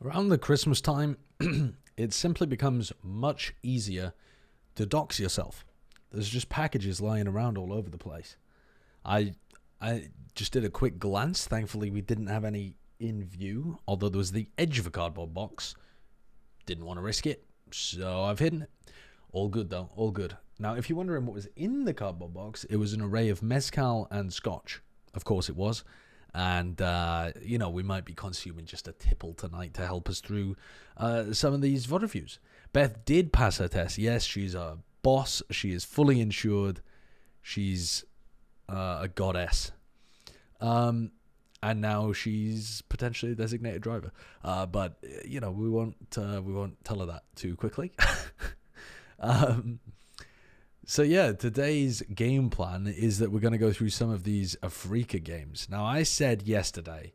Around the Christmas time, it simply becomes much easier to dox yourself. There's just packages lying around all over the place. I just did a quick glance. Thankfully, we didn't have any in view, although there was the edge of a cardboard box. Didn't want to risk it, so I've hidden it. All good, though. All good. Now, if you're wondering what was in the cardboard box, it was an array of mezcal and scotch. Of course it was. And, we might be consuming just a tipple tonight to help us through some of these VOD reviews. Beth did pass her test. Yes, she's a boss. She is fully insured. She's a goddess. And now she's potentially a designated driver. But we won't tell her that too quickly. So yeah, today's game plan is that we're going to go through some of these Afrika games. Now, I said yesterday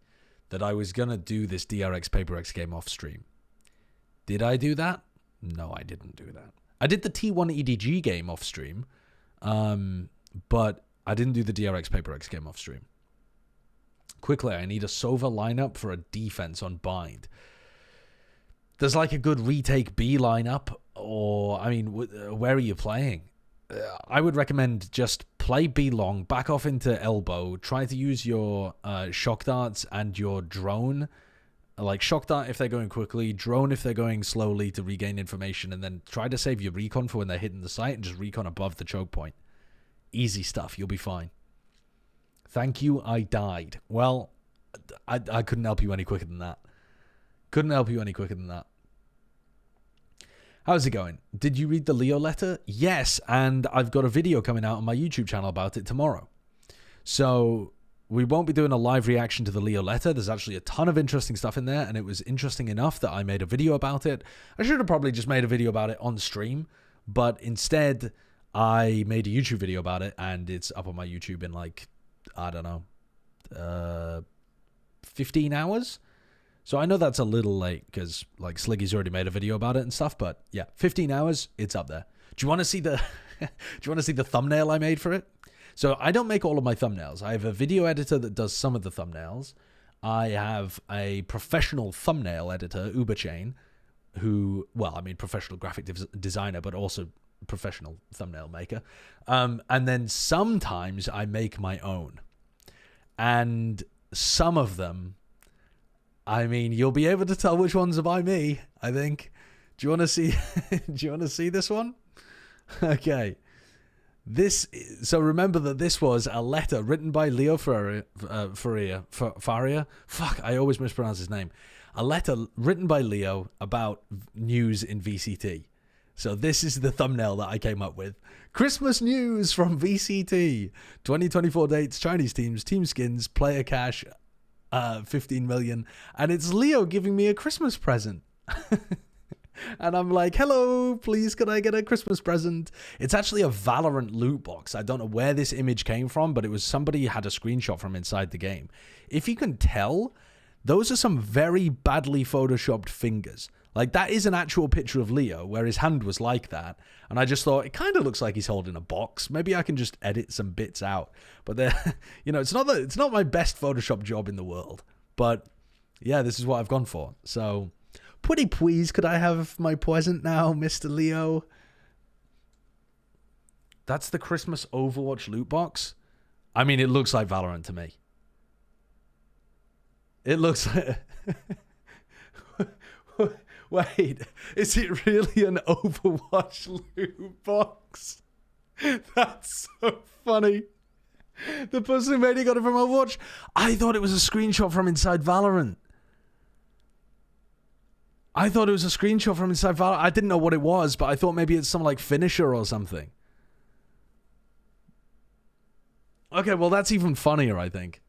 that I was going to do this DRX PaperX game off stream. Did I do that? No, I didn't do that. I did the T1 EDG game off stream, but I didn't do the DRX PaperX game off stream. Quickly, I need a Sova lineup for a defense on bind. There's like a good retake B lineup, or, where are you playing? I would recommend just play B long, back off into elbow, try to use your shock darts and your drone. Like shock dart if they're going quickly, drone if they're going slowly to regain information, and then try to save your recon for when they're hitting the site and just recon above the choke point. Easy stuff, you'll be fine. Thank you, I died. Well, I couldn't help you any quicker than that. How's it going? Did you read the Leo letter? Yes, and I've got a video coming out on my YouTube channel about it tomorrow. So we won't be doing a live reaction to the Leo letter. There's actually a ton of interesting stuff in there, and it was interesting enough that I made a video about it. I should have probably just made a video about it on stream, but instead I made a YouTube video about it, and it's up on my YouTube in 15 hours. So I know that's a little late because Sliggy's already made a video about it and stuff, but yeah, 15 hours, it's up there. Do you want to see the thumbnail I made for it? So I don't make all of my thumbnails. I have a video editor that does some of the thumbnails. I have a professional thumbnail editor, Uberchain, professional graphic designer, but also professional thumbnail maker. And then sometimes I make my own. And some of them, you'll be able to tell which ones are by me, I think. Do you want to see this one? Okay. So remember that this was a letter written by Leo Faria. Fuck, I always mispronounce his name. A letter written by Leo about news in VCT. So this is the thumbnail that I came up with. Christmas news from VCT. 2024 dates, Chinese teams, team skins, player cash, 15 million, and it's Leo giving me a Christmas present. And I'm like, hello, please can I get a Christmas present? It's actually a Valorant loot box. I don't know where this image came from, but it was somebody had a screenshot from inside the game. If you can tell, those are some very badly photoshopped fingers. That is an actual picture of Leo where his hand was like that. And I just thought, it kind of looks like he's holding a box. Maybe I can just edit some bits out. But it's not my best Photoshop job in the world. But yeah, this is what I've gone for. So, pretty please, could I have my present now, Mr. Leo? That's the Christmas Overwatch loot box. It looks like Valorant to me. It looks like... Wait, is it really an Overwatch loot box? That's so funny. The person who made it got it from Overwatch. I thought it was a screenshot from inside Valorant. I didn't know what it was, but I thought maybe it's some finisher or something. Okay, well that's even funnier, I think.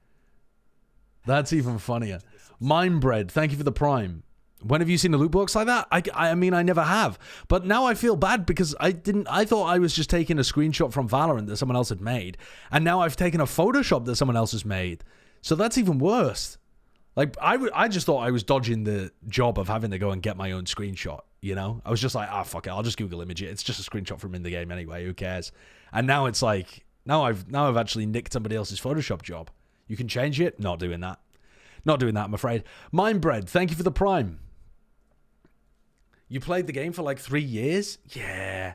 That's even funnier. Mindbread, thank you for the Prime. When have you seen a loot box like that? I never have. But now I feel bad because I thought I was just taking a screenshot from Valorant that someone else had made. And now I've taken a Photoshop that someone else has made. So that's even worse. I just thought I was dodging the job of having to go and get my own screenshot, I was just like, fuck it, I'll just Google image it. It's just a screenshot from in the game anyway, who cares? And now it's now I've actually nicked somebody else's Photoshop job. You can change it? Not doing that. Not doing that, I'm afraid. Mindbread, thank you for the Prime. You played the game for like 3 years? Yeah.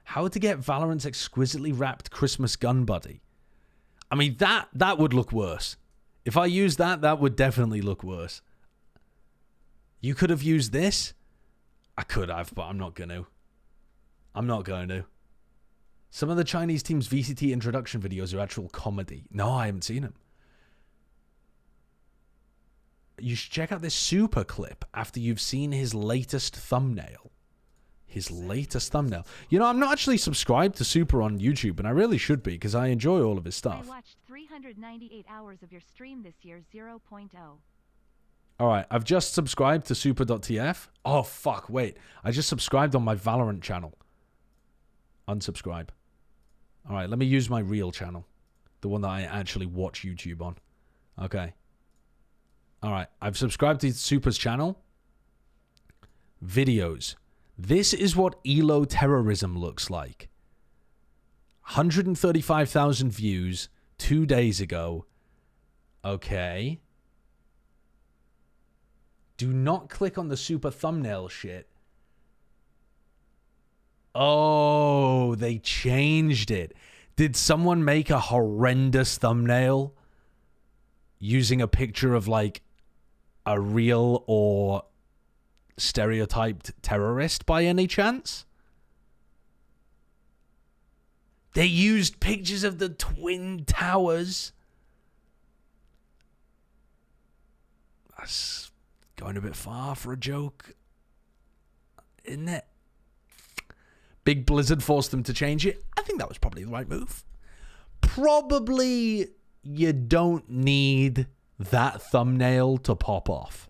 How to get Valorant's exquisitely wrapped Christmas gun buddy. I mean, that would look worse. If I used that, that would definitely look worse. You could have used this? I could have, but I'm not going to. I'm not going to. Some of the Chinese team's VCT introduction videos are actual comedy. No, I haven't seen them. You should check out this Super clip after you've seen his latest thumbnail. His latest thumbnail. You know, I'm not actually subscribed to Super on YouTube, and I really should be, because I enjoy all of his stuff. I watched 398 hours of your stream this year, 0.0. Alright, I've just subscribed to super.tf. Oh, fuck, wait. I just subscribed on my Valorant channel. Unsubscribe. Alright, let me use my real channel. The one that I actually watch YouTube on. Okay. Alright, I've subscribed to Super's channel. Videos. This is what ELO terrorism looks like. 135,000 views 2 days ago. Okay. Do not click on the Super thumbnail shit. Oh, they changed it. Did someone make a horrendous thumbnail using a picture of like a real or stereotyped terrorist by any chance? They used pictures of the Twin Towers. That's going a bit far for a joke, isn't it? Big Blizzard forced them to change it. I think that was probably the right move. Probably you don't need that thumbnail to pop off.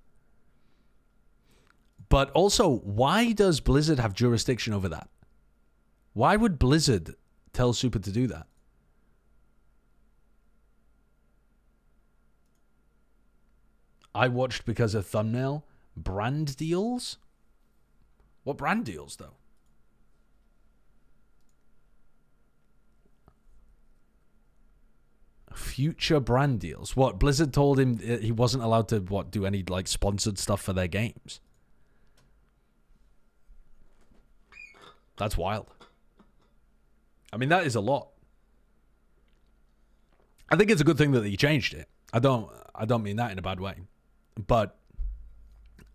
But also, why does Blizzard have jurisdiction over that? Why would Blizzard tell Super to do that? I watched because of thumbnail. Brand deals? What brand deals, though? Future brand deals. What? Blizzard told him he wasn't allowed to, what, do any, like, sponsored stuff for their games? That's wild. I mean, that is a lot. I think it's a good thing that he changed it. I don't mean that in a bad way. But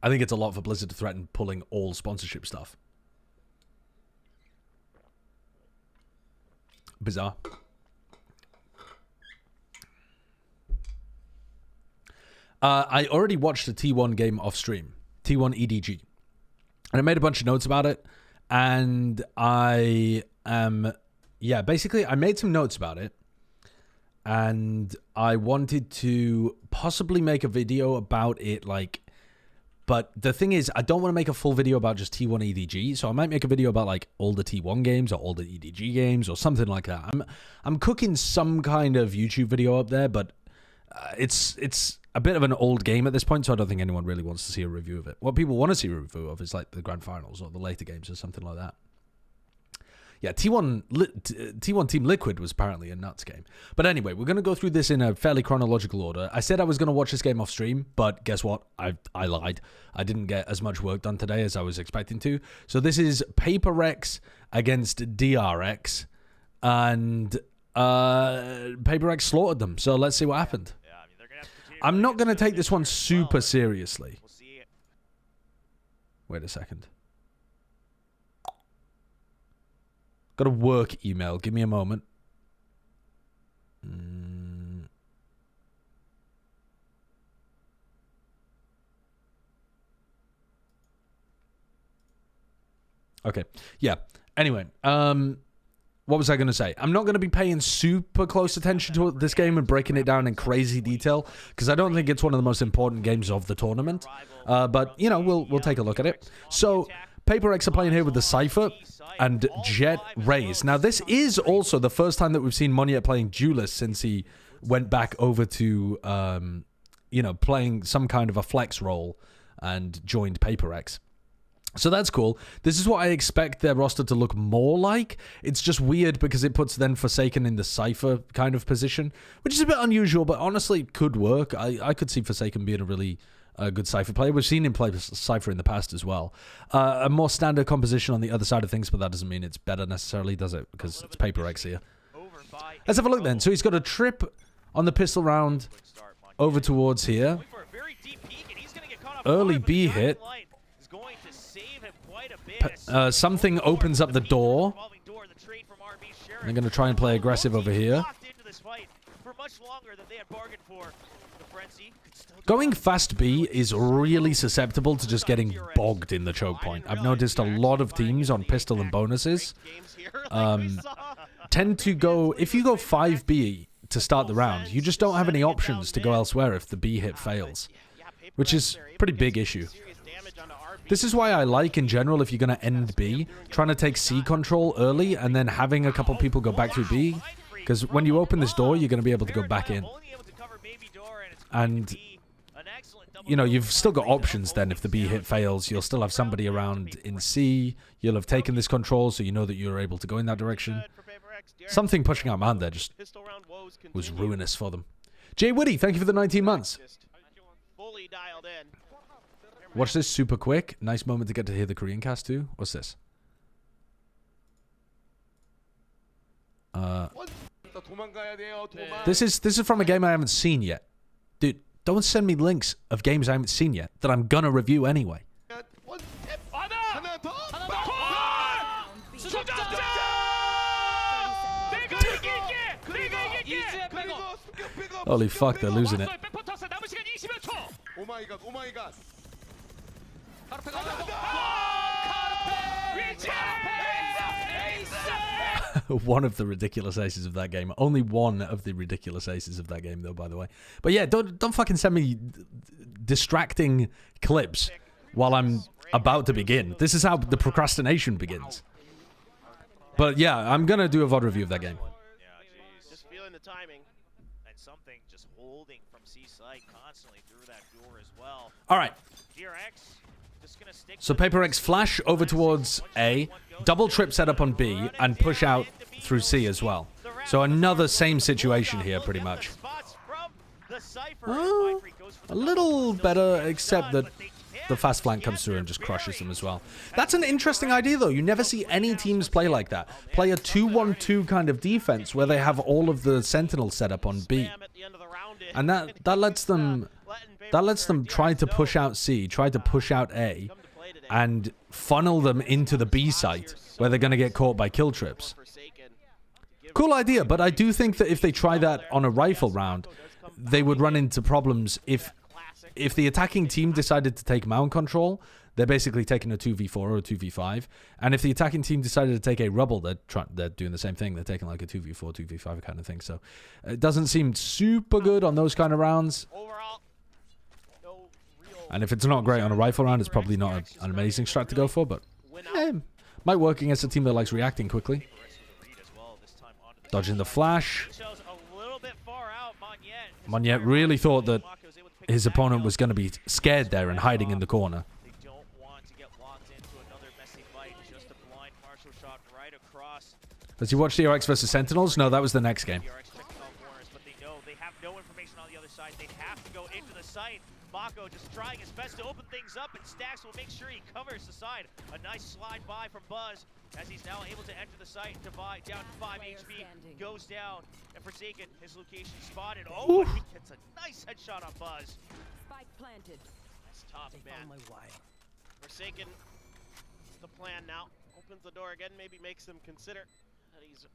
I think it's a lot for Blizzard to threaten pulling all sponsorship stuff. Bizarre. I already watched a T1 game off stream. T1 EDG. And I made a bunch of notes about it. And basically I made some notes about it. And I wanted to possibly make a video about it, like, but the thing is, I don't want to make a full video about just T1 EDG, so I might make a video about, like, all the T1 games or all the EDG games or something like that. I'm cooking some kind of YouTube video up there, but it's a bit of an old game at this point, so I don't think anyone really wants to see a review of it. What people want to see a review of is, like, the Grand Finals or the later games or something like that. Yeah, T1 Team Liquid was apparently a nuts game. But anyway, we're going to go through this in a fairly chronological order. I said I was going to watch this game off stream, but guess what? I lied. I didn't get as much work done today as I was expecting to. So this is PaperX against DRX, and PaperX slaughtered them. So let's see what happened. I'm not going to take this one super seriously. Wait a second. Got a work email. Give me a moment. Okay. Yeah. Anyway, what was I going to say? I'm not going to be paying super close attention to this game and breaking it down in crazy detail because I don't think it's one of the most important games of the tournament. But, you know, we'll take a look at it. So, PaperX are playing here with the Cypher and Jet Rays. Now, this is also the first time that we've seen Moniet playing Duelist since he went back over to, you know, playing some kind of a flex role and joined PaperX. So that's cool. This is what I expect their roster to look more like. It's just weird because it puts then Forsaken in the Cypher kind of position, which is a bit unusual, but honestly could work. I could see Forsaken being a really a good Cypher player. We've seen him play Cypher in the past as well. A more standard composition on the other side of things, but that doesn't mean it's better necessarily, does it? Because it's Paper X here. Let's have a look then. So he's got a trip on the pistol round over towards here. Early B hit. Something opens up the door. They're going to try and play aggressive over here. Going fast B is really susceptible to just getting bogged in the choke point. I've noticed a lot of teams on pistol and bonuses tend to go... If you go 5B to start the round, you just don't have any options to go elsewhere if the B hit fails, which is a pretty big issue. This is why I like, in general, if you're going to end B, trying to take C control early and then having a couple people go back through B. Because when you open this door, you're going to be able to go back in. And, you know, you've still got options then if the B hit fails. You'll still have somebody around in C. You'll have taken this control, so you know that you're able to go in that direction. Something pushing out man there just was ruinous for them. Jay Woody, thank you for the 19 months. Watch this super quick. Nice moment to get to hear the Korean cast too. What's this? This is from a game I haven't seen yet. Dude, don't send me links of games I haven't seen yet that I'm gonna review anyway. Holy fuck, they're losing it. Oh my god, oh my god. One of the ridiculous aces of that game. Only one of the ridiculous aces of that game, though, by the way. But yeah, don't fucking send me distracting clips while I'm about to begin. This is how the procrastination begins. But yeah, I'm gonna do a VOD review of that game. Just feeling the timing. And something just holding from C-side constantly through that door as well. All right. DRX just gonna stick. So Paper X flash over towards A, double trip set up on B, and push out through C as well. So another same situation here, pretty much. A little better, except that the fast flank comes through and just crushes them as well. That's an interesting idea, though. You never see any teams play like that. Play a 2-1-2 kind of defense where they have all of the Sentinels set up on B. And that lets them try to push out C, try to push out A, and funnel them into the B site where they're going to get caught by kill trips. Cool idea, but I do think that if they try that on a rifle round, they would run into problems if the attacking team decided to take mount control. They're basically taking a 2v4 or a 2v5. And if the attacking team decided to take a rubble, they're doing the same thing. They're taking like a 2v4, 2v5 kind of thing. So it doesn't seem super good on those kind of rounds. And if it's not great on a rifle round, it's probably not an amazing strat to go for. But might work against a team that likes reacting quickly. Dodging the flash. Monyet really thought that his opponent was going to be scared there and hiding in the corner. Does he watch DRX versus Sentinels? No, that was the next game. Mako just trying his best to open things up, and Stacks will make sure he covers the side. A nice slide by from Buzz as he's now able to enter the site. Divide down to 5 HP, goes down, and Forsaken, his location spotted. Oh, he gets a nice headshot on Buzz. Spike planted. That's tough, man. Forsaken, the plan now. Opens the door again, maybe makes them consider that he's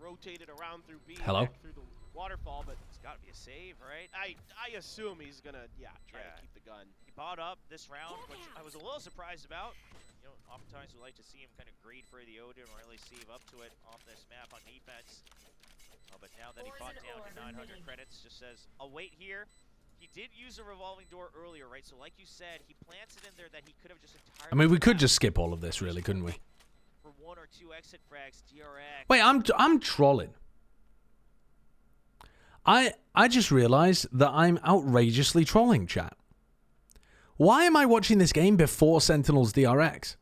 rotated around through B. Hello? Through the waterfall, but it's got to be a save, right? I assume he's gonna try to keep the gun. He bought up this round, which I was a little surprised about. You know, oftentimes we like to see him kind of greed for the Odin or really save up to it off this map on defense. But now that he bought down to 900 credits, just says, I'll wait here. He did use a revolving door earlier, right? So like you said, he plants it in there that he could have just entirely... I mean, we could just skip all of this, really, couldn't we? For 1 or 2 exit frags, DRX. Wait, I'm trolling. I just realized that I'm outrageously trolling, chat. Why am I watching this game before Sentinels DRX?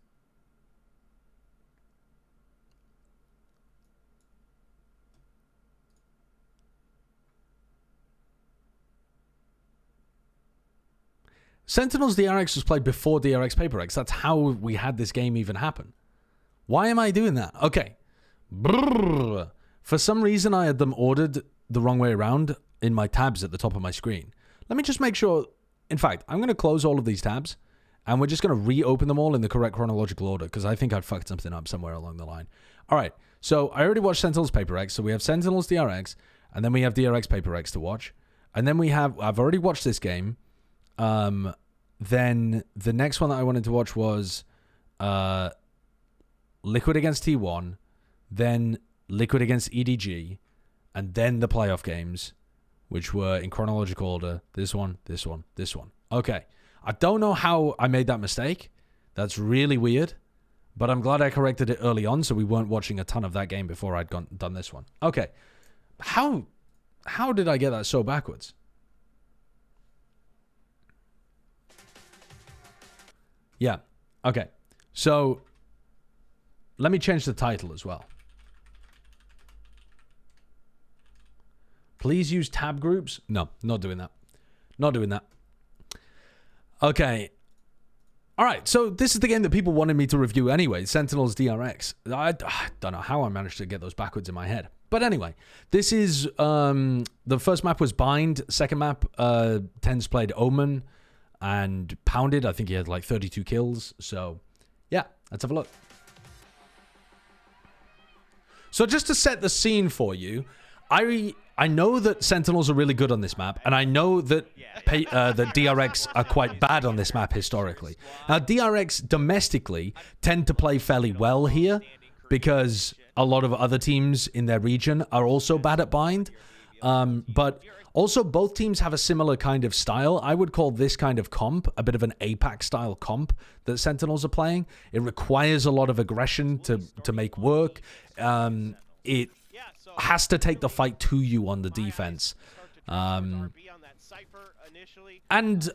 Sentinels DRX was played before DRX Paper X. That's how we had this game even happen. Why am I doing that? Okay. Brrr. For some reason, I had them ordered the wrong way around in my tabs at the top of my screen. Let me just make sure. In fact, I'm going to close all of these tabs, and we're just going to reopen them all in the correct chronological order, because I think I fucked something up somewhere along the line. All right. So I already watched Sentinels Paper X. So we have Sentinels DRX, and then we have DRX Paper X to watch. And then we have, I've already watched this game. Then the next one that I wanted to watch was Liquid against T1, then Liquid against EDG, and then the playoff games, which were in chronological order. This one, this one, this one. Okay. I don't know how I made that mistake. That's really weird. But I'm glad I corrected it early on, so we weren't watching a ton of that game before I'd done this one. Okay. How did I get that so backwards? Yeah. Okay. So let me change the title as well. Please use tab groups. No, not doing that. Not doing that. Okay. All right. So this is the game that people wanted me to review anyway. Sentinels DRX. I don't know how I managed to get those backwards in my head. But anyway, this is the first map was Bind. Second map, Tens played Omen and Pounded. I think he had like 32 kills. So yeah, let's have a look. So just to set the scene for you, I know that Sentinels are really good on this map, and I know that that DRX are quite bad on this map historically. Now, DRX domestically tend to play fairly well here because a lot of other teams in their region are also bad at Bind. But also both teams have a similar kind of style. I would call this kind of comp a bit of an APAC style comp that Sentinels are playing. It requires a lot of aggression to make work. It has to take the fight to you on the defense. And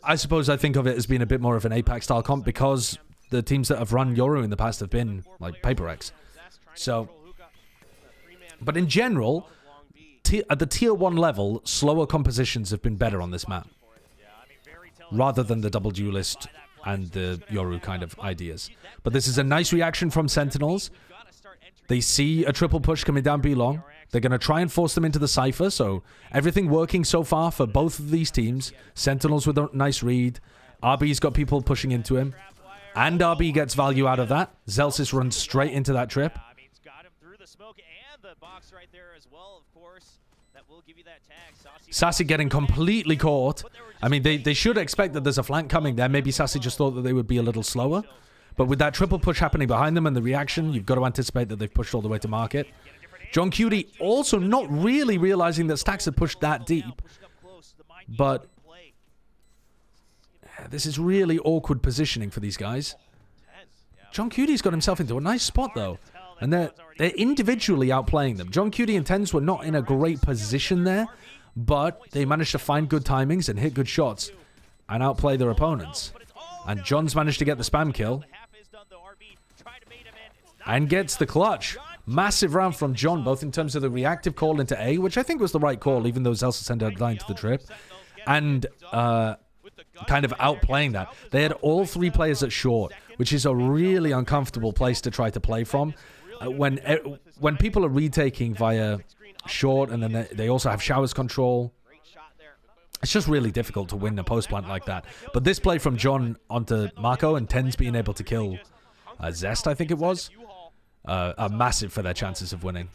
I suppose I think of it as being a bit more of an APAC style comp because the teams that have run Yoru in the past have been like Paper X. So, but in general, at the tier 1 level, slower compositions have been better on this map, rather than the double duelist and the Yoru kind of ideas. But this is a nice reaction from Sentinels. They see a triple push coming down B long. They're going to try and force them into the Cypher, so everything working so far for both of these teams. Sentinels with a nice read. RB's got people pushing into him, and RB gets value out of that. Zelsis runs straight into that trip. Sassy getting completely caught. I mean, they should expect that there's a flank coming there. Maybe Sassy just thought that they would be a little slower. But with that triple push happening behind them and the reaction, you've got to anticipate that they've pushed all the way to market. John Cutie also not really realizing that Stacks had pushed that deep. But this is really awkward positioning for these guys. John Cutie's got himself into a nice spot, though. And they're individually outplaying them. John Cutie and Tens were not in a great position there, but they managed to find good timings and hit good shots and outplay their opponents. And John's managed to get the spam kill and gets the clutch. Massive round from John, both in terms of the reactive call into A, which I think was the right call, even though Zelsa sent a line to the trip, and kind of outplaying that. They had all three players at short, which is a really uncomfortable place to try to play from. When people are retaking via short, and then they also have showers control, it's just really difficult to win a post plant like that. But this play from John onto Marco and Tens being able to kill Zest, I think it was, are massive for their chances of winning.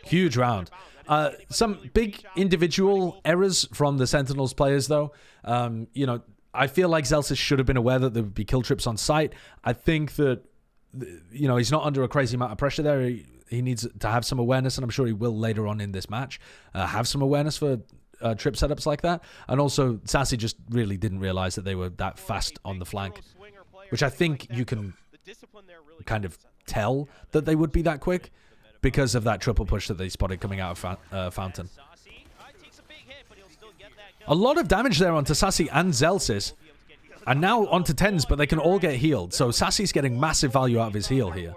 Huge round. Some big individual errors from the Sentinels players, though. You know, I feel like Zelsis should have been aware that there would be kill trips on site. I think that, you know, he's not under a crazy amount of pressure there. He needs to have some awareness, and I'm sure he will later on in this match have some awareness for trip setups like that. And also, Sassy just really didn't realize that they were that fast on the flank, which I think you can kind of tell that they would be that quick because of that triple push that they spotted coming out of Fountain. A lot of damage there onto Sassy and Zelsis. And now onto Tens, but they can all get healed. So Sassy's getting massive value out of his heal here.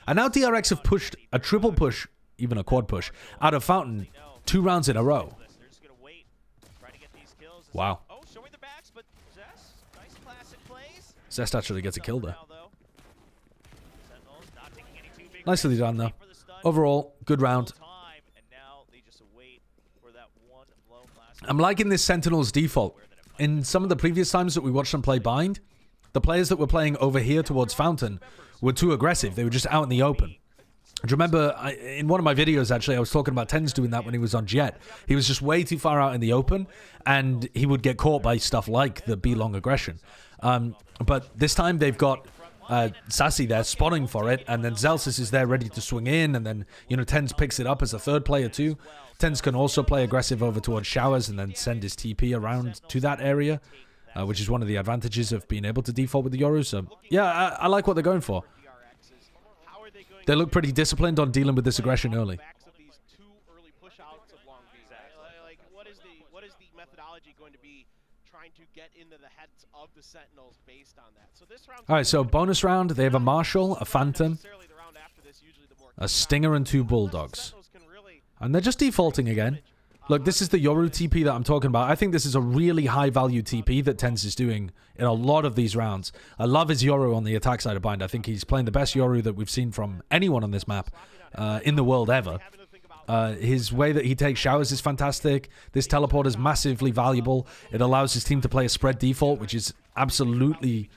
And now DRX have pushed a triple push, even a quad push, out of Fountain 2 rounds in a row. Wow. Zest actually gets a kill there. Nicely done, though. Overall, good round. I'm liking this Sentinels default. In some of the previous times that we watched them play Bind, the players that were playing over here towards Fountain were too aggressive. They were just out in the open. Do you remember, in one of my videos, actually, I was talking about Tens doing that when he was on Jet. He was just way too far out in the open, and he would get caught by stuff like the B-long aggression. But this time, they've got Sassy there spotting for it, and then Zelsis is there ready to swing in, and then, you know, Tens picks it up as a third player too. Tens can also play aggressive over towards Showers and then send his TP around to that area, which is one of the advantages of being able to default with the Yoru. So, yeah, I like what they're going for. They look pretty disciplined on dealing with this aggression early. What is the methodology going to be trying to get into the heads of the Sentinels based on that? So this round. All right, so bonus round, they have a Marshal, a Phantom, a Stinger, and 2 Bulldogs. And they're just defaulting again. Look, this is the Yoru TP that I'm talking about. I think this is a really high-value TP that Tens is doing in a lot of these rounds. I love his Yoru on the attack side of Bind. I think he's playing the best Yoru that we've seen from anyone on this map in the world ever. His way that he takes Showers is fantastic. This teleport is massively valuable. It allows his team to play a spread default, which is absolutely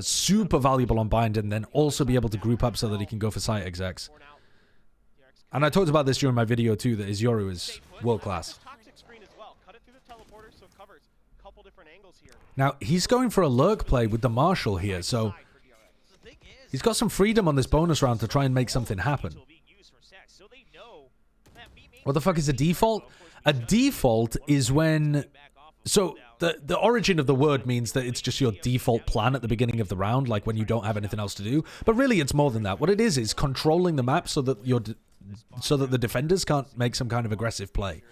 super valuable on Bind, and then also be able to group up so that he can go for site execs. And I talked about this during my video too, that his Yoru is world-class. Now, he's going for a lurk play with the Marshal here, so he's got some freedom on this bonus round to try and make something happen. What the fuck is a default? A default is when... So, the origin of the word means that it's just your default plan at the beginning of the round, like when you don't have anything else to do. But really, it's more than that. What it is controlling the map so that the defenders can't make some kind of aggressive play.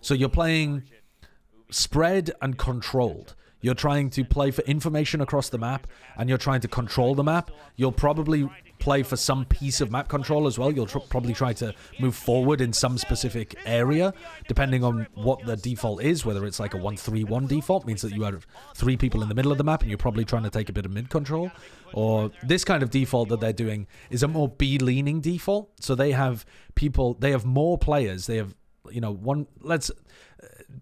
So you're playing spread and controlled. You're trying to play for information across the map, and you're trying to control the map. You'll probably play for some piece of map control as well. You'll probably try to move forward in some specific area, depending on what the default is, whether it's like a 1-3-1 default, means that you have 3 people in the middle of the map, and you're probably trying to take a bit of mid control. Or this kind of default that they're doing is a more B-leaning default. So they have people, they have more players. They have, you know,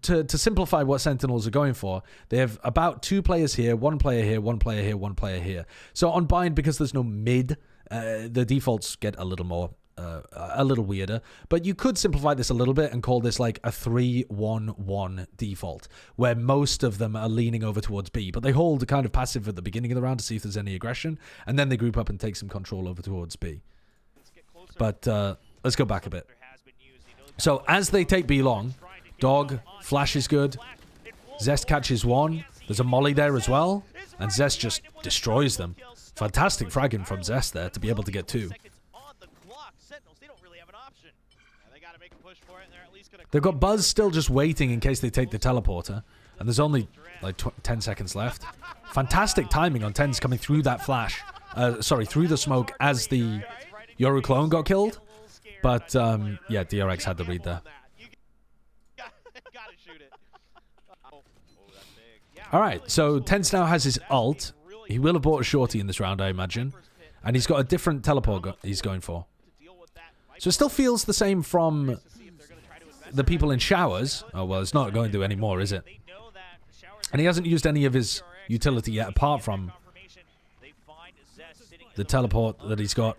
to simplify what Sentinels are going for, they have about 2 players here, 1 player here, 1 player here, 1 player here. So on Bind, because there's no mid, the defaults get a little more, a little weirder. But you could simplify this a little bit and call this like a 3-1-1 default, where most of them are leaning over towards B, but they hold a kind of passive at the beginning of the round to see if there's any aggression, and then they group up and take some control over towards B. But let's go back a bit. So as they take B long, Dog, Flash is good. Zest catches 1. There's a molly there as well. And Zest just destroys them. Fantastic fragging from Zest there to be able to get 2. They've got Buzz still just waiting in case they take the teleporter. And there's only like 10 seconds left. Fantastic timing on Tens coming through that flash. Through the smoke as the Yoru clone got killed. But, yeah, DRX had the read there. Alright, so Tens now has his ult. He will have bought a shorty in this round, I imagine. And he's got a different teleport he's going for. So it still feels the same from the people in Showers. Oh, well, it's not going to anymore, is it? And he hasn't used any of his utility yet, apart from the teleport that he's got.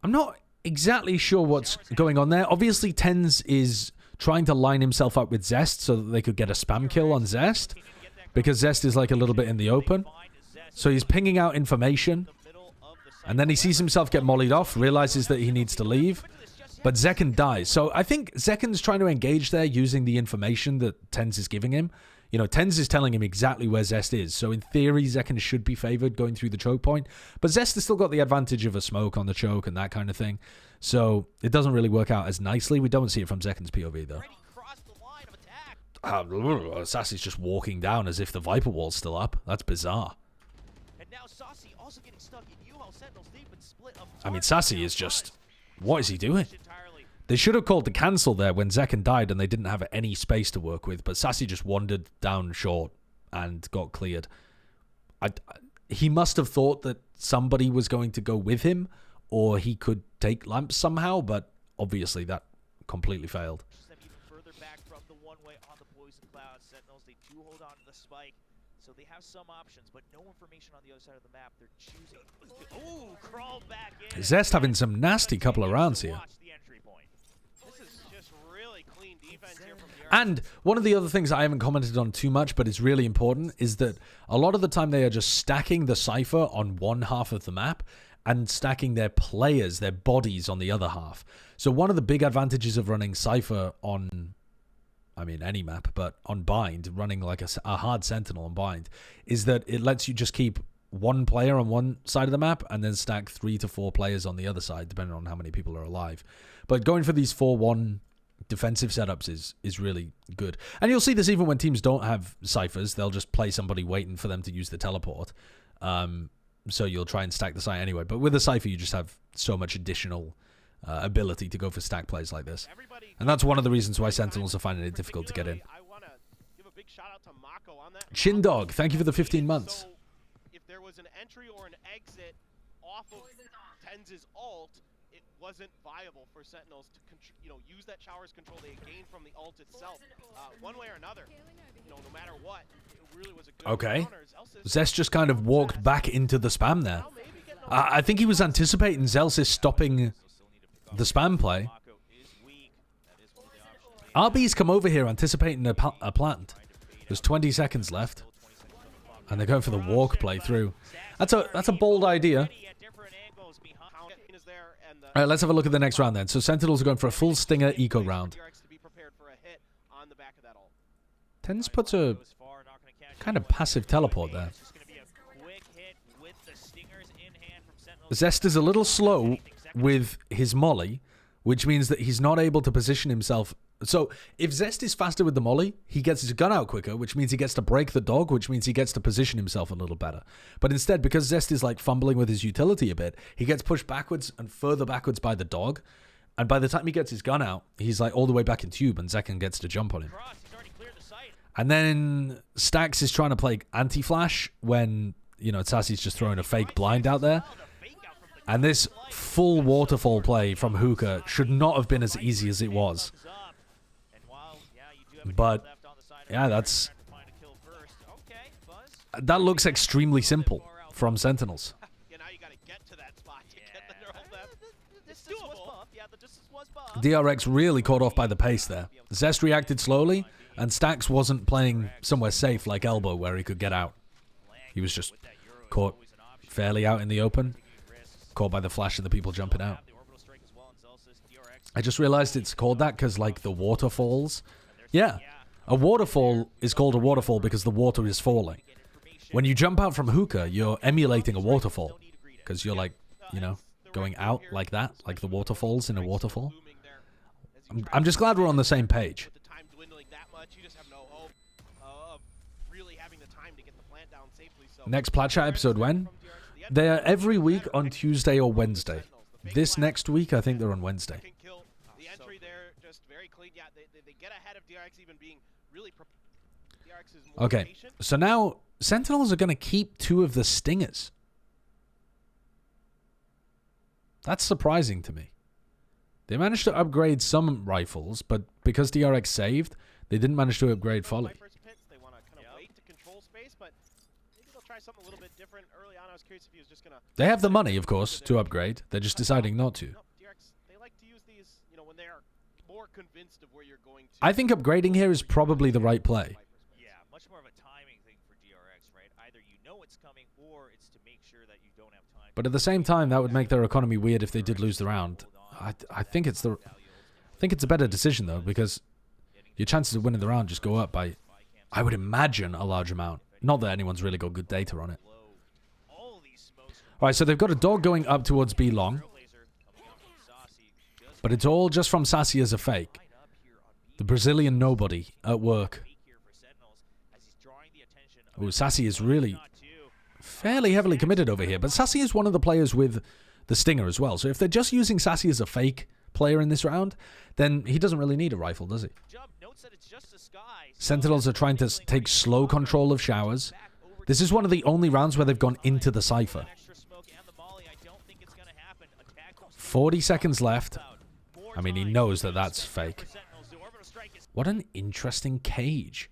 I'm not exactly sure what's going on there. Obviously, Tens is trying to line himself up with Zest so that they could get a spam kill on Zest, because Zest is like a little bit in the open. So he's pinging out information, and then he sees himself get mollied off, realizes that he needs to leave, but Zekken dies. So I think Zekken's trying to engage there using the information that Tens is giving him. You know, Tens is telling him exactly where Zest is. So in theory, Zekken should be favored going through the choke point. But Zest has still got the advantage of a smoke on the choke and that kind of thing. So it doesn't really work out as nicely. We don't see it from Zekken's POV, though. Sassy's just walking down as if the Viper wall's still up. That's bizarre. I mean, Sassy is just... What is he doing? They should have called to cancel there when Zekken died and they didn't have any space to work with, but Sassy just wandered down short and got cleared. He must have thought that somebody was going to go with him or he could take lamps somehow, but obviously that completely failed. Even further back from the one-way on the Poison Cloud. Sentinels, they do hold on to the spike, so they have some options, but no information on the other side of the map. They're choosing. Ooh, crawl back in. Zest having some nasty couple of rounds here. This is just really clean defense here from DRX. And one of the other things I haven't commented on too much, but it's really important, is that a lot of the time they are just stacking the Cypher on one half of the map and stacking their players, their bodies on the other half. So one of the big advantages of running Cypher on, I mean, any map, but on Bind, running like a hard Sentinel on Bind, is that it lets you just keep one player on one side of the map and then stack 3 to 4 players on the other side, depending on how many people are alive. But going for these 4-1 defensive setups is really good. And you'll see this even when teams don't have Cyphers. They'll just play somebody waiting for them to use the teleport. So you'll try and stack the site anyway. But with a Cypher, you just have so much additional ability to go for stack plays like this. And that's one of the reasons why Sentinels are finding it difficult to get in. I want to give a big shout out to Mako on that. Shindog, thank you for the 15 months. So if there was an entry or an exit off of Tenz's ult, it wasn't viable for Sentinels to use that shower's control they gained from the ult itself. One way or another, no matter what, it really was a good Okay. counter. Zest just kind of walked back into the spam there. I think he was anticipating Zelsis stopping the spam play. RB's come over here anticipating a plant. There's 20 seconds left. And they're going for the walk play through. That's a bold idea. All right, let's have a look at the next round then. So Sentinels are going for a full Stinger eco round. Tens puts a kind of passive teleport there. Zest is a little slow with his molly, which means that he's not able to position himself. So if Zest is faster with the molly, he gets his gun out quicker, which means he gets to break the dog, which means he gets to position himself a little better. But instead, because Zest is like fumbling with his utility a bit, he gets pushed backwards and further backwards by the dog. And by the time he gets his gun out, he's like all the way back in tube and Zekken gets to jump on him. And then Stax is trying to play anti-flash when, Tsassy's just throwing a fake blind out there. And this full waterfall play from Hookah should not have been as easy as it was. But, yeah, that looks extremely simple from Sentinels. DRX really caught off by the pace there. Zest reacted slowly, and Stax wasn't playing somewhere safe like Elbow where he could get out. He was just caught fairly out in the open, caught by the flash of the people jumping out. I just realized it's called that because, like, the waterfalls. Yeah, a waterfall is called a waterfall because the water is falling. When you jump out from Hookah, you're emulating a waterfall because you're, like, going out like that, like the waterfalls in a waterfall. I'm just glad we're on the same page. Next Plat Chat episode when? They're every week on Tuesday or Wednesday. This next week, I think they're on Wednesday. The entry there just very clean. Yeah, they get ahead of DRX even being really DRX is more Okay, patient. so now Sentinels are going to keep 2 of the Stingers. That's surprising to me. They managed to upgrade some rifles, but because DRX saved, they didn't manage to upgrade Folly. They want to kind of wait to control space, but maybe they'll try something a little bit different. Early on, I was curious if he was just going to... They have the money, of course, to upgrade. They're just deciding not to. No, DRX, they like to use these, when they are more convinced of where you're going to. I think upgrading here is probably the right play. Yeah, much more of a timing thing for DRX, right? Either you know it's coming, or it's to make sure that you don't have time. But at the same time, that would make their economy weird if they did lose the round. I think it's a better decision though, because your chances of winning the round just go up by, I would imagine, a large amount. Not that anyone's really got good data on it. All right, so they've got a dog going up towards B long, but it's all just from Sassy as a fake. The Brazilian nobody at work. Oh, Sassy is really fairly heavily committed over here, but Sassy is one of the players with the Stinger as well. So if they're just using Sassy as a fake player in this round, then he doesn't really need a rifle, does he? Sentinels are trying to take slow control of showers. This is one of the only rounds where they've gone into the Cypher. 40 seconds left. I mean, he knows that that's fake. What an interesting cage.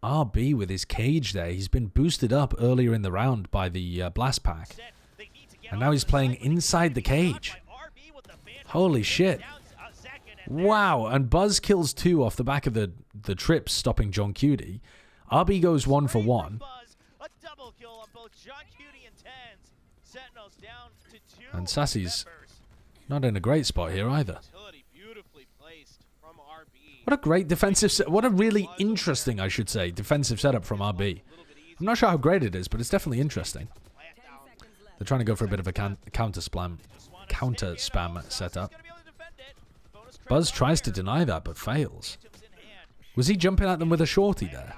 RB with his cage there. He's been boosted up earlier in the round by the blast pack. And now he's playing inside the cage. Holy shit. Wow. And Buzz kills 2 off the back of the trips, stopping John Cutie. RB goes 1 for 1. And Sassy's not in a great spot here either. What a great defensive what a really interesting, I should say, defensive setup from RB. I'm not sure how great it is, but it's definitely interesting. They're trying to go for a bit of a counter spam setup. Buzz tries to deny that, but fails. Was he jumping at them with a shorty there?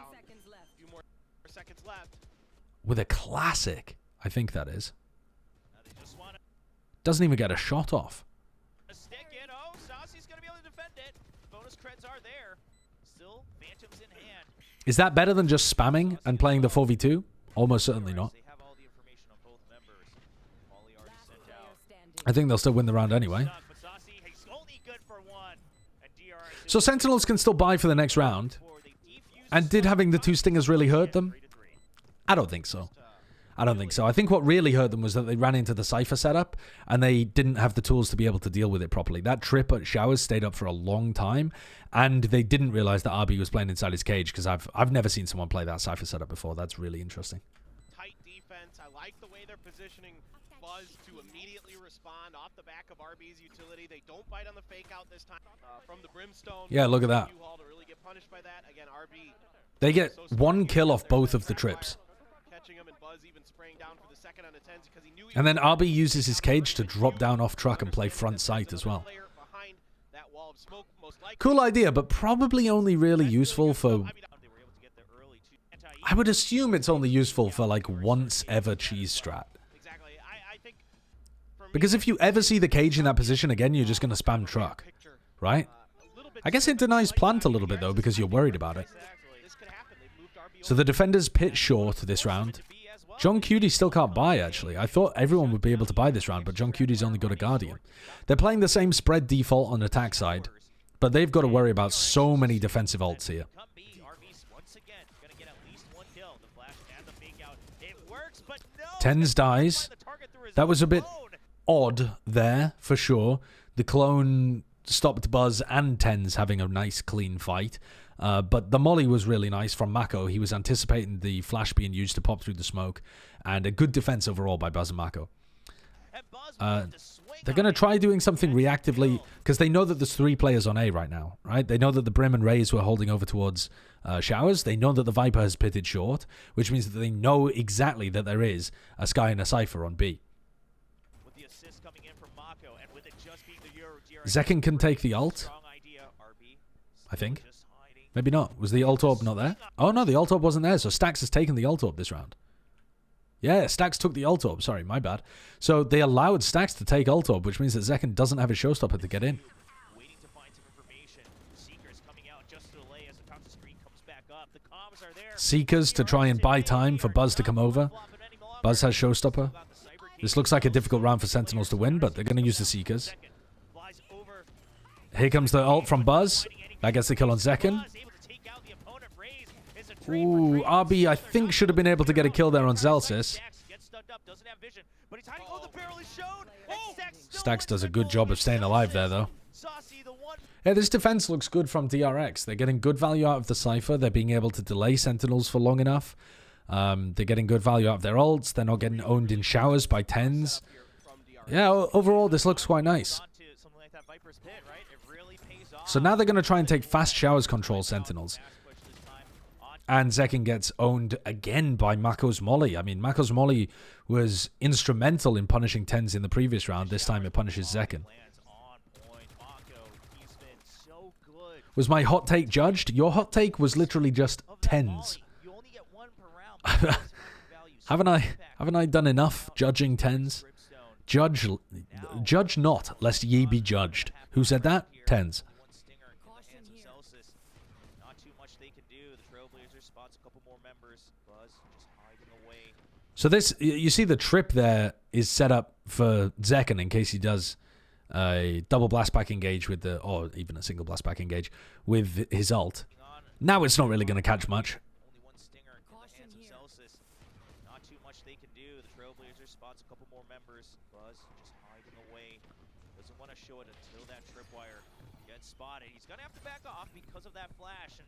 With a classic, I think that is. Doesn't even get a shot off. Is that better than just spamming and playing the 4v2? Almost certainly not. I think they'll still win the round anyway. So Sentinels can still buy for the next round. And did having the 2 stingers really hurt them? I don't think so. I don't think so. I think what really hurt them was that they ran into the Cypher setup and they didn't have the tools to be able to deal with it properly. That trip at Showers stayed up for a long time, and they didn't realize that RB was playing inside his cage, because I've never seen someone play that Cypher setup before. That's really interesting. Tight defense. I like the way they're positioning Buzz to immediately respond off the back of RB's utility. They don't bite on the fake out this time from the Brimstone. Yeah, look at that. They get 1 kill off both of the trips. And then RB uses his cage to drop down off truck and play front sight as well. Cool idea, but probably only really useful for... I would assume it's only useful for like once ever cheese strat. Because if you ever see the cage in that position again, you're just going to spam truck, right? I guess it denies plant a little bit though, because you're worried about it. So the defenders pit short this round. John Cutie still can't buy, actually. I thought everyone would be able to buy this round, but John Cutie's only got a Guardian. They're playing the same spread default on attack side, but they've got to worry about so many defensive ults here. Tens dies. That was a bit odd there, for sure. The clone stopped Buzz and Tens having a nice, clean fight. But the molly was really nice from Mako. He was anticipating the flash being used to pop through the smoke. And a good defense overall by Buzz and Mako. They're going to try doing something reactively, because they know that there's 3 players on A right now, right? They know that the Brim and Rays were holding over towards Showers. They know that the Viper has pitted short, which means that they know exactly that there is a Sky and a Cypher on B. Zekin can take the ult, I think. Maybe not. Was the ult orb not there? Oh no, the ult orb wasn't there, so Stax has taken the ult orb this round. Yeah, Stax took the ult orb. Sorry, my bad. So they allowed Stax to take ult orb, which means that Zekin doesn't have a showstopper to get in. Seekers to try and buy time for Buzz to come over. Buzz has showstopper. This looks like a difficult round for Sentinels to win, but they're going to use the Seekers. Here comes the ult from Buzz. That gets the kill on Zekin. Ooh, RB, I think, should have been able to get a kill there on Zelsis. Stax does a good job of staying alive there, though. Yeah, this defense looks good from DRX. They're getting good value out of the Cypher. They're being able to delay Sentinels for long enough. They're getting good value out of their ults. They're not getting owned in showers by Tens. Yeah, overall, this looks quite nice. So now they're going to try and take fast showers control Sentinels. And Zekin gets owned again by Mako's Molly. I mean, Mako's Molly was instrumental in punishing Tens in the previous round. This time it punishes Zekin. Was my hot take judged? Your hot take was literally just Tens. Haven't I done enough judging Tens? Judge not, lest ye be judged. Who said that? Tens. One stinger in the hands of Celsius. Not too much they can do. The Trailblazers spots a couple more members. Buzz just hiding away. So this, you see the trip there is set up for Zekken in case he does a double blast back engage with the, or even a single blast back engage with his ult. Now it's not really going to catch much. Only one stinger in the hands of Celsius. Not too much they can do. The Trailblazers spots a couple more members. Buzz just hiding away. Doesn't want to show it until that tripwire gets spotted. He's going to have to back off because of that flash. And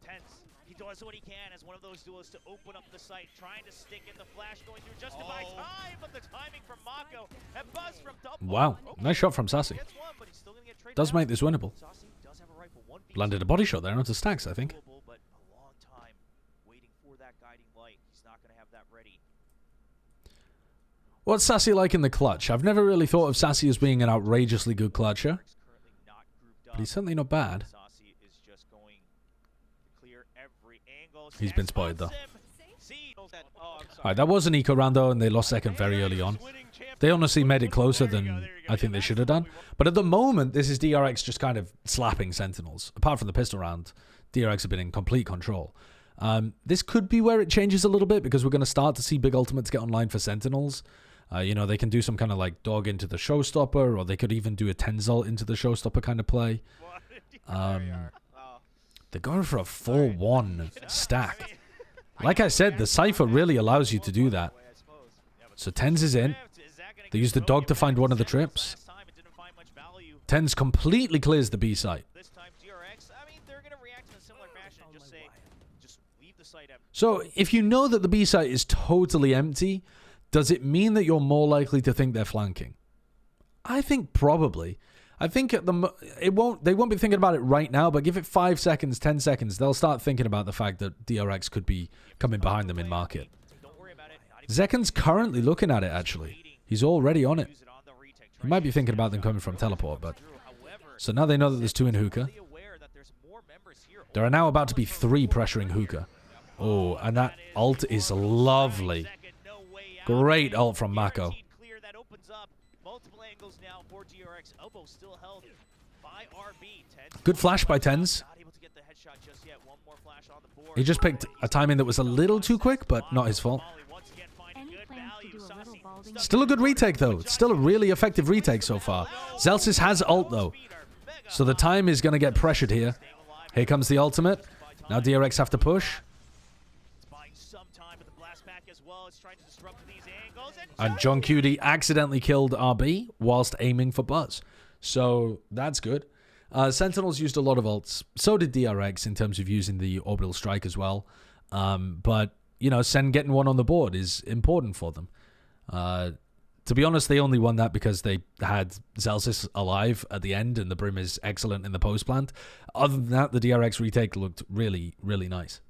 Tense, he does what he can as one of those duelists to open up the site, trying to stick in the flash going through just to buy time, but the timing from Mako and Buzz from double. Wow, nice shot from Sassy. Gets one, but he's still gonna get traded Does out. make this winnable. Sassy does have a rifle, 1v2. Landed a body shot there onto Stacks, I think. Doable, but a long time waiting for that guiding light. He's not gonna have that ready. What's Sassy like in the clutch? I've never really thought of Sassy as being an outrageously good clutcher, Currently not grouped but up. he's certainly not bad. Sassy is just going to clear every angle. He's been spotted, though. Oh, I'm sorry. Alright, that was an eco round though, and they lost second very early on. They honestly made it closer than I think they should have done. But at the moment, this is DRX just kind of slapping Sentinels. Apart from the pistol round, DRX have been in complete control. This could be where it changes a little bit because we're going to start to see big ultimates get online for Sentinels. You know, they can do some kind of like dog into the showstopper, or they could even do a Tenzalt into the showstopper kind of play. They're going for a 4-1 stack. Like I said, the Cypher really allows you to do that. So Tens is in. They use the dog to find one of the trips. Tens completely clears the B site. This time DRX, I mean, they're going to react in a similar fashion. Just say, just leave the site empty. So if you know that the B site is totally empty, does it mean that you're more likely to think they're flanking? I think probably. I think at they won't be thinking about it right now, but give it 5 seconds, 10 seconds, they'll start thinking about the fact that DRX could be coming behind them in market. Don't worry about it. Zekken's currently looking at it, actually. He's already on it. He might be thinking about them coming from teleport, but... So now they know that there's 2 in hookah. There are now about to be 3 pressuring hookah. Oh, and that ult is lovely. Great ult from Mako. That opens up multiple angles now for DRX. Elbow still held by RB. Good flash by Tens. Not able to get the headshot just yet. One more flash on the board. He just picked a timing that was a little too quick, but not his fault. Any plans to do a little balding? Still a good retake, though. It's still a really effective retake so far. Zelsis has ult, though. So the time is going to get pressured here. Here comes the ultimate. Now DRX have to push. And John Cutie accidentally killed RB whilst aiming for Buzz. So that's good. Sentinels used a lot of ults. So did DRX in terms of using the orbital strike as well. But, you know, Sen getting one on the board is important for them. To be honest, they only won that because they had Zelsis alive at the end and the Brim is excellent in the post plant. Other than that, the DRX retake looked really, really nice.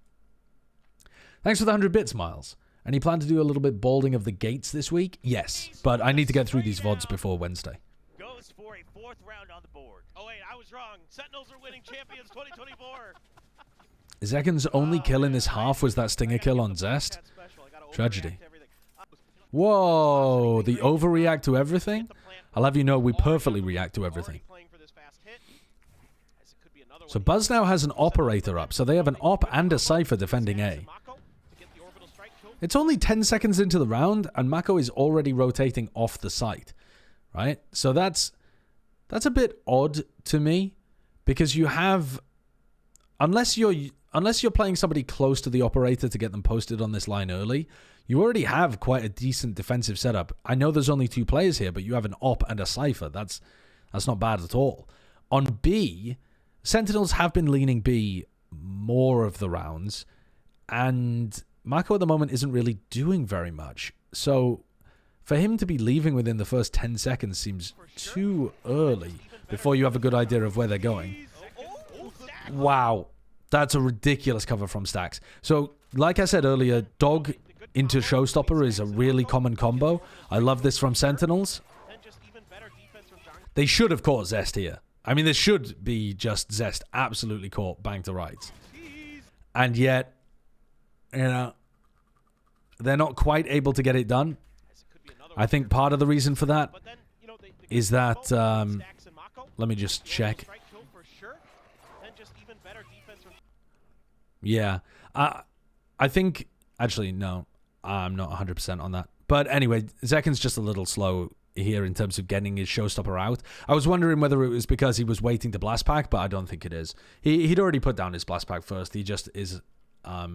Thanks for the 100 bits, Miles. Any plan to do a little bit balding of the gates this week? Yes, but I need to get through these VODs before Wednesday. Goes for a 4th round on the board. Oh wait, I was wrong. Sentinels are winning champions 2024. Zekken's only kill in this half was that stinger kill on Zest. Tragedy. Whoa, the overreact to everything? I'll have you know we perfectly react to everything. So Buzz now has an operator up, so they have an op and a Cypher defending A. It's only 10 seconds into the round, and Mako is already rotating off the site, right? So that's a bit odd to me, because you have, unless you're playing somebody close to the operator to get them posted on this line early, you already have quite a decent defensive setup. I know there's only 2 players here, but you have an op and a Cypher. That's not bad at all. On B, Sentinels have been leaning B more of the rounds, and Mako at the moment isn't really doing very much. So for him to be leaving within the first 10 seconds seems too early before you have a good idea of where they're going. Wow. That's a ridiculous cover from Stacks. So like I said earlier, dog into showstopper is a really common combo. I love this from Sentinels. They should have caught Zest here. I mean, this should be just Zest absolutely caught bang to rights. And yet, you know, they're not quite able to get it done. I think part of the reason for that But then, you know, is that, Stacks and Mako, let me just check. strike kill for sure. Then just even better defense from Yeah. I think, actually, no, I'm not 100% on that. But anyway, Zekken's just a little slow here in terms of getting his showstopper out. I was wondering whether it was because he was waiting to blast pack, but I don't think it is. He'd already put down his blast pack first. He just is a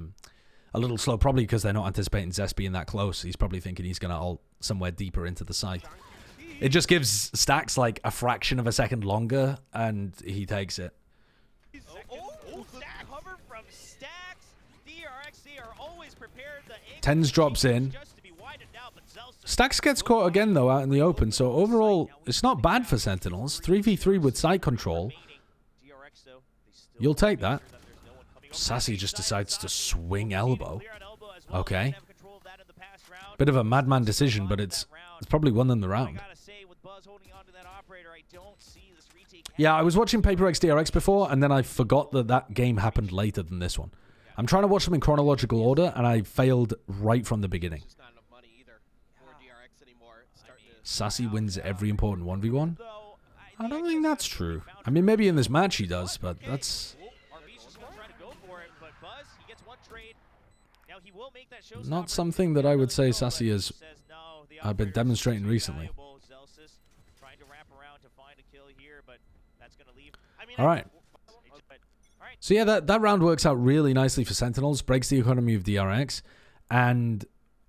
little slow, probably because they're not anticipating Zest being that close. He's probably thinking he's going to ult somewhere deeper into the site. It just gives Stacks like a fraction of a second longer, and he takes it. Stack cover from Stacks. DRX, they are always prepared. The Tens drops in. Stacks gets caught again, though, out in the open. So overall, it's not bad for Sentinels. 3v3 with site control. You'll take that. Sassy just decides to swing elbow. Okay. Bit of a madman decision, but it's probably won them the round. Yeah, I was watching Paper X DRX before, and then I forgot that that game happened later than this one. I'm trying to watch them in chronological order, and I failed right from the beginning. just not enough money either for DRX anymore. It's starting to Sassy wins every important 1v1? I don't think that's true. I mean, maybe in this match he does, but that's not something that I would say Sassy has been demonstrating recently. All right. So yeah, that round works out really nicely for Sentinels, breaks the economy of DRX, and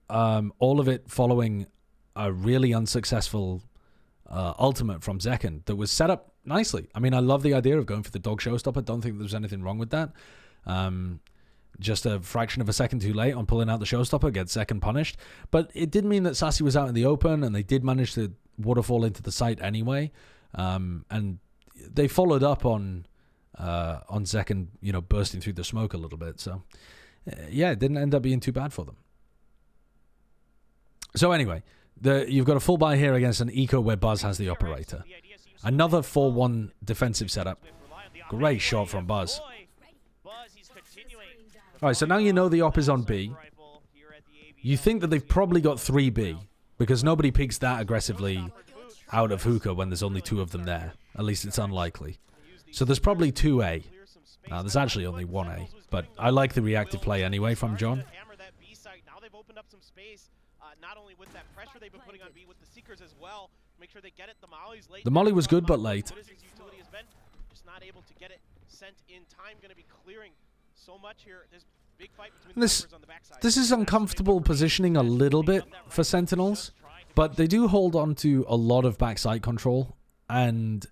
all of it following a really unsuccessful ultimate from Zekken that was set up nicely. I mean, I love the idea of going for the dog showstopper. Don't think there's anything wrong with that. Just a fraction of a second too late on pulling out the showstopper, gets Zekken punished. But it did mean that Sassy was out in the open, and they did manage to waterfall into the site anyway. And they followed up on Zekken, you know, bursting through the smoke a little bit. So, yeah, it didn't end up being too bad for them. So anyway, you've got a full buy here against an eco where Buzz has the operator. Another 4-1 defensive setup. Great shot from Buzz. All right, so now you know the op is on B. You think that they've probably got 3B, because nobody peeks that aggressively out of hookah when there's only 2 of them there. At least it's unlikely. So there's probably 2A. Now, there's actually only 1A, but I like the reactive play anyway from John. Now they've opened up some space, not only with that pressure they've been putting on B, with the Seekers as well. Make sure they get it. The Molly's late. The Molly was good, but late. Utility has been just not able to get it sent in time. Going to be clearing so much here. There's big fight between the on the backside. This is uncomfortable positioning a little bit for Sentinels, but they do hold on to a lot of backside control, and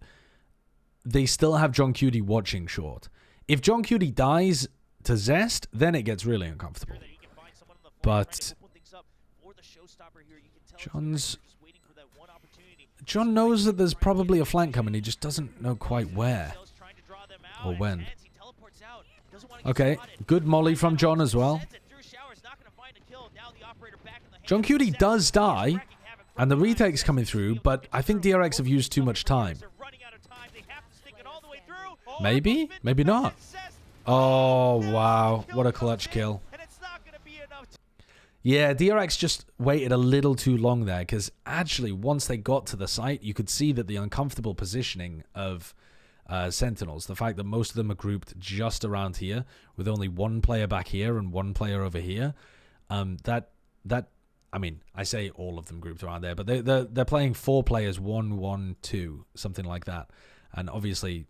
they still have John Cutie watching short. If John Cutie dies to Zest, then it gets really uncomfortable. But John knows that there's probably a flank coming. He just doesn't know quite where or when. Okay, good molly from John as well. John Cutie does die, and the retake's coming through, but I think DRX have used too much time. Maybe? Maybe not. Oh, wow. What a clutch kill. Yeah, DRX just waited a little too long there, because actually, once they got to the site, you could see that the uncomfortable positioning of Sentinels, the fact that most of them are grouped just around here, with only 1 player back here and 1 player over here, I mean, I say all of them grouped around there, but they're playing 4 players, 1-1-2, something like that. And obviously,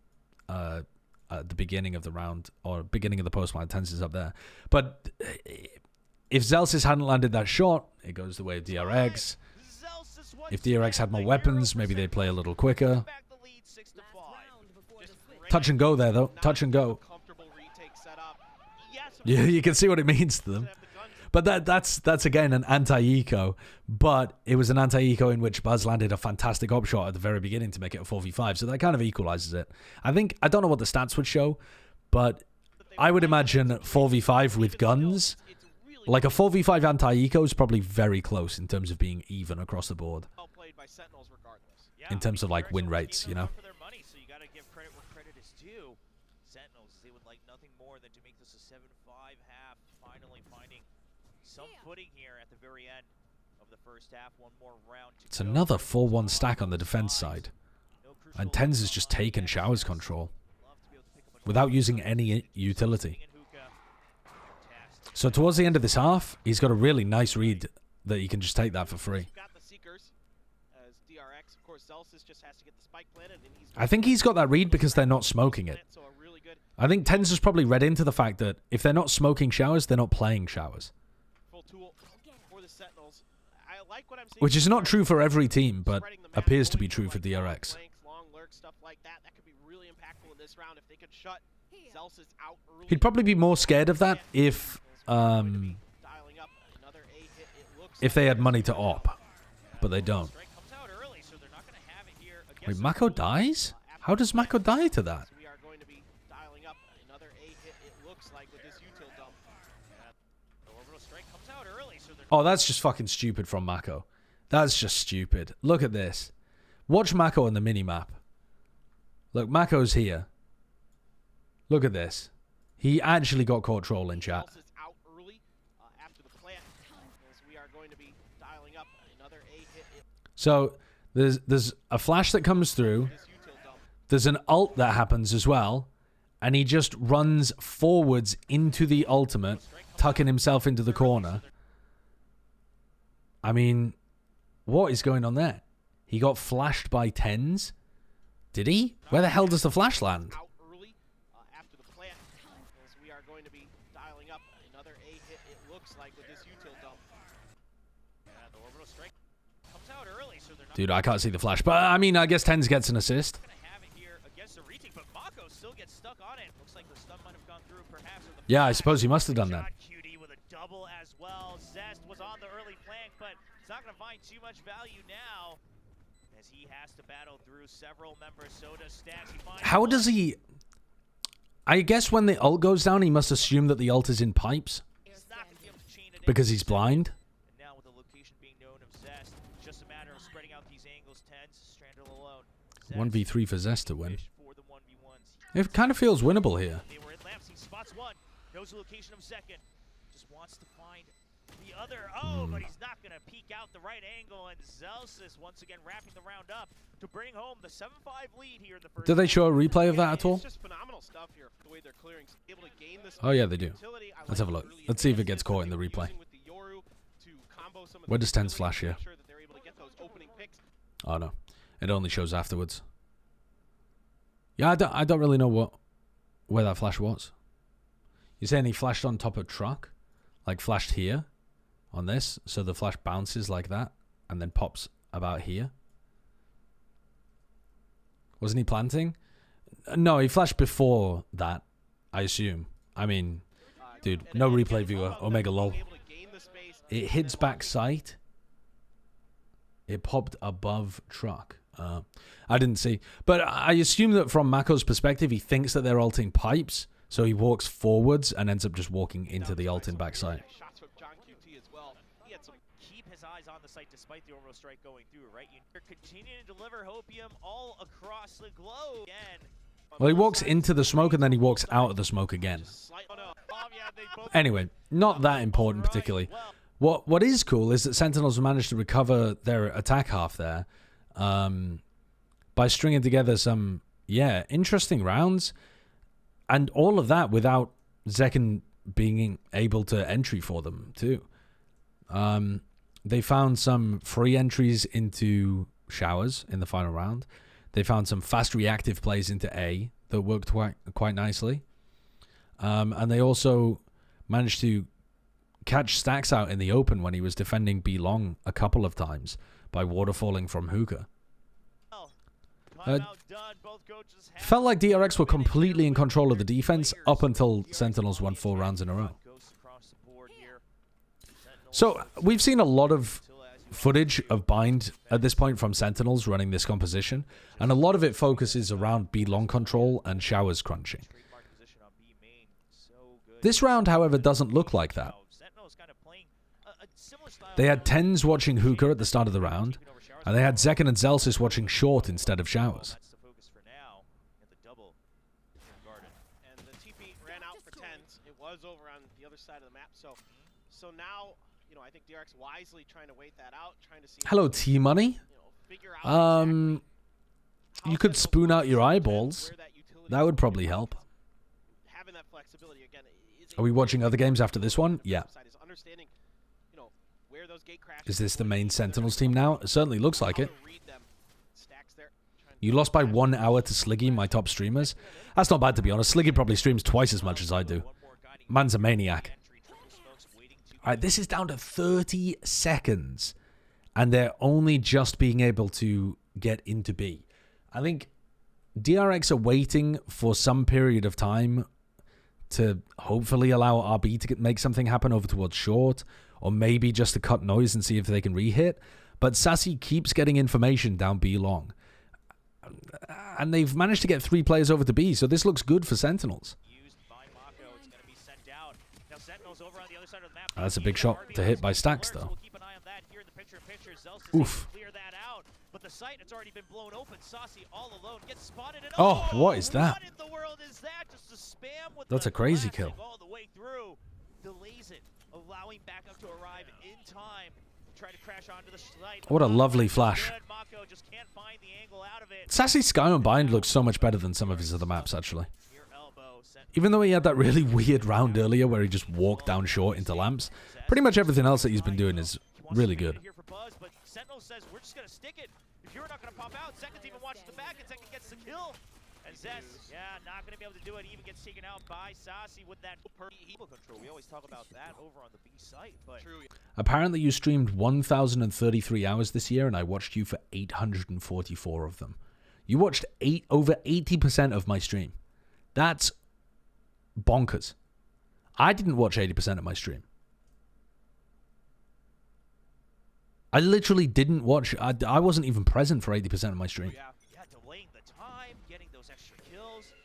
at the beginning of the round, or beginning of the post-round, Tense is up there. But if Zelsis hadn't landed that shot, it goes the way of DRX. If DRX had more weapons, maybe they'd play a little quicker. Touch and go there, though. Touch and go. Yeah, you can see what it means to them. But that's again an anti-eco, but it was an anti-eco in which Buzz landed a fantastic op shot at the very beginning to make it a 4v5, so that kind of equalizes it. I don't know what the stats would show, but I would imagine 4v5 with guns, like a 4v5 anti-eco is probably very close in terms of being even across the board. In terms of like win rates, you know. Some footing here at the very end. of the first half. One more round to It's go. another 4-1 stack on the defense side. No crucial And Tens has just taken Showers control without using any utility. So towards the end of this half, he's got a really nice read that he can just take that for free. Got the Seekers as DRX. Of course, Zelsis just has to get the spike planted, and he's I think he's got that read because they're not smoking it. So a really good I think Tens has probably read into the fact that if they're not smoking Showers, they're not playing Showers. full tool for the Sentinels. I like what I'm seeing. Which is not true for every team, but Spreading the map, appears to going be true for like long DRX. flanks, long lurks, stuff like that. That could be really impactful in this round if they could shut Zelsis out early. He'd probably be more scared of that if Dialing up another A hit. It looks if they had money to op, but they don't. Strike comes out early, so they're not going to have it here Wait, against Mako dies? How does Mako die to that? we are going to be dialing up another A hit. It looks like with this util dump. the orbital strike comes out early, so they're Oh, that's just fucking stupid from Mako. That's just stupid. Look at this. Watch Mako on the mini-map. Look, Mako's here. Look at this. He actually got caught trolling, chat. Zelsis out early after the plant. As we are going to be dialing up another A hit. So there's a flash that comes through. This util dump. There's an ult that happens as well. And he just runs forwards into the ultimate, tucking himself into the corner. I mean, what is going on there? He got flashed by Tens? Did he? Where the hell does the flash land? Out early after the plant. As we are going to be dialing up another A hit. It looks like with this util dump. the orbital strike comes out early, so they're not Dude, I can't see the flash. But, I mean, I guess Tens gets an assist. going to have it here against the retake, but Mako still gets stuck on it. Looks like the stun might have gone through, perhaps. With the Yeah, I flash. suppose he must have done that. Shot QD with a double as well. Zest was on the early flank, but he's not going to find too much value now, as he has to battle through several members. So does Stacks. He finds How one. does he... I guess when the ult goes down, he must assume that the ult is in pipes. He's not going to be able to chain it in. Because he's blind. And now with the location being known of Zest, just a matter of spreading out these angles. Tens, Stranded alone. Zest 1v3 for Zest to win. fish for the 1v1s. It kind of feels winnable here. They were in lamps. He spots one. Knows the location of second. Just wants to find the other. Oh, but he's not going to peek out the right angle. And Zelsis once again wrapping the round up to bring home the 7-5 lead here in the first. Did they show a replay of that at all? It's just phenomenal stuff here. The way they're clearing, able to gain this. Oh, yeah, they do. utility. I Let's like have a look. early Let's see if it advances gets caught in the that they were replay. using with the Yoru to combo some of Where the does Tens utility flash to here? make sure that they're able to get those opening picks. Oh, no. It only shows afterwards. Yeah, I don't really know where that flash was. You're saying he flashed on top of truck? Like flashed here? On this? So the flash bounces like that? And then pops about here? Wasn't he planting? No, he flashed before that, I assume. I mean, dude, no replay viewer. Omega lol. Able to gain the space. It hits back sight. It popped above truck. I didn't see. But I assume that from Mako's perspective, he thinks that they're ulting pipes. So he walks forwards and ends up just walking into the ult in backside. Shots from John QT as well. He had some Keep his eyes on the site despite the orbital strike going through, right? You're continuing to deliver hopium all across the globe. Again. Well, he walks into the smoke and then he walks out of the smoke again. slight. Oh no. Yeah, they both Anyway, not that important particularly. What is cool is that Sentinels managed to recover their attack half there by stringing together some, interesting rounds. And all of that without Zekken being able to entry for them, too. They found some free entries into Showers in the final round. They found some fast reactive plays into A that worked quite nicely. And they also managed to catch Stacks out in the open when he was defending B long a couple of times by waterfalling from hookah. Felt like DRX were completely in control of the defense up until Sentinels won 4 rounds in a row. So we've seen a lot of footage of Bind at this point from Sentinels running this composition, and a lot of it focuses around B long control and Showers crunching. This round, however, doesn't look like that. They had Tens watching hookah at the start of the round, and they had Zekken and Zelsis watching short instead of Showers. and the TP ran out for tens. It was over on the other side of the map. So now you know, I think DRX wisely trying to wait that out, trying to see. Hello, T-Money. You know, figure out exactly You could spoon out your eyeballs. where that utility That would probably help. having that flexibility again. Are we watching other games after this one? Yeah. Is understanding, you know, where those gate crashes. Is this the main Sentinels team now? It certainly looks like it. How to read them. Stacks there, trying You lost by 1 hour to Sliggy, my top streamers. That's not bad, to be honest. Sliggy probably streams twice as much as I do. Man's a maniac. Alright, this is down to 30 seconds. And they're only just being able to get into B. I think DRX are waiting for some period of time to hopefully allow RB to make something happen over towards short. Or maybe just to cut noise and see if they can re-hit. But Sassy keeps getting information down B long. And they've managed to get 3 players over to B, so this looks good for Sentinels. That's a big shot to hit by Stacks, though. Oof. But the site has already been blown open. Saucy all alone gets spotted. And Oh, what is that? What in the world is that? Just a spam with That's the a crazy classic kill. all the way through. Delays it, allowing backup to arrive in time. Try to crash onto the site. What a lovely flash. Good. Mako just can't find the angle out of it. Sassy Sky Unbind looks so much better than some of his other maps, actually. Near elbow, sent Even though he had that really weird round earlier where he just walked down short into lamps, pretty much everything else that he's been doing is really good. here for Buzz, but Sentinel says we're just gonna stick it. If you're not gonna pop out, Second's even watches the back, and Second gets the kill. And Zess, yeah, not gonna be able to do it. Even gets taken out by Saucy with that people control. We always talk about that over on the B site, but Apparently you streamed 1,033 hours this year, and I watched you for 844 of them. You watched over 80% of my stream. That's bonkers. I didn't watch 80% of my stream. I literally didn't watch. I wasn't even present for 80% of my stream. yeah, delaying the time, getting those extra kills.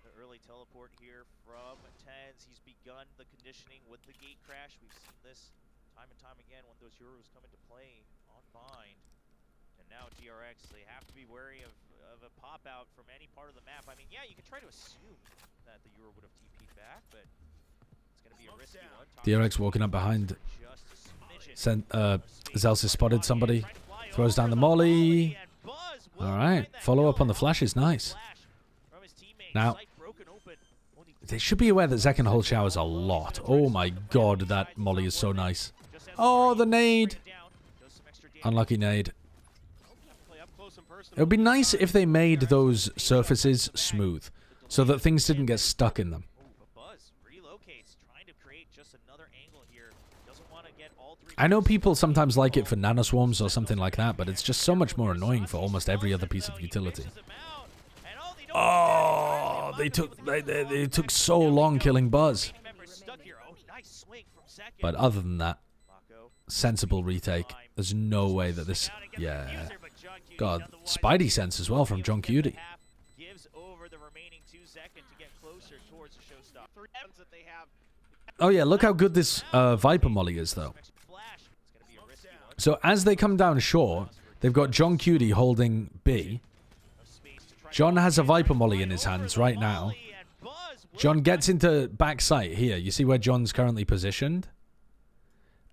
The early teleport here from Tens. He's begun the conditioning with the gate crash. We've seen this time and time again when those Euros come into play on Bind. And now DRX, they have to be wary of a pop-out from any part of the map. I mean, yeah, you can try to assume that the Euro would have TP'd back, but it's going to be a risky one. DRX walking up behind. Just a smidgen. Zelsis spotted somebody. Throws down the molly. Alright, follow up on the flashes. Nice. Now, they should be aware that Zek can hold showers a lot. Oh my god, that molly is so nice. Oh, the nade. Unlucky nade. It would be nice if they made those surfaces smooth, so that things didn't get stuck in them. I know people sometimes like it for nanoswarms or something like that, but it's just so much more annoying for almost every other piece of utility. Oh, they took so long killing Buzz. But other than that, sensible retake. There's no way that this... Yeah. God, Spidey sense as well from John Cutie. Oh yeah, look how good this Viper molly is, though. So as they come down short, they've got John Cutie holding B. John has a Viper molly in his hands right now. John gets into backside here. You see where John's currently positioned?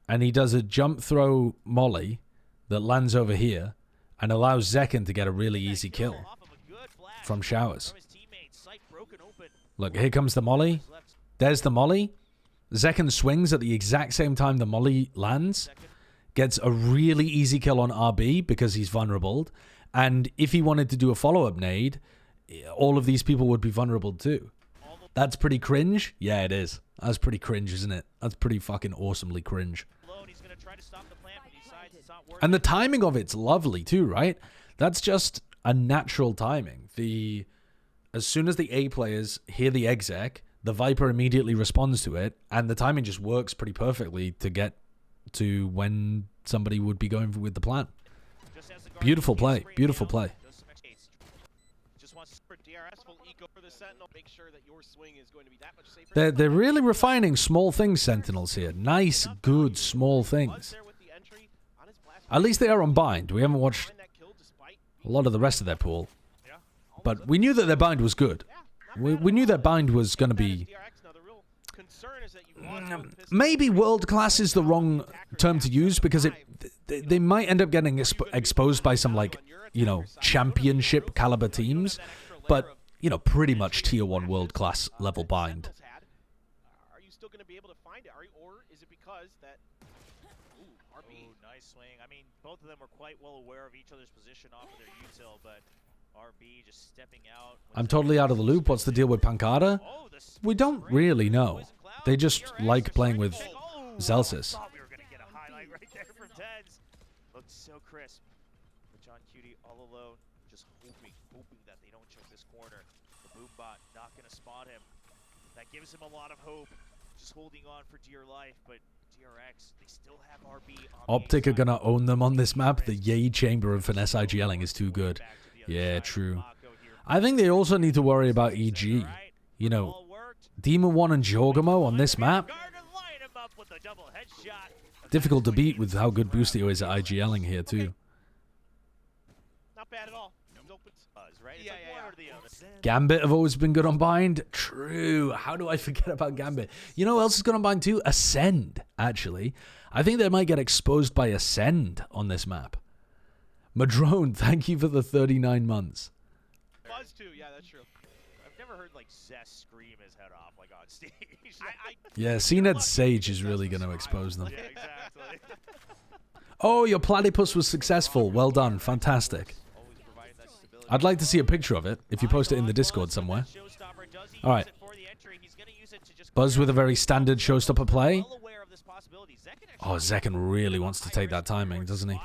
And he does a jump throw molly that lands over here and allows Zekken to get a really easy kill from showers. Look, here comes the molly. There's the molly. Zekken swings at the exact same time the molly lands. Gets a really easy kill on RB because he's vulnerable. And if he wanted to do a follow-up nade, all of these people would be vulnerable too. That's pretty cringe? Yeah, it is. That's pretty cringe, isn't it? That's pretty fucking awesomely cringe. And the timing of it's lovely too, right? That's just a natural timing. As soon as the A players hear the exec, the Viper immediately responds to it, and the timing just works pretty perfectly to get to when somebody would be going with the plan. Beautiful play. Beautiful play. They're really refining small things, Sentinels here. Nice, good, small things. At least they are on bind. We haven't watched a lot of the rest of their pool. But we knew that their bind was good. We knew their bind was going to be is that you want both pistols. Maybe world class is the wrong term to use, because they might end up getting exposed by some, like, you know, championship caliber teams, but, you know, pretty much tier 1 world class level bind. Are you still going to be able to find it? Or is it because that... Ooh, RB. Oh, nice swing. I mean, both of them were quite well aware of each other's position off of their util, but RB just stepping out. I'm totally out of the loop. What's the deal with Pancada? Oh, We don't really know. They just like playing with Zelsis. Thought we were gonna get a highlight right there from Tens. Looked so crisp. But John Cutie all alone, just hoping that they don't choke this corner. The Boombot not gonna spot him. That gives him a lot of hope. Just holding on for dear life, but DRX, they still have RB on Optic are gonna own them on this map. The Yay Chamber of Finesse IGLing is too good. Yeah, true. I think they also need to worry about EG. You know, Demon 1 and Jorgamo on this map. Difficult to beat with how good Boostio is at IGLing here too. Not bad at all. Gambit have always been good on bind. True. How do I forget about Gambit? You know who else is good on bind too? Ascend, actually. I think they might get exposed by Ascend on this map. Madrone, thank you for the 39 months. Buzz too, yeah, that's true. I've never heard like Zest scream his head off like on stage. Yeah, CNED Sage is really going to expose them. Yeah, exactly. Oh, your platypus was successful. Well done. Fantastic. I'd like to see a picture of it if you post it in the Discord somewhere. All right. Buzz with a very standard showstopper play. Oh, Zekken really wants to take that timing, doesn't he?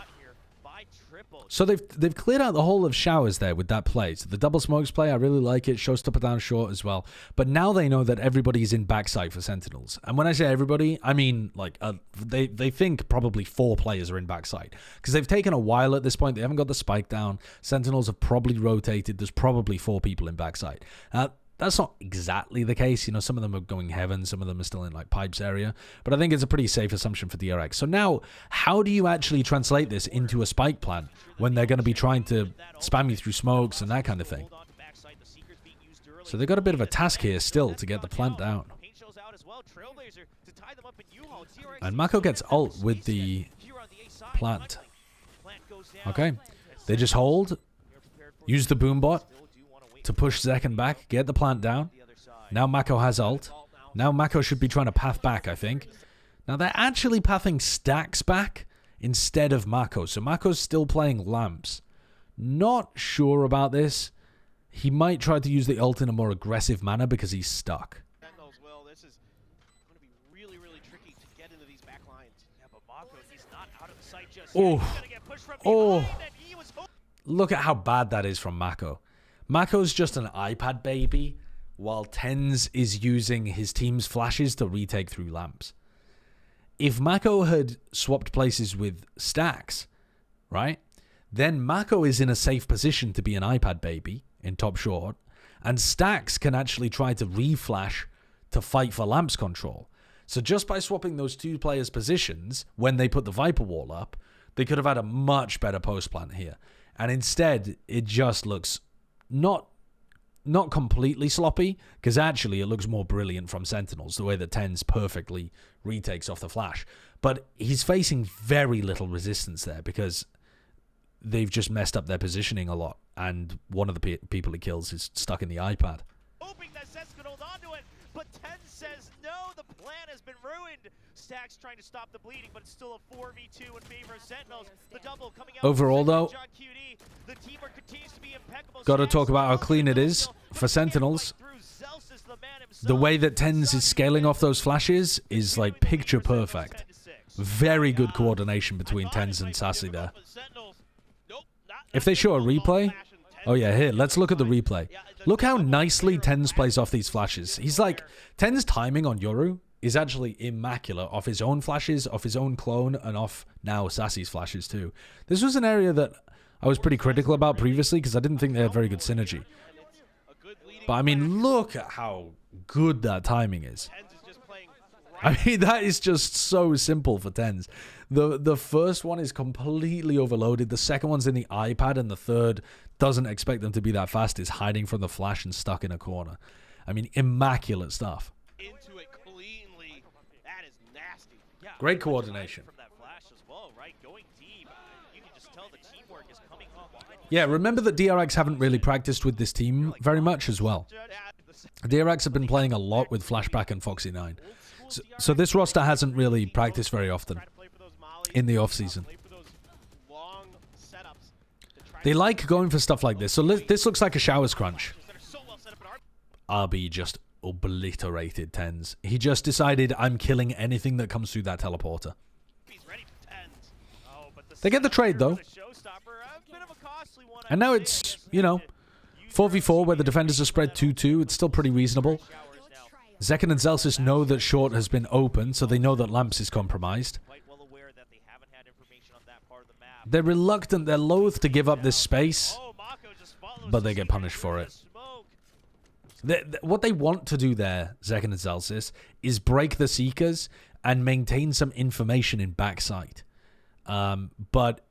So they've cleared out the whole of showers there with that play. So the double smokes play, I really like it. Showstopper down short as well. But now they know that everybody's in backside for Sentinels. And when I say everybody, I mean like they think probably 4 players are in backside. Because they've taken a while at this point. They haven't got the spike down. Sentinels have probably rotated. There's probably 4 people in backside. That's not exactly the case. You know, some of them are going heaven. Some of them are still in, like, pipes area. But I think it's a pretty safe assumption for DRX. So now, how do you actually translate this into a spike plan when they're going to be trying to spam you through smokes and that kind of thing? So they've got a bit of a task here still to get the plant down. And Mako gets ult with the plant. Okay. They just hold. Use the boombot to push Zekken back, get the plant down. Now Mako has ult. Now Mako should be trying to path back, I think. Now they're actually pathing Stacks back instead of Mako. So Mako's still playing Lamps. Not sure about this. He might try to use the ult in a more aggressive manner because he's stuck. This is going to be really, really tricky to get into these back lines. Yeah, but Mako, he's not out of the sight just Oh. yet. He's gonna get pushed from Oh. behind, and he was Look at how bad that is from Mako. Mako's just an iPad baby, while Tens is using his team's flashes to retake through lamps. If Mako had swapped places with Stacks, right, then Mako is in a safe position to be an iPad baby in top short, and Stacks can actually try to reflash to fight for lamps control. So just by swapping those 2 players' positions, when they put the Viper wall up, they could have had a much better post plant here. And instead, it just looks not completely sloppy, because actually it looks more brilliant from Sentinels, the way that Tens perfectly retakes off the flash. But he's facing very little resistance there, because they've just messed up their positioning a lot, and one of the people he kills is stuck in the iPad. hoping that Sets could hold on to it, but Ten says no, the plan has been ruined. Stacks trying to stop the bleeding, but it's still a 4v2 in favor of Sentinels. The double coming out. Overall, though, John QD, the teamwork continues to be impeccable. got to talk about how clean it is for Sentinels. The way that Tens is scaling off those flashes is like picture perfect. Very good coordination between Tens and Sassy there. If they show a replay, oh yeah, here, let's look at the replay. Look how nicely Tens plays off these flashes. He's like, Tens' timing on Yoru is actually immaculate off his own flashes, off his own clone, and off now Sassy's flashes too. This was an area that I was pretty critical about previously because I didn't think they had very good synergy. But I mean, look at how good that timing is. I mean, that is just so simple for Tens. The first one is completely overloaded. The second one's in the iPad, and the third doesn't expect them to be that fast. Is hiding from the flash and stuck in a corner. I mean, immaculate stuff. Into it cleanly. Great coordination. From that flash as well, right? Going deep. You can just tell the teamwork is coming online. Yeah, remember that DRX haven't really practiced with this team very much as well. DRX have been playing a lot with Flashback and Foxy 9. So this roster hasn't really practiced very often in the off-season. They like going for stuff like this. So this looks like a Showers crunch. RB just obliterated Tens. He just decided, I'm killing anything that comes through that teleporter. They get the trade, though. And now it's, you know, 4v4 where the defenders are spread 2-2. It's still pretty reasonable. Zekken and Zelsis know that short has been open, so they know that Lamps is compromised. They're reluctant, they're loath to give up this space, but they get punished for it. What they want to do there, Zekken and Zelsis, is break the Seekers and maintain some information in backside. But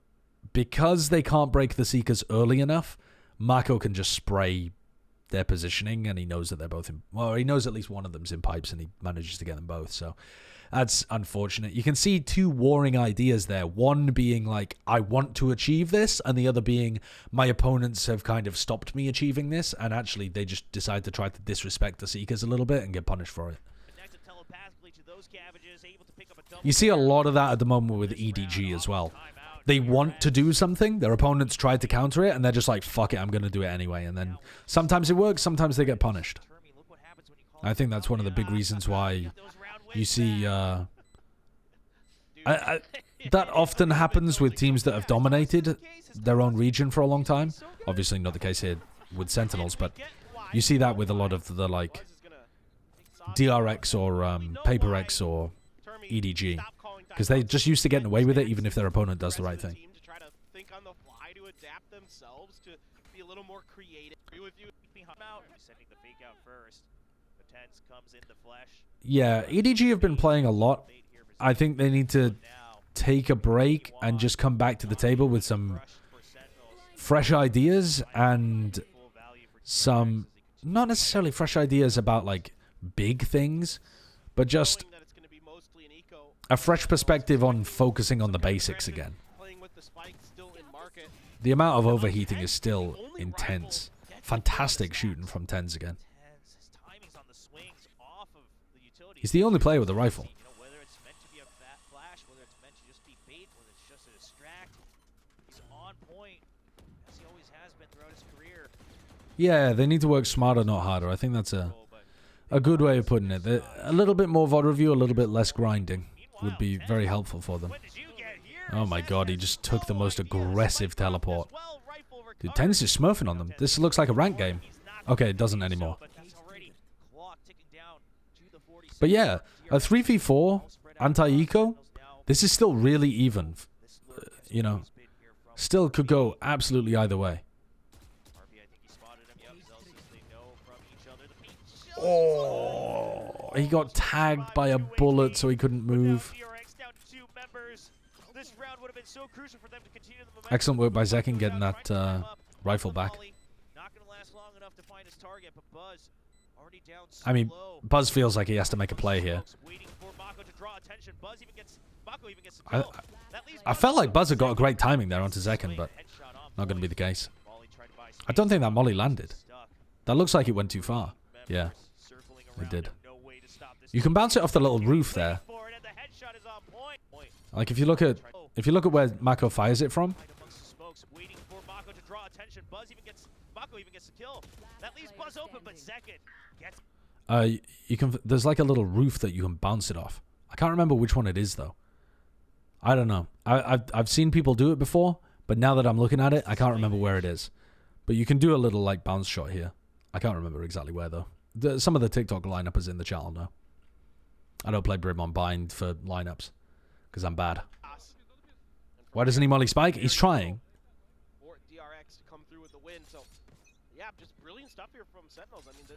because they can't break the Seekers early enough, Mako can just spray their positioning, and he knows that they're both in... Well, he knows at least one of them's in pipes, and he manages to get them both, so... That's unfortunate. You can see two warring ideas there. One being like, I want to achieve this, and the other being, my opponents have kind of stopped me achieving this, and actually they just decide to try to disrespect the Seekers a little bit and get punished for it. You see a lot of that at the moment with EDG as well. They want to do something, their opponents try to counter it, and they're just like, fuck it, I'm going to do it anyway. And then sometimes it works, sometimes they get punished. I think that's one of the big reasons why you see that often happens with teams that have dominated their own region for a long time. Obviously not the case here with Sentinels, but you see that with a lot of the like DRX or PaperX or EDG, because they're just used to getting away with it even if their opponent does the right thing. Yeah, EDG have been playing a lot. I think they need to take a break and just come back to the table with some fresh ideas and some, not necessarily fresh ideas about like big things, but just a fresh perspective on focusing on the basics again. The amount of overheating is still intense. Fantastic shooting from Tens again. He's the only player with a rifle. Yeah, they need to work smarter, not harder. I think that's a good way of putting it. A little bit more VOD review, a little bit less grinding would be very helpful for them. Oh my god, he just took the most aggressive teleport. Dude, Tens is smurfing on them. This looks like a rank game. Okay, it doesn't anymore. But yeah, a 3v4 anti-eco, this is still really even. You know, still could go absolutely either way. Oh, he got tagged by a bullet so he couldn't move. Excellent work by Zekken getting that rifle back. I mean, Buzz feels like he has to make a play here. I felt like Buzz had got a great timing there onto Zekken, but not going to be the case. I don't think that molly landed. That looks like it went too far. Yeah, it did. You can bounce it off the little roof there. Like if you look at where Mako fires it from. You can. There's like a little roof that you can bounce it off. I can't remember which one it is though. I don't know. I've seen people do it before, but now that I'm looking at it, I can't remember where it is. But you can do a little like bounce shot here. I can't remember exactly where though. Some of the TikTok lineup is in the channel now. I don't play Brim on Bind for lineups because I'm bad. Why doesn't he molly spike? He's trying. DRX to come through with the win. So yeah, just brilliant stuff here from Sentinels. I mean, the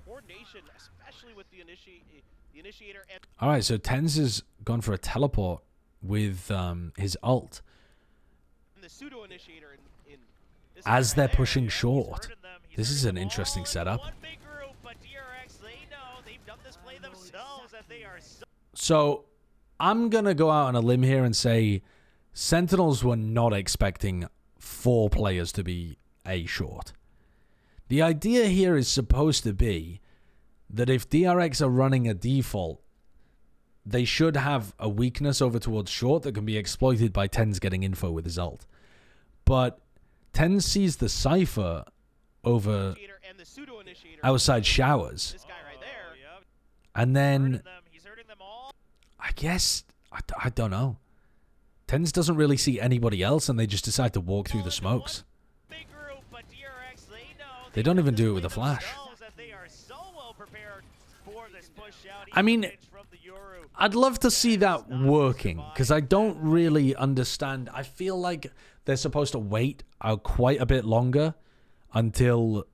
coordination, especially with the initiator. And all right, so Tens has gone for a teleport with his ult. And the pseudo initiator in as they're pushing short. This is an interesting setup. So I'm going to go out on a limb here and say Sentinels were not expecting 4 players to be A short. The idea here is supposed to be that if DRX are running a default, they should have a weakness over towards short that can be exploited by Tens getting info with his ult. But Tens sees the Cypher over And the pseudo-initiator. outside showers. This guy right there. And then, He's hurting them all. I guess, I don't know. Tens doesn't really see anybody else, and they just decide to walk through the smokes. Big group, but DRX, they know They don't even do it with a flash. that they are so well prepared for this push out. I mean, From the Yoru. I'd love to see that working, because I don't really understand. I feel like they're supposed to wait quite a bit longer until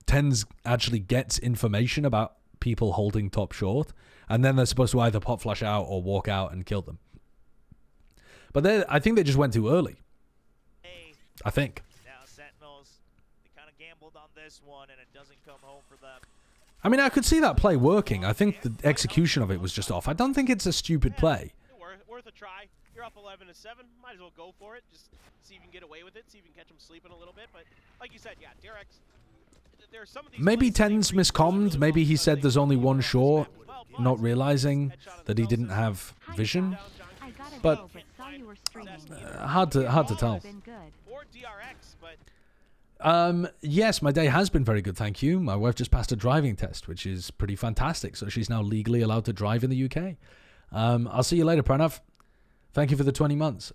Tens actually gets information about people holding top short, and then they're supposed to either pop flash out or walk out and kill them. But I think they just went too early. I think. Now Sentinels, they kind of gambled on this one, and it doesn't come home for them. I mean, I could see that play working. I think the execution of it was just off. I don't think it's a stupid play. Worth a try. You're up 11-7. Might as well go for it. Just see if you can get away with it. See if you can catch them sleeping a little bit. But like you said, yeah, DRX. There's some of these Maybe plays that they Tens read miscommed. really Maybe well he because said they there's only know one they're short, well, not but realizing headshot that he themselves didn't is- have vision. I gotta But- go, but saw you were streaming. Hard to tell. Been good. Or DRX, but Yes, my day has been very good, thank you. My wife just passed a driving test, which is pretty fantastic. So she's now legally allowed to drive in the UK. I'll see you later, Pranav. Thank you for the 20 months.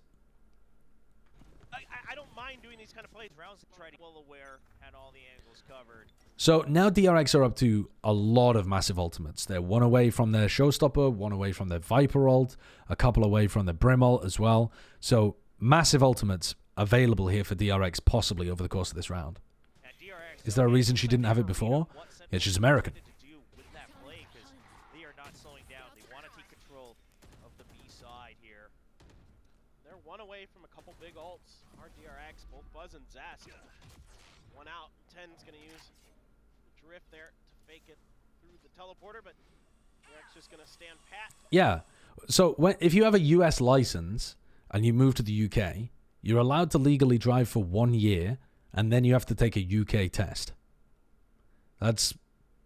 I don't mind doing these kind of plays. Rounds tried to well aware, had all the angles covered. So now DRX are up to a lot of massive ultimates. They're one away from their Showstopper, one away from their Viper ult, a couple away from their Brim ult as well. So massive ultimates available here for DRX possibly over the course of this round. And DRX, Is there a reason she didn't have it before? Yeah, she's American. To do with that play, 'cause they are not slowing down. They want to take control of the B side here. they're one away from a couple big ults. Our DRX, both Buzz and Zest. One out. 10's going to use the drift there to fake it through the teleporter, but DRX just going to stand pat. Yeah. So if you have a US license and you move to the UK, you're allowed to legally drive for 1 year, and then you have to take a UK test. That's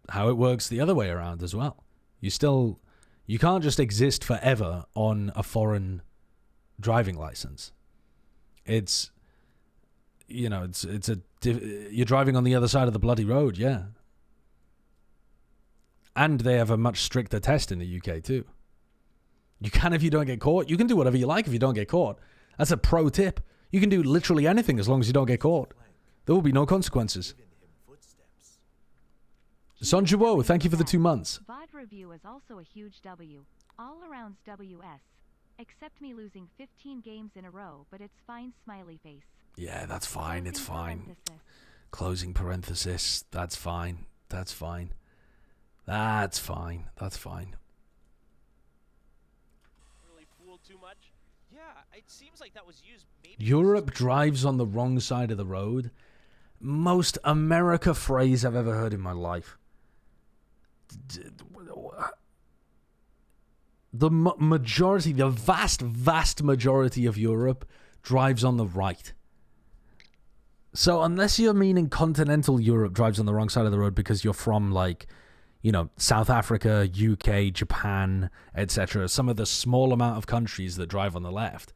how it works the other way around as well. You can't just exist forever on a foreign driving license. It's, you're driving on the other side of the bloody road, yeah. And they have a much stricter test in the UK too. You can if you don't get caught. You can do whatever you like if you don't get caught. That's a pro tip. You can do literally anything as long as you don't get caught. There will be no consequences. Sonjuo, thank you for the 2 months. VOD review is also a huge W. All around WS. Except me losing 15 games in a row, but it's fine, smiley face. Yeah, that's fine. It's Closing fine. parenthesis. Closing parenthesis. That's fine. That's fine. That's fine. That's fine. Really fooled too much. Yeah, it seems like that was used maybe. Europe drives on the wrong side of the road. Most America phrase I've ever heard in my life. The majority, the vast majority of Europe drives on the right. So unless you're meaning continental Europe drives on the wrong side of the road because you're from South Africa, UK, Japan, etc., some of the small amount of countries that drive on the left,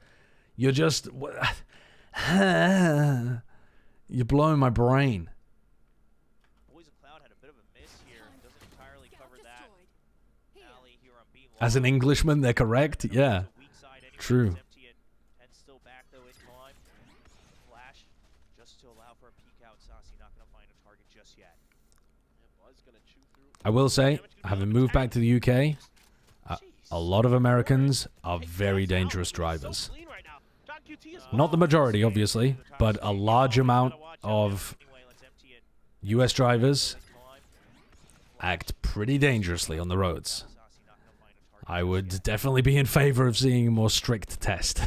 you're just... You're blowing my brain. Boys of Cloud had a bit of a miss here. Doesn't entirely cover that. Alley here on B As an Englishman, they're correct. Yeah, weak side anyway. true. It's empty and still back though in time. Flash just to allow for a peek out. Saucy not going to find a target just yet. Yeah, Buzz going to chew through. I will say, having moved back to the UK, a lot of Americans are very dangerous drivers. Not the majority, obviously, but a large amount of US drivers act pretty dangerously on the roads. I would definitely be in favor of seeing a more strict test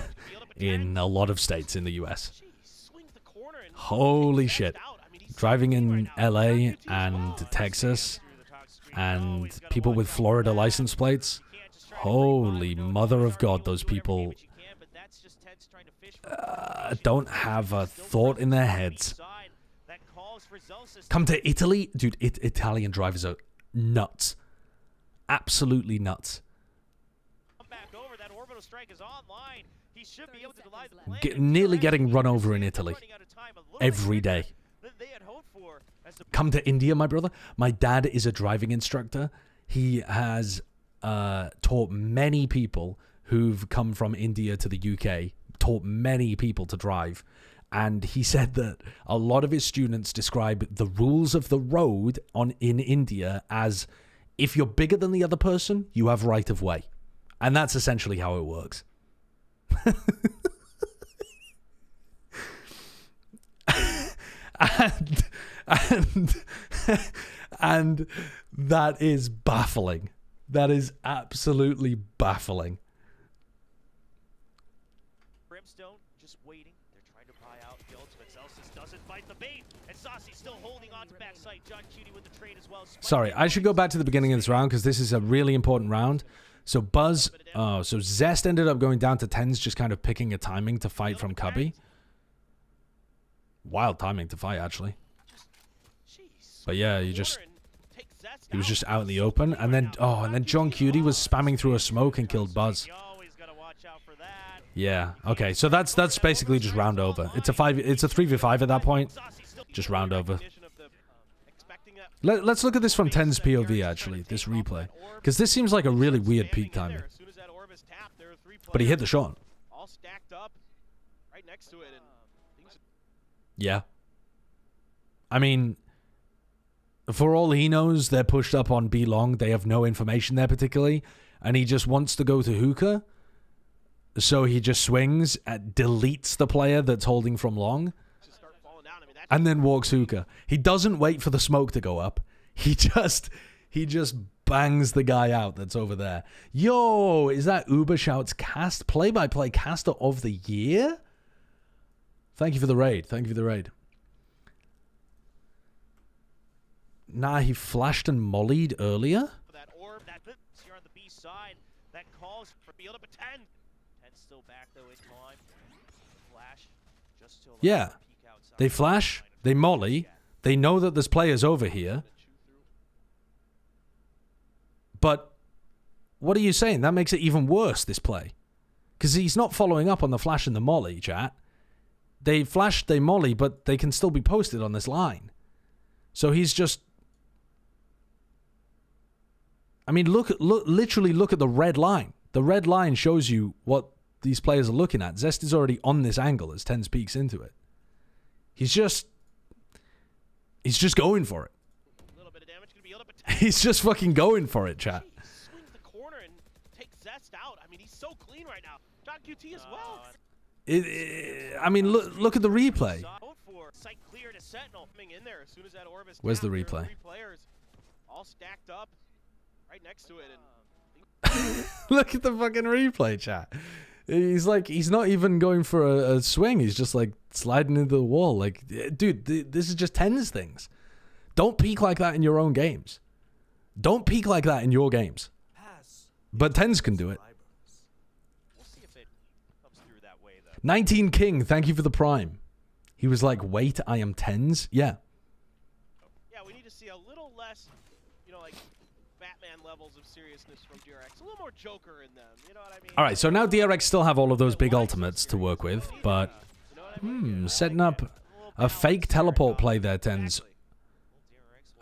in a lot of states in the US. Holy shit. Driving in LA and Texas and people with Florida license plates, Holy mother of God, those people don't have a thought in their heads. Come to Italy? Dude, Italian drivers are nuts. Absolutely nuts. Nearly getting run over in Italy. Every day. Come to India, my brother. My dad is a driving instructor. He has taught many people who've come from India to the UK, taught many people to drive. And he said that a lot of his students describe the rules of the road in India as if you're bigger than the other person, you have right of way. And that's essentially how it works. and that is baffling. That is absolutely baffling. Brimstone just waiting. They're trying to buy out the ultimate. Celsius doesn't bite the bait, and Saucy still holding on to backside. John Cutie with the trade as well. Sorry, I should go back to the beginning of this round because this is a really important round. So so Zest ended up going down to 10s, just kind of picking a timing to fight from Cubby. Wild timing to fight, actually. But yeah, he was just out in the open, and then John Cutie was spamming through a smoke and killed Buzz. Yeah, okay, so that's basically just round over. It's a 3v5 at that point. Just round over. Let's look at this from 10's POV, actually, this replay. Because this seems like a really weird peak timing. But he hit the shot. Yeah. I mean, for all he knows, they're pushed up on B long. They have no information there particularly. And he just wants to go to hookah. So he just swings, deletes the player that's holding from long. And then walks hookah. He doesn't wait for the smoke to go up. He just bangs the guy out that's over there. Yo, is that Uber Shouts cast play-by-play caster of the year? Thank you for the raid. Thank you for the raid. Nah, he flashed and mollied earlier. That orb, you're on the B side. That calls for build up a 10. 10 still back though in time. Flash just to Yeah. They flash, they molly, they know that there's players over here. But what are you saying? That makes it even worse, this play. Because he's not following up on the flash and the molly, chat. They flash, they molly, but they can still be posted on this line. So he's just... I mean, literally look at the red line. The red line shows you what these players are looking at. Zest is already on this angle as 10 peeks into it. He's just going for it. A little bit of damage could be up a 10. He's just fucking going for it, chat. He swings the corner and takes Zest out. I mean, he's so clean right now. John QT as well. I mean, look at the replay. Sight clear to Sentinel. Coming in there as soon as that orb is Where's the tapped, replay? Three players all stacked up right next to it. And Look at the fucking replay, chat. He's not even going for a swing. He's just like sliding into the wall. Like, dude, this is just 10's things. Don't peek like that in your own games. Don't peek like that in your games. But 10's can do it. We'll see if it comes through that way, though. 19 King, thank you for the prime. He was like, wait, I am 10's? Yeah. yeah, we need to see a little less, like Batman levels of seriousness from DRX. A little more Joker in them. You know what I mean? All right, so now DRX still have all of those big ultimates to work with, but setting up a fake teleport play there, 10's.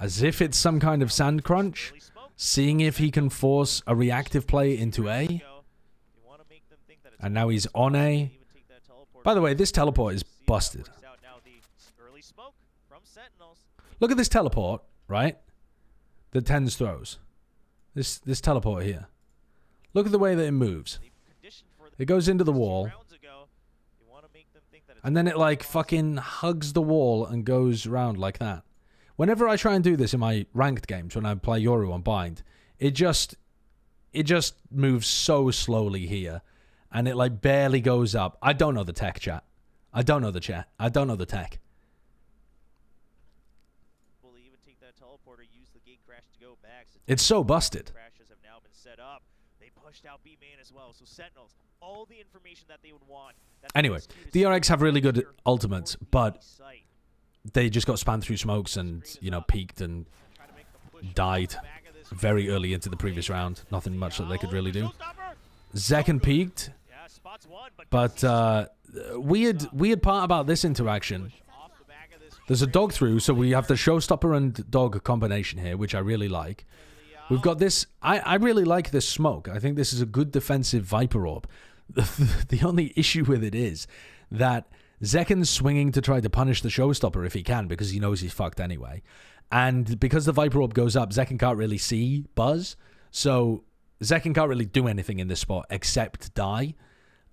As if it's some kind of sand crunch. Seeing if he can force a reactive play into A. And now he's on A. By the way, this teleport is busted. Look at this teleport, right? That 10's throws. This teleport here. Look at the way that it moves. It goes into the wall. And then it like fucking hugs the wall and goes around like that. Whenever I try and do this in my ranked games, when I play Yoru on Bind, it just moves so slowly here. And it like barely goes up. I don't know the tech, chat. I don't know the chat. I don't know the tech. Will even take that teleporter, use the gate crash to go back. It's so busted. Crashes have now been set up. They pushed out B main as well. So Sentinels, all the information that they would want. Anyway, DRX have really good ultimates, but they just got spammed through smokes and, you know, peaked and died very early into the previous round. Nothing much that they could really do. Zekken peaked, but weird part about this interaction. There's a dog through, so we have the showstopper and dog combination here, which I really like. We've got this. I really like this smoke. I think this is a good defensive Viper Orb. The only issue with it is that Zekken's swinging to try to punish the showstopper if he can, because he knows he's fucked anyway. And because the Viper Orb goes up, Zekken can't really see Buzz. So Zekken can't really do anything in this spot except die.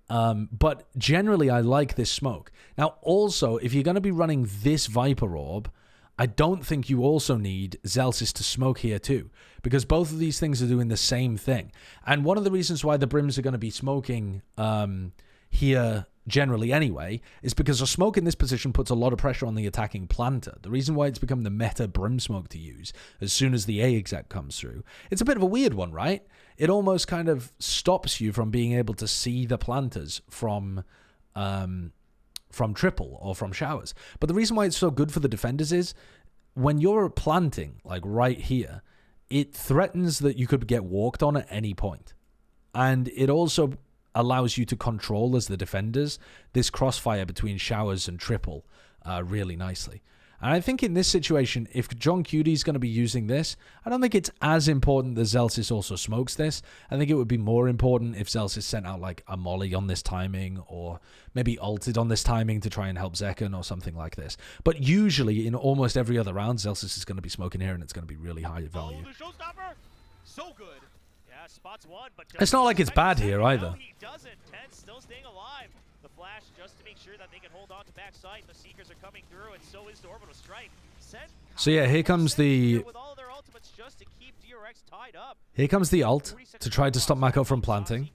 But generally, I like this smoke. Now, also, if you're going to be running this Viper Orb, I don't think you also need Zellsis to smoke here too, because both of these things are doing the same thing. And one of the reasons why the Brims are going to be smoking here generally anyway is because a smoke in this position puts a lot of pressure on the attacking planter. The reason why it's become the meta Brim smoke to use as soon as the A exec comes through, it's a bit of a weird one, right? It almost kind of stops you from being able to see the planters from triple or from showers. But the reason why it's so good for the defenders is when you're planting, like right here, it threatens that you could get walked on at any point. And it also allows you to control, as the defenders, this crossfire between showers and triple really nicely. And I think in this situation, if John Cuty's going to be using this, I don't think it's as important that Zellsis also smokes this. I think it would be more important if Zellsis sent out like a molly on this timing, or maybe ulted on this timing to try and help Zekken or something like this. But usually in almost every other round, Zellsis is going to be smoking here and it's going to be really high value. Oh, the showstopper! So good. Yeah, spots one, but it's not like it's bad here either. No, he doesn't. Tense still staying alive. The flash just to make sure that they can hold on to backside. The Seekers are coming through, and so is the Orbital Strike. So yeah, here comes the ult to try to stop Mako from planting.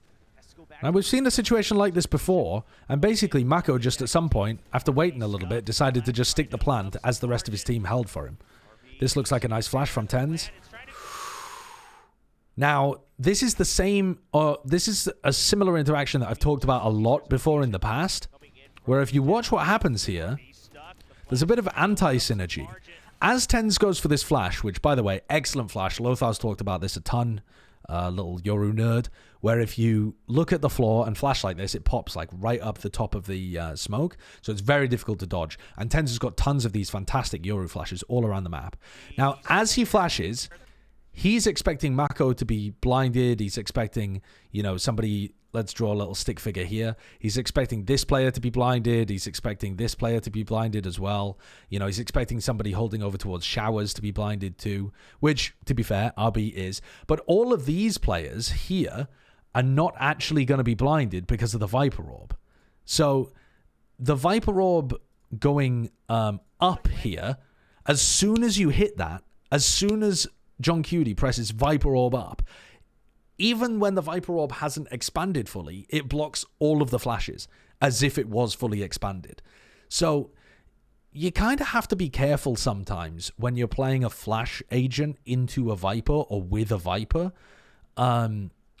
Now we've seen a situation like this before, and basically Mako just at some point, after waiting a little bit, decided to just stick the plant as the rest of his team held for him. This looks like a nice flash from Tens. Now, this is the same, this is a similar interaction that I've talked about a lot before in the past, where if you watch what happens here, there's a bit of anti-synergy. As Tens goes for this flash, which, by the way, excellent flash. Lothar's talked about this a ton, little Yoru nerd, where if you look at the floor and flash like this, it pops like right up the top of the smoke, so it's very difficult to dodge. And Tens has got tons of these fantastic Yoru flashes all around the map. Now, as he flashes, he's expecting Mako to be blinded. He's expecting, you know, somebody, let's draw a little stick figure here. He's expecting this player to be blinded. He's expecting this player to be blinded as well. You know, he's expecting somebody holding over towards showers to be blinded too, which, to be fair, RB is. But all of these players here are not actually going to be blinded because of the Viper Orb. So the Viper Orb going up here, as soon as you hit that, as soon as John Cuty presses Viper Orb up, even when the Viper Orb hasn't expanded fully, it blocks all of the flashes as if it was fully expanded. So you kind of have to be careful sometimes when you're playing a flash agent into a Viper or with a Viper.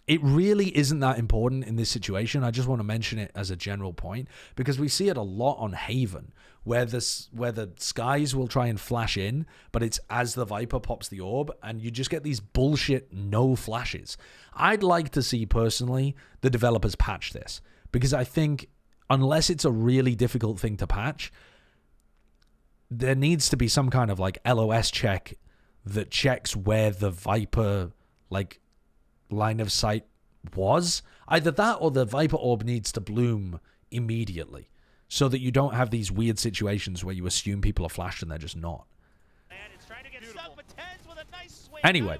It really isn't that important in this situation. I just want to mention it as a general point because we see it a lot on Haven, where the skies will try and flash in, but it's as the Viper pops the orb, and you just get these bullshit no flashes. I'd like to see, personally, the developers patch this, because I think unless it's a really difficult thing to patch, there needs to be some kind of like LOS check that checks where the Viper like line of sight was. Either that or the Viper Orb needs to bloom immediately, so that you don't have these weird situations where you assume people are flashed and they're just not. Anyway,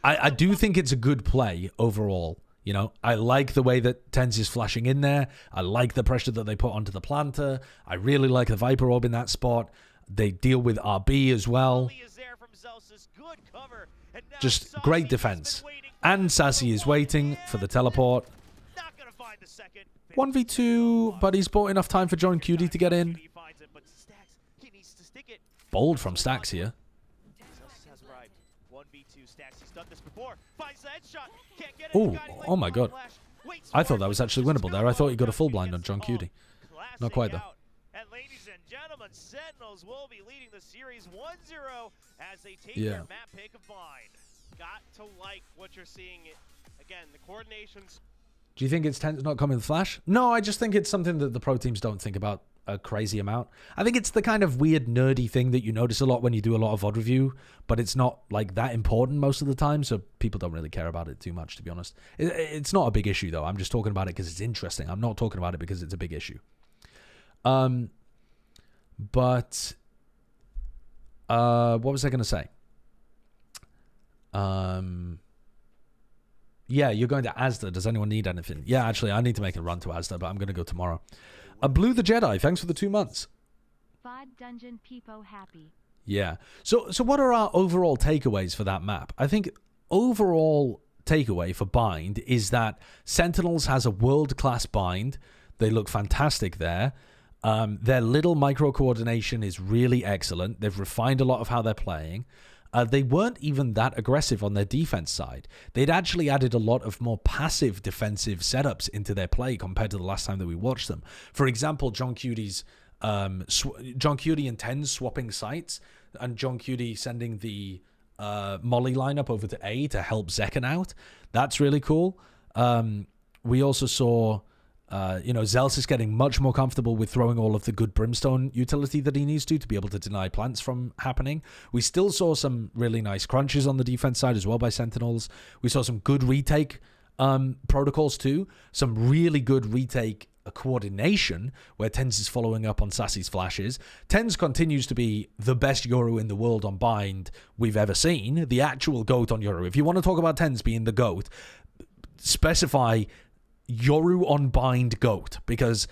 I do think it's a good play overall. You know, I like the way that Tens is flashing in there. I like the pressure that they put onto the planter. I really like the Viper Orb in that spot. They deal with RB as well. Just great defense. And Sassy is waiting for the teleport. 1v2, but he's bought enough time for John Cuty to get in. Bold from Stacks here. 1v2 stacks. He's done this before. Finds the headshot. Can't get it. Oh, oh my god. I thought that was actually winnable there. I thought he got a full blind on John Cutie. Not quite though. And ladies and gentlemen, Sentinels will be leading the series 1-0 as they take Yeah. their map pick of Bind. Got to like what you're seeing. Again, the coordination's Do you think it's TenZ not coming with Flash? No, I just think it's something that the pro teams don't think about a crazy amount. I think it's the kind of weird, nerdy thing that you notice a lot when you do a lot of VOD review, but it's not like that important most of the time, so people don't really care about it too much, to be honest. It's not a big issue, though. I'm just talking about it because it's interesting. I'm not talking about it because it's a big issue. But what was I going to say? Yeah, you're going to Asda. Does anyone need anything? Yeah, actually, I need to make a run to Asda, but I'm going to go tomorrow. Blue the Jedi, thanks for the 2 months. VOD Dungeon Peepo happy. Yeah. So what are our overall takeaways for that map? I think overall takeaway for Bind is that Sentinels has a world-class bind. They look fantastic there. Their little micro coordination is really excellent. They've refined a lot of how they're playing. They weren't even that aggressive on their defense side. They'd actually added a lot of more passive defensive setups into their play compared to the last time that we watched them. For example, John Cutie's John Cutie and TenZ swapping sites, and John Cutie sending the Molly lineup over to A to help Zekken out. That's really cool. We also saw Zels is getting much more comfortable with throwing all of the good Brimstone utility that he needs to be able to deny plants from happening. We still saw some really nice crunches on the defense side as well by Sentinels. We saw some good retake protocols too. Some really good retake coordination where TenZ is following up on Sassy's flashes. TenZ continues to be the best Yoru in the world on Bind we've ever seen. The actual GOAT on Yoru. If you want to talk about TenZ being the GOAT, specify Yoru on Bind GOAT, because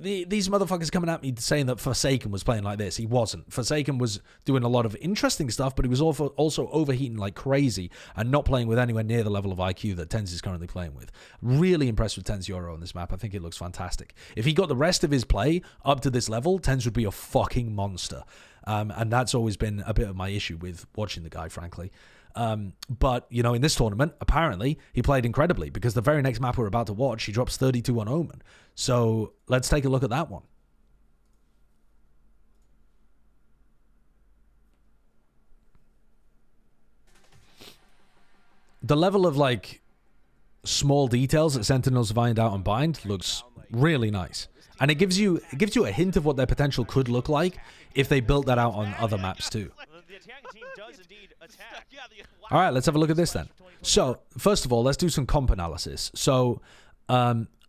these motherfuckers coming at me saying that Forsaken was playing like this. He wasn't. Forsaken was doing a lot of interesting stuff, but he was also overheating like crazy and not playing with anywhere near the level of IQ that TenZ is currently playing with. Really impressed with TenZ Yoru on this map. I think it looks fantastic. If he got the rest of his play up to this level, TenZ would be a fucking monster. And that's always been a bit of my issue with watching the guy, frankly. But, in this tournament, apparently, he played incredibly, because the very next map we're about to watch, he drops 32 on Omen. So, let's take a look at that one. The level of, small details that Sentinels find out on Bind looks really nice. And it gives you a hint of what their potential could look like if they built that out on other maps too. The attacking team does indeed attack. All right, let's have a look at this then. So, first of all, let's do some comp analysis. So,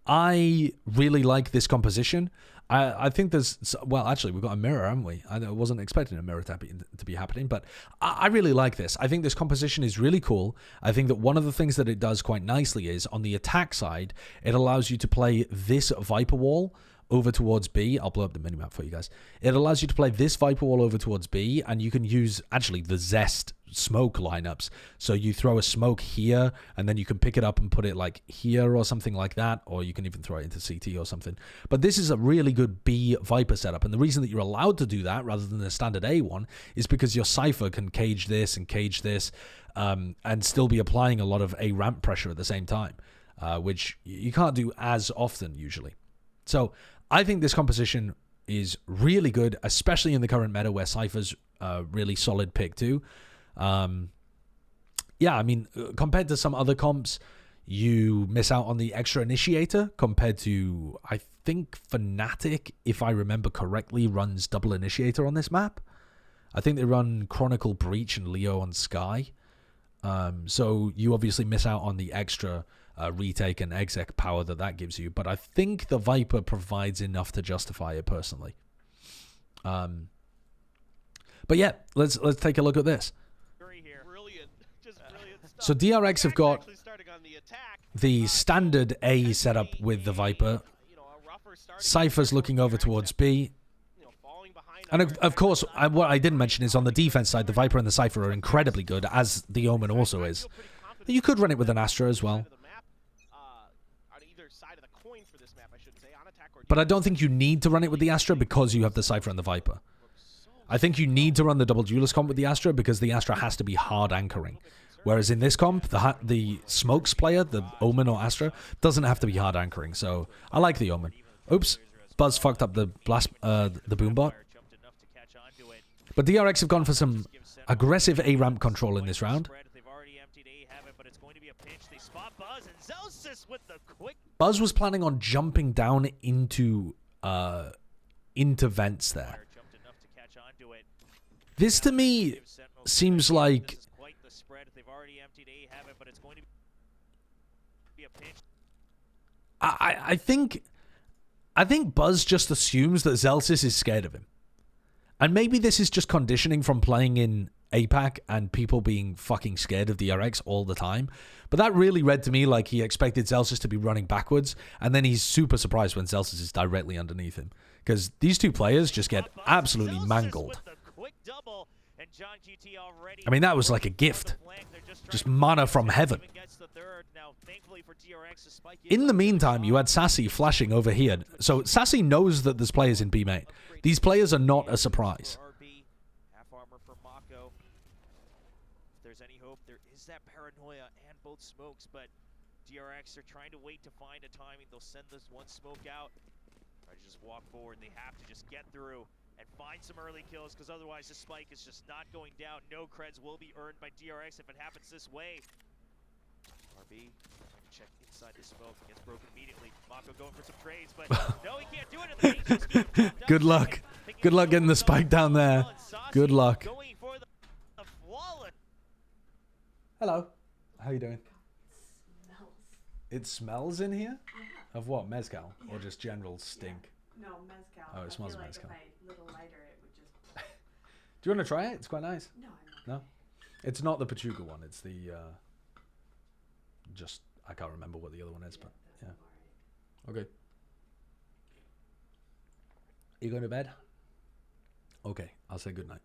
I really like this composition. I think there's... Well, actually, we've got a mirror, haven't we? I wasn't expecting a mirror to be happening, but I really like this. I think this composition is really cool. I think that one of the things that it does quite nicely is, on the attack side, it allows you to play this Viper wall over towards B. I'll blow up the minimap for you guys. It allows you to play this Viper wall over towards B, and you can use, actually, the Zest smoke lineups. So you throw a smoke here, and then you can pick it up and put it, here or something like that, or you can even throw it into CT or something. But this is a really good B Viper setup, and the reason that you're allowed to do that, rather than the standard A one, is because your Cypher can cage this and cage this, and still be applying a lot of A ramp pressure at the same time, which you can't do as often, usually. So I think this composition is really good, especially in the current meta where Cypher's a really solid pick too. Yeah, I mean, compared to some other comps, you miss out on the extra initiator compared to, I think, Fnatic, if I remember correctly, runs double initiator on this map. I think they run Chronicle Breach and Leo on Sky. So you obviously miss out on the extra retake and exec power that gives you, but I think the Viper provides enough to justify it personally. But yeah, let's take a look at this. brilliant, just brilliant stuff. So DRX have got Actually starting on the attack. the standard A setup with the Viper. A rougher start Cypher's looking over towards B. falling behind. And of course, what I didn't mention is on the defense side, the Viper and the Cypher are incredibly good, as the Omen also is. You could run it with an Astra as well. But I don't think you need to run it with the Astra because you have the Cypher and the Viper. I think you need to run the double duelist comp with the Astra because the Astra has to be hard anchoring. Whereas in this comp, the Smokes player, the Omen or Astra, doesn't have to be hard anchoring. So I like the Omen. Oops, Buzz fucked up the Boombot. But DRX have gone for some aggressive A-ramp control in this round. Buzz was planning on jumping down into vents there. This to me seems like I think Buzz just assumes that Zelsis is scared of him. And maybe this is just conditioning from playing in APAC and people being fucking scared of DRX all the time. But that really read to me like he expected Zelsis to be running backwards, and then he's super surprised when Zelsis is directly underneath him. Because these two players just get absolutely mangled. I mean, that was like a gift. Just mana from heaven. In the meantime, you had Sassy flashing over here. So Sassy knows that there's players in B main. These players are not a surprise. Half armor for Mako. If there's any hope, there is that paranoia and both smokes, but DRX are trying to wait to find a timing. They'll send this one smoke out. Try to just walk forward. They have to just get through and find some early kills, because otherwise the spike is just not going down. No creds will be earned by DRX if it happens this way. RB trying to check inside the smoke. Gets broken immediately. Mako going for some trades, but no, he can't do it. In the Good luck. Good luck getting the spike down there. Good luck. Hello. How you doing? It smells in here? Yeah. Of what? Mezcal? Yeah. Or just general stink? Yeah. No, mezcal. Oh, it smells like mezcal. If I lit a lighter, it would just... Do you want to try it? It's quite nice. No, I'm not. No? It's not the Pachuca one. It's the... just... I can't remember what the other one is, but... Yeah. Right. Okay. You going to bed? Okay. I'll say good night.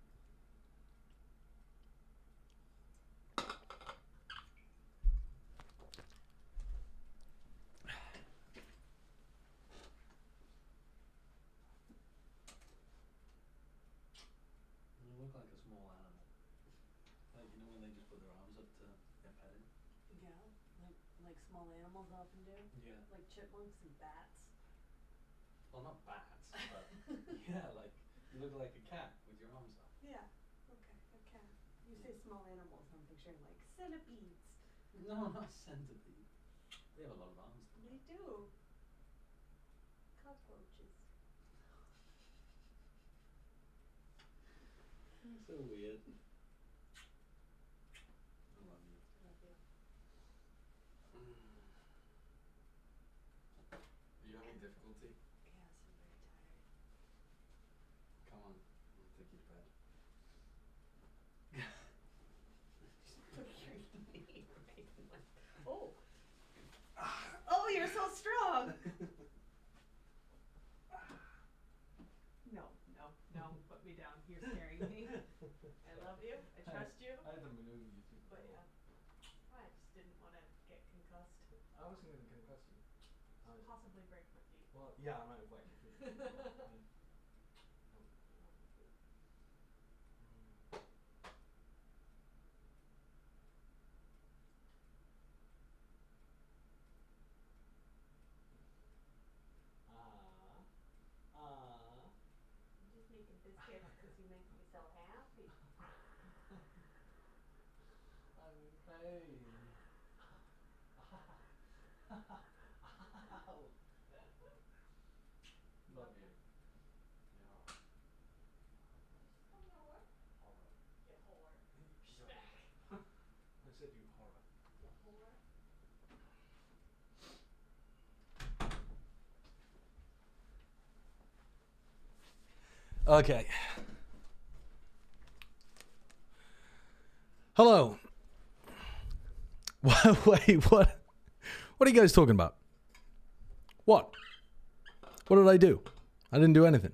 Small animals often do. Yeah. Like chipmunks and bats. Well, not bats, but yeah, like you look like a cat with your arms up. Yeah. Okay. A cat. You say small animals, I'm picturing like centipedes. No, not centipede. They have a lot of arms. They do. Cockroaches. So weird. Difficulty? Yes, I'm very tired. Come on, I'll take you to bed. Oh! Oh, you're so strong! No, put me down. You're scaring me. I love you. I trust you. I had to maneuver you too. But yeah, I just didn't want to get concussed. I wasn't going to concuss you. Possibly break my feet. Well, yeah, I might have whacked your feet. I'm just making biscuits because you make me so happy. I'm in pain. Love you. I said you horror. Okay. Hello. Wait, what? What are you guys talking about? What? What did I do? I didn't do anything.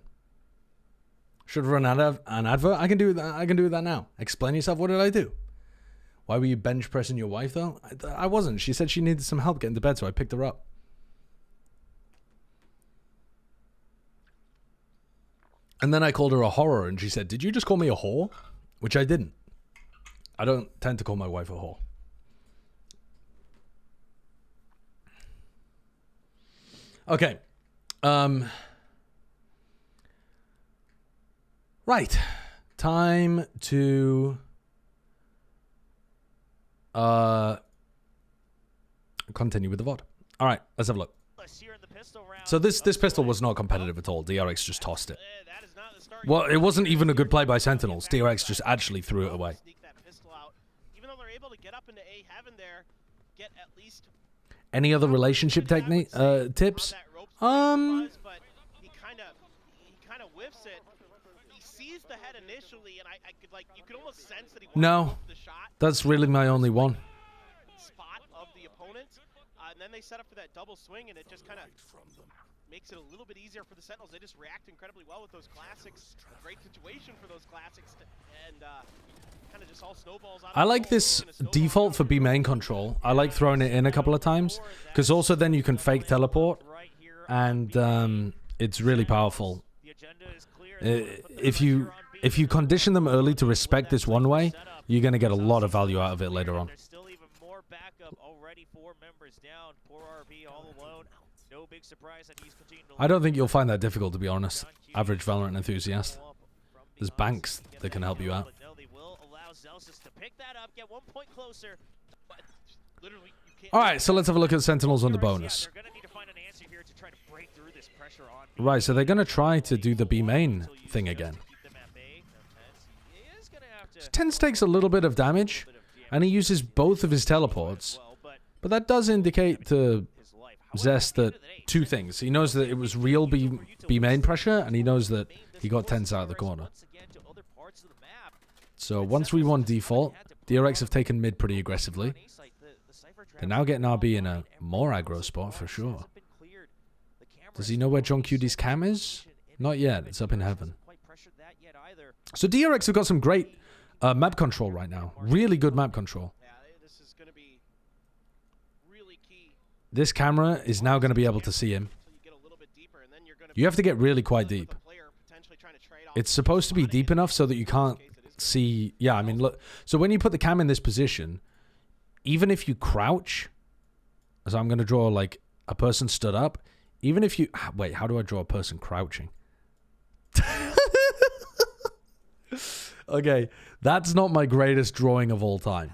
Should have run an advert. I can do that. I can do that now. Explain yourself. What did I do? Why were you bench pressing your wife though? I wasn't. She said she needed some help getting to bed, so I picked her up. And then I called her a horror, and she said, "Did you just call me a whore?" Which I didn't. I don't tend to call my wife a whore. Okay. Right. Time to continue with the VOD. All right, let's have a look. So this pistol was not competitive at all. DRX just tossed it. Well, it wasn't even a good play by Sentinels. DRX just actually threw it away. Even though they're able to get up into A heaven there, get at least Any other relationship technique tips? but he kind of whiffs it. He sees the head initially, and I could you could almost sense that he wanted to No, go for the shot. that's really my only one. Spot of the opponent, and then they set up for that double swing, and it just kind of makes it a little bit easier for the Sentinels. They just react incredibly well with those classics. A great situation for those classics, and kind of just all snowballs out of I like nowhere. this We're gonna snowball default out for of B it. main control. I like throwing it in a couple of times, because also then you can fake teleport, and it's really powerful. If you condition them early to respect this one way, you're going to get a lot of value out of it later on. There's still even more backup already. 4 members down. Poor RB all alone. No big surprise that he's continuing to I don't think you'll find that difficult, to be honest. Average Valorant enthusiast. There's banks that can help you out. They will allow Zelsis to pick that up, get 1 point closer. But Literally, you can't. All right, so let's have a look at Sentinels on the DRX, bonus. they're gonna need to find an answer here to try to break through this pressure on B. Right, so they're going to try to do the B main thing again. Keep them at bay. He is gonna have to Tens takes a little bit of damage, and he uses both of his teleports. But that does indicate to Zest that 2 things. He knows that it was real B main pressure, and he knows that he got Tens out of the corner. So 1-3-1 default. DRX have taken mid pretty aggressively. They're now getting RB in a more aggro spot for sure. Does he know where John Cudie's cam is? Not yet. It's up in heaven. So DRX have got some great map control right now. Really good map control. Yeah, this is going to be really key. This camera is now going to be able to see him. Until you get a little bit deeper, and then you're going to You have to get really quite with deep. the player potentially trying to trade off It's supposed to be deep enough so that you can't see. Yeah, I mean, look. So when you put the cam in this position, even if you crouch, so I'm going to draw like a person stood up. Even if you wait, how do I draw a person crouching? Okay, that's not my greatest drawing of all time.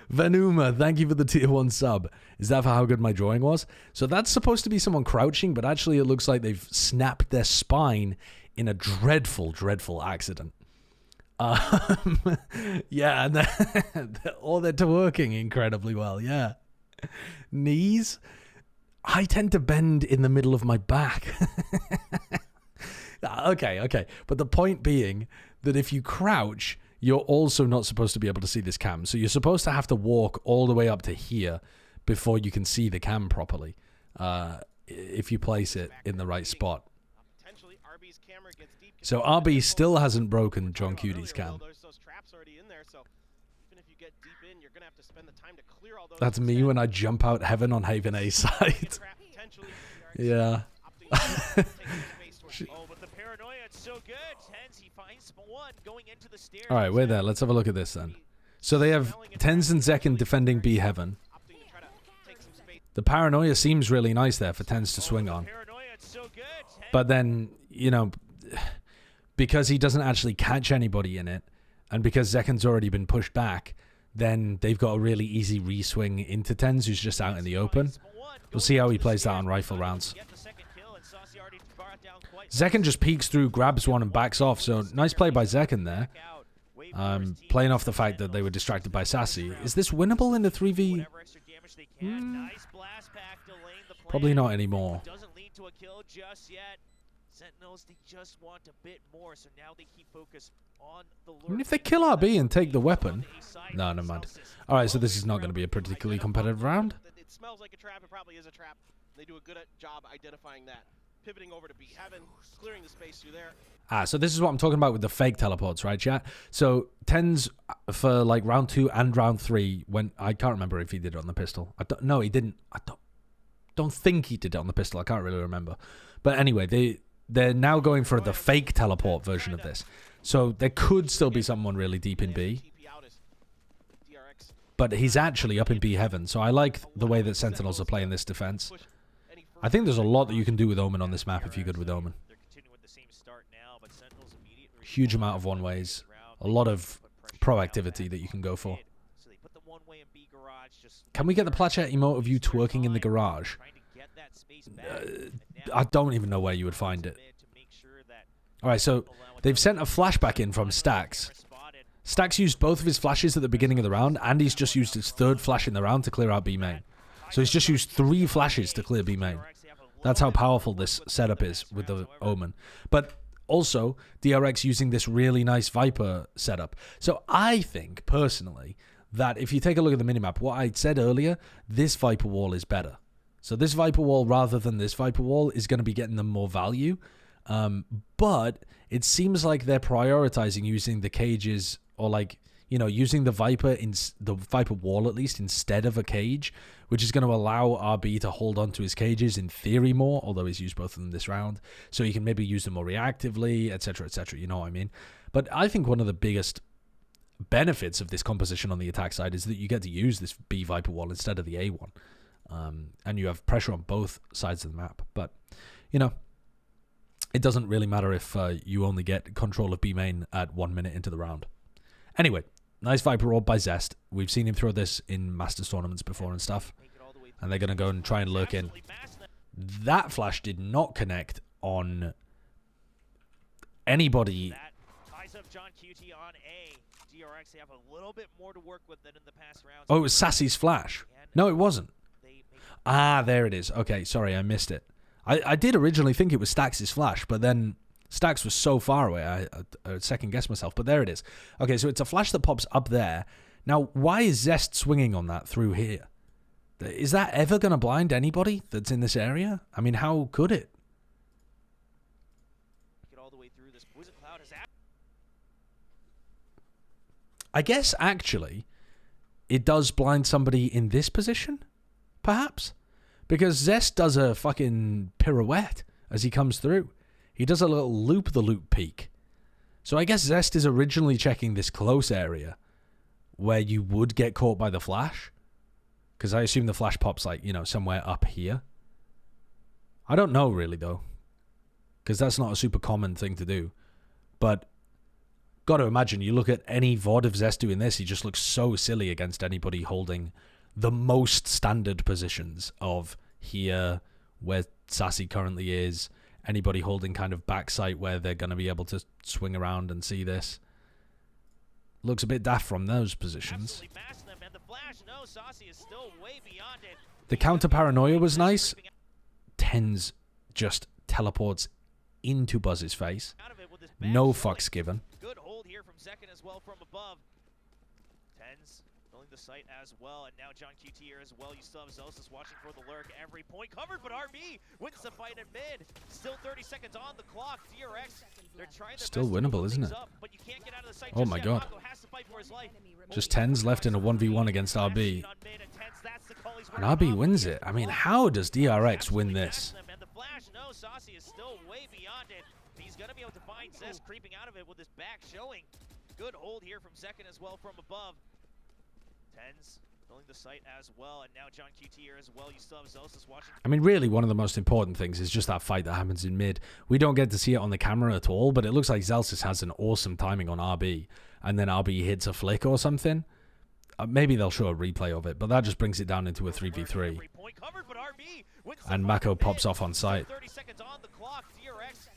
Venuma, thank you for the tier 1 sub. Is that for how good my drawing was? So that's supposed to be someone crouching, but actually it looks like they've snapped their spine in a dreadful, dreadful accident. Yeah, and they're working incredibly well, yeah. Knees? I tend to bend in the middle of my back. Okay. But the point being that if you crouch, you're also not supposed to be able to see this cam. So you're supposed to have to walk all the way up to here before you can see the cam properly. If you place it in the right spot. potentially RB's camera gets deep. So RB still hasn't broken John Cudie's cam. There's those traps already in there, so even if you get deep in, you're gonna have to spend the time to clear all those. That's me when I jump out heaven on Haven A side. Yeah. Oh, but the paranoia, it's so good. Tens, he finds 1 going into the stairs. All right, wait there. Let's have a look at this then. So they have Tens and Zekin defending B heaven. The paranoia seems really nice there for Tens to swing on. Paranoia, it's so good. Tens, But then, you know, because he doesn't actually catch anybody in it, and because Zekin's already been pushed back, then they've got a really easy re-swing into Tens, who's just out in the open. We'll see how he plays that on rifle rounds. Zekin just peeks through, grabs one, and backs off. So nice play by Zekin there. Playing off the fact that they were distracted by Sassy. Is this winnable in the 3v? Probably not anymore. Doesn't lead to a kill just yet. Sentinels, they just want a bit more, so now they keep focus on the lure. I mean, if they kill RB and take the weapon... No, never mind. Alright, so this is not going to be a particularly competitive round. It smells like a trap. It probably is a trap. They do a good job identifying that. Pivoting over to B heaven, clearing the space through there. So this is what I'm talking about with the fake teleports, right, chat? So Tens for like round 2 and round 3, when I can't remember if he did it on the pistol. No, he didn't. I don't think he did it on the pistol. I can't really remember. But anyway, they're now going for the fake teleport version of this. So there could still be someone really deep in B. But he's actually up in B heaven. So I like the way that Sentinels are playing this defense. I think there's a lot that you can do with Omen on this map if you're good with Omen. Huge amount of one-ways. A lot of proactivity that you can go for. Can we get the Platchet emote of you twerking in the garage? I don't even know where you would find it. Alright, so they've sent a flashback in from Stax. Stax used both of his flashes at the beginning of the round, and he's just used his third flash in the round to clear out B main. So he's just used 3 flashes to clear B main. That's how powerful this setup is with the Omen. But also, DRX using this really nice Viper setup. So I think, personally, that if you take a look at the minimap, what I said earlier, this Viper wall is better. So this Viper wall, rather than this Viper wall, is going to be getting them more value. But it seems like they're prioritizing using the cages, or like, you know, using the Viper wall at least instead of a cage, which is going to allow RB to hold on to his cages in theory more, although he's used both of them this round. So he can maybe use them more reactively, etc., etc. You know what I mean? But I think one of the biggest benefits of this composition on the attack side is that you get to use this B Viper wall instead of the A one. And you have pressure on both sides of the map. But, you know, it doesn't really matter if you only get control of B main at 1 minute into the round. Anyway, nice Viper Orb by Zest. We've seen him throw this in Masters tournaments before and stuff. And they're going to go and try and lurk in. That flash did not connect on anybody. Oh, it was Sassy's flash. No, it wasn't. Ah, there it is. Okay, sorry, I missed it. I did originally think it was Stax's flash, but then Stax was so far away, I second-guessed myself. But there it is. Okay, so it's a flash that pops up there. Now, why is Zest swinging on that through here? Is that ever going to blind anybody that's in this area? I mean, how could it? I guess, actually, it does blind somebody in this position, perhaps? Because Zest does a fucking pirouette as he comes through. He does a little loop-the-loop peek. So I guess Zest is originally checking this close area where you would get caught by the flash. Because I assume the flash pops, like, you know, somewhere up here. I don't know, really, though. Because that's not a super common thing to do. But got to imagine, you look at any VOD of Zest doing this, he just looks so silly against anybody holding the most standard positions of here, where Sassy currently is, anybody holding kind of backside where they're going to be able to swing around and see this. Looks a bit daft from those positions. The counter paranoia was nice. Tens just teleports into Buzz's face. No fucks given. Good hold here from second as well from above. Tens filling the site as well, and now John QT here as well. You still have Zelsis watching for the lurk. Every point covered, but RB wins the fight at mid. Still 30 seconds on the clock. DRX, they're trying their still best winnable, isn't it? up, but you can't get out of the site oh my god. Just Tens left in a 1v1 against RB. And RB wins it. I mean, how does DRX win this? And the flash, no, Saucy is still way beyond it. He's going to be able to find Zest creeping out of it with his back showing. Good hold here from second as well from above. Tens filling the site as well, and now John QT here as well. You still have Zelsis watching. I mean, really, one of the most important things is just that fight that happens in mid. We don't get to see it on the camera at all, but it looks like Zelsis has an awesome timing on RB, and then RB hits a flick or something. Maybe they'll show a replay of it, but that just brings it down into a 3v3. And Mako pops off on site. 30 seconds on the clock. DRX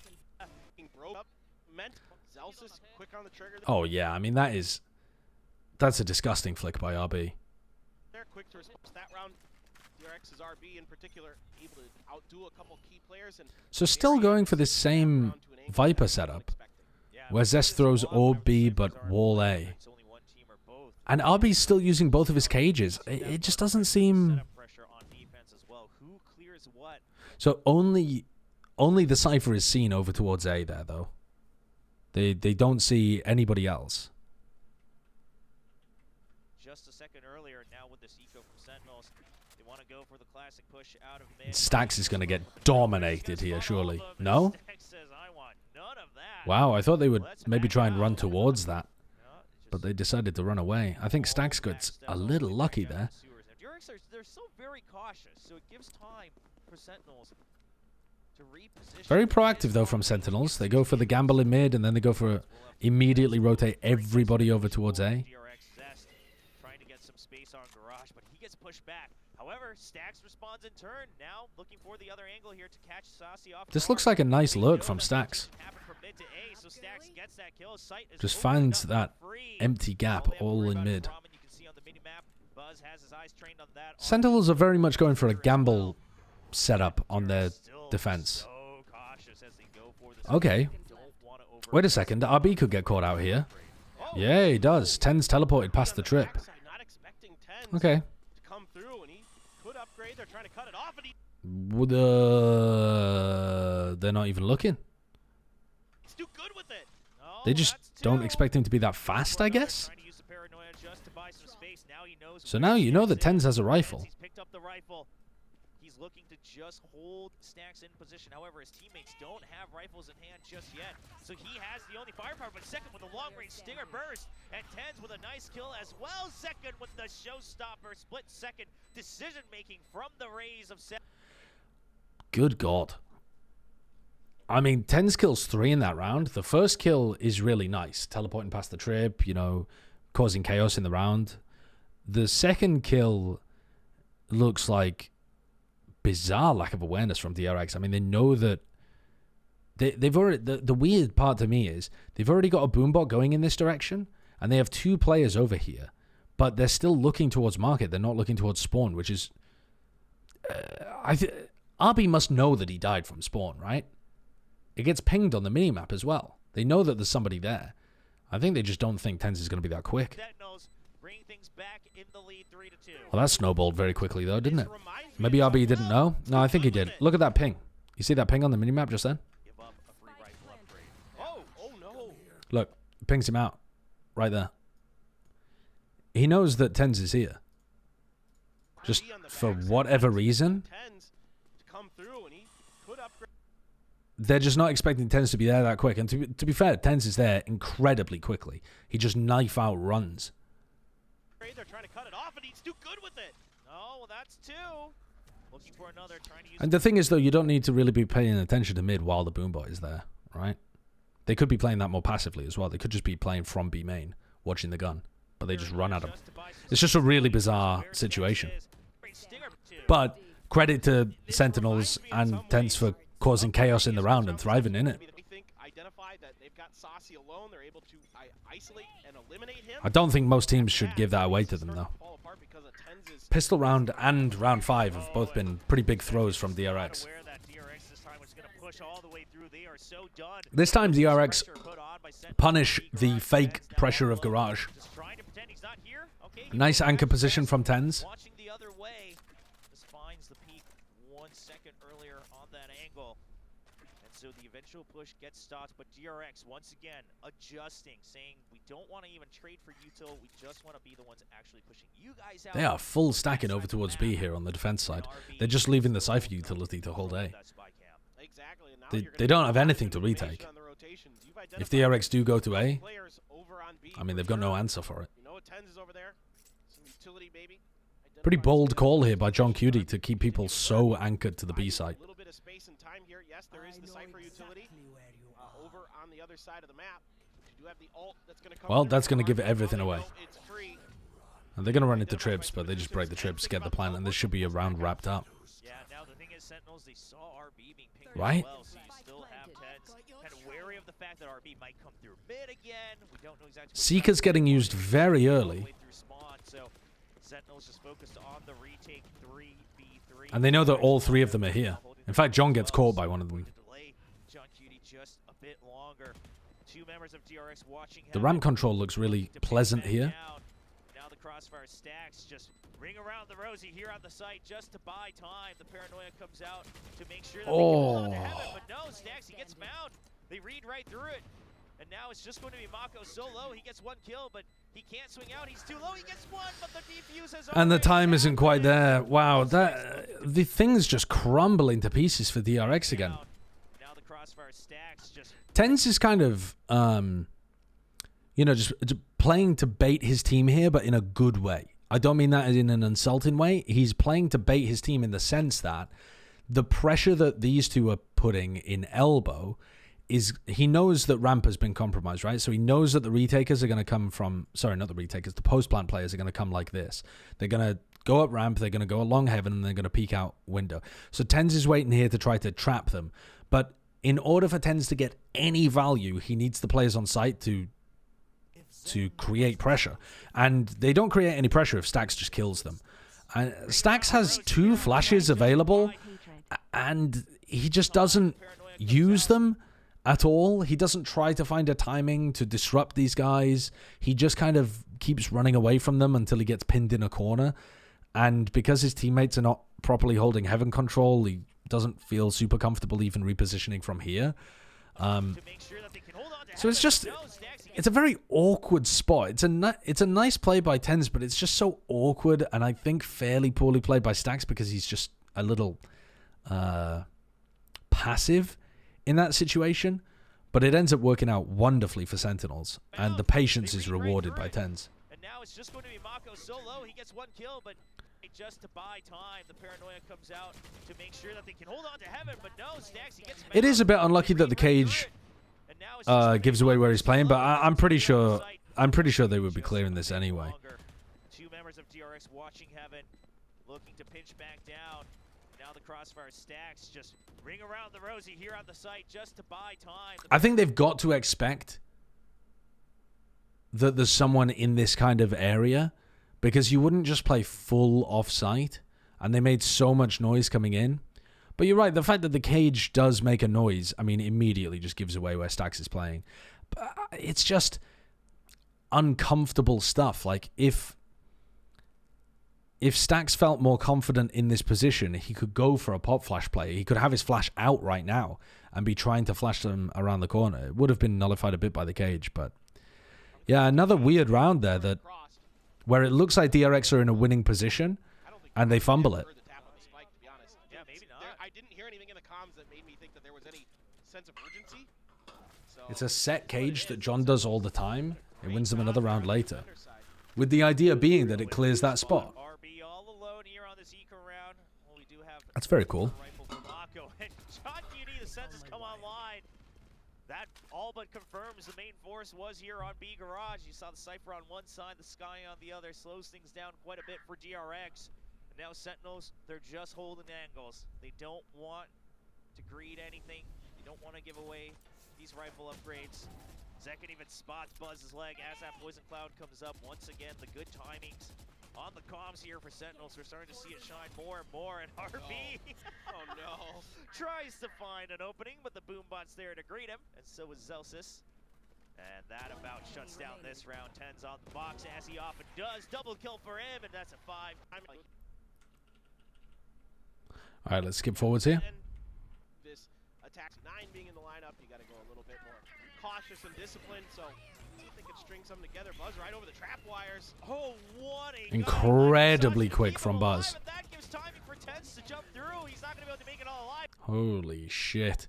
Oh yeah, I mean that's a disgusting flick by RB. They're quick to respond. That round, DRX's RB in particular, able to outdo a couple key players. And so still going for this same Viper setup, where Zest throws Orb B but Wall A. And RB's still using both of his cages. It just doesn't seem... So only the Cypher is seen over towards A there, though. They don't see anybody else. just a second earlier. Now with this eco from Sentinels, they want to go for the classic push out of mid. Stax is going to get dominated here, surely. No? Stax says, I want none of that. Wow, I thought they would maybe try and run towards that. But they decided to run away. I think Stax got a little lucky there. DRX they're so very cautious, so it gives time for Sentinels to reposition. Very proactive, though, from Sentinels. They go for the gamble in mid, and then they go for immediately rotate everybody over towards A. DRX Zest trying to get some space on Garage, but he gets pushed back. However, Stax responds in turn. Now looking for the other angle here to catch Saucy off. This looks like a nice lurk from Stax. Just finds that empty gap all in mid. Sentinels are very much going for a gamble setup on their defense. Okay. Wait a second. RB could get caught out here. Yeah, he does. Ten's teleported past the trip. Okay. They're not even looking. They just don't expect him to be that fast, I guess. So now you know that Tens has a rifle. He's looking to just hold Stax in position. However, his teammates don't have rifles in hand just yet. So he has the only firepower, but second with a long-range Stinger burst. And Tens with a nice kill as well. Second with the showstopper. Split second decision-making from the Rays of Sen. Good God. I mean, Tens kills 3 in that round. The first kill is really nice. Teleporting past the trip, you know, causing chaos in the round. The second kill looks like bizarre lack of awareness from DRX. I mean, they know that they've already... The weird part to me is they've already got a boombot going in this direction, and they have 2 players over here, but they're still looking towards market. They're not looking towards spawn, which is... RB must know that he died from spawn, right? It gets pinged on the minimap as well. They know that there's somebody there. I think they just don't think Tens is going to be that quick. Well, that snowballed very quickly, though, didn't it? Maybe RB didn't know? No, I think he did. Look at that ping. You see that ping on the minimap just then? Look, it pings him out. Right there. He knows that Tens is here. Just for whatever reason, they're just not expecting Tens to be there that quick. And to be fair, Tens is there incredibly quickly. He just knife out runs. They're trying to cut it off, and he's too good with it. Oh, well, that's 2. Looking for another, trying to use. And the thing is, though, you don't need to really be paying attention to mid while the boombot is there, right? They could be playing that more passively as well. They could just be playing from B main, watching the gun, but they just run at him. It's just a really bizarre situation. But credit to Sentinels and Tens for causing chaos in the round and thriving in it. I don't think most teams should give that away to them, though. Pistol round and round 5 have both been pretty big throws from DRX. This time DRX punish the fake pressure of Garage. Nice anchor position from Tens. So the eventual push gets stopped, but DRX once again adjusting, saying we don't want to even trade for util, we just want to be the ones actually pushing you guys out. They are full stacking over towards B here on the defense side. They're just leaving the Cypher utility to hold A. They don't have anything to retake. If DRX do go to A, I mean, they've got no answer for it. Pretty bold call here by John Cutie to keep people so anchored to the B site. Space and time here. Yes, there is the Cypher utility over on the other side of the map. You do have the ult that's going to come. Well, that's going to give everything away. And they're going to run into trips, but they just break the trips, get the plan, and this should be a round wrapped up. Yeah, now the thing is, Sentinels, they saw RB being pinged right? as well, so you still have Tens kind of wary of the fact that RB might come through mid again. We don't know exactly. Seeker's getting used very early. So Sentinels just focused on the retake 3v3. And they know that all 3 of them are here. In fact, John gets caught by one of them. The ramp control looks really pleasant here. Now the crossfire stacks just ring around the rosy here on the site just to buy time. The paranoia comes out to make sure that they can hold on to heaven, but no, Stacks, he gets found. They read right through it. And now it's just going to be Mako so low. He gets 1 kill, but he can't swing out. He's too low. He gets 1, but the defuse has And the already time isn't quite there. happened. Wow, the thing's just crumbling to pieces for DRX again. Now the crossfire stacks just Tens is kind of, you know, just playing to bait his team here, but in a good way. I don't mean that in an insulting way. He's playing to bait his team in the sense that the pressure that these two are putting in elbow is, he knows that ramp has been compromised, right? So he knows that the retakers are going to come from, sorry, not the retakers, the post-plant players are going to come like this. They're going to go up ramp, they're going to go along heaven, and they're going to peek out window. So Tens is waiting here to try to trap them. But in order for Tens to get any value, he needs the players on site to create pressure. And they don't create any pressure if Stax just kills them. And Stax has 2 flashes available, and he just doesn't use them at all. He doesn't try to find a timing to disrupt these guys. He just kind of keeps running away from them until he gets pinned in a corner. And because his teammates are not properly holding heaven control, he doesn't feel super comfortable even repositioning from here. So it's just, it's a very awkward spot. It's a nice play by Tens, but it's just so awkward, and I think fairly poorly played by Stax because he's just a little passive in that situation. But it ends up working out wonderfully for Sentinels, and the patience is rewarded by Tens. And now it's just going to be Mako so low. He gets 1 kill, but just to buy time, the paranoia comes out to make sure that they can hold on to heaven. But no, Stax, he gets. It is a bit unlucky that the cage gives away where he's playing, but I'm pretty sure they would be clearing this anyway. 2 members of DRX watching heaven, looking to pinch back down. Now the crossfire stacks just ring around the rosy here on the site just to buy time. I think they've got to expect that there's someone in this kind of area, because you wouldn't just play full off-site, and they made so much noise coming in. But you're right, the fact that the cage does make a noise, I mean, immediately just gives away where Stax is playing. But it's just uncomfortable stuff. Like, if Stax felt more confident in this position, he could go for a pop flash play. He could have his flash out right now and be trying to flash them around the corner. It would have been nullified a bit by the cage, but yeah, another weird round there that where it looks like DRX are in a winning position and they fumble it. Yeah, maybe not. I didn't hear anything in the comms that made me think that there was any sense of urgency. So It's a set cage that John does all the time. It wins them another round later, with the idea being that it clears that spot. RB all alone here on this eco round. Well, we do have That's very cool. rifle for Mako. And John Beauty, the senses come online. That all but confirms the main force was here on B Garage. You saw the Cypher on one side, the Sky on the other. Slows things down quite a bit for DRX. And now Sentinels, they're just holding angles. They don't want to greed anything. They don't want to give away these rifle upgrades. Zekin even spots Buzz's leg as that poison cloud comes up. Once again, the good timings on the comms here for Sentinels. We're starting to see it shine more and more, and RB oh no. tries to find an opening, but the boombot's there to greet him, and so is Zelsis. And that about shuts down this round. 10's on the box, as he often does. Double kill for him, and that's a 5. All right, let's skip forwards here. This attack 9 being in the lineup, you got to go a little bit more cautious and disciplined. So see if they can string something together. Buzz right over the trap wires. Oh, what a Incredibly quick from Buzz. Alive, that gives timing for Tens to jump through. He's not going to be able to make it all alive. Holy shit.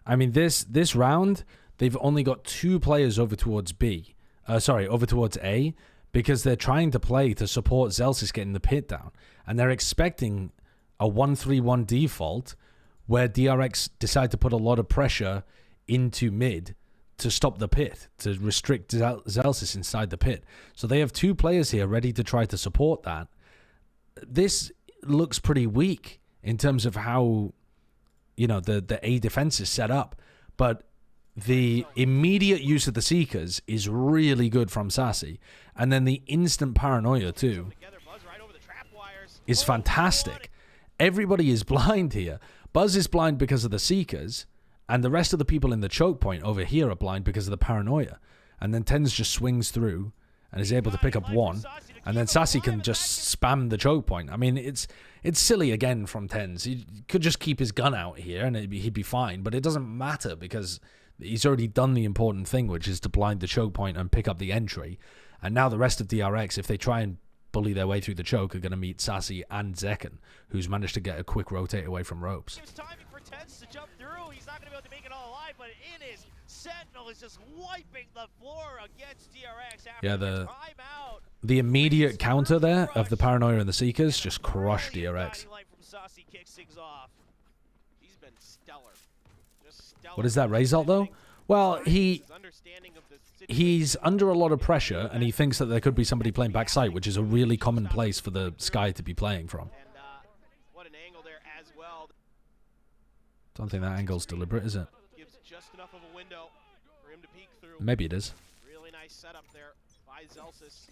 I mean, this round, they've only got 2 players over towards B. Over towards A, because they're trying to play to support Zelsis getting the pit down. And they're expecting a 1-3-1 default where DRX decide to put a lot of pressure into mid to stop the pit, to restrict Zelsis inside the pit. So they have 2 players here ready to try to support that. This looks pretty weak in terms of how, you know, the A defense is set up. But the immediate use of the Seekers is really good from Sassy. And then the instant paranoia too is fantastic. Everybody is blind here. Buzz is blind because of the Seekers, and the rest of the people in the choke point over here are blind because of the paranoia. And then Tens just swings through and is able to pick up 1, and then Sassy can just spam the choke point. I mean, it's silly again from Tens. He could just keep his gun out here and he'd be fine, but it doesn't matter because He's already done the important thing, which is to blind the choke point and pick up the entry. And now the rest of DRX, if they try and bully their way through the choke, are going to meet Sassy and Zekken, who's managed to get a quick rotate away from ropes. There's timing for Tens to jump through. He's not going to be able to make it all alive, but it is. Sentinel is just wiping the floor against DRX after the timeout. The immediate counter there of the Paranoia and the Seekers just crushed DRX. Kicks things off. He's been stellar. Just stellar. What is that result, though? Well, he's under a lot of pressure, and he thinks that there could be somebody playing backside, which is a really common place for the Sky to be playing from. And what an angle there as well. Don't think that angle's deliberate, is it? Gives just enough of a window for him to peek through. Maybe it is. Really nice setup there by Zelsis.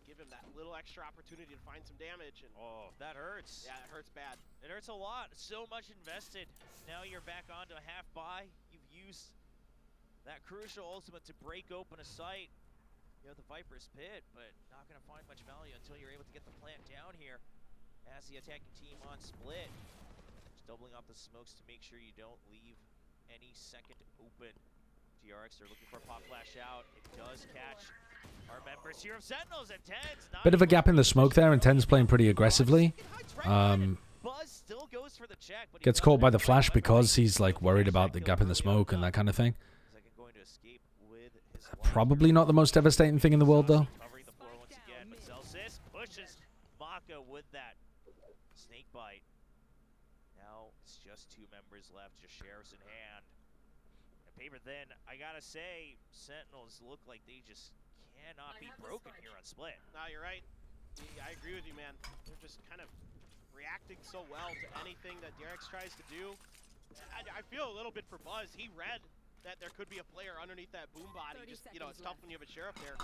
Give him that little extra opportunity to find some damage. And oh, that hurts. Yeah, it hurts bad. It hurts a lot. So much invested. Now you're back onto a half buy. You've used that crucial ultimate to break open a site. You know, the Viper's Pit, but not going to find much value until you're able to get the plant down here as the attacking team on split. Just doubling up the smokes to make sure you don't leave any second open. DRX are looking for a pop flash out. It does catch our members here of Sentinels and Tens. Bit of a gap in the smoke there, and Tens playing pretty aggressively. Buzz still goes for the check, but Gets caught by the flash because he's like worried about the gap in the smoke and that kind of thing. Probably not the most devastating thing in the world, though. Covering the floor once again, but Celsius pushes Maka with that snake bite. Now it's just two members left, just sheriffs in hand. And Paper then, I gotta say, Sentinels look like they just cannot be broken here on split. No, you're right. I agree with you, man. They're just kind of reacting so well to anything that DRX tries to do. I feel a little bit for Buzz. He read that there could be a player underneath that boom body. Just, you know, it's tough when you have a sheriff there.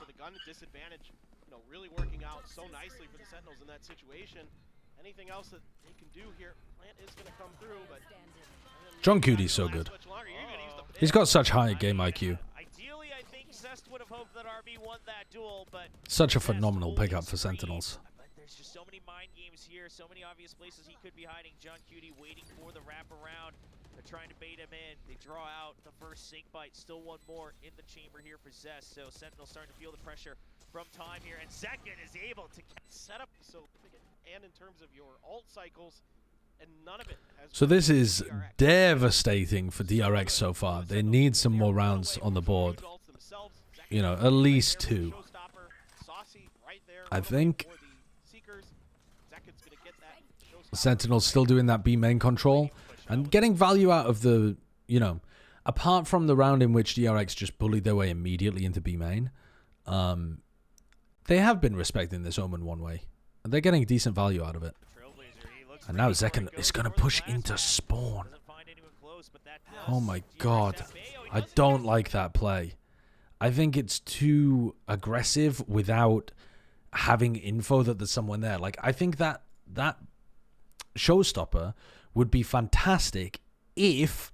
So the gun disadvantage, you know, really working out so nicely for the Sentinels in that situation. Anything else that they can do here, Plant is going to come through, but John Cootie's so good. He's got such high game IQ. Ideally, I think Zest would have hoped that RB won that duel, but Such a phenomenal pickup for Sentinels. But there's just so many mind games here, so many obvious places he could be hiding. John Cutie waiting for the wraparound. They're trying to bait him in. They draw out the first sink bite. Still one more in the chamber here for Zest. So Sentinel starting to feel the pressure from time here. And Zekken is able to set up so and in terms of your ult cycles, and none of it has. So this is devastating for DRX so far. They need some more rounds on the board. You know, at least 2. I think Sentinel's still doing that B main control and getting value out of the, you know, apart from the round in which DRX just bullied their way immediately into B main, they have been respecting this Omen one way. And they're getting decent value out of it. And now Zekken is going to push into spawn. Oh my god. I don't like that play. I think it's too aggressive without having info that there's someone there. Like, I think that showstopper would be fantastic if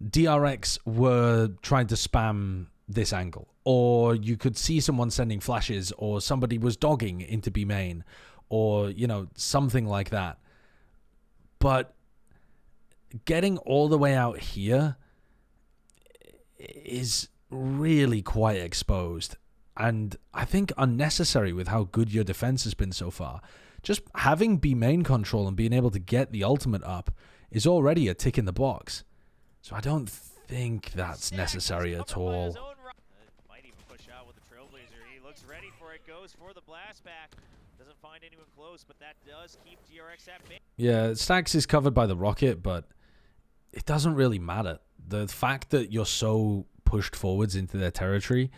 DRX were trying to spam this angle, or you could see someone sending flashes, or somebody was dogging into B main, or, you know, something like that. But getting all the way out here is really quite exposed, and I think unnecessary with how good your defense has been so far. Just having B main control and being able to get the ultimate up is already a tick in the box. So I don't think that's necessary at all. Might even push out with the Trailblazer. He looks ready for it, goes for the blast back. Doesn't find anyone close, but that does keep DRX at bay. Yeah, Stacks is covered by the rocket, but it doesn't really matter. The fact that you're so pushed forwards into their territory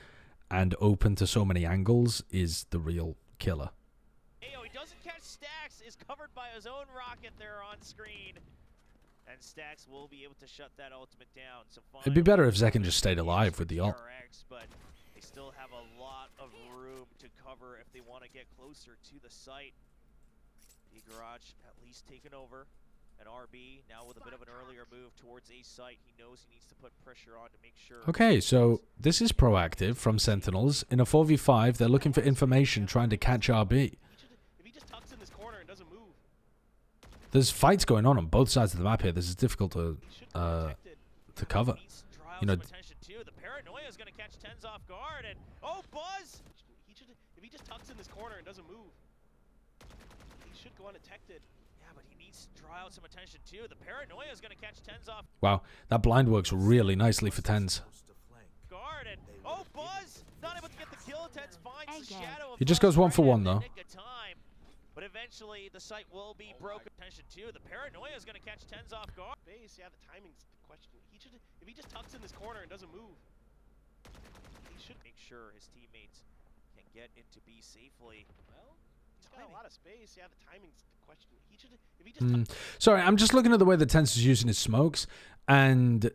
and open to so many angles is the real killer. He doesn't catch Stacks, is covered by his own rocket there on screen. And Stacks will be able to shut that ultimate down. So it'd be better if Zekken just stayed alive with the ult. DRX, but they still have a lot of room to cover if they want to get closer to the site. The garage at least taken over. And RB now with a bit of an earlier move towards A site. He knows he needs to put pressure on to make sure. Okay, so this is proactive from Sentinels. In a 4v5, they're looking for information, trying to catch RB. If he just tucks in this corner and doesn't move. There's fights going on both sides of the map here. This is difficult to cover. you know, some attention too. The paranoia is going to catch Tens off guard, and oh, Buzz! If he just tucks in this corner and doesn't move, he should go undetected. Yeah, but he needs to draw out some attention too. The paranoia is going to catch Tens off wow, that blind works really nicely for Tens. guard, and oh, Buzz! Not able to get the kill. Tens finds the shadow of He just Buzz goes 1 for right 1 at the though. nick of time. But eventually, the site will be broken. Attention too. The paranoia is going to catch Tens off guard. Base, yeah, the timing's the question. If he just tucks in this corner and doesn't move, he should Make sure his teammates can get into B safely. Well, he's got a lot of space. Yeah, the timing's the question. If he just Sorry, I'm just looking at the way that Tens is using his smokes, and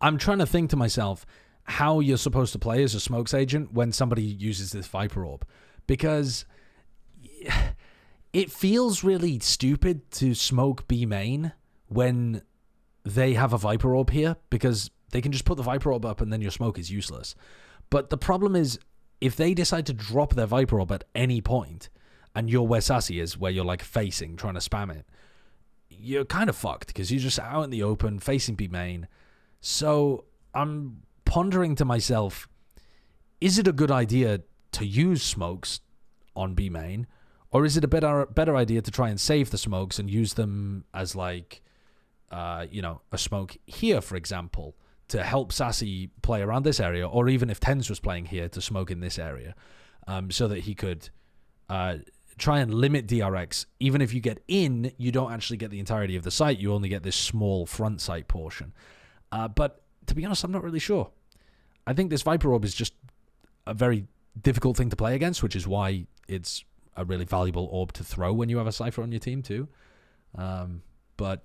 I'm trying to think to myself how you're supposed to play as a smokes agent when somebody uses this Viper Orb, because it feels really stupid to smoke B main when they have a Viper Orb here, because they can just put the Viper Orb up and then your smoke is useless. But the problem is, if they decide to drop their Viper Orb at any point, and you're where Sassy is, where you're like facing, trying to spam it, you're kind of fucked, because you're just out in the open, facing B main. So I'm pondering to myself, is it a good idea to use smokes on B main, or is it a better idea to try and save the smokes and use them as like, you know, a smoke here, for example, to help Sassy play around this area, or even if Tens was playing here, to smoke in this area, so that he could try and limit DRX. Even if you get in, you don't actually get the entirety of the site. You only get this small front site portion. But to be honest, I'm not really sure. I think this Viper Orb is just a very difficult thing to play against, which is why it's a really valuable orb to throw when you have a Cypher on your team too. But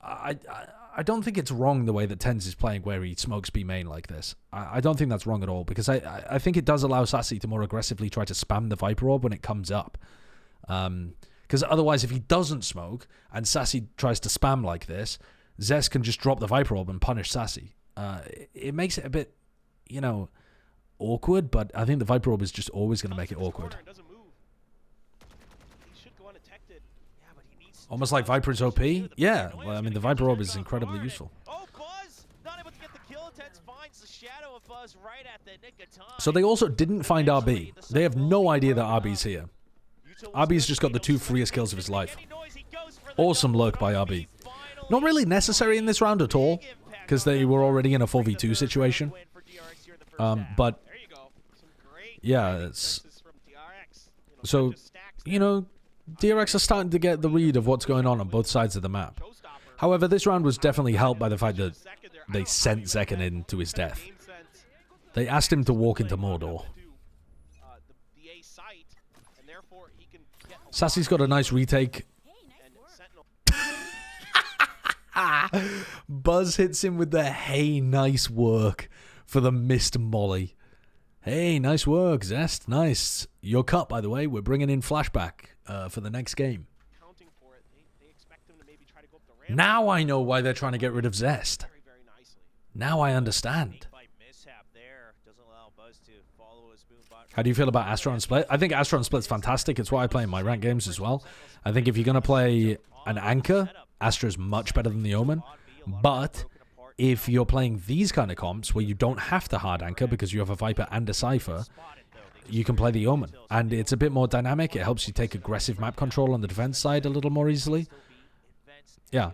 I don't think it's wrong the way that Tens is playing, where he smokes B main like this. I don't think that's wrong at all, because I think it does allow Sassy to more aggressively try to spam the Viper Orb when it comes up. Because otherwise, if he doesn't smoke and Sassy tries to spam like this, Zest can just drop the Viper Orb and punish Sassy. It makes it a bit, you know, awkward, but I think the Viper Orb is just always going to make it awkward. Almost like Viper is OP? Yeah, well, I mean, the Viper Orb is incredibly useful. Oh, Buzz! Not able to get the kill. Tens finds the shadow of Buzz right at the nick of time. So they also didn't find RB. They have no idea that RB's here. RB's just got the 2 freest kills of his life. Awesome lurk by RB. Not really necessary in this round at all, because they were already in a 4v2 situation. But, yeah, it's... So, you know, DRX are starting to get the read of what's going on both sides of the map. However, this round was definitely helped by the fact that they sent Zekken in to his death. They asked him to walk into Mordor. Sassy's got a nice retake. Buzz hits him with the "hey, nice work" for the missed molly. Hey, nice work, Zest. Nice. Your cut, by the way. We're bringing in Flashback for the next game. Now I know why they're trying to get rid of Zest. Now I understand. How do you feel about Astra on Split? I think Astra on Split's fantastic. It's what I play in my rank games as well. I think if you're going to play an Anchor, Astra's much better than the Omen. But if you're playing these kind of comps where you don't have to hard anchor because you have a Viper and a Cypher, you can play the Omen. And it's a bit more dynamic. It helps you take aggressive map control on the defense side a little more easily. Yeah,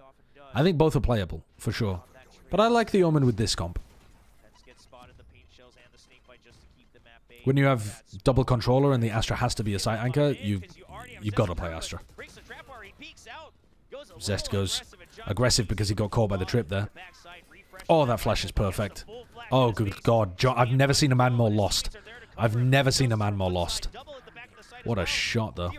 I think both are playable, for sure. But I like the Omen with this comp. When you have double controller and the Astra has to be a site anchor, you've got to play Astra. Zest goes aggressive because he got caught by the trip there. Oh, that flash is perfect. Oh, good God. I've never seen a man more lost. I've never seen a man more lost. What a shot, though.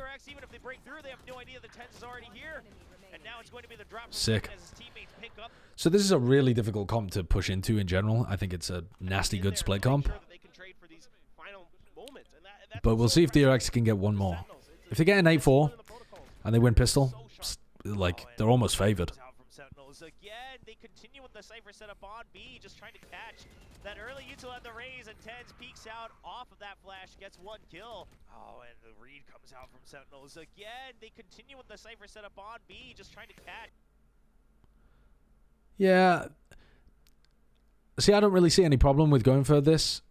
Sick. So this is a really difficult comp to push into in general. I think it's a nasty good split comp. But we'll see if DRX can get one more. If they get an 8-4 and they win pistol, like, they're almost favored. Again, they continue with the Cypher setup on B, just trying to catch that early util at the raise, and Tens peeks out off of that flash, gets 1 kill. Oh, and the read comes out from Sentinels. Again, they continue with the Cypher setup on B, just trying to catch. Yeah, See, I don't really see any problem with going for this.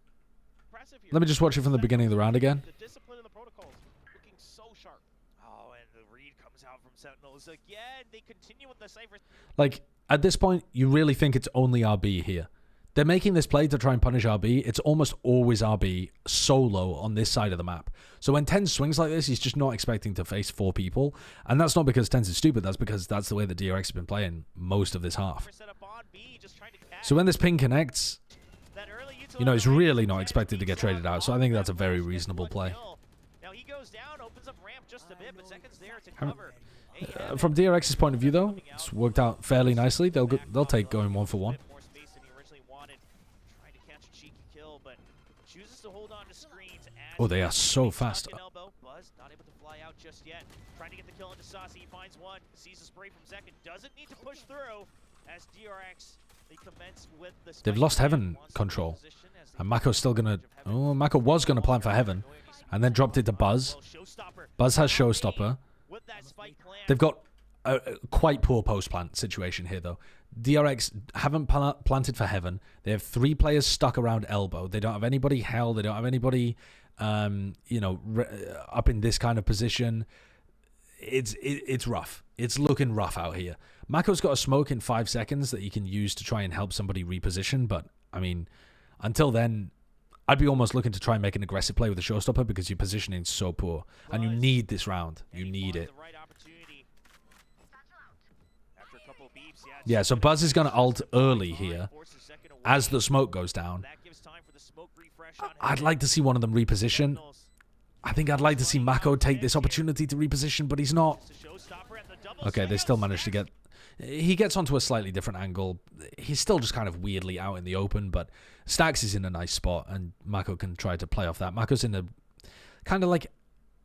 Impressive here. Let me just watch it from the beginning of the round again. The discipline and the protocols looking so sharp. Oh, and the read comes out from Sentinels again. They continue with the Cypher. Like, at this point, you really think it's only RB here. They're making this play to try and punish RB. It's almost always RB solo on this side of the map. So when Tens swings like this, he's just not expecting to face 4 people. And that's not because Tens is stupid. That's because that's the way that DRX has been playing most of this half. So when this ping connects, you know, he's really not expected to get traded out. So I think that's a very reasonable play. Now he goes down, opens up ramp just a bit, but Second's there to cover. From DRX's point of view, though, it's worked out fairly nicely. They'll take going 1 for 1. More space than he originally wanted. Trying to catch a cheeky kill, but chooses to hold on to screens. Oh, they are so fast. Buzz not able to fly out just yet. Trying to get the kill into Saucy. He finds one. Sees a spray from Second. Doesn't need to push through as DRX. They commence with the They've lost Heaven control. And Mako's still going to... Oh, Mako was going to plan for Heaven. And then dropped it to Buzz. Buzz has Showstopper. They've got a quite poor post-plant situation here, though. DRX haven't planted for Heaven. They have 3 players stuck around Elbow. They don't have anybody Hell. They don't have anybody, you know, up in this kind of position. It's rough. It's looking rough out here. Mako's got a smoke in 5 seconds that he can use to try and help somebody reposition. But, I mean, until then, I'd be almost looking to try and make an aggressive play with the Showstopper because your positioning is so poor. And you need this round. You need it. Yeah, so Buzz is going to ult early here as the smoke goes down. I'd like to see one of them reposition. I think I'd like to see Mako take this opportunity to reposition, but he's not. Okay, they still managed to get... He gets onto a slightly different angle. He's still just kind of weirdly out in the open, but Stax is in a nice spot, and Mako can try to play off that. Mako's in a kind of like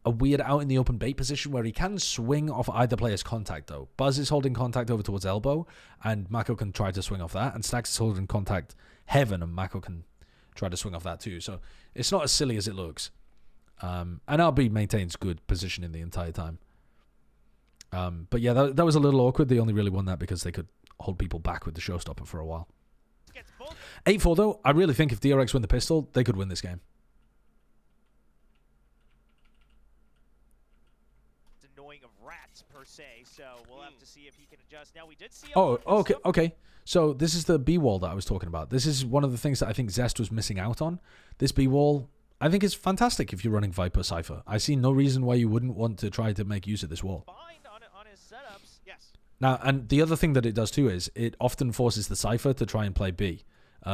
a weird out in the open bait position where he can swing off either player's contact, though. Buzz is holding contact over towards Elbow, and Mako can try to swing off that, and Stax is holding contact Heaven, and Mako can try to swing off that too. So it's not as silly as it looks. And RB maintains good positioning the entire time. But yeah, that was a little awkward. They only really won that because they could hold people back with the Showstopper for a while. 8-4 though, I really think if DRX win the pistol, they could win this game. It's annoying of rats per se, so we'll have to see if he can adjust. Now we did see. Oh, okay. So this is the B wall that I was talking about. This is one of the things that I think Zest was missing out on. This B wall, I think, is fantastic if you're running Viper Cypher. I see no reason why you wouldn't want to try to make use of this wall. Now, and the other thing that it does too is it often forces the Cypher to try and play B.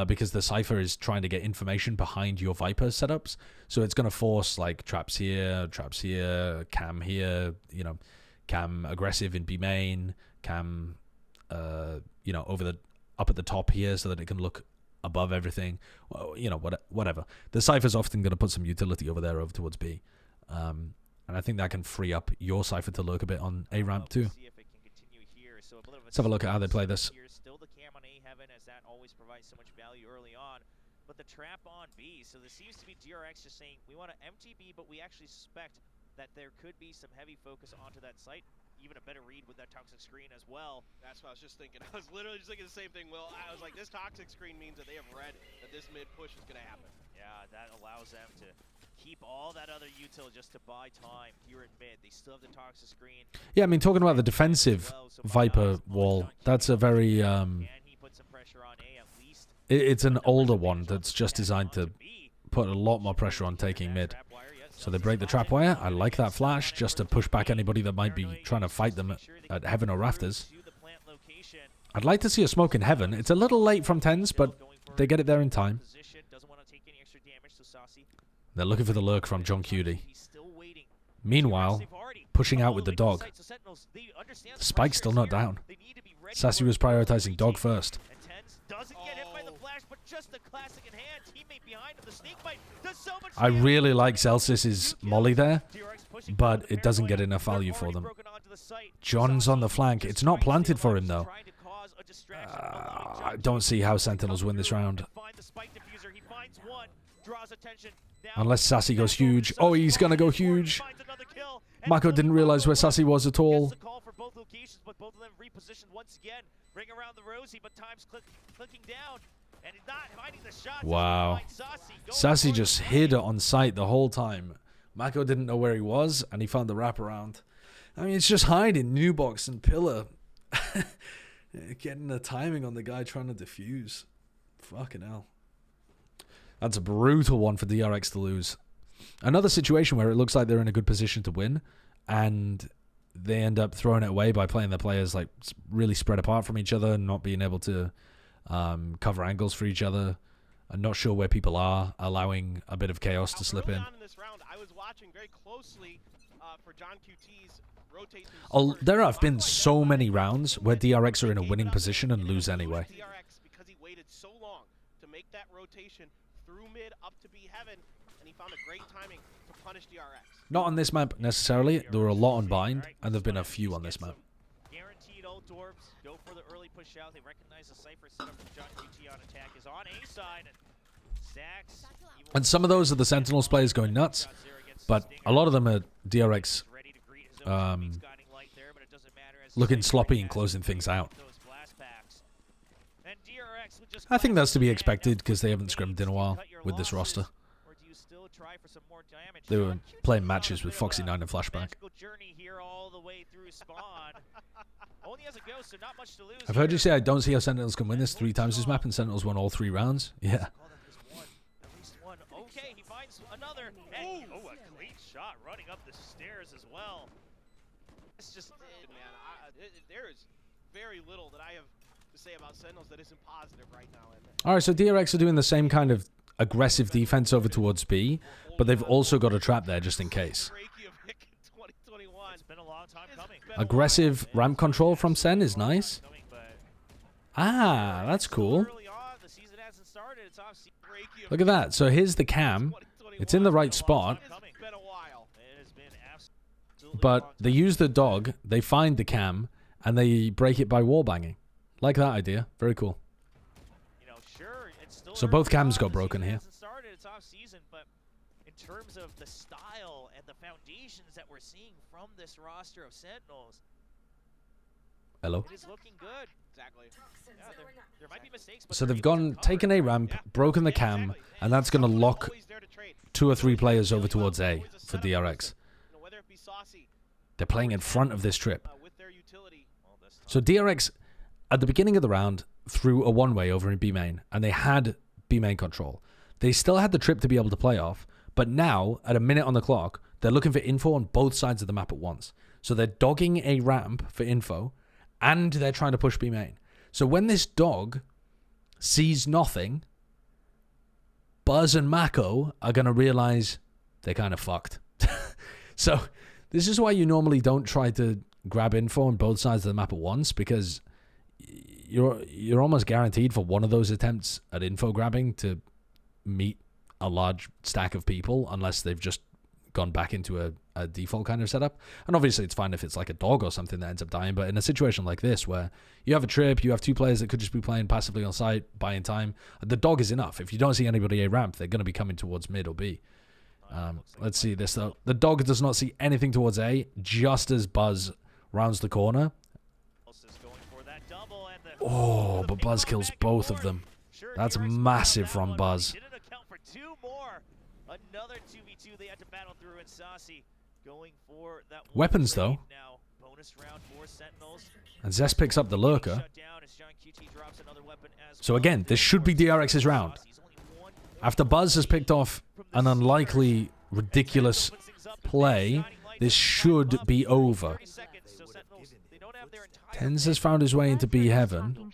Because the Cypher is trying to get information behind your Viper setups. So it's going to force like traps here, cam here, you know, cam aggressive in B main, cam, you know, up at the top here so that it can look above everything. Well, you know, whatever. The Cypher's often going to put some utility over there over towards B. And I think that can free up your Cypher to lurk a bit on A ramp too. Let's have a look at how they play this. Still the cam on A Heaven, as that always provides so much value early on. But the trap on B, so this seems to be DRX just saying, we want to empty B, but we actually suspect that there could be some heavy focus onto that site. Even a better read with that toxic screen as well. That's what I was just thinking. I was literally just thinking the same thing, Will. I was like, this toxic screen means that they have read that this mid push is going to happen. Yeah, that allows them to keep all that other util just to buy time here in mid. They still have the toxic screen. Yeah, I mean, talking about the defensive Viper wall, that's a very... it's an older one that's just designed to put a lot more pressure on taking mid. So they break the trap wire. I like that flash just to push back anybody that might be trying to fight them at Heaven or Rafters. I'd like to see a smoke in Heaven. It's a little late from Tens, but they get it there in time. They're looking for the lurk from John Cutie. Meanwhile, pushing out with the dog. The spike's still not down. Sassy was prioritizing dog first. I really like Zelsis's molly there, but it doesn't get enough value for them. John's on the flank. It's not planted for him, though. I don't see how Sentinels win this round. Unless Sassy goes huge. Oh, he's going to go huge. Mako didn't realize where Sassy was at all. And he's not finding the shots. Wow. Sassy just hid on sight the whole time. Mako didn't know where he was, and he found the wraparound. I mean, it's just hiding new box and pillar. Getting the timing on the guy trying to defuse. Fucking hell. That's a brutal one for DRX to lose. Another situation where it looks like they're in a good position to win, and they end up throwing it away by playing their players like really spread apart from each other and not being able to cover angles for each other. I'm not sure where people are, allowing a bit of chaos to slip in. On this round, I was watching very closely for John QT's rotate. There have been so many rounds where DRX are in a winning position and lose anyway. DRX because he waited so long to make that rotation through mid up to B heaven, and he found a great timing to punish DRX. Not on this map necessarily. There were a lot on bind, and there've been a few on this map. Guaranteed old dwarves go for the early push out. They recognize the Cypher setup from John QT on attack is on A side. Stacks, And some of those are the Sentinels players going nuts, but a lot of them are DRX looking sloppy and closing things out. I think that's to be expected because they haven't scrimmed in a while with this roster. They were playing matches with Foxy 9 and Flashback. I've heard you say I don't see how Sentinels can win this 3 times this map, and Sentinels won all 3 rounds. Yeah. Okay, he finds another. And, a clean shot running up the stairs as well. It's just, man, there is very little that I have to say about Sentinels that isn't positive right now. Alright, so DRX are doing the same kind of aggressive defense over towards B, but they've also got a trap there just in case. it's been a long time coming. Aggressive ramp control from Sen is nice. Ah, that's cool. Look at that. So here's the cam. It's in the right spot. But they use the dog, they find the cam, and they break it by wall banging. Like that idea. Very cool. So both cams got broken here. But in terms of the style and the foundations that we're seeing from this roster of Sentinels, Hello. it is looking good. Exactly. Yeah, there might be mistakes, but So they've taken A ramp, broken the cam, and that's going to lock 2 or 3 players over towards A for DRX. They're playing in front of this trip. So DRX, at the beginning of the round, threw a one-way over in B main, and they had B main control. They still had the trip to be able to play off, but now, at a minute on the clock, they're looking for info on both sides of the map at once. So they're dogging a ramp for info, and they're trying to push B main. So when this dog sees nothing, Buzz and Mako are going to realize they're kind of fucked. So this is why you normally don't try to grab info on both sides of the map at once, because you're almost guaranteed for one of those attempts at info grabbing to meet a large stack of people, unless they've just gone back into a default kind of setup. And obviously it's fine if it's like a dog or something that ends up dying, but in a situation like this where you have a trip, you have 2 players that could just be playing passively on site, buying time, the dog is enough. If you don't see anybody A ramp, they're going to be coming towards mid or B. Let's see this though. The dog does not see anything towards A, just as Buzz rounds the corner. Oh, but Buzz kills both of them. That's massive from Buzz. Another 2v2 they had to battle through, and Saucy going for that Weapons though. Now, bonus round for Sentinels. And Zest picks up the lurker. So again, this should be DRX's round. After Buzz has picked off an unlikely, ridiculous play, this should be over. Tens has found his way into B heaven.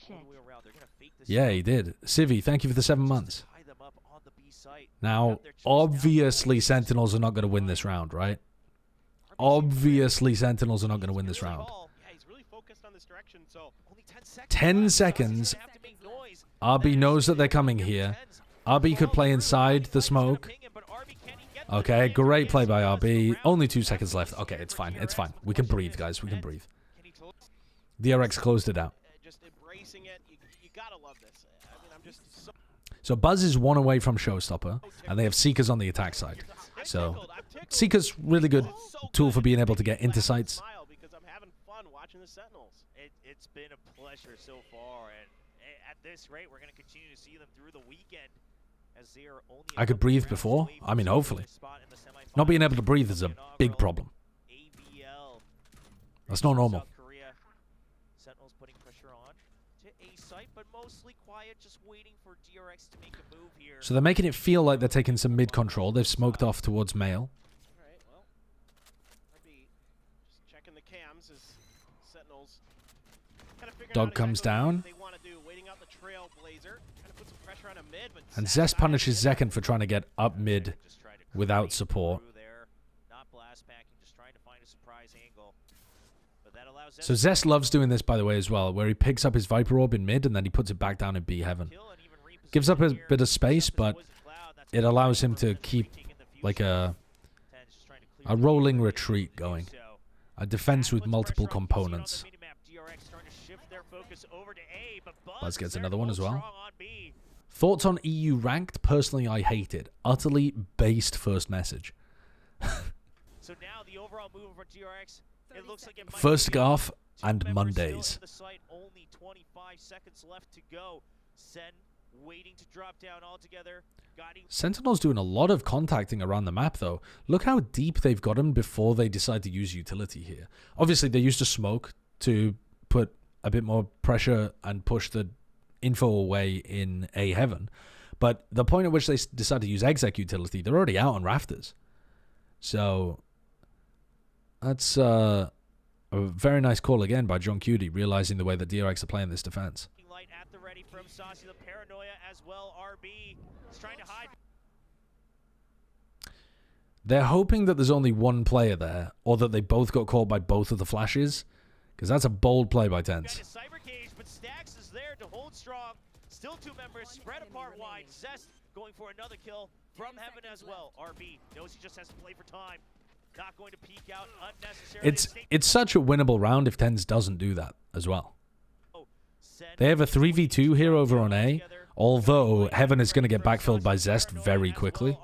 Yeah, he did. Civi, thank you for the 7 months. Now, obviously Sentinels are not going to win this round, right? Obviously Sentinels are not going to win this round. 10 seconds. RB knows that they're coming here. RB could play inside the smoke. Okay, great play by RB. Only 2 seconds left. Okay, it's fine. It's fine. We can breathe, guys. We can breathe. DRX closed it out. So Buzz is 1 away from Showstopper, and they have Seekers on the attack side. So Seekers, really good tool for being able to get into sites. It's been a pleasure so far, and at this rate, we're going to continue to see them through the weekend. As they are only I could breathe before. I mean, hopefully. Not being able to breathe is a big problem. ABL. That's not normal. South Korea. Sentinels putting pressure on to A site, but mostly quiet, just waiting for DRX to make a move here. So they're making it feel like they're taking some mid control. They've smoked off towards male. All right, well, RB just checking the cams as Sentinels kind of figuring Dog out comes exactly down. what they want to do, waiting out the Trailblazer, trying to put some pressure on a mid, but And Zest Zest punishes Zekken for trying to get up mid Just try to without create support. through there. Not blast packing, just trying to find a surprise angle. But that allows So Zest loves doing this, by the way, as well, where he picks up his Viper Orb in mid and then he puts it back down in B heaven. kill and even reposition Gives up a here. bit of space, Zest is but Poison Cloud. That's it gonna allows be him to over keep retreating in the like future. a Ten's just trying to clear the rolling field, retreat able to do going. so. A defense That with puts multiple pressure on. You can see it on the components. minimap. DRX starting to shift their focus over to A, but Buzz gets is there another to one hold as well. strong on B. Thoughts on EU ranked? Personally, I hate it. Utterly based first message. So now the overall move for DRX, it looks like it might First be Garth two and members Mondays. still in the site, only 25 seconds left to go. Sen waiting to drop down altogether. Guiding Sentinel's doing a lot of contacting around the map, though. Look how deep they've got him before they decide to use utility here. Obviously, they used a smoke to put a bit more pressure and push the info away in A heaven. But the point at which they decide to use exec utility, they're already out on rafters. So that's a very nice call again by John Cutie, realizing the way that DRX are playing this defense. light at the ready from Saucy. The paranoia as well. RB is trying to hide. They're hoping that there's only one player there, or that they both got caught by both of the flashes, because that's a bold play by Got Tense. a cyber cage, but Stax is there to hold strong. Still two members spread apart wide. Zest going for another kill from heaven as well. RB knows he just has to play for time. Not going to peek out unnecessarily. It's such a winnable round if Tens doesn't do that as well. Sen They have a 3v2 here over on A, although Heaven is going to get backfilled by Zest very quickly.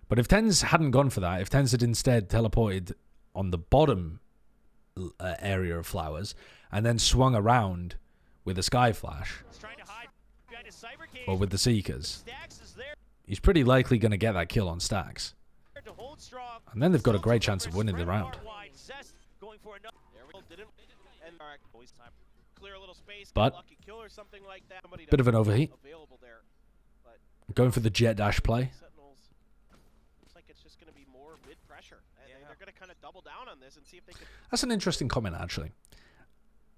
But if Tens hadn't gone for that, if Tens had instead teleported on the bottom area of flowers and then swung around with a Sky Flash or with the Seekers, he's pretty likely going to get that kill on Stacks. And then they've got a great chance of winning the round. But bit of an overheat. Going for the jet dash play. Looks like it's just going to be more mid pressure, and they're going to kind of double down on this and see if they can. That's an interesting comment, actually.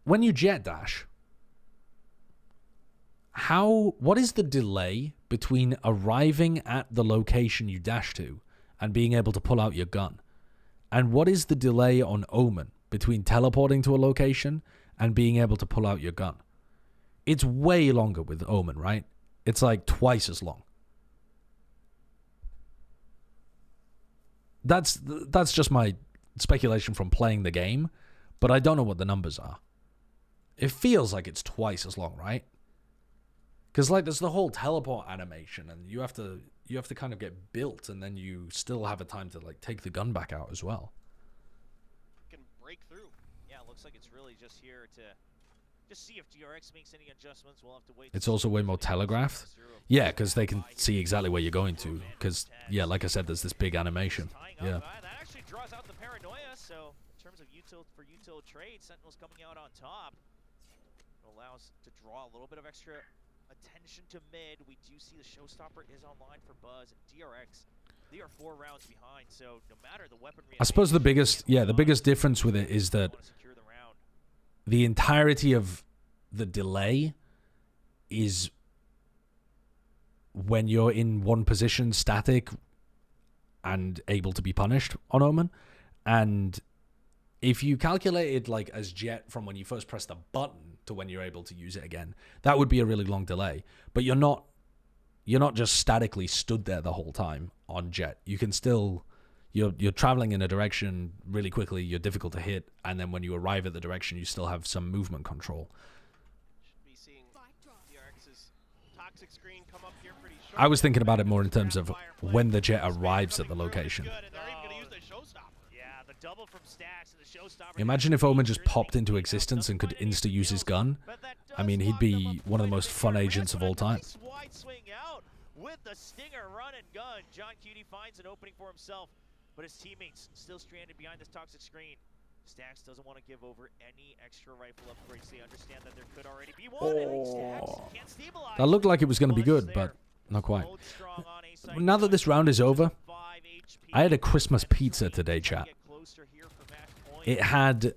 When you jet dash, what is the delay between arriving at the location you dash to and being able to pull out your gun? And what is the delay on Omen between teleporting to a location and being able to pull out your gun? It's way longer with Omen, right? It's like twice as long. That's just my speculation from playing the game, but I don't know what the numbers are. It feels like it's twice as long, right? Because like there's the whole teleport animation, and you have to kind of get built, and then you still have a time to like take the gun back out as well. Can break through. Yeah, it looks like it's really just here to just see if DRX makes any adjustments. We'll have to wait. It's also way more telegraphed. Yeah, because they can see exactly where you're going to. Because, yeah, like I said, there's this big animation. Yeah. That actually draws out the paranoia. So in terms of util trade, Sentinels coming out on top. It allows to draw a little bit of extra attention to mid. We do see the showstopper is online for Buzz and DRX. They are 4 rounds behind, so no matter the weaponry. I suppose the biggest difference with it is that the entirety of the delay is when you're in one position, static, and able to be punished on Omen. And if you calculated like as Jet from when you first press the button to when you're able to use it again, that would be a really long delay. But you're not just statically stood there the whole time on Jet. You can still you're traveling in a direction really quickly, you're difficult to hit, and then when you arrive at the direction you still have some movement control. Should be seeing DRX's toxic screen come up here pretty short. I was thinking about it more in terms of when the Jet arrives at the location. Good, and they're even going to use their showstopper. Yeah, the double from Stacks and the showstopper. Imagine if Omen just popped into existence and could insta-use his gun. I mean, he'd be one of the most fun agents of all time. Nice wide swing out with the stinger run and gun. John Cutie finds an opening for himself, but his teammates still stranded behind this toxic screen. Stacks doesn't want to give over any extra rifle upgrades. They understand that there could already be one. And Stacks can't stabilize. That looked like it was going to be good, but not quite. Now that this round is over, I had a Christmas pizza today, chat. It had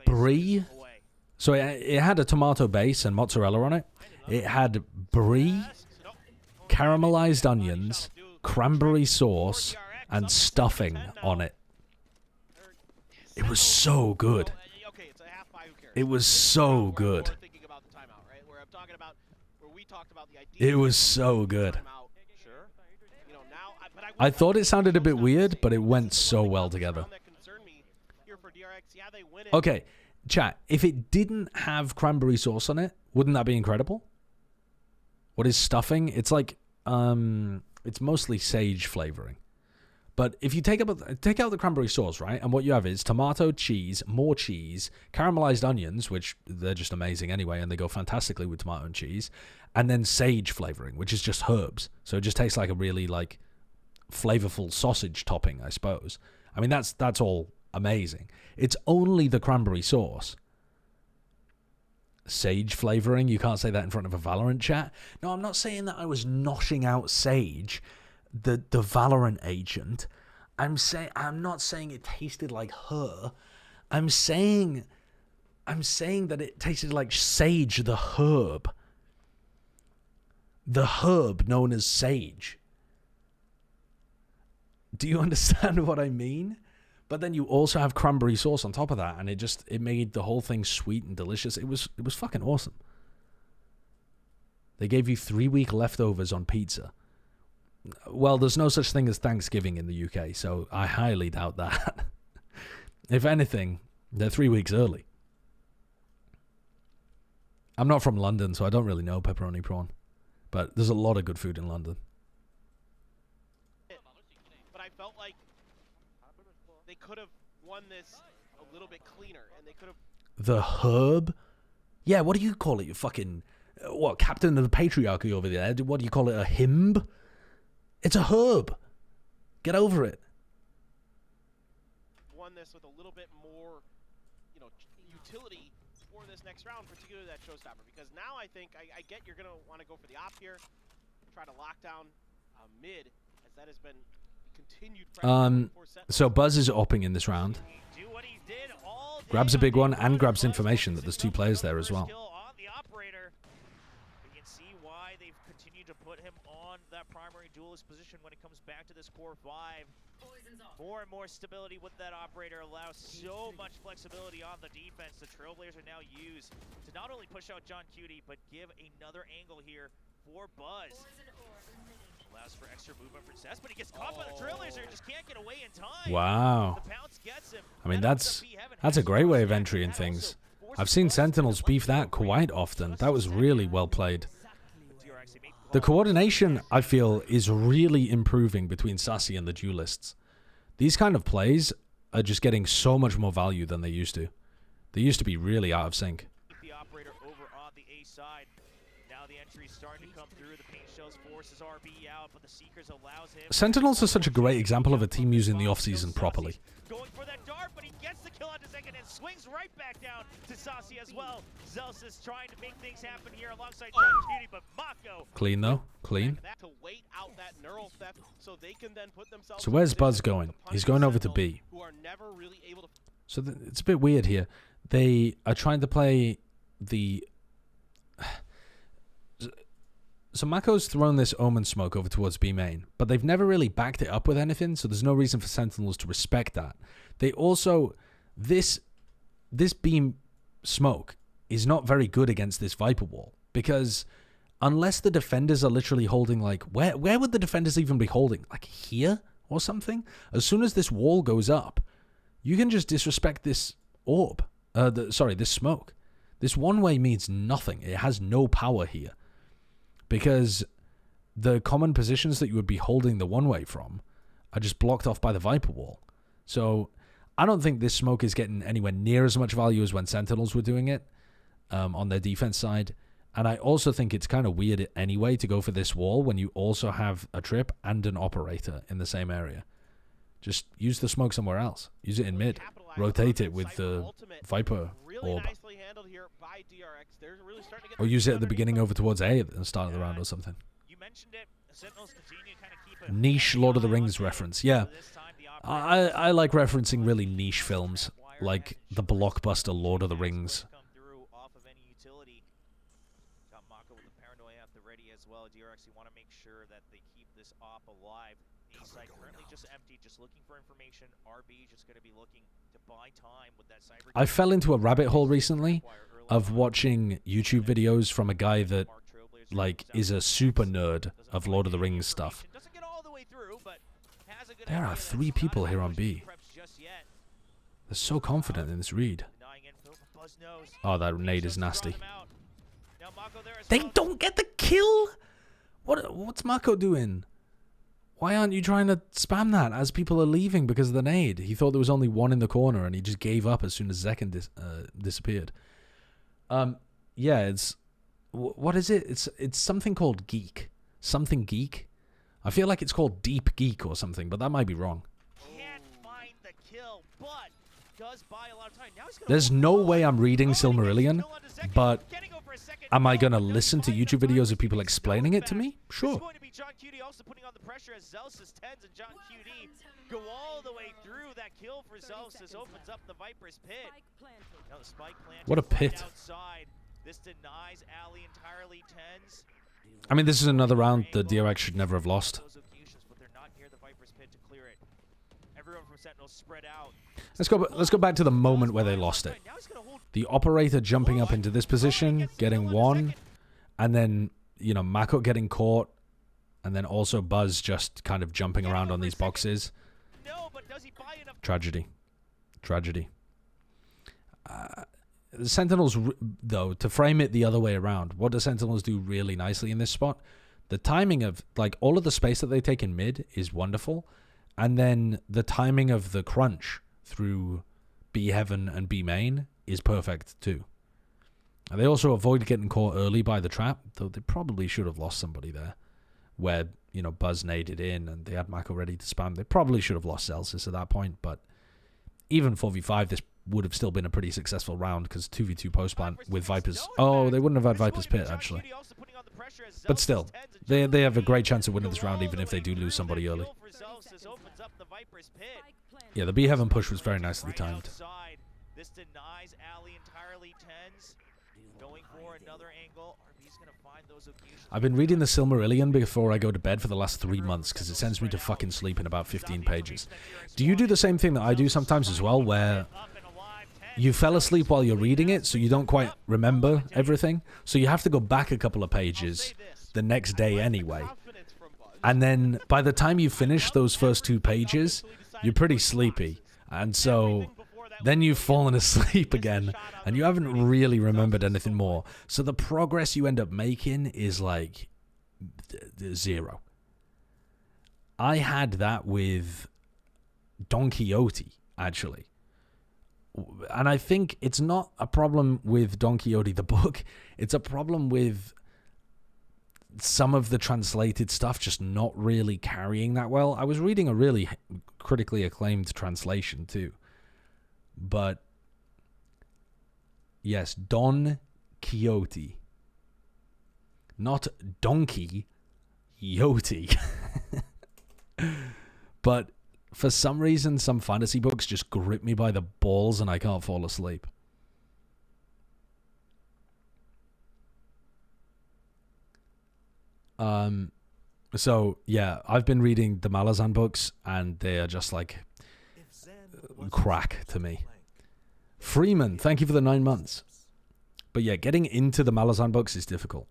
brie. So it had a tomato base and mozzarella on it. It had brie, caramelized onions, cranberry sauce, and stuffing on it. It was so good. It was so good. It was so good. I thought it sounded a bit weird, but it went so well together. Okay, chat, if it didn't have cranberry sauce on it, wouldn't that be incredible? What is stuffing? It's like, it's mostly sage flavoring. But if you take out the cranberry sauce, right, and what you have is tomato, cheese, more cheese, caramelized onions, which they're just amazing anyway, and they go fantastically with tomato and cheese, and then sage flavoring, which is just herbs. So it just tastes like a really, like, flavorful sausage topping, I suppose. I mean, that's all amazing. It's only the cranberry sauce. Sage flavoring, you can't say that in front of a Valorant chat. No, I'm not saying that I was noshing out Sage, the Valorant agent. I'm not saying it tasted like her. I'm saying that it tasted like sage, the herb. The herb known as sage. Do you understand what I mean? But then you also have cranberry sauce on top of that, and it made the whole thing sweet and delicious. It was fucking awesome. They gave you 3-week leftovers on pizza. Well, there's no such thing as Thanksgiving in the UK, so I highly doubt that. If anything, they're 3 weeks early. I'm not from London, so I don't really know pepperoni prawn. But there's a lot of good food in London. But I felt like they could have won this a little bit cleaner, and they could have... The herb? Yeah, what do you call it? You fucking... What, captain of the patriarchy over there? What do you call it? A himb? It's a herb. Get over it. Won this with a little bit more, utility for this next round, particularly that showstopper. Because now I think I get you're gonna want to go for the op here, try to lock down mid, as that has been continued. So Buzz is opping in this round. Grabs a big one and grabs information that there's 2 players there as well. That primary duelist position when it comes back to this core 5. More and more stability with that operator allows so much flexibility on the defense. The Trailblazers are now used to not only push out John Cutie, but give another angle here for Buzz. Allows for extra movement for Cess, but he gets caught by the Trailblazer, just can't get away in time. Wow. The pounce gets him. I mean, that's a great way of entering things. I've seen Sentinels beef that quite often. That was really well played. The coordination, I feel, is really improving between Sassy and the duelists. These kind of plays are just getting so much more value than they used to. They used to be really out of sync. The operator over on the A side. Now the entry starting to come through. The paint shells forces RB out, but the Seekers allows him. Sentinels are such a great example of a team using the offseason properly. Going for that dart, but he gets the kill on the second and swings right back down to Sassy as well. Zelsis trying to make things happen here alongside John Cutie, but Mako. Clean though, clean. To wait out that neural theft so they can then put themselves. So where's Buzz going? He's going over to B. Who are never really able to. So it's a bit weird here. They are trying to play the... So Mako's thrown this Omen smoke over towards B main, but they've never really backed it up with anything, so there's no reason for Sentinels to respect that. They also... This beam smoke is not very good against this Viper wall, because unless the defenders are literally holding, like... Where would the defenders even be holding? Like here or something? As soon as this wall goes up, you can just disrespect this orb. This smoke. This one-way means nothing. It has no power here. Because the common positions that you would be holding the one-way from are just blocked off by the Viper wall. So I don't think this smoke is getting anywhere near as much value as when Sentinels were doing it on their defense side. And I also think it's kind of weird anyway to go for this wall when you also have a trip and an operator in the same area. Just use the smoke somewhere else. Use it in mid. Rotate it with the Viper orb. Or use it at the beginning over towards A at the start of the round or something. Niche Lord of the Rings reference. Yeah. I like referencing really niche films, like the blockbuster Lord of the Rings. DRX, you want to make sure that they keep this op alive. A site currently just empty, just looking for information. RB just going to be looking to buy time with that cyber. I fell into a rabbit hole recently of watching YouTube videos from a guy that like is a super nerd of Lord of the Rings stuff. There are 3 people here on B. They're so confident in this read. Oh, that nade is nasty. They don't get the kill? What's Mako doing? Why aren't you trying to spam that as people are leaving because of the nade? He thought there was only one in the corner and he just gave up as soon as Zekken disappeared. Yeah, it's... What is it? It's something called Geek. Something Geek? I feel like it's called Deep Geek or something, but that might be wrong. Can't find the kill, but does buy a lot of time. Now he's gonna There's no way I'm reading Silmarillion, but am I going to listen to YouTube videos of people explaining it to me? Sure. It's going to be John QD also putting on the pressure as Zelsis, Tens, and John QD go all the way through. That kill for Zelsis opens up the Viper's pit. Now the spike plant. What a pit. Outside. This denies Ali entirely. Tens. I mean, this is another round the DRX should never have lost. But they're not near the Viper's pit to clear it. Everyone from Sentinels spread out. Let's go back to the moment where they lost it. The operator jumping up into this position, getting one, and then, you know, Mako getting caught, and then also Buzz just kind of jumping around on these boxes. Tragedy. Tragedy. The Sentinels, though, to frame it the other way around, what do Sentinels do really nicely in this spot? The timing of, like, all of the space that they take in mid is wonderful, and then the timing of the crunch through B Heaven and B Main is perfect too. And they also avoid getting caught early by the trap, though they probably should have lost somebody there. Where, you know, Buzz naded in and they had Mako ready to spam. They probably should have lost Celsius at that point, but even 4v5, this would have still been a pretty successful round because 2v2 post plant with Vipers. Oh, they wouldn't have had Viper's Pit, actually. But still, they have a great chance of winning this round even if they do lose somebody early. Yeah, the B Heaven push was very nicely timed. This denies Ali entirely. Tens going for another angle. RB's gonna find those occasions. I've been reading the Silmarillion before I go to bed for the last 3 months because it sends me to fucking sleep in about 15 pages. Do you do the same thing that I do sometimes as well, where you fell asleep while you're reading it, so you don't quite remember everything? So you have to go back a couple of pages the next day anyway. And then by the time you finish those first 2 pages, you're pretty sleepy. And so then you've fallen asleep again, and you haven't really remembered anything more. So the progress you end up making is like 0. I had that with Don Quixote, actually. And I think it's not a problem with Don Quixote, the book. It's a problem with some of the translated stuff just not really carrying that well. I was reading a really critically acclaimed translation, too. But yes, Don Quixote, not Donkey Quixote. But for some reason, some fantasy books just grip me by the balls and I can't fall asleep. So yeah, I've been reading the Malazan books and they are just like crack to me. Freeman, thank you for the 9 months. But yeah, getting into the Malazan books is difficult.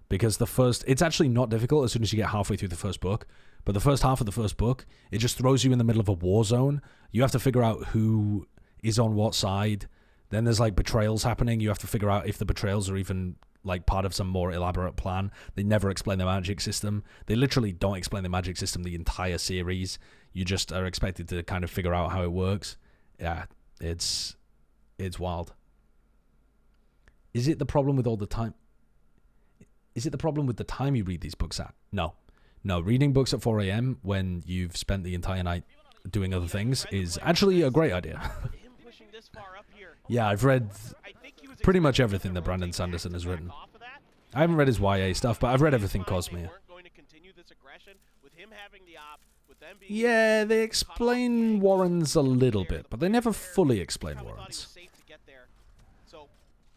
Because it's actually not difficult as soon as you get halfway through the first book. But the first half of the first book, it just throws you in the middle of a war zone. You have to figure out who is on what side. Then there's like betrayals happening. You have to figure out if the betrayals are even like part of some more elaborate plan. They never explain the magic system. They literally don't explain the magic system the entire series. You just are expected to kind of figure out how it works. Yeah, it's wild. Is it the problem with all the time? Is it the problem with the time you read these books at? No. Reading books at 4 a.m. when you've spent the entire night doing other things is actually a great idea. Yeah, I've read pretty much everything that Brandon Sanderson has written. I haven't read his YA stuff, but I've read everything Cosmere. Yeah, they explain Warrens a little bit, but they never fully explain Warrens. So,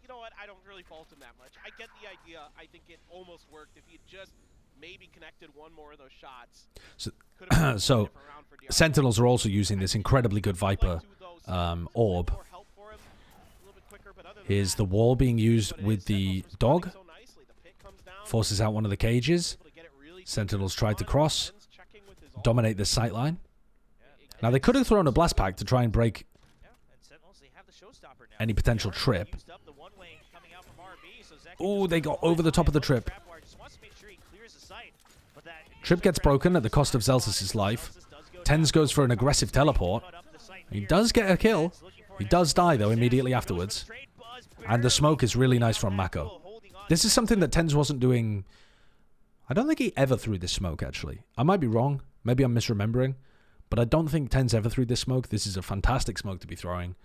you know what? I don't really fault him that much. I get the idea. I think it almost worked if he just maybe connected one more of those shots. So Sentinels are also using this incredibly good Viper orb. Here's the wall being used with the dog. Forces out one of the cages. Sentinels tried to cross. Dominate the sightline. Now they could have thrown a blast pack to try and break any potential trip. Oh, they got over the top of the trip. Trip gets broken at the cost of Zelsis' life. Tens goes for an aggressive teleport. He does get a kill. He does die, though, immediately afterwards. And the smoke is really nice from Mako. This is something that Tens wasn't doing. I don't think he ever threw this smoke, actually. I might be wrong. Maybe I'm misremembering. But I don't think Tens ever threw this smoke. This is a fantastic smoke to be throwing.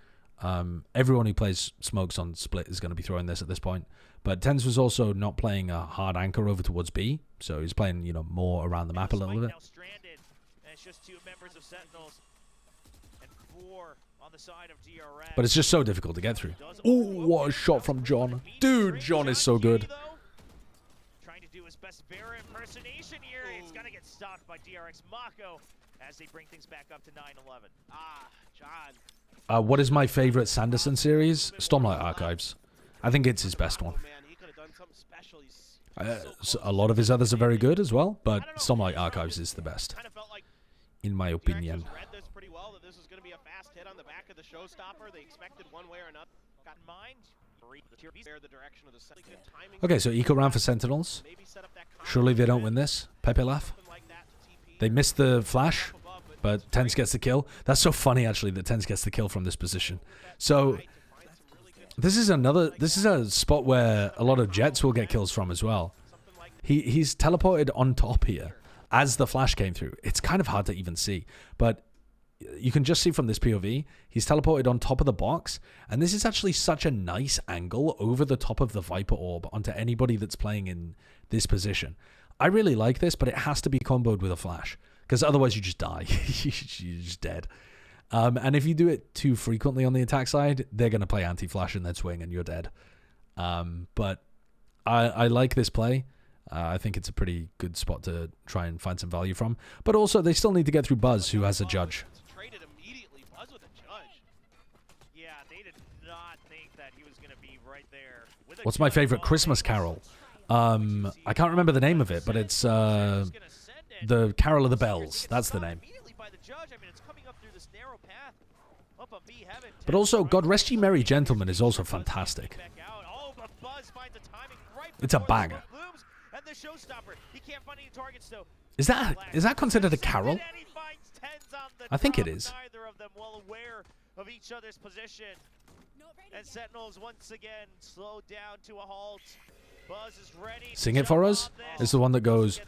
Everyone who plays smokes on Split is going to be throwing this at this point. But Tens was also not playing a hard anchor over towards B. So he's playing, you know, more around the map a little bit. But it's just so difficult to get through. Oh, what a shot from John. Dude, John is so good. Trying to do his best bear impersonation here. It's going to get stopped by DRX Mako as they bring things back up to 9-11. John. What is my favorite Sanderson series? Stormlight Archives. I think it's his best one. A lot of his others are very good as well, but Stormlight Archives is the best, in my opinion. Okay, so eco round for Sentinels. Surely they don't win this. Pepe laugh. They missed the flash, but Tens gets the kill. That's so funny, actually, that Tens gets the kill from this position. So this is a spot where a lot of Jets will get kills from as well. He's teleported on top here as the flash came through. It's kind of hard to even see, but you can just see from this POV, he's teleported on top of the box, and this is actually such a nice angle over the top of the Viper orb onto anybody that's playing in this position. I really like this, but it has to be comboed with a flash, because otherwise you just die. You're just dead. And if you do it too frequently on the attack side, they're going to play anti-flash in their swing, and you're dead. But I like this play. I think it's a pretty good spot to try and find some value from. But also, they still need to get through Buzz, who has a judge. Yeah, they did not think that he was going to be right there. What's my favorite Christmas carol? I can't remember the name of it, but it's the Carol of the Bells. That's the name. But also, God Rest Ye Merry Gentlemen is also fantastic. It's a banger. Is that considered a carol? I think it is. Of each other's position. And Sentinels once again slowed down to a halt. Buzz is ready. Sing it for us. It's the one that goes,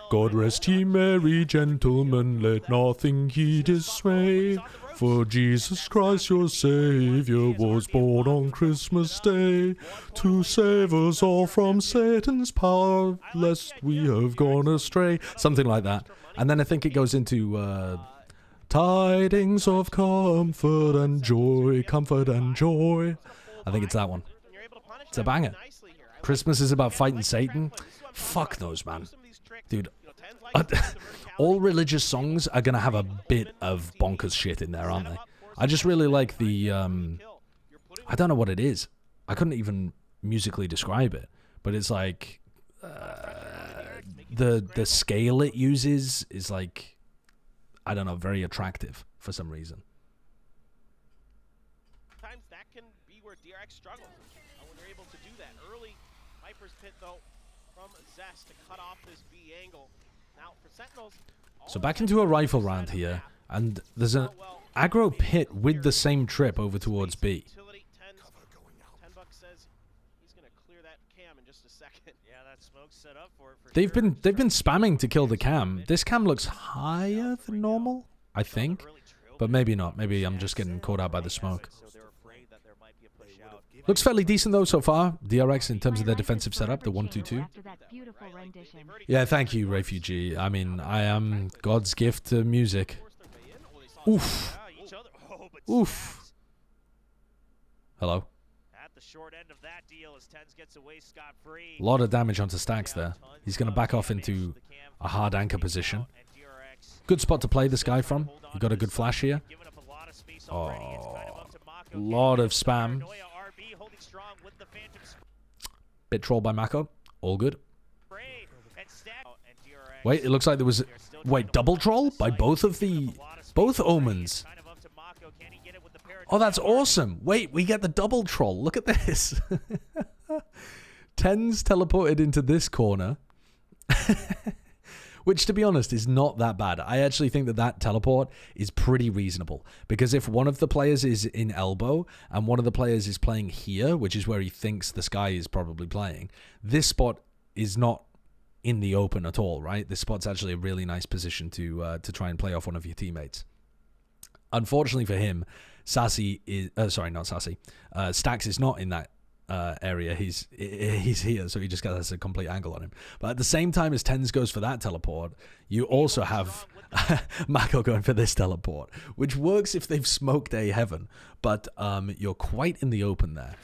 God rest ye merry gentlemen, let nothing ye dismay. For Jesus Christ your Savior was born on Christmas Day to save us all from Satan's power, lest we have gone astray. Something like that. And then I think it goes into tidings of comfort and joy, comfort and joy. I think it's that one. It's a banger. Christmas is about fighting Satan. Fuck those, man. Dude, all religious songs are going to have a bit of bonkers shit in there, aren't they? I just really like the, I don't know what it is. I couldn't even musically describe it. But it's like, the scale it uses is like, I don't know, very attractive for some reason. sometimes that can be where DRX struggles when they're able to do that. Early Viper's Pit, though, from Zest to cut off this B angle. Now, for Sentinels... So back into a rifle round here, and there's an aggro pit with the same trip over towards B. Says he's gonna clear that cam in just a second. Yeah, that smoke's set up for They've been spamming to kill the cam. This cam looks higher than normal, I think, but maybe not. Maybe I'm just getting caught out by the smoke. Looks fairly decent though so far. DRX in terms of their defensive setup, the 1-2-2. Yeah, thank you, Refugee. I mean, I am God's gift to music. Oof. Oof. Hello. At the short end of that deal as Tens gets away scot-free. A lot of damage onto Stacks there. He's going to back off into a hard anchor position. Good spot to play this guy from. He got a good flash here. Oh, lot of spam. Bit trolled by Mako. All good. Wait, it looks like there was... Wait, double troll by both Omens. Oh, that's awesome. Wait, we get the double troll. Look at this. Tens teleported into this corner. Which, to be honest, is not that bad. I actually think that teleport is pretty reasonable. Because if one of the players is in elbow and one of the players is playing here, which is where he thinks the Sky is probably playing, this spot is not in the open at all, right? This spot's actually a really nice position to try and play off one of your teammates. Unfortunately for him, Sassy is... sorry, not Sassy. Stacks is not in that area. He's here, so he just has a complete angle on him. But at the same time as Tens goes for that teleport, you also have Mako going for this teleport, which works if they've smoked A heaven, but you're quite in the open there.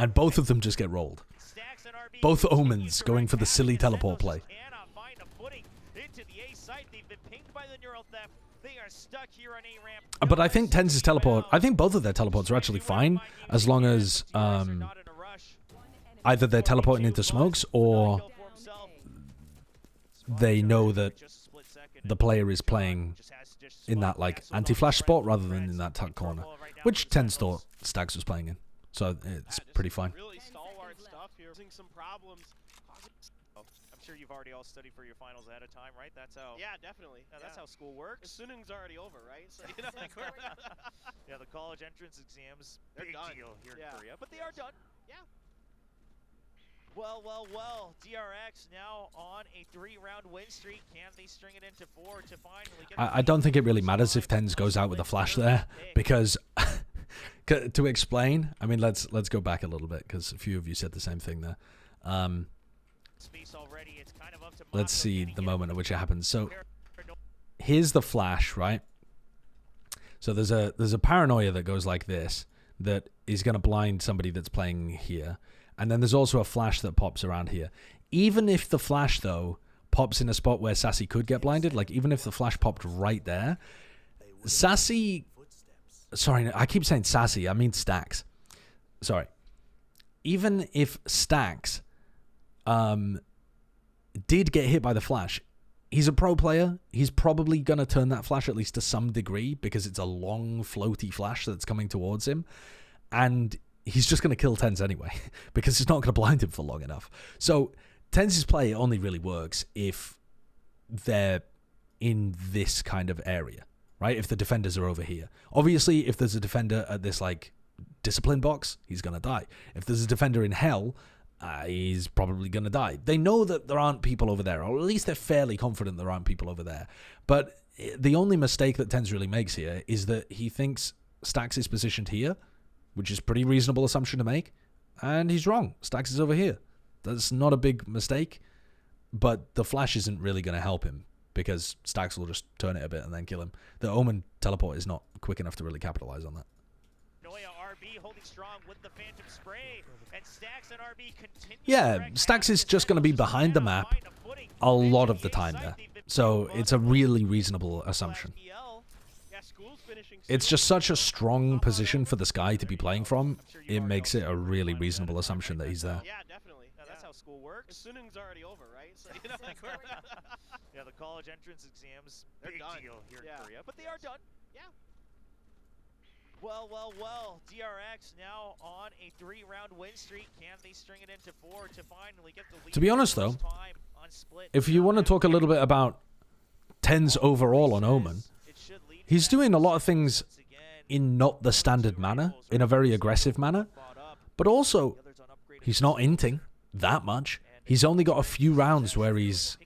And both of them just get rolled. Both Omens going for the silly teleport play. But I think Tens' teleport, I think both of their teleports are actually fine, as long as either they're teleporting into smokes or they know that the player is playing in that like anti-flash spot rather than in that tuck corner, which Tens thought Stacks was playing in. So it's pretty fine. Really stalwart stuff here. Some problems. I'm sure you've already all studied for your finals ahead of time, right? That's how. Yeah, definitely. That's how school works. Sunung's already over, right? So, you know, like yeah, the college entrance exams, they're big done. deal here Yeah. in Korea, but they are done. Yeah. Well. DRX now on a 3-round win streak. Can they string it into 4 to finally get? I don't think it really matters if Tens goes out with a flash there, because to explain, I mean, let's go back a little bit because a few of you said the same thing there. Let's see the moment at which it happens. So here's the flash, right? So there's a paranoia that goes like this that is going to blind somebody that's playing here. And then there's also a flash that pops around here. Even if the flash, though, pops in a spot where Sassy could get blinded, like even if the flash popped right there, Sassy... Sorry, I keep saying Sassy. I mean Stacks. Sorry. Even if Stacks did get hit by the flash, he's a pro player. He's probably going to turn that flash at least to some degree because it's a long, floaty flash that's coming towards him. And he's just going to kill Tens anyway because it's not going to blind him for long enough. So Tens' play only really works if they're in this kind of area, right? If the defenders are over here. Obviously, if there's a defender at this, like, discipline box, he's going to die. If there's a defender in hell, he's probably going to die. They know that there aren't people over there, or at least they're fairly confident there aren't people over there. But the only mistake that Tens really makes here is that he thinks Stacks is positioned here, which is a pretty reasonable assumption to make, and he's wrong. Stacks is over here. That's not a big mistake, but the flash isn't really going to help him because Stacks will just turn it a bit and then kill him. The Omen teleport is not quick enough to really capitalize on that. Holding strong with the Phantom Spray, and Stacks and RB continue. Yeah, Stacks is just going to be behind the map a lot of the time there. So it's a really reasonable assumption. It's just such a strong position for this guy to be playing from. It makes it a really reasonable assumption that he's there. Yeah, definitely. That's how school works. Sunung's already over, right? So, you know, like yeah, the college entrance exams, they're big done. deal here Yeah. in Korea, but they are done. Yeah. Well. Well. DRX now on a 3-round win streak. Can they string it into 4 to finally get the lead? To be honest, though, if you want to talk a little bit about TenZ overall on Omen, he's doing a lot of things in not the standard manner, in a very aggressive manner, but also he's not inting that much. He's only got a few rounds where he's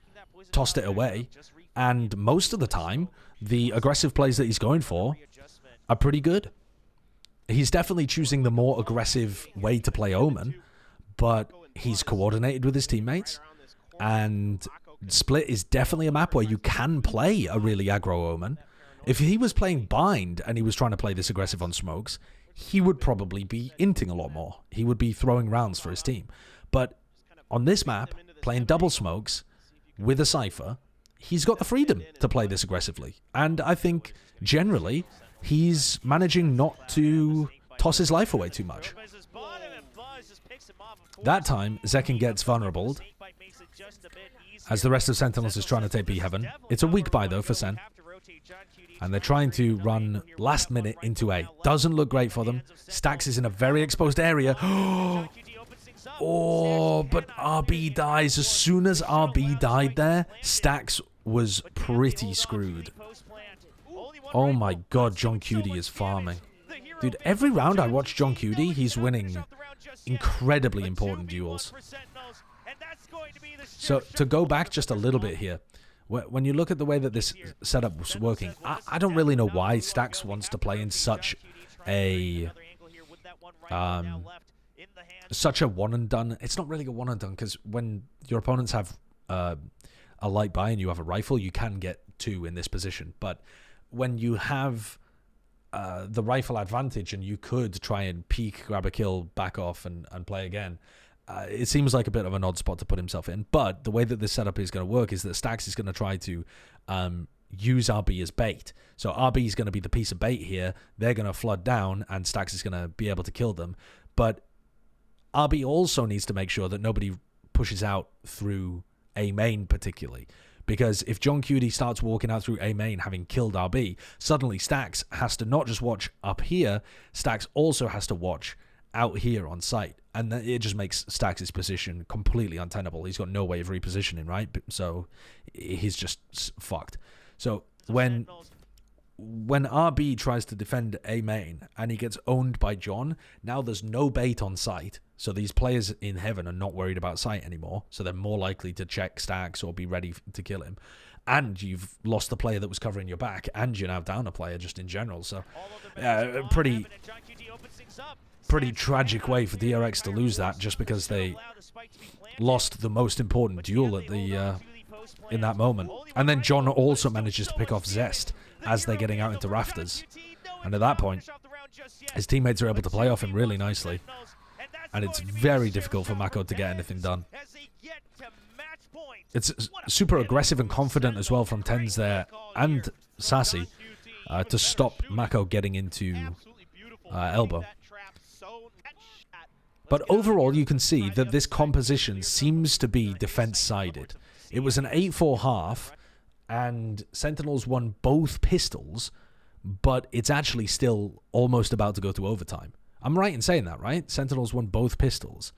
tossed it away, and most of the time, the aggressive plays that he's going for are pretty good. He's definitely choosing the more aggressive way to play Omen, but he's coordinated with his teammates, and Split is definitely a map where you can play a really aggro Omen. If he was playing Bind and he was trying to play this aggressive on smokes, he would probably be inting a lot more. He would be throwing rounds for his team. But on this map, playing double smokes with a Cypher, he's got the freedom to play this aggressively. And I think, generally, he's managing not to toss his life away too much. That time, Zekin gets vulnerable, as the rest of Sentinels is trying to take B Heaven. It's a weak buy, though, for Sen. And they're trying to run last minute into A. Doesn't look great for them. Stax is in a very exposed area. Oh, but RB dies. As soon as RB died there, Stax was pretty screwed. Oh my god, John Cutie is farming. Dude, every round I watch John Cutie, he's winning incredibly important duels. So, to go back just a little bit here, when you look at the way that this setup was working, I don't really know why Stax wants to play in such a one and done. It's not really a one and done, because when your opponents have a light buy and you have a rifle, you can get 2 in this position. But when you have the rifle advantage and you could try and peek, grab a kill, back off, and play again, it seems like a bit of an odd spot to put himself in. But the way that this setup is going to work is that Stax is going to try to use RB as bait. So RB is going to be the piece of bait here. They're going to flood down, and Stax is going to be able to kill them. But RB also needs to make sure that nobody pushes out through A main particularly. Because if John Cutie starts walking out through A main having killed RB, suddenly Stax has to not just watch up here, Stax also has to watch out here on site. And it just makes Stax's position completely untenable. He's got no way of repositioning, right? So he's just fucked. So when RB tries to defend A main and he gets owned by John, now there's no bait on site. So these players in Heaven are not worried about sight anymore. So they're more likely to check Stax or be ready to kill him. And you've lost the player that was covering your back, and you're now down a player just in general. So pretty tragic way for DRX to lose that, just because they lost the most important duel at the in that moment. And then John also manages to pick off Zest as they're getting out into rafters. And at that point, his teammates are able to play off him really nicely. And it's very difficult for Mako to get anything done. It's super aggressive and confident as well from TenZ there, and Sassy, to stop Mako getting into elbow. But overall, you can see that this composition seems to be defense-sided. It was an 8-4 half, and Sentinels won both pistols, but it's actually still almost about to go to overtime. I'm right in saying that, right? Sentinels won both pistols.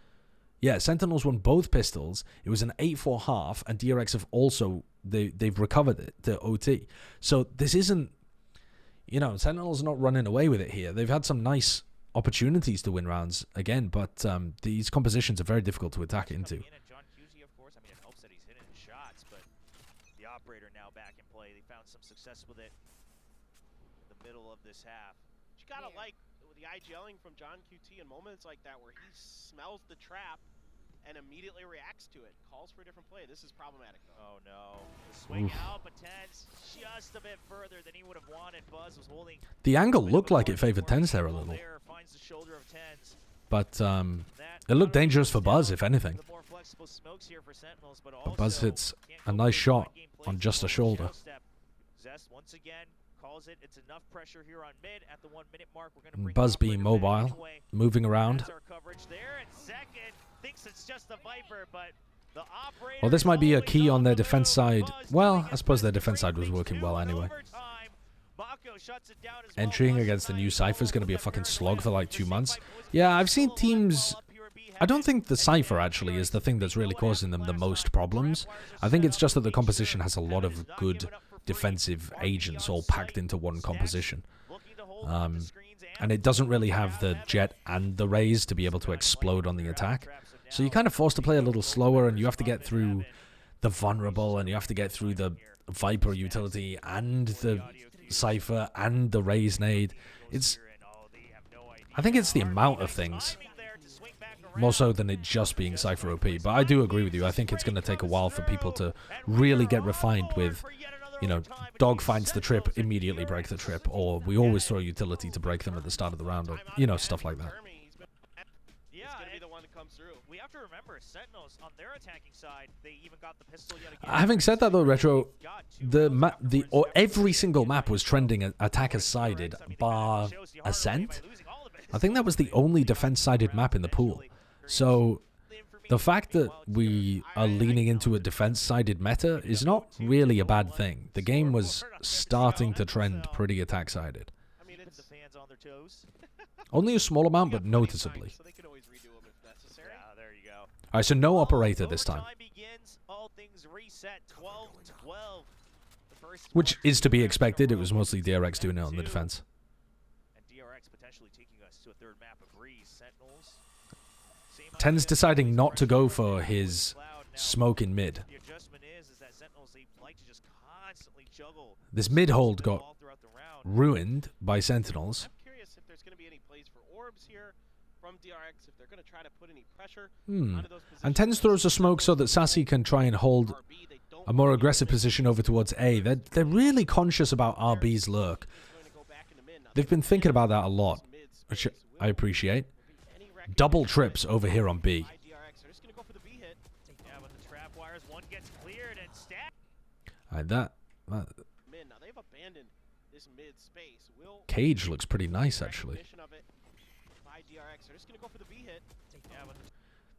Yeah, Sentinels won both pistols. It was an 8-4 half, and DRX have also, they've recovered it to OT. So this isn't, Sentinels are not running away with it here. They've had some nice opportunities to win rounds again, but these compositions are very difficult to attack into. John Cutie, of course, it helps that he's hitting shots, but the operator now back in play. They found some success with it in the middle of this half. You gotta like the IGLing from John QT in moments like that where he smells the trap and immediately reacts to it. Calls for a different play. This is problematic, though. Oh, no. The swing out, but TenZ just a bit further than he would have wanted. Buzz was holding. The angle looked like it favored TenZ there a little. Finds the shoulder of TenZ. But it looked dangerous for Buzz, if anything. But Buzz hits a nice shot on just a shoulder. Zest once again calls it. It's enough pressure here on mid at the 1 minute mark. We're going to Buzz being mobile, moving around. That's our coverage there. And second thinks it's just a Viper, but the operator. Well, this might be a key on their defense side. Well, I suppose their defense side was working well anyway. Mako shuts it down as Entering well. against the new Cypher is going to be a fucking slog for like 2 months. Yeah, I've seen teams... I don't think the Cypher actually is the thing that's really causing them the most problems. I think it's just that the composition has a lot of good defensive agents all packed into one composition. And it doesn't really have the Jet and the Raze to be able to explode on the attack. So you're kind of forced to play a little slower, and you have to get through the Vulnerable, and you have to get through the Viper utility, and the Cypher, and the Raze nade. I think it's the amount of things, more so than it just being Cypher OP. But I do agree with you. I think it's going to take a while for people to really get refined with, you know, dog finds the trip, immediately break the trip, or we always throw utility to break them at the start of the round, or, you know, stuff like that. Yeah, we have to remember, Sentinels on their attacking side, they even got the pistol yet again. Having said that though, Retro, every single map was trending attacker sided bar Ascent. I think that was the only defense sided map in the pool. So the fact that we are leaning into a defense-sided meta is not really a bad thing. The game was starting to trend pretty attack-sided. Only a small amount, but noticeably. Alright, so no operator this time. Which is to be expected. It was mostly DRX doing it on the defense. And DRX potentially taking us to a third map of Breeze. Sentinels. Ten's deciding not to go for his smoke in mid. The adjustment is that Sentinels, they like to just constantly juggle. This mid hold got ruined by Sentinels. I'm curious if there's going to be any plays for orbs here from DRX, if they're going to try to put any pressure onto those positions. And Tens throws a smoke so that Sassy can try and hold a more aggressive position over towards A. They're really conscious about RB's lurk. They've been thinking about that a lot, which I appreciate. Double trips over here on B. Alright, Cage looks pretty nice, actually.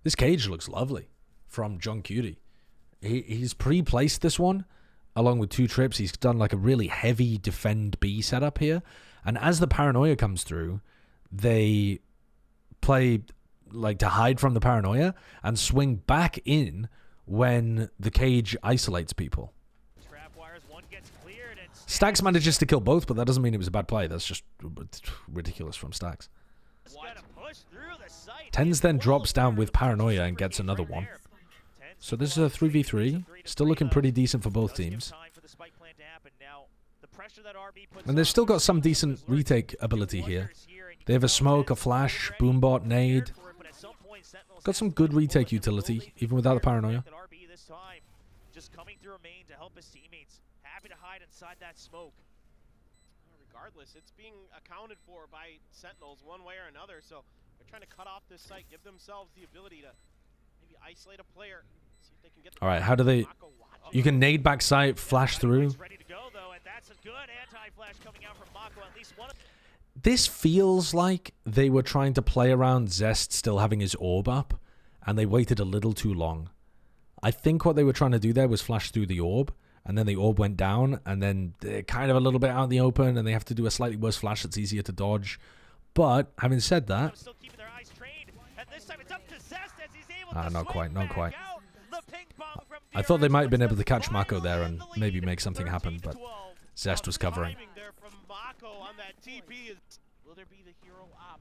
This Cage looks lovely from John Cutie. He's pre-placed this one along with 2 trips. He's done like a really heavy defend B setup here. And as the paranoia comes through, they play like to hide from the paranoia and swing back in when the Cage isolates people. Stax manages to kill both, but that doesn't mean it was a bad play. That's just ridiculous from Stax. Tens then drops down with paranoia and gets another one. So this is a 3v3. Still looking pretty decent for both teams. And they've still got some decent retake ability here. They have a smoke, a flash, boombot, nade. Got some good retake utility, even without the paranoia. Just coming through a main to help his teammates. Happy to hide inside that smoke. Regardless, it's being accounted for by Sentinels one way or another, so they're trying to cut off this site, give themselves the ability to maybe isolate a player. See if they can get the Alright, how do they... You can nade back sight, flash through. This feels like they were trying to play around Zest still having his orb up, and they waited a little too long. I think what they were trying to do there was flash through the orb, and then the orb went down, and then they're kind of a little bit out in the open, and they have to do a slightly worse flash that's easier to dodge. But, having said that... not quite, not quite. I thought they might have been able to catch Mako there and maybe make something happen, but Zest was covering. Will there be the hero op?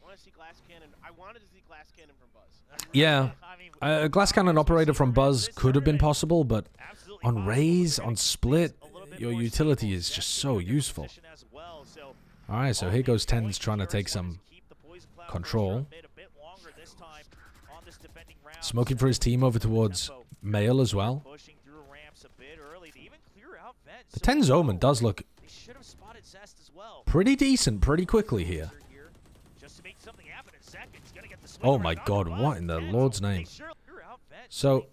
I want to see Glass Cannon. I wanted to see Glass Cannon from Buzz. Yeah, a Glass Cannon operator from Buzz could have been possible, but on Raze, on Split, your utility is just so useful. Alright, so here goes Tens trying to take some control. Smoking for his team over towards Mail as well. The Tens Omen does look pretty decent pretty quickly here. Oh my god, what in the Lord's name? So...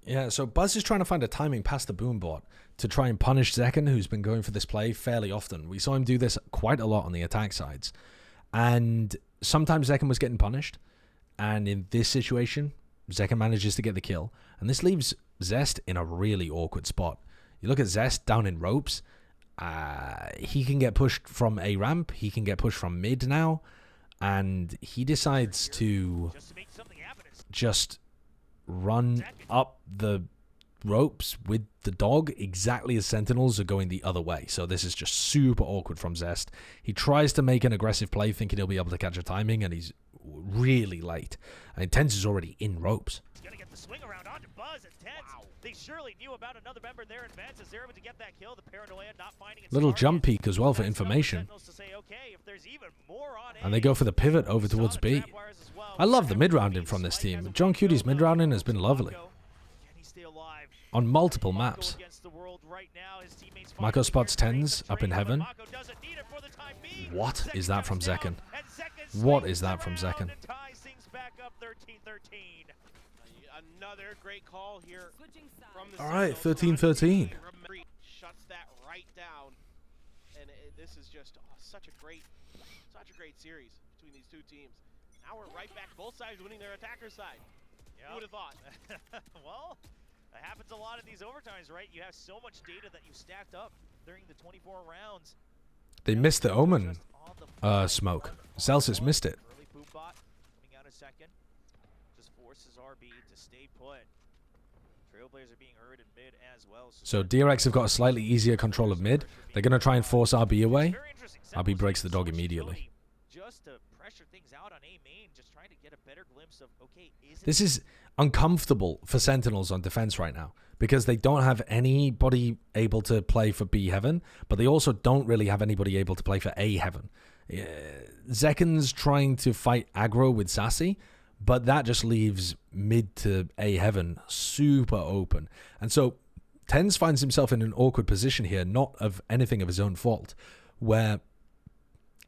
Yeah, so Buzz is trying to find a timing past the boom bot to try and punish Zekken, who's been going for this play fairly often. We saw him do this quite a lot on the attack sides. And sometimes Zekken was getting punished. And in this situation, Zekken manages to get the kill. And this leaves Zest in a really awkward spot. You look at Zest down in ropes. He can get pushed from A ramp. He can get pushed from mid now. And he decides to just run up the ropes with the dog exactly as Sentinels are going the other way. So this is just super awkward from Zest. He tries to make an aggressive play thinking he'll be able to catch a timing, and he's really late. And Tenz is already in ropes. He's gonna get the swing around onto Buzz and Tenz. Wow. They surely knew about another member there in advances. They're able to get that kill. The paranoia not finding its Little target. jump peek as well for information. To say, okay, if there's even more on And they go for the pivot over towards B. I love the mid-rounding from this team. John Cuty's mid-rounding has been lovely. On multiple maps. Mako spots Tenz up in heaven. What is that from Zekken? What is that from Zekken? Another great call here from the All right, Sentinels. 13-13. Shuts that right down, and this is just such a great series between these two teams. Now we're right back, both sides winning their attacker side. Yep. Who would have thought? Well, that happens a lot in these overtimes, right? You have so much data that you stacked up during the 24 rounds. They missed the Omen smoke. Celsius missed it. Early poop bot coming out a second. Just forces RB to stay put. Trailblazers being heard in mid as well. So DRX have got a slightly easier control of mid. They're going to try and force RB away. RB breaks the dog immediately. Just to pressure things out on A main, just trying to get a better glimpse of, okay, this is uncomfortable for Sentinels on defense right now because they don't have anybody able to play for B heaven, but they also don't really have anybody able to play for A heaven. Zekken's trying to fight aggro with Sassy, but that just leaves mid to A heaven super open. And so Tenz finds himself in an awkward position here, not of anything of his own fault, where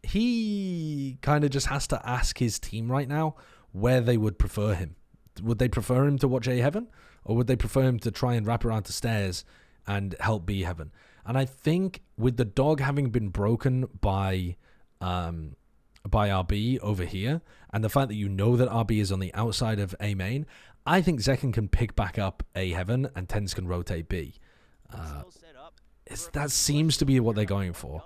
he kind of just has to ask his team right now where they would prefer him. Would they prefer him to watch A heaven, or would they prefer him to try and wrap around to stairs and help B heaven? And I think with the dog having been broken by RB over here, and the fact that you know that RB is on the outside of A main, I think Zekken can pick back up A heaven and Tenz can rotate B. That seems to be what they're going for.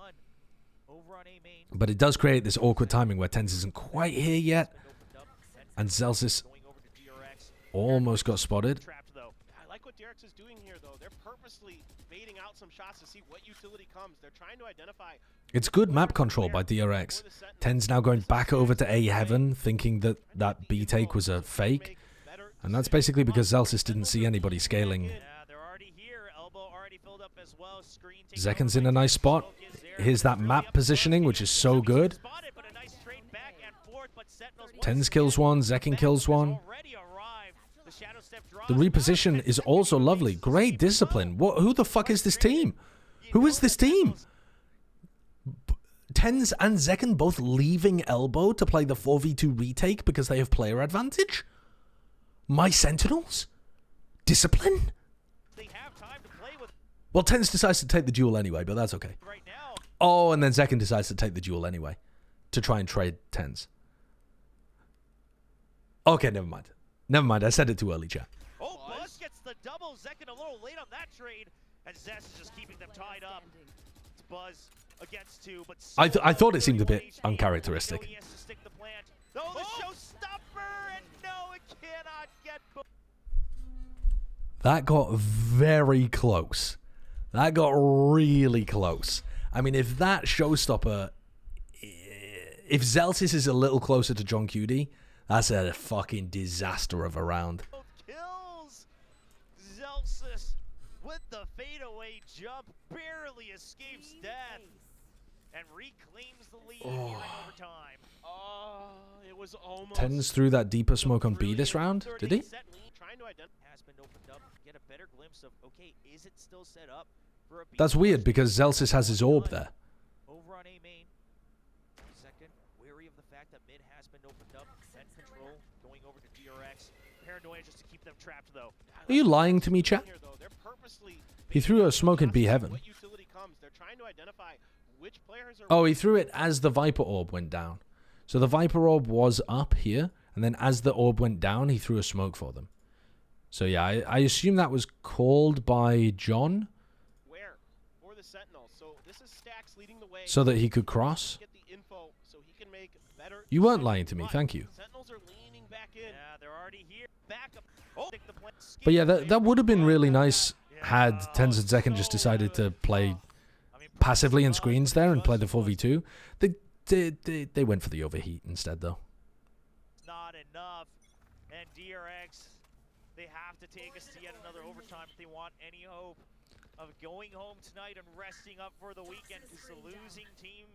But it does create this awkward timing where Tenz isn't quite here yet, and Celsius almost got spotted. I like what DRX is doing here, though. They're purposely baiting out some shots to see what utility comes. They're trying to identify. It's good map control by DRX. Tenz now going back over to A heaven, thinking that that B take was a fake, and that's basically because Celsius didn't see anybody scaling. Zekken's in a nice spot. Here's that map positioning, which is so good. Tenz kills one, Zekken kills one. The reposition is also lovely. Great discipline. Who the fuck is this team? Who is this team? Tenz and Zekken both leaving elbow to play the 4v2 retake because they have player advantage? My Sentinels? Discipline? Well, Tenz decides to take the duel anyway, but that's okay. Oh, and then Zekken decides to take the duel anyway to try and trade Tenz. Okay, never mind. Never mind, I said it too early, chat. Oh, Buzz gets the double. Zekken a little late on that trade, and Zest is just keeping them tied up. It's Buzz against two, but I thought it seemed a bit uncharacteristic. He has to stick the plant. Oh, the showstopper, and no, it cannot get. That got very close. That got really close. I mean, if that showstopper, if Celsius is a little closer to John Cuty, that's a fucking disaster of a round. Kills Celsius with the fadeaway jump, barely escapes death, and reclaims the lead here in overtime. Oh, it was almost. Tenz through that deeper smoke on B this round, did he? Has been opened up. Get a better glimpse of, okay, is it still set up for a B? That's weird because Celsius has his orb there. Over on A main. Second, wary of the fact that mid has been opened up. Net control going over to DRX. Paranoia just to keep them trapped, though. Are you lying to me, chat? He threw a smoke in B heaven. Oh, he threw it as the Viper orb went down. So the Viper orb was up here, and then as the orb went down, he threw a smoke for them. So yeah, I assume that was called by John Where? For the Sentinels. So this is Stacks leading the way. so that he could cross. Get the info so he can make better You weren't decisions, lying to me, but thank you. Sentinels are leaning back in. Yeah, they're already here. Back up. Oh, stick the plan. But yeah, that would have been really nice had Tens and Second just decided to play passively in screens there and play the 4v2. They went for the overheat instead, though. Not enough. And DRX, they have to take us to yet another overtime if they want any hope of going home tonight and resting up for the weekend, because the losing team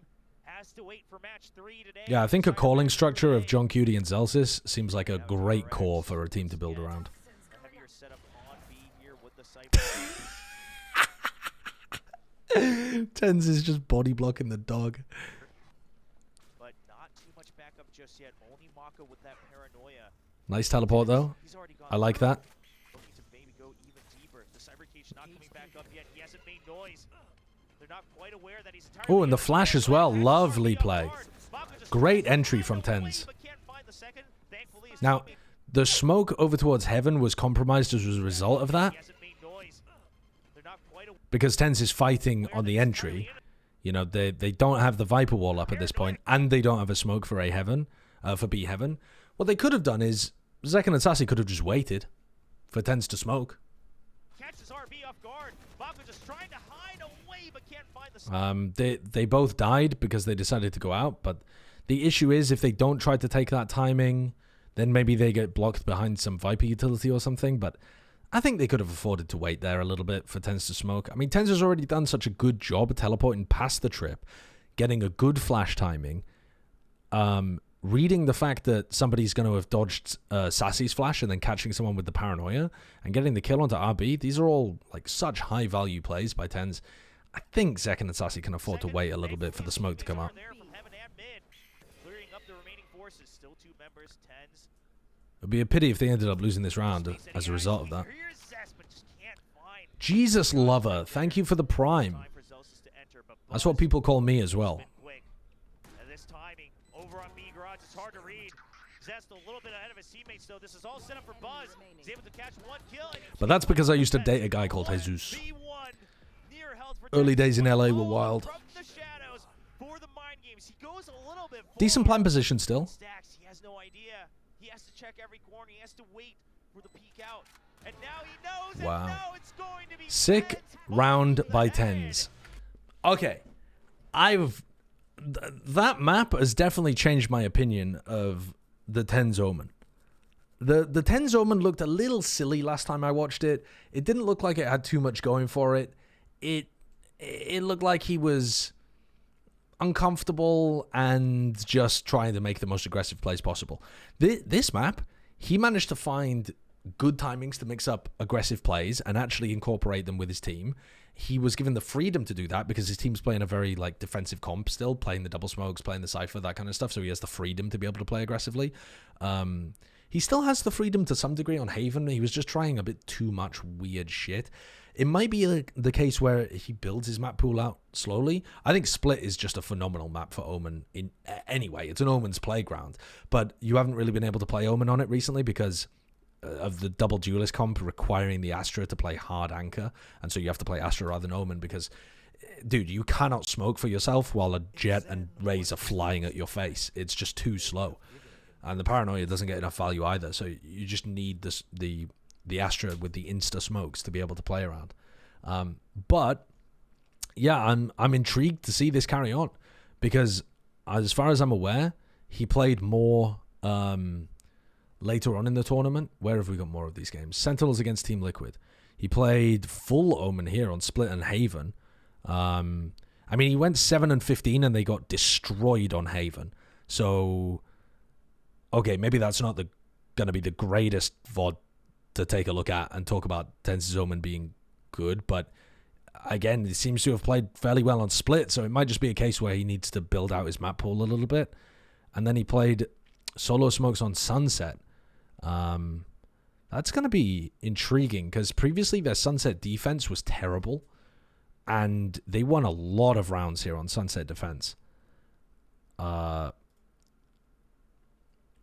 has to wait for match 3 today. Yeah, I think a calling structure of John Cutie and Zelsis seems like a great core for a team to build around. A heavier setup on B here with the Cypher. Tens is just body blocking the dog. But not too much backup just yet. Only Maka with that paranoia. Nice teleport, though. He's already gone. I like that. Looking to maybe go even deeper. The Cyber Cage not coming back up yet. He hasn't made noise. They're not quite aware that he's entirely. Oh, and the flash as well. Lovely play. Great entry from Tens. Now, the smoke over towards Heaven was compromised as a result of that, because Tens is fighting on the entry. You know, they don't have the Viper wall up at this point, and they don't have a smoke for A Heaven, for B Heaven. What they could have done is Zek and Sassy could have just waited for Tens to smoke. Catches RB off guard. Baka just trying to hide away, but can't find the They both died because they decided to go out, but the issue is if they don't try to take that timing, then maybe they get blocked behind some Viper utility or something. But I think they could have afforded to wait there a little bit for Tens to smoke. I mean, Tens has already done such a good job teleporting past the trip, getting a good flash timing, reading the fact that somebody's going to have dodged Sassy's flash and then catching someone with the paranoia and getting the kill onto RB. These are all like such high value plays by Tens. I think Zek and Sassy can afford to wait a little bit for the smoke to come out. Clearing up the remaining forces. Still 2 members. Tens. It would be a pity if they ended up losing this round as a result of that. Here's Zest, but just can't find. Jesus Lover, thank you for the prime. Time for Zelsis to enter, but That's what people call me as well. quick. And this timing over on B Garage, it's hard to read. Zest a little bit ahead of his teammates, though. This is all set up for Buzz. He's able to catch 1 kill. And But that's because I used to date a guy called Jesus. B1, near held for Early days in LA were all wild. From the shadows for the mind games. He goes a little bit Decent forward. plan position still. Stacks, he has no idea. He has to check every corner. He has to wait for the peek out. And now he knows. Wow. And now it's going to be Sick Tens round over by the head. Tens. Okay. That map has definitely changed my opinion of the Tens Omen. The Tens Omen looked a little silly last time I watched it. It didn't look like it had too much going for it. It looked like he was uncomfortable and just trying to make the most aggressive plays possible. This map, he managed to find good timings to mix up aggressive plays and actually incorporate them with his team. He was given the freedom to do that because his team's playing a very like defensive comp still, playing the double smokes, playing the Cypher, that kind of stuff, so he has the freedom to be able to play aggressively. He still has the freedom to some degree on Haven. He was just trying a bit too much weird shit. It might be the case where he builds his map pool out slowly. I think Split is just a phenomenal map for Omen. Anyway, it's an Omen's playground. But you haven't really been able to play Omen on it recently because of the double duelist comp requiring the Astra to play hard anchor. And so you have to play Astra rather than Omen because, dude, you cannot smoke for yourself while a Jet and Raze are flying at your face. It's just too slow. And the Paranoia doesn't get enough value either. So you just need the Astra with the insta smokes to be able to play around. But yeah, I'm intrigued to see this carry on because as far as I'm aware, he played more later on in the tournament. Where have we got more of these games? Sentinels against Team Liquid. He played full Omen here on Split and Haven. I mean, he went 7-15 and they got destroyed on Haven. So okay, maybe that's not going to be the greatest VOD to take a look at and talk about Tens Omen being good, but again, he seems to have played fairly well on Split, so it might just be a case where he needs to build out his map pool a little bit. And then he played solo smokes on Sunset. That's going to be intriguing because previously their Sunset defense was terrible, and they won a lot of rounds here on Sunset defense.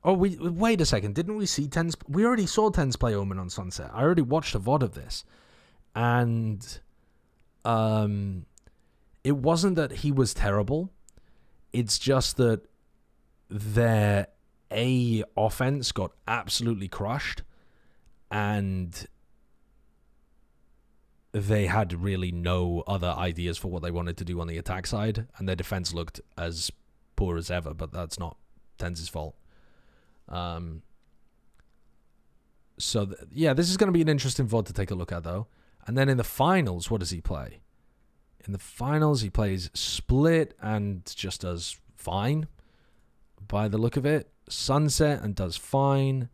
Oh, wait a second. Didn't we see Tens? We already saw Tens play Omen on Sunset. I already watched a VOD of this. And it wasn't that he was terrible. It's just that their A offense got absolutely crushed. And they had really no other ideas for what they wanted to do on the attack side. And their defense looked as poor as ever. But that's not Tens' fault. Yeah, this is going to be an interesting VOD to take a look at, though. And then in the finals, what does he play? In the finals, he plays Split and just does fine, by the look of it. Sunset and does fine.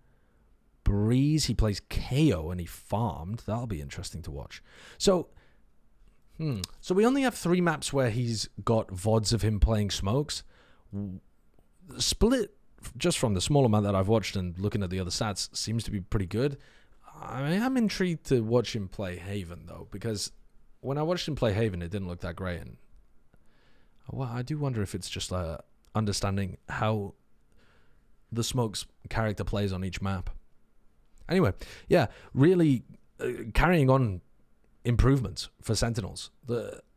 Breeze, he plays KO and he farmed. That'll be interesting to watch. So we only have 3 maps where he's got VODs of him playing smokes. Split, just from the small amount that I've watched and looking at the other stats, seems to be pretty good. I am intrigued to watch him play Haven, though, because when I watched him play Haven, it didn't look that great. And well, I do wonder if it's just understanding how the Smokes character plays on each map. Anyway, yeah, really carrying on improvements for Sentinels.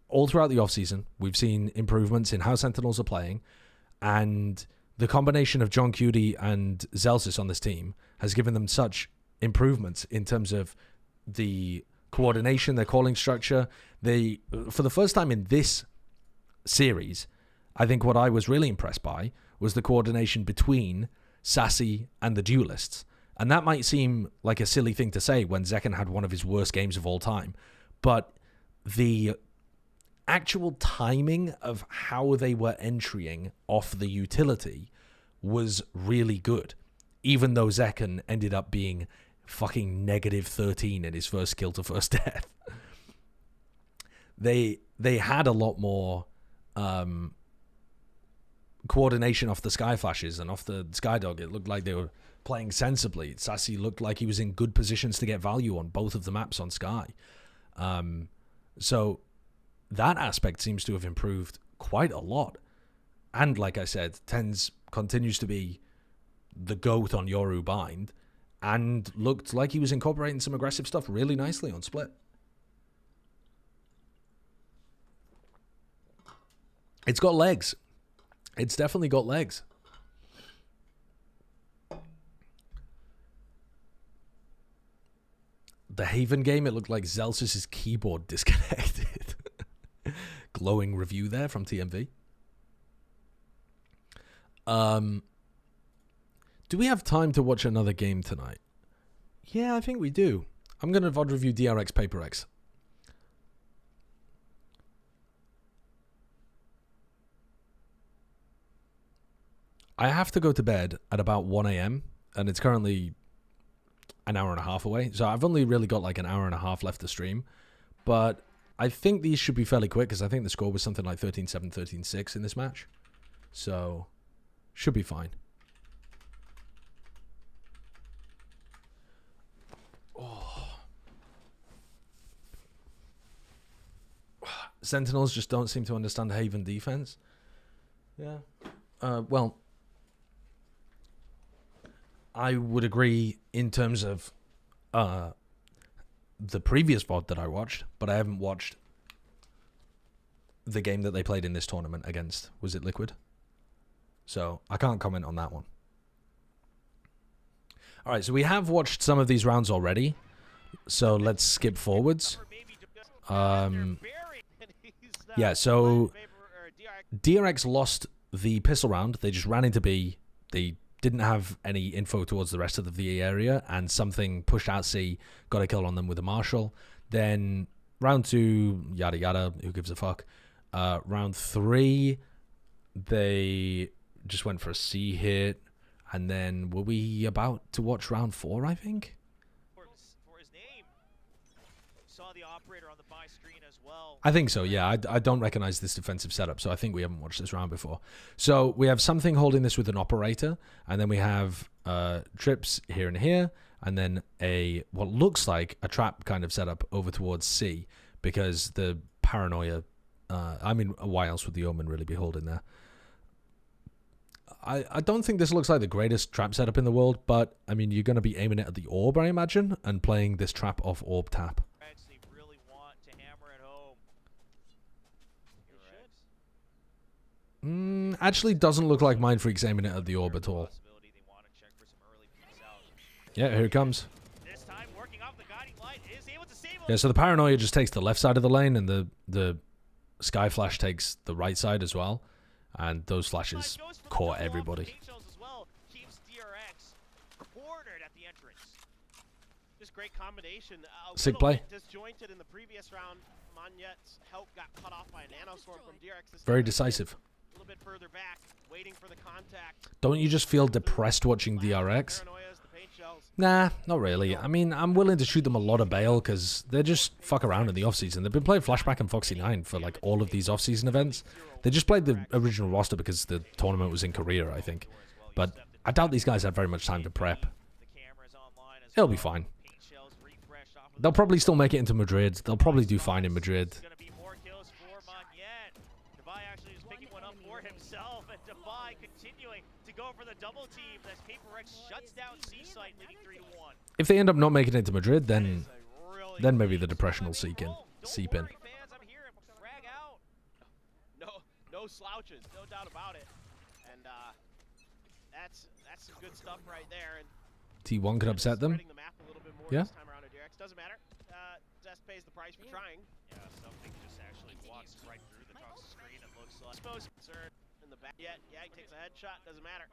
All throughout the offseason, we've seen improvements in how Sentinels are playing, and the combination of John Cutie and Zelsis on this team has given them such improvements in terms of the coordination, their calling structure. They, for the first time in this series, I think what I was really impressed by was the coordination between Sassy and the duelists. And that might seem like a silly thing to say when Zekken had one of his worst games of all time. But the actual timing of how they were entering off the utility was really good. Even though Zekken ended up being fucking -13 in his first kill to first death. They had a lot more coordination off the Sky Flashes and off the Skydog. It looked like they were playing sensibly. Sassy looked like he was in good positions to get value on both of the maps on Sky. So that aspect seems to have improved quite a lot. And like I said, Tens continues to be the GOAT on Yoru Bind, and looked like he was incorporating some aggressive stuff really nicely on Split. It's got legs. It's definitely got legs. The Haven game, it looked like Zelsis' keyboard disconnected. Glowing review there from TMV. Do we have time to watch another game tonight? Yeah, I think we do. I'm going to VOD review DRX Paper X. I have to go to bed at about 1 a.m. and it's currently an hour and a half away. So I've only really got like an hour and a half left to stream. But I think these should be fairly quick because I think the score was something like 13-7, 13-6 in this match. So should be fine. Sentinels just don't seem to understand Haven defense. Yeah. Well, I would agree in terms of the previous VOD that I watched, but I haven't watched the game that they played in this tournament against, was it Liquid? So I can't comment on that one. All right, so we have watched some of these rounds already, so let's skip forwards. Yeah, so DRX lost the pistol round. They just ran into B. They didn't have any info towards the rest of the VA area, and something pushed out C, got a kill on them with a Marshal. Then round 2, yada yada, who gives a fuck. Round 3, they just went for a C hit. And then were we about to watch round 4, I think? For his name. Saw the operator on the buy screen as well. I think so, yeah. I don't recognize this defensive setup, so I think we haven't watched this round before. So we have something holding this with an operator, and then we have trips here and here, and then a what looks like a trap kind of setup over towards C, because the paranoia, why else would the Omen really be holding there? I don't think this looks like the greatest trap setup in the world, but, I mean, you're going to be aiming it at the orb, I imagine, and playing this trap off orb tap. They really want to hammer it home. They should. Actually doesn't look like Mind Freak's aiming it at the orb at all. Possibility they want to check for some early peace out. Yeah, here it comes. This time, working off the guiding light, is able to save him. Yeah, so the Paranoia just takes the left side of the lane, and the Sky Flash takes the right side as well. And those flashes caught everybody. As well, keeps DRX cornered at the entrance. Just great combination. Sig play. Disjointed in the previous round. Monyet's help got cut off by a nanostorm from DRX. Very decisive. A little bit further back, waiting for the contact. Don't you just feel depressed watching DRX? Paranoias, the paint shells. Nah, not really. I mean, I'm willing to shoot them a lot of bail because they just fuck around in the offseason. They've been playing Flashback and Foxy 9 for like all of these offseason events. They just played the original roster because the tournament was in Korea, I think. But I doubt these guys have very much time to prep. It'll be fine. They'll probably still make it into Madrid. They'll probably do fine in Madrid. If they end up not making it to Madrid, then maybe the depression will seep in. No slouches, no doubt about it. And that's some good stuff right there. And T1 could upset them. the map a little bit more Yeah. this time around at DRX. Doesn't matter. Zest pays the price for trying. Yeah, something just actually walks right through the toxic screen and looks like. Suppose concern in the back. Yeah, he takes a headshot. Doesn't matter.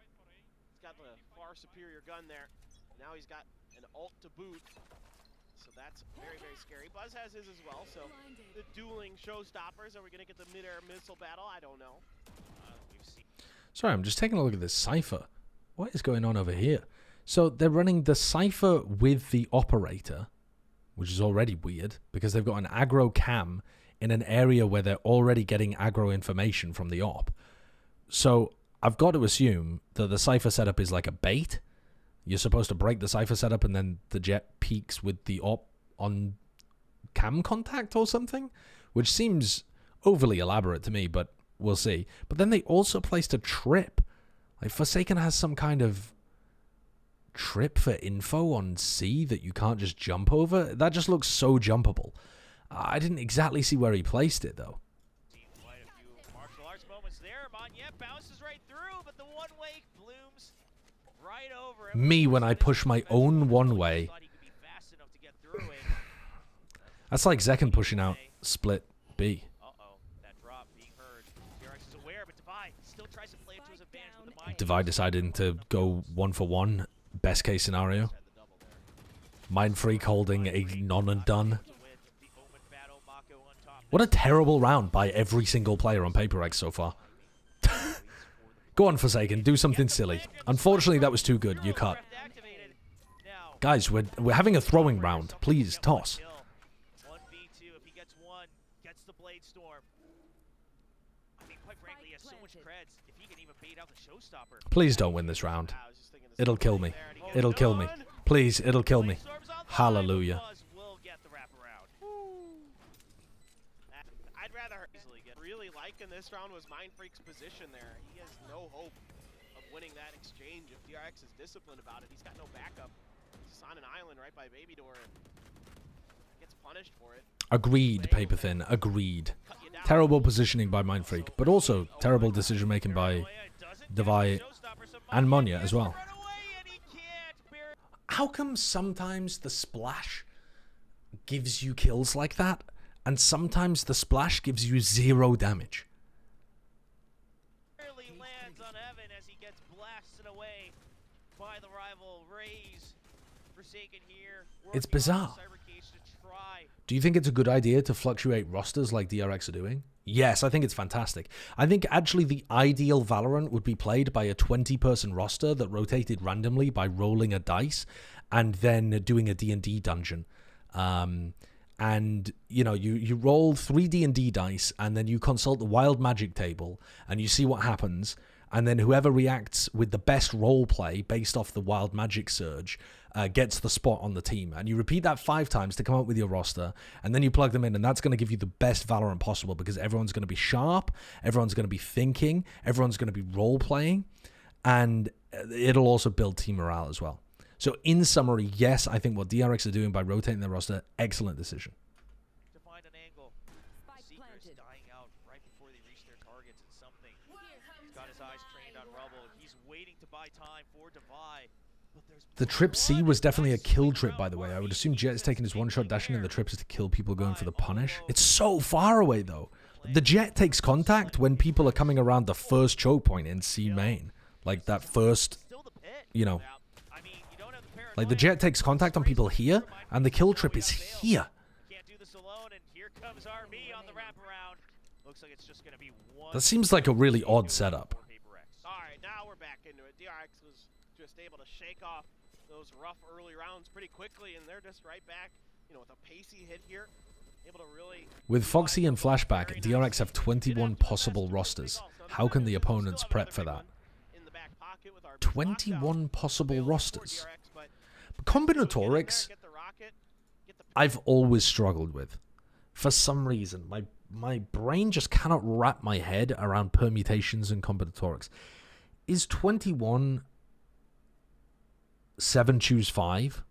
He's got the far superior gun there. Now he's got an ult to boot. So that's very, very scary. Buzz has his as well. So the dueling showstoppers. Are we going to get the mid-air missile battle? I don't know. We've seen. Sorry, I'm just taking a look at this Cypher. What is going on over here? So they're running the Cypher with the operator, which is already weird because they've got an aggro cam in an area where they're already getting aggro information from the op. So I've got to assume that the Cypher setup is like a bait. You're supposed to break the Cypher setup and then the jet peaks with the op on cam contact or something, which seems overly elaborate to me, but we'll see. But then they also placed a trip. Like Forsaken has some kind of trip for info on C that you can't just jump over. That just looks so jumpable. I didn't exactly see where he placed it though. Quite a few martial arts moments there. Monyet bounces right through, but the one-way blooms right over him. Me when I push my own one way. That's like Zekken pushing out split B. Uh-oh, that drop being heard. DRX is aware, but Divide still tries to play it to his advantage with the mind. Divide deciding to go 1-for-1. Best case scenario. Mind Freak holding a none and done. What a terrible round by every single player on Paper X so far. Go on, Forsaken, do something silly. Unfortunately, that was too good. You cut. Guys, we're having a throwing round. Please, toss. 1v2, if he gets one, gets the Blade Storm. I mean, quite frankly, he has so much creds. If he can even bait out the showstopper. Please don't win this round. It'll kill me. It'll kill me. Please, it'll kill me. Hallelujah. I'd rather easily get. Really liking this round was Mind Freak's position there. He has no hope of winning that exchange if DRX is disciplined about it. He's got no backup. He's on an island right by Baby Door and gets punished for it. Agreed, Paper Thin. Agreed. Terrible positioning by Mind Freak, but also terrible decision making by Devi and Monya as well. How come sometimes the splash gives you kills like that, and sometimes the splash gives you 0 damage? Barely lands on Evan as he gets blasted away by the rival Rays. Forsaken here. It's bizarre. Do you think it's a good idea to fluctuate rosters like DRX are doing? Yes, I think it's fantastic. I think actually the ideal Valorant would be played by a 20-person roster that rotated randomly by rolling a dice and then doing a D&D dungeon. And, you know, you roll 3 D&D dice and then you consult the wild magic table and you see what happens. And then whoever reacts with the best role play based off the wild magic surge gets the spot on the team. And you repeat that 5 times to come up with your roster, and then you plug them in, and that's going to give you the best Valorant possible because everyone's going to be sharp, everyone's going to be thinking, everyone's going to be role playing, and it'll also build team morale as well. So in summary, yes, I think what DRX are doing by rotating their roster, excellent decision. To find an angle. Seeker's dying out right before they reach their targets. It's something. He's got his eyes trained on Rubble. He's waiting to buy time for Divide. The trip C was definitely a kill trip, by the way. I would assume Jet is taking his one-shot dashing, and the trip is to kill people going for the punish. It's so far away, though. The Jet takes contact when people are coming around the first choke point in C main. Like that first, you know. Like the Jet takes contact on people here, and the kill trip is here. Can't do this alone, and here comes RB on the wraparound. Looks like it's just going to be one. That seems like a really odd setup. All right, now we're back into it. DRX was just able to shake off those rough early rounds pretty quickly, and they're just right back, you know, with a pacey hit here. Able to really With Foxy and Flashback, DRX have 21 possible rosters. How can the opponents prep for that? 21 possible rosters. Combinatorics, I've always struggled with. For some reason, my brain just cannot wrap my head around permutations and combinatorics. Is 21 7 choose 5?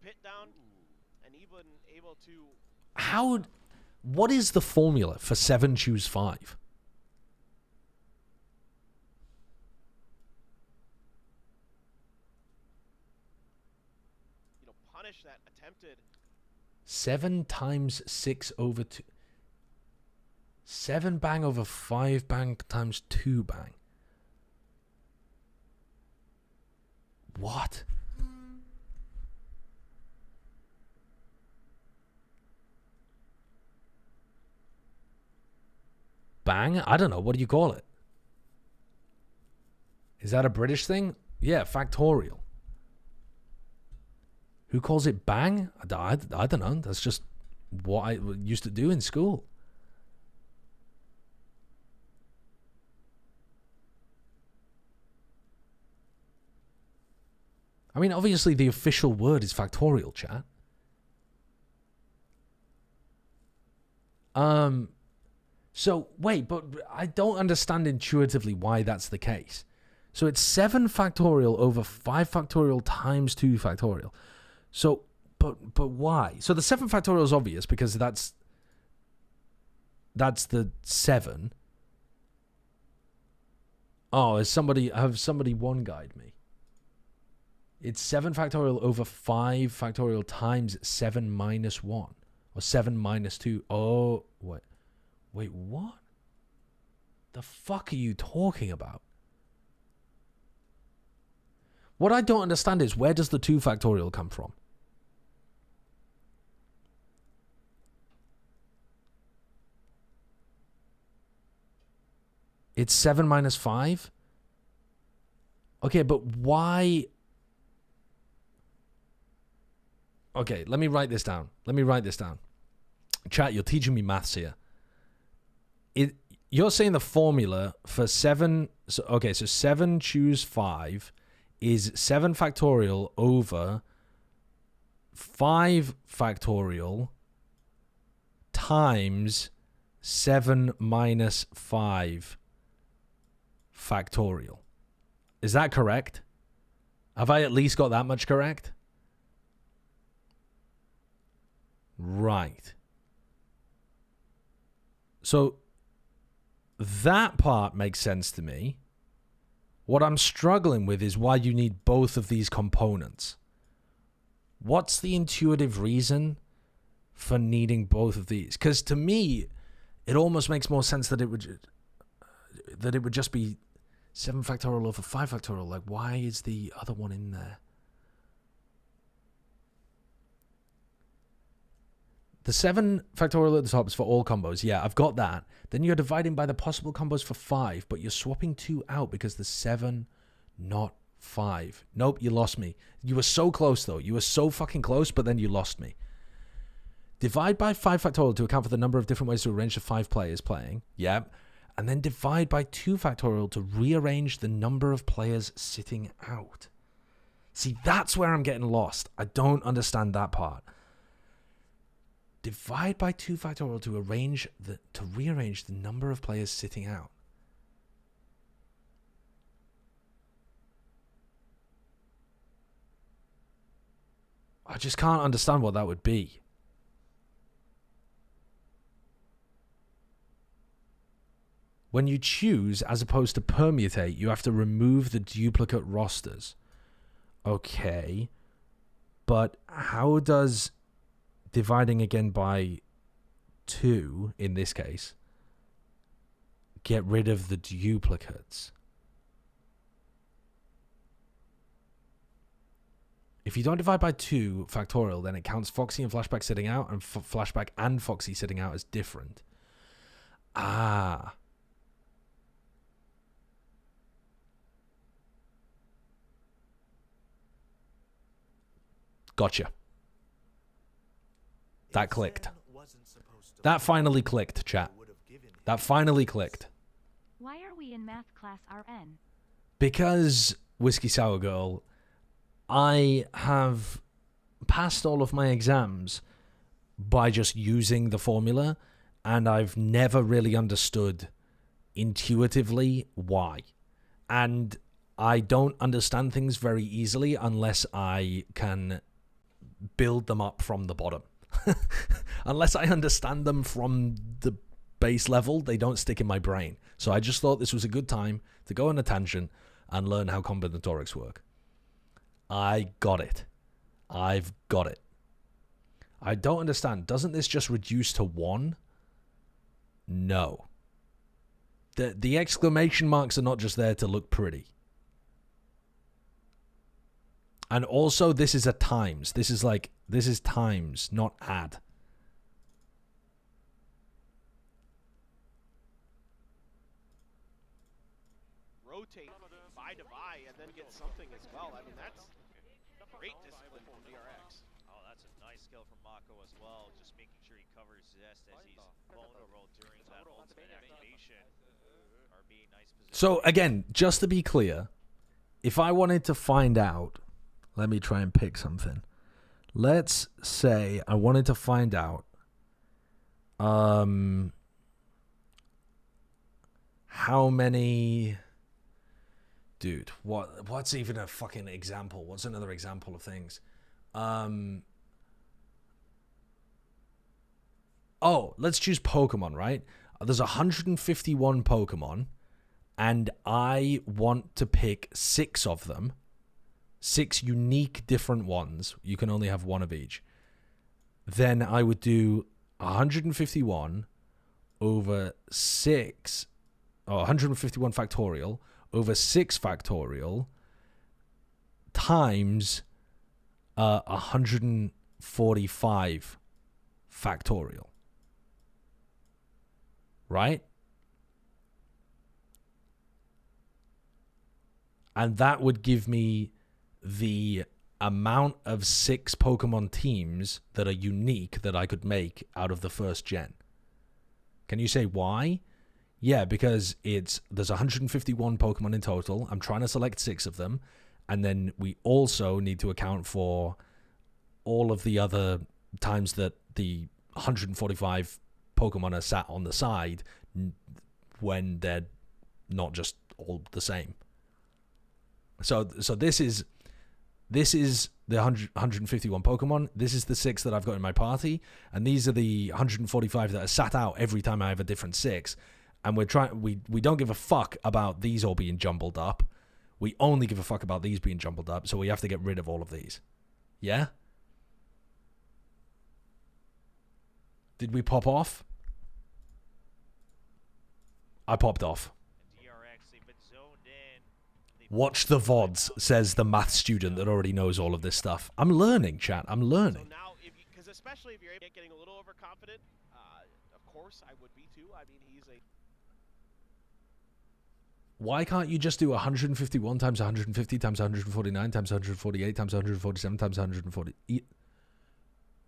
Pit down and even able to. What is the formula for 7 choose 5? You know, punish that attempted. 7 times 6 over 2. 7 bang over 5 bang times 2 bang. What? Bang? I don't know. What do you call it? Is that a British thing? Yeah, factorial. Who calls it bang? I don't know. That's just what I used to do in school. I mean, obviously the official word is factorial, chat. So, wait, but I don't understand intuitively why that's the case. So it's 7 factorial over 5 factorial times 2 factorial. So, but why? So the 7 factorial is obvious because that's the 7. Oh, have somebody one guide me? It's 7 factorial over 5 factorial times 7 minus 1. Or 7 minus 2. Oh, what? Wait, what? The fuck are you talking about? What I don't understand is, where does the 2 factorial come from? It's 7 minus 5? Okay, but why? Okay, let me write this down. Chat, you're teaching me maths here. You're saying the formula for 7... So 7 choose 5 is 7 factorial over 5 factorial times 7 minus 5 factorial. Is that correct? Have I at least got that much correct? Right. So that part makes sense to me. What I'm struggling with is why you need both of these components. What's the intuitive reason for needing both of these? Because to me, it almost makes more sense that it would just be 7 factorial over 5 factorial. Like, why is the other one in there? The 7 factorial at the top is for all combos. Yeah, I've got that. Then you're dividing by the possible combos for 5, but you're swapping 2 out because the 7, not 5. Nope, you lost me. You were so close, though. You were so fucking close, but then you lost me. Divide by 5 factorial to account for the number of different ways to arrange the 5 players playing. Yep. And then divide by 2 factorial to rearrange the number of players sitting out. See, that's where I'm getting lost. I don't understand that part. Divide by 2 factorial to rearrange the number of players sitting out. I just can't understand what that would be. When you choose, as opposed to permutate, you have to remove the duplicate rosters. Okay. But how does dividing again by 2, in this case, get rid of the duplicates? If you don't divide by 2 factorial, then it counts Foxy and Flashback sitting out, and Flashback and Foxy sitting out as different. Ah. Gotcha. That clicked. That finally clicked, chat. That finally clicked. Why are we in math class RN? Because, Whiskey Sour Girl, I have passed all of my exams by just using the formula, and I've never really understood intuitively why. And I don't understand things very easily unless I can build them up from the bottom. Unless I understand them from the base level, they don't stick in my brain. So I just thought this was a good time to go on a tangent and learn how combinatorics work. I got it. I've got it. I don't understand. Doesn't this just reduce to 1? No. The exclamation marks are not just there to look pretty. And also, this is a times. This is times, not add. Rotate, buy, and then get something as well. I mean, that's great discipline from DRX. Oh, that's a nice skill from Mako as well. Just making sure he covers Zest as he's vulnerable during that ultimate activation. RB, nice position. So, again, just to be clear, if I wanted to find out, let me try and pick something. Let's say I wanted to find out how many... Dude, what's even a fucking example? What's another example of things? Oh, let's choose Pokemon, right? There's 151 Pokemon, and I want to pick 6 of them. 6 unique different ones. You can only have 1 of each. Then I would do 151 over 6, or 151 factorial over 6 factorial times 145 factorial. Right? And that would give me the amount of 6 Pokemon teams that are unique that I could make out of the first gen. Can you say why? Yeah, because there's 151 Pokemon in total. I'm trying to select 6 of them. And then we also need to account for all of the other times that the 145 Pokemon are sat on the side when they're not just all the same. So this is the 151 Pokemon. This is the 6 that I've got in my party. And these are the 145 that are sat out every time I have a different 6. And we don't give a fuck about these all being jumbled up. We only give a fuck about these being jumbled up, so we have to get rid of all of these. Yeah? Did we pop off? I popped off. DRX, they've been zoned in. Watch the VODs, says the math student that already knows all of this stuff. I'm learning, chat. I'm learning. So now, because especially if you're getting a little overconfident, of course I would be too. I mean, he's a... Why can't you just do 151 times 150 times 149 times 148 times 147 times 140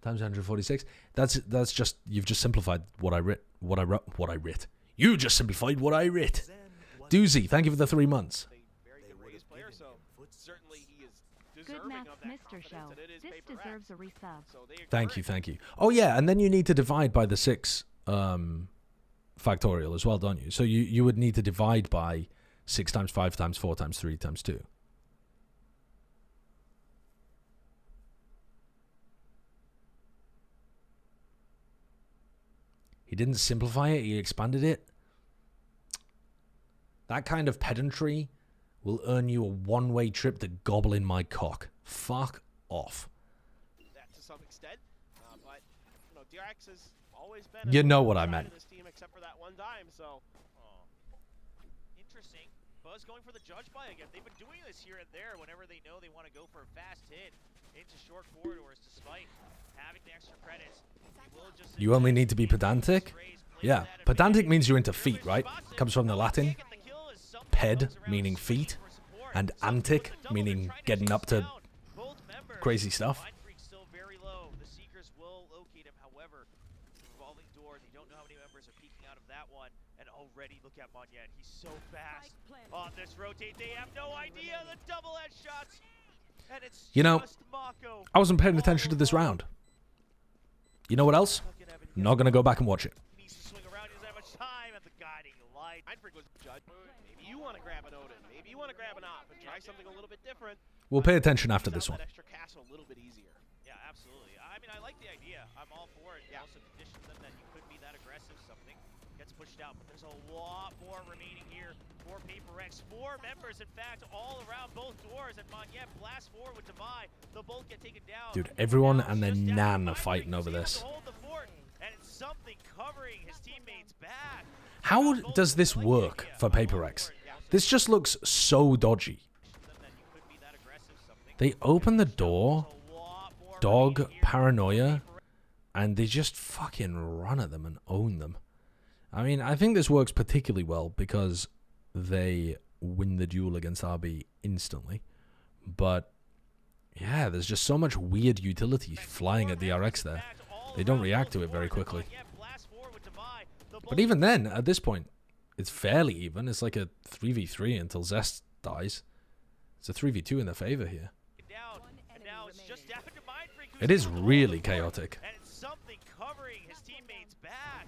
times 146? That's just, you've just simplified what I writ. You just simplified what I writ. Doozy, thank you for the 3 months. Very good player, so certainly he is deserving math, of that Mr. confidence, Show. and it is This Paper X. deserves a resub. So they Thank you, encourage- thank you. Oh yeah, and then you need to divide by the 6 factorial as well, don't you? So you would need to divide by 6 times 5 times 4 times 3 times 2. He didn't simplify it, he expanded it. That kind of pedantry will earn you a one-way trip to gobbling my cock. Fuck off. that to some extent, but you know, DRX has always been. You a know what I side meant. of this team, except for that one time. So Interesting. Buzz going for the judge buy again. They've been doing this here and there whenever they know they want to go for a fast hit into short corridors, despite having the extra credits. They will just You only need to be pedantic? Yeah, pedantic means you're into feet, right? Comes from the Latin. Ped, meaning feet, and antic, meaning getting up to crazy stuff. Still very low. The Seekers will locate him. However, revolving door, they don't know how many members are peeking out of that one. And already look at Monyen. He's so fast. On this rotate, they have no idea the double headshots. And it's You know, just Mako. I wasn't paying attention to this round. You know what else? Not gonna go back and watch it. He needs to swing around. He doesn't have much time at the guiding light. Mindfreak was judged. Maybe you want to grab an Odin. Maybe you want to grab an Op and try something a little bit different. We'll pay attention after Sound this one. That extra castle a little bit easier. Yeah, absolutely. I mean, I like the idea. I'm all for it. Yeah. Also conditions them that you could be that aggressive. Something gets pushed out, but there's a lot more remaining here for Paper X. 4 members, in fact, all around both doors. And Monyen blasts forward with Divide. They'll both get taken down. Dude, everyone Now and their it's just down nan to are fighting over Mindfreak. this. He's able to hold the fort, and it's something covering his teammates back. How does this work for Paper X? This just looks so dodgy. They open the door, dog paranoia, and they just fucking run at them and own them. I mean, I think this works particularly well because they win the duel against RB instantly. But yeah, there's just so much weird utility flying at DRX there. They don't react to it very quickly. But even then, at this point, it's fairly even. It's like a 3v3 until Zest dies. It's a 3v2 in their favor here. It is really chaotic. And it's something covering his teammates back.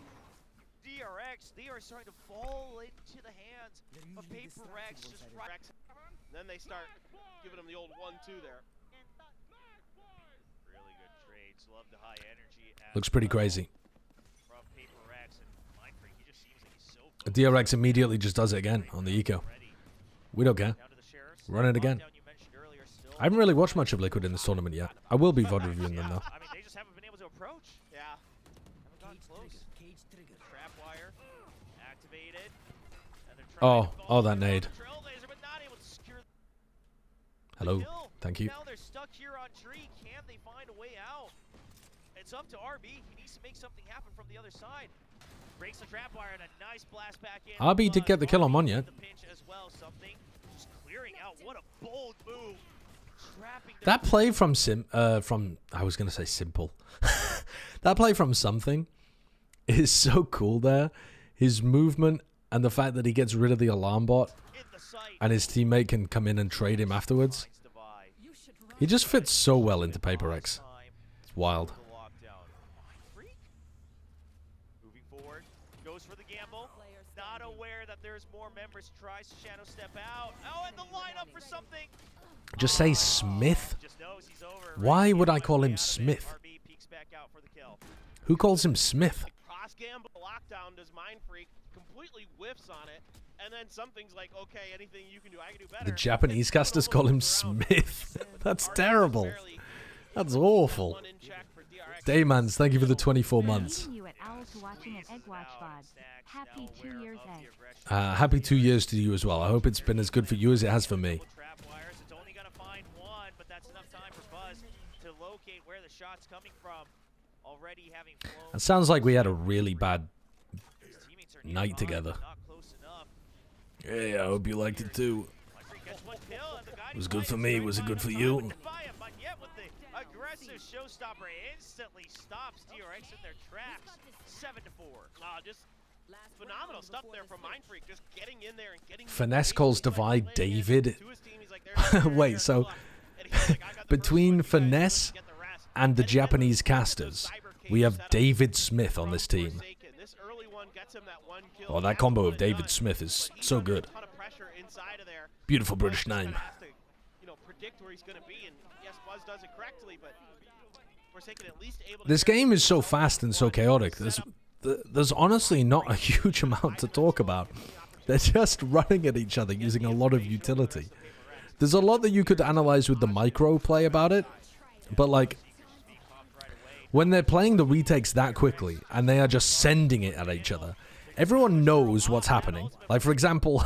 DRX, they are starting to fall into the hands of Paper X. Just right. Then they start giving him the old 1-2 there. Really good trades. Love the high energy. Looks pretty crazy. From Paper X and Mindfreak, he just seems like he's so DRX immediately just does it again on the eco. We don't care. down to the sheriffs. Run it again. Lockdown you mentioned earlier still. I haven't really watched much of Liquid in this tournament yet. I will be VOD reviewing them though. I mean, they just haven't been able to approach. Yeah. Haven't gotten close. Trap wire activated. And they're Oh, trying to oh, follow that through on nade. the Trailblazer, but not able to secure the Hello. kill. Thank you. Now they're stuck here on tree. Can they find a way out? It's up to RB. He needs to make something happen from the other side. Breaks the trap wire and a nice blast back in. RB did get the kill on RB Monyen. with the pinch as well. Something just clearing out. What a bold move. Trapping the That play from I was gonna say simple. That play from something is so cool there. His movement and the fact that he gets rid of the alarm bot in the sight. and his teammate can come in and trade him afterwards. Finds Divide. He just fits so well into Paper X. Time It's wild. for the lockdown. Freak. Moving forward, goes for the gamble. Not aware that there's more members. Tries to shadow step out. Oh, and the lineup for something. Just say Smith. Just knows he's over. Why would I Right call him out of it. Smith? RB peeks back out for the kill. Who calls him Smith? Cross gamble lockdown does Mindfreak, completely whiffs on it, and then something's like, okay, anything you can do, I can do better. The Japanese casters call him Smith. That's RB terrible. barely That's awful. one in check for DRX. Daymans, thank you for the 24 months. Thanking you at Owls for watching an Egg Watch VOD. Happy 2 years egg. Happy 2 years to you as well. I hope it's been as good for you as it has for me. Trap wires. It's only gonna find one, but that's enough time for Buzz to locate where the shot's coming from. Already having flown. It sounds like we had a really bad His teammates are night nearby, together. but not close enough. Hey, I hope you liked it too. Mindfreak gets one kill, and the guiding Was good light for is me. right Was it by good the for side you? with Defiant, but yet with the aggressive showstopper instantly stops DRX in their tracks. 7-4. Just phenomenal stuff there from Mindfreak, just getting in there and getting Finesse calls Divide David. to his team. He's like, "There's Wait, so And he's like, I got the first Between one, you guys Finesse get the rest. and the And then Japanese with the casters, Cyber we Cage have setup David Smith on from this team. Forsaken. This early one gets him that one kill. Oh, He that has to combo put of it David done, Smith is but he's so under a good. ton of pressure inside of there. Beautiful Buzz British just kinda name. has to, predict where he's going to be, and yes, Buzz does it correctly, but Forsaken at least able to This carry game is so himself fast and so one chaotic. setup. There's honestly not a huge amount to talk about. They're just running at each other using a lot of utility. There's a lot that you could analyze with the micro play about it, but like when they're playing the retakes that quickly and they are just sending it at each other, everyone knows what's happening. Like for example,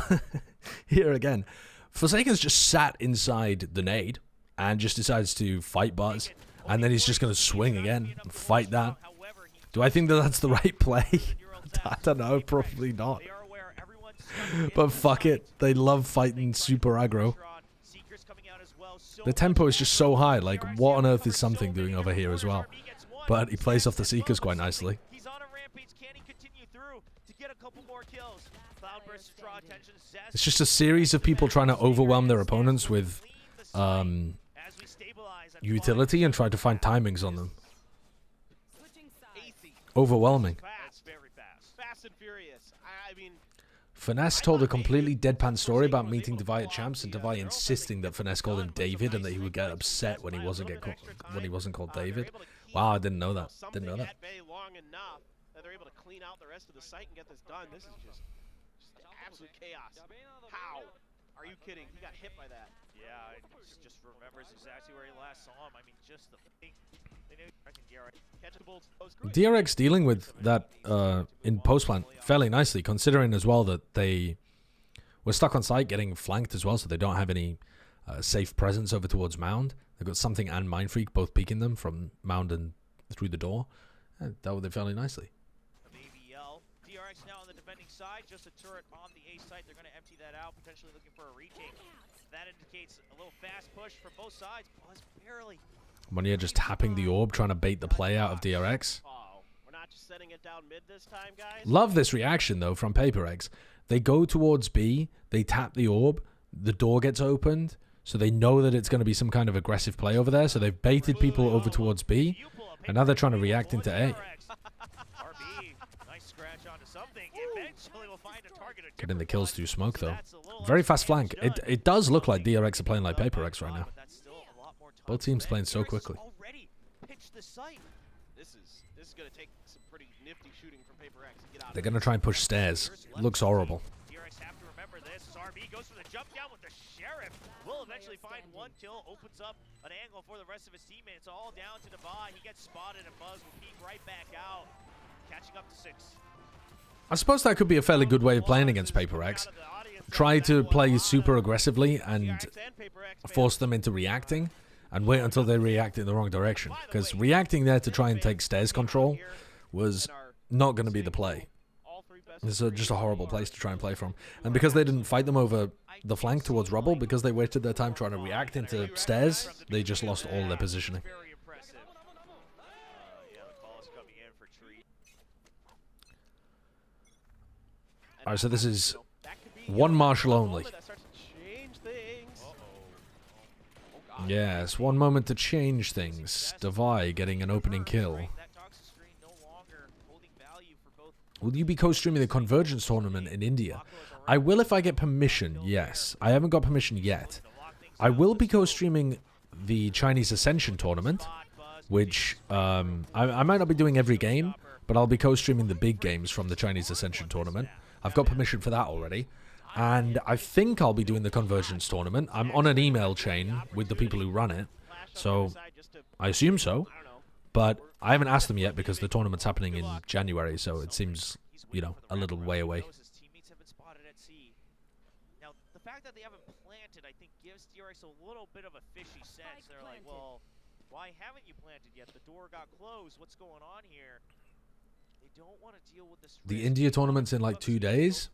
here again, Forsaken's just sat inside the nade and just decides to fight Buzz, and then he's just going to swing again and fight that. Do I think that that's the right play? I don't know, probably not. But fuck it, they love fighting super aggro. The tempo is just so high, like what on earth is Something doing over here as well? But he plays off the Seekers quite nicely. He's on a rampage. Can he continue through to get a couple more kills? Cloudburst draw attention. It's just a series of people trying to overwhelm their opponents with utility and try to find timings on them. Overwhelming. Fast, very fast. Fast and furious. I mean, Finesse told a completely deadpan story about meeting Devi at Champs, and Devi insisting that Finesse called him David and that he would get upset when he wasn't called David. Wow, I didn't know that. Didn't know that. long enough that they're able to clean out the rest of the site and get this done. This is just absolute chaos. How? Are you kidding? He got hit by that. Yeah, he just remembers exactly where he last saw him. I mean, just the thing. They knew I think DRX dealing with that in post-plant fairly nicely, considering as well that they were stuck on site getting flanked as well, so they don't have any safe presence over towards Mound. They've got Something and Mind Freak both peeking them from Mound and through the door. And dealt with it fairly nicely. ABL. DRX now on the defending side, just a turret on the A site. They're going to empty that out, potentially looking for a retake. That indicates a little fast push for both sides. Buzz barely. Monia just tapping the orb, trying to bait the play out of DRX. Oh, we're not just setting it down mid this time, guys. Love this reaction, though, from Paper Eggs. They go towards B, they tap the orb, the door gets opened, so they know that it's going to be some kind of aggressive play over there, so they've baited people over towards B, and now they're trying to react into A. RB, nice scratch onto Something. Eventually we'll find a target. Getting the kills through smoke, though. Very fast flank. It does look like DRX are playing like Paper Eggs right now. Both teams playing so quickly. This is going to take some pretty nifty shooting from Paper X to get out. They're going to try and push stairs. Looks horrible. DRX have to remember this. RB goes for the jump down with the Sheriff. Will eventually find one kill, opens up an angle for the rest of his teammates. All down to Devi. He gets spotted, and Buzz will peek right back out, catching up to 6. I suppose that could be a fairly good way of playing against Paper X. Try to play super aggressively and force them into reacting, and wait until they react in the wrong direction. Because reacting there to try and take stairs control was not going to be the play. It's just a horrible place to try and play from. And because they didn't fight them over the flank towards rubble, because they wasted their time trying to react into stairs, they just lost all their positioning. Very impressive. Yeah, the call is coming in for Tree. Alright, so this is one Marshal only. Yes, one moment to change things. Devi getting an opening kill. Will you be co-streaming the Convergence tournament in India? I will if I get permission, yes. I haven't got permission yet. I will be co-streaming the Chinese Ascension tournament, which I might not be doing every game, but I'll be co-streaming the big games from the Chinese Ascension tournament. I've got permission for that already. And I think I'll be doing the Convergence tournament. I'm on an email chain with the people who run it, so I assume so. But I haven't asked them yet because the tournament's happening in January, so it seems, you know, a little way away. Now, the fact that they haven't planted, I think, gives DRX a little bit of a fishy sense. They're like, well, why haven't you planted yet? The door got closed. What's going on here? They don't want to deal with this. The India tournament's in like 2 days.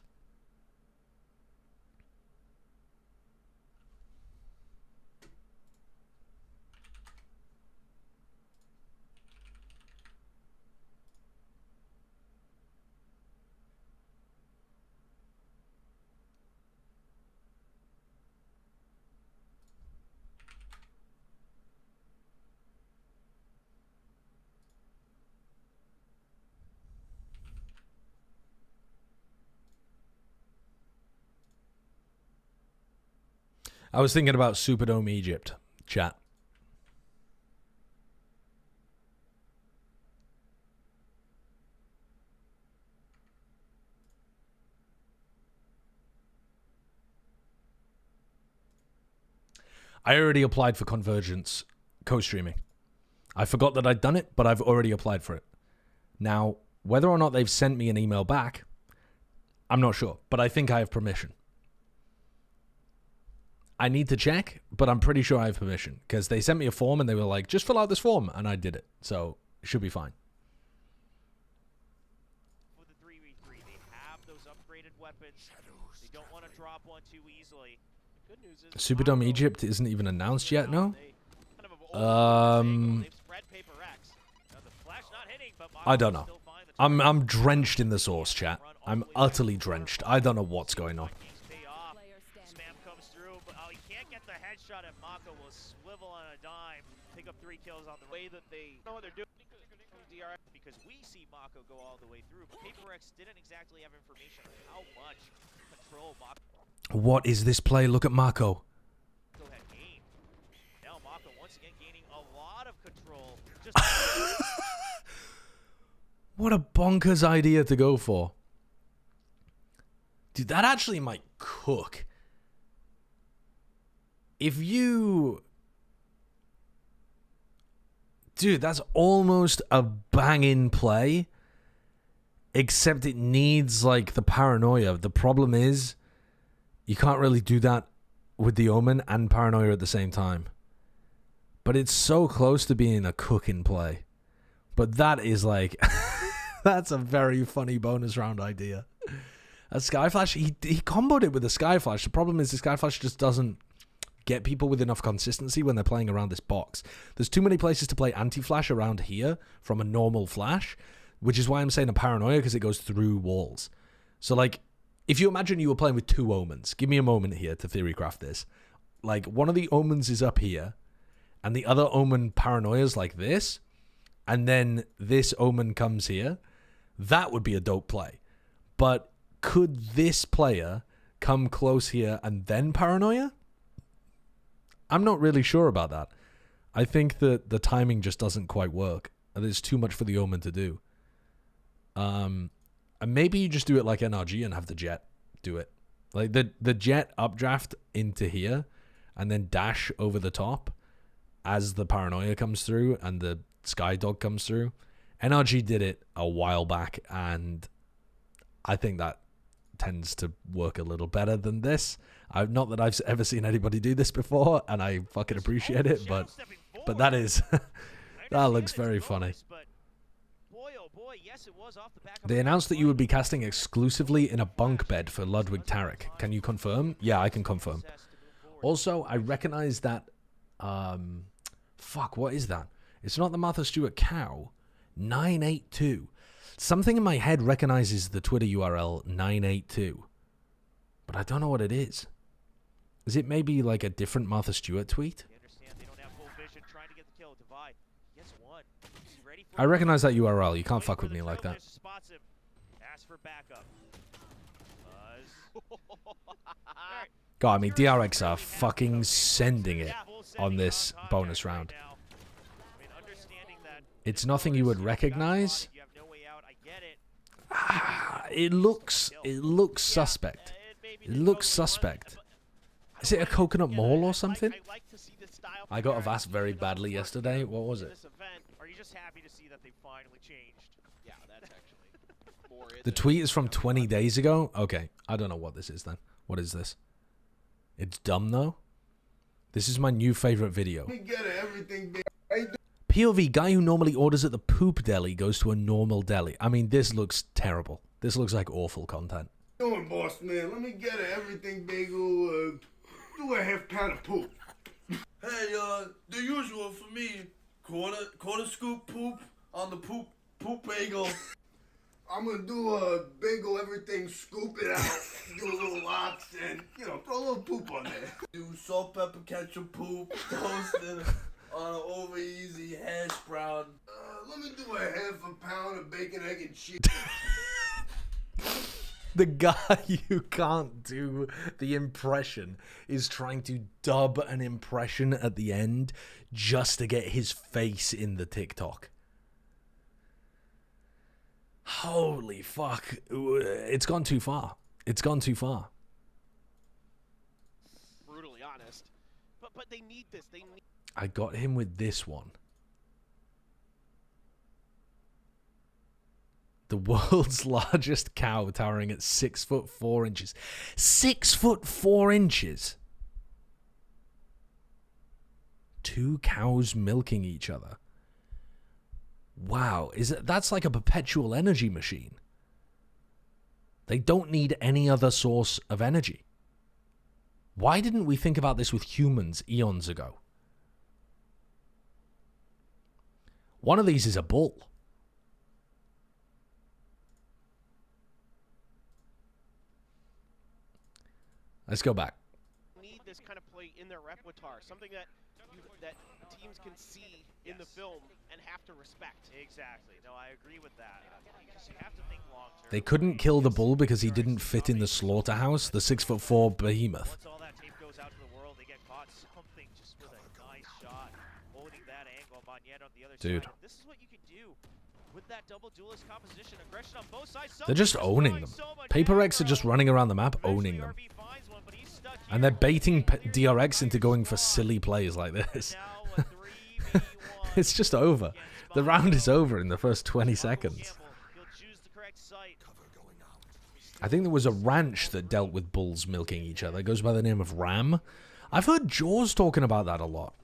I was thinking about Superdome Egypt, chat. I already applied for Convergence co-streaming. I forgot that I'd done it, but I've already applied for it. Now, whether or not they've sent me an email back, I'm not sure, but I think I have permission. I need to check, but I'm pretty sure I have permission because they sent me a form and they were like, just fill out this form, and I did it. So it should be fine. For the 3v3, they have those upgraded weapons. They don't want to drop one too easily. The good news is Superdome Egypt isn't even announced yet, no? I don't know. I'm drenched in the sauce, chat. I'm utterly drenched. I don't know what's going on. Spam comes through, but he can't get the headshot, and Mako will swivel on a dime, pick up 3 kills on the way that they know what they're doing. DRX, because we see Mako go all the way through, but PaperX didn't exactly have information on how much control Mako. What is this play? Look at Mako. Had gained. Now Mako once again gaining a lot of control. Just What a bonkers idea to go for. Dude, that actually might cook. If you... Dude, that's almost a banging play. Except it needs, like, the paranoia. The problem is, you can't really do that with the Omen and paranoia at the same time. But it's so close to being a cooking play. But that is, like... That's a very funny bonus round idea. A Skyflash, he comboed it with a Skyflash. The problem is the Skyflash just doesn't get people with enough consistency when they're playing around this box. There's too many places to play anti-flash around here from a normal flash, which is why I'm saying a paranoia, because it goes through walls. So, like, if you imagine you were playing with 2 Omens, give me a moment here to theorycraft this. Like, one of the Omens is up here, and the other Omen paranoia's like this, and then this Omen comes here. That would be a dope play. But could this player come close here and then paranoia? I'm not really sure about that. I think that the timing just doesn't quite work. There's too much for the Omen to do. And maybe you just do it like NRG and have the Jet do it. Like the Jet updraft into here and then dash over the top as the paranoia comes through and the Sky Dog comes through. NRG did it a while back, and I think that tends to work a little better than this. Not that I've ever seen anybody do this before, and I fucking appreciate it, but that is... that looks very funny. They announced that you would be casting exclusively in a bunk bed for Ludwig Tarek. Can you confirm? Yeah, I can confirm. Also, I recognize that... fuck, what is that? It's not the Martha Stewart cow. 982. Something in my head recognizes the Twitter URL 982. But I don't know what it is. Is it maybe like a different Martha Stewart tweet? I recognize that URL. You can't fuck with me like that. God, I mean, DRX are fucking sending it on this bonus round. It's nothing you would recognize. It looks suspect. It looks suspect. Is it a coconut mall or something? I got Avast very badly yesterday. What was it? Are you just happy to see that they finally changed? Yeah, that's actually more. The tweet is from 20 days ago? Okay, I don't know what this is then. What is this? It's dumb though. This is my new favorite video. POV, guy who normally orders at the poop deli goes to a normal deli. I mean, this looks terrible. This looks like awful content. Doing, boss man? Let me get an everything bagel. Do a half pound of poop. Hey, the usual for me. Quarter scoop poop on the poop bagel. I'm gonna do a bagel, everything, scoop it out, do a little lots, and, you know, throw a little poop on there. Do salt, pepper, ketchup, poop, toasted on an over easy hash brown. Let me do a half a pound of bacon, egg, and cheese. The guy who can't do the impression is trying to dub an impression at the end just to get his face in the TikTok. Holy fuck. It's gone too far. It's gone too far. Brutally honest. But they need this. They need. I got him with this one. The world's largest cow towering at 6'4". 6'4". 2 cows milking each other. Wow, that's like a perpetual energy machine. They don't need any other source of energy. Why didn't we think about this with humans eons ago? One of these is a bull. Let's go back. Need this kind of play in their repertoire, something that teams can see in the film and have to respect. Exactly. No, I agree with that. You have to think long term. They couldn't kill the bull because he didn't fit in the slaughterhouse, the 6'4" behemoth. Once all that tape goes out to the world, they get caught something just with a nice shot, holding that angle. Magnet on the other side. This is what you can do with that double duelist composition. Aggression on both sides. They're just owning them. Paper X are just running around the map, owning them. And they're baiting DRX into going for silly plays like this. It's just over. The round is over in the first 20 seconds. I think there was a ranch that dealt with bulls milking each other. It goes by the name of Ram. I've heard Jaws talking about that a lot.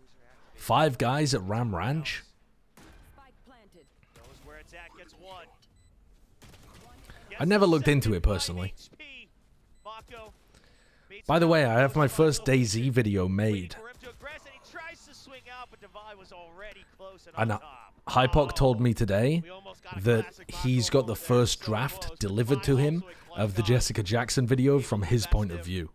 5 guys at Ram Ranch. I never looked into it personally. By the way, I have my first DayZ video made. And Hypoc told me today that he's got the first draft delivered to him of the Jessica Jackson video from his point of view.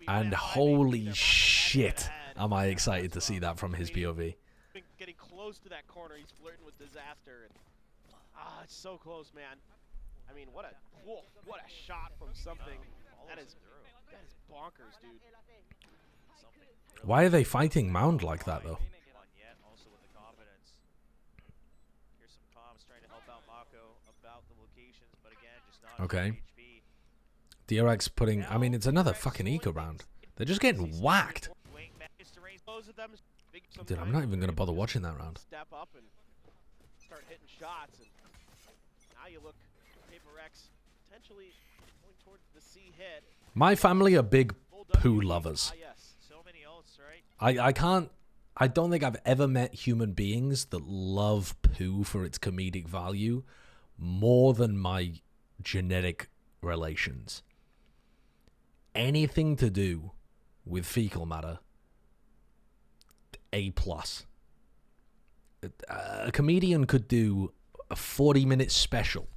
And holy shit, am I excited to see that from his POV. Getting close to that corner, he's flirting with disaster. And, it's so close, man. I mean, what a shot from something. That is bonkers, dude. Why are they fighting Mound like that, though? Okay. DRX putting... I mean, it's another fucking eco round. They're just getting whacked. Dude, I'm not even going to bother watching that round. Step up and start hitting shots. And now you look, Paper X potentially going towards the C hit. My family are big poo lovers. I don't think I've ever met human beings that love poo for its comedic value more than my genetic relations. Anything to do with fecal matter, A+. A comedian could do a 40-minute special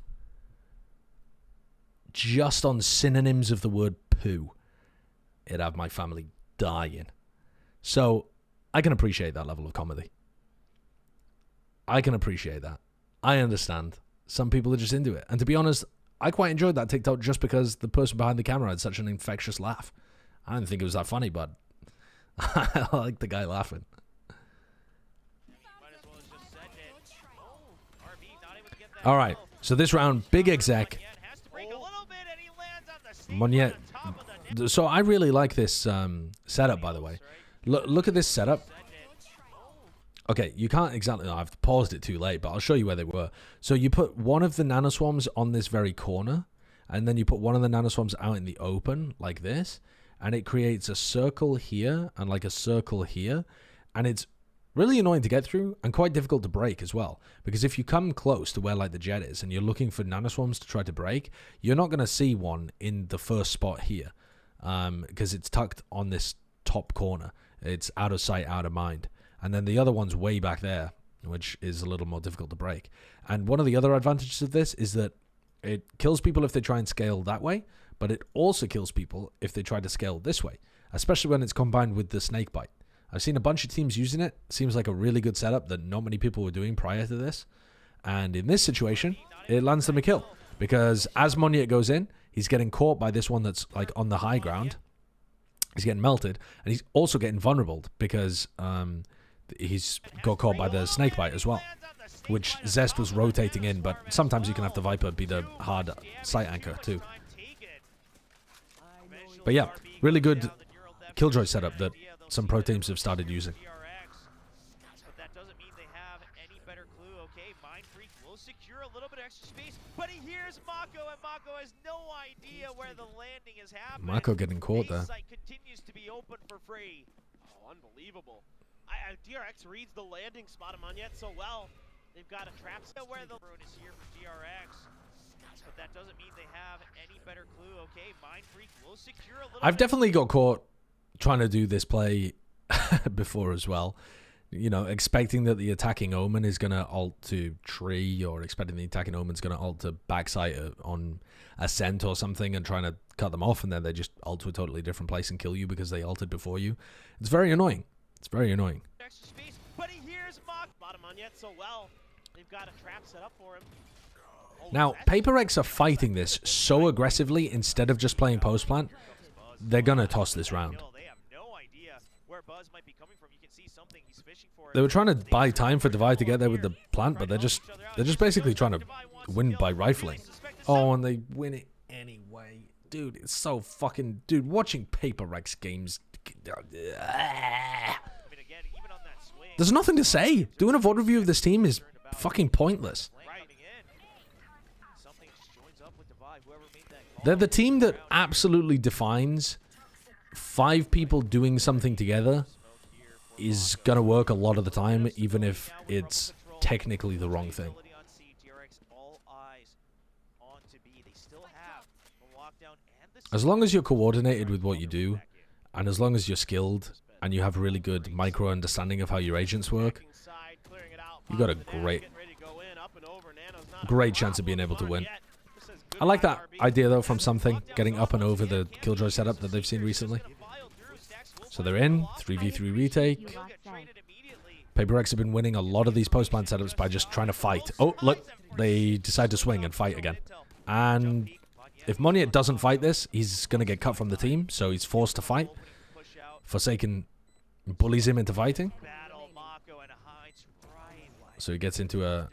just on synonyms of the word poo. It'd have my family dying. So I can appreciate that level of comedy. I can appreciate that. I understand. Some people are just into it. And to be honest, I quite enjoyed that TikTok just because the person behind the camera had such an infectious laugh. I didn't think it was that funny, but I like the guy laughing. All right. So this round, big exec. Magnet. So I really like this setup, by the way. Look at this setup. Okay, you can't exactly... I've paused it too late, but I'll show you where they were. So you put one of the nanoswarms on this very corner, and then you put one of the nanoswarms out in the open, like this, and it creates a circle here and like a circle here, and it's really annoying to get through and quite difficult to break as well, because if you come close to where like the jet is and you're looking for nanoswarms to try to break, you're not going to see one in the first spot here, because it's tucked on this top corner. It's out of sight, out of mind. And then the other one's way back there, which is a little more difficult to break. And one of the other advantages of this is that it kills people if they try and scale that way, but it also kills people if they try to scale this way, especially when it's combined with the snake bite. I've seen a bunch of teams using it. Seems like a really good setup that not many people were doing prior to this. And in this situation, it lands them a kill. Because as Monier goes in, he's getting caught by this one that's like on the high ground. He's getting melted, and he's also getting vulnerable because he's got caught by the snake bite as well, which Zest was rotating in, but sometimes you can have the Viper be the hard sight anchor too. But yeah, really good Killjoy setup that some pro teams have started using. But that doesn't mean they have any better clue. Okay, Mind Freak will secure a little bit extra space, but he hears Mako, and Mako has no idea where the landing is happening. Mako getting caught there. Site continues to be open for free. Oh, unbelievable. DRX reads the landing spot of Monier so well. They've got a trap set Where the road is here for DRX. But that doesn't mean they have any better clue. Okay, Mind Freak will secure a little I've definitely got caught trying to do this play before as well. You know, expecting that the attacking Omen is going to ult to tree, or expecting the attacking Omen's going to ult to backside on Ascent or something, and trying to cut them off, and then they just ult to a totally different place and kill you because they ulted before you. It's very annoying. It's very annoying. extra space, but he hears Mako. bottom on yet so well. They've got a trap set up for him. Now, Paper X are fighting this so aggressively instead of just playing post plant. They're going to toss this round. They have no idea where Buzz might be coming from. You can see something he's fishing for. They were trying to buy time for Divide to get there with the plant, but they're just basically trying to win by rifling. Oh, and they win it anyway. Dude, it's so fucking... Dude, watching Paper X games... There's nothing to say. Doing a VOD review of this team is fucking pointless. They're the team that absolutely defines 5 people doing something together is going to work a lot of the time, even if it's technically the wrong thing. As long as you're coordinated with what you do, and as long as you're skilled, and you have really good micro understanding of how your agents work, you got a great chance of being able to win. I like that idea, though, from Something, getting up and over the Killjoy setup that they've seen recently. So they're in, 3v3 retake. Paper X have been winning a lot of these post-plant setups by just trying to fight. Oh, look, they decide to swing and fight again. And if Monier doesn't fight this, he's going to get cut from the team, so he's forced to fight. Forsaken bullies him into fighting. So he gets into a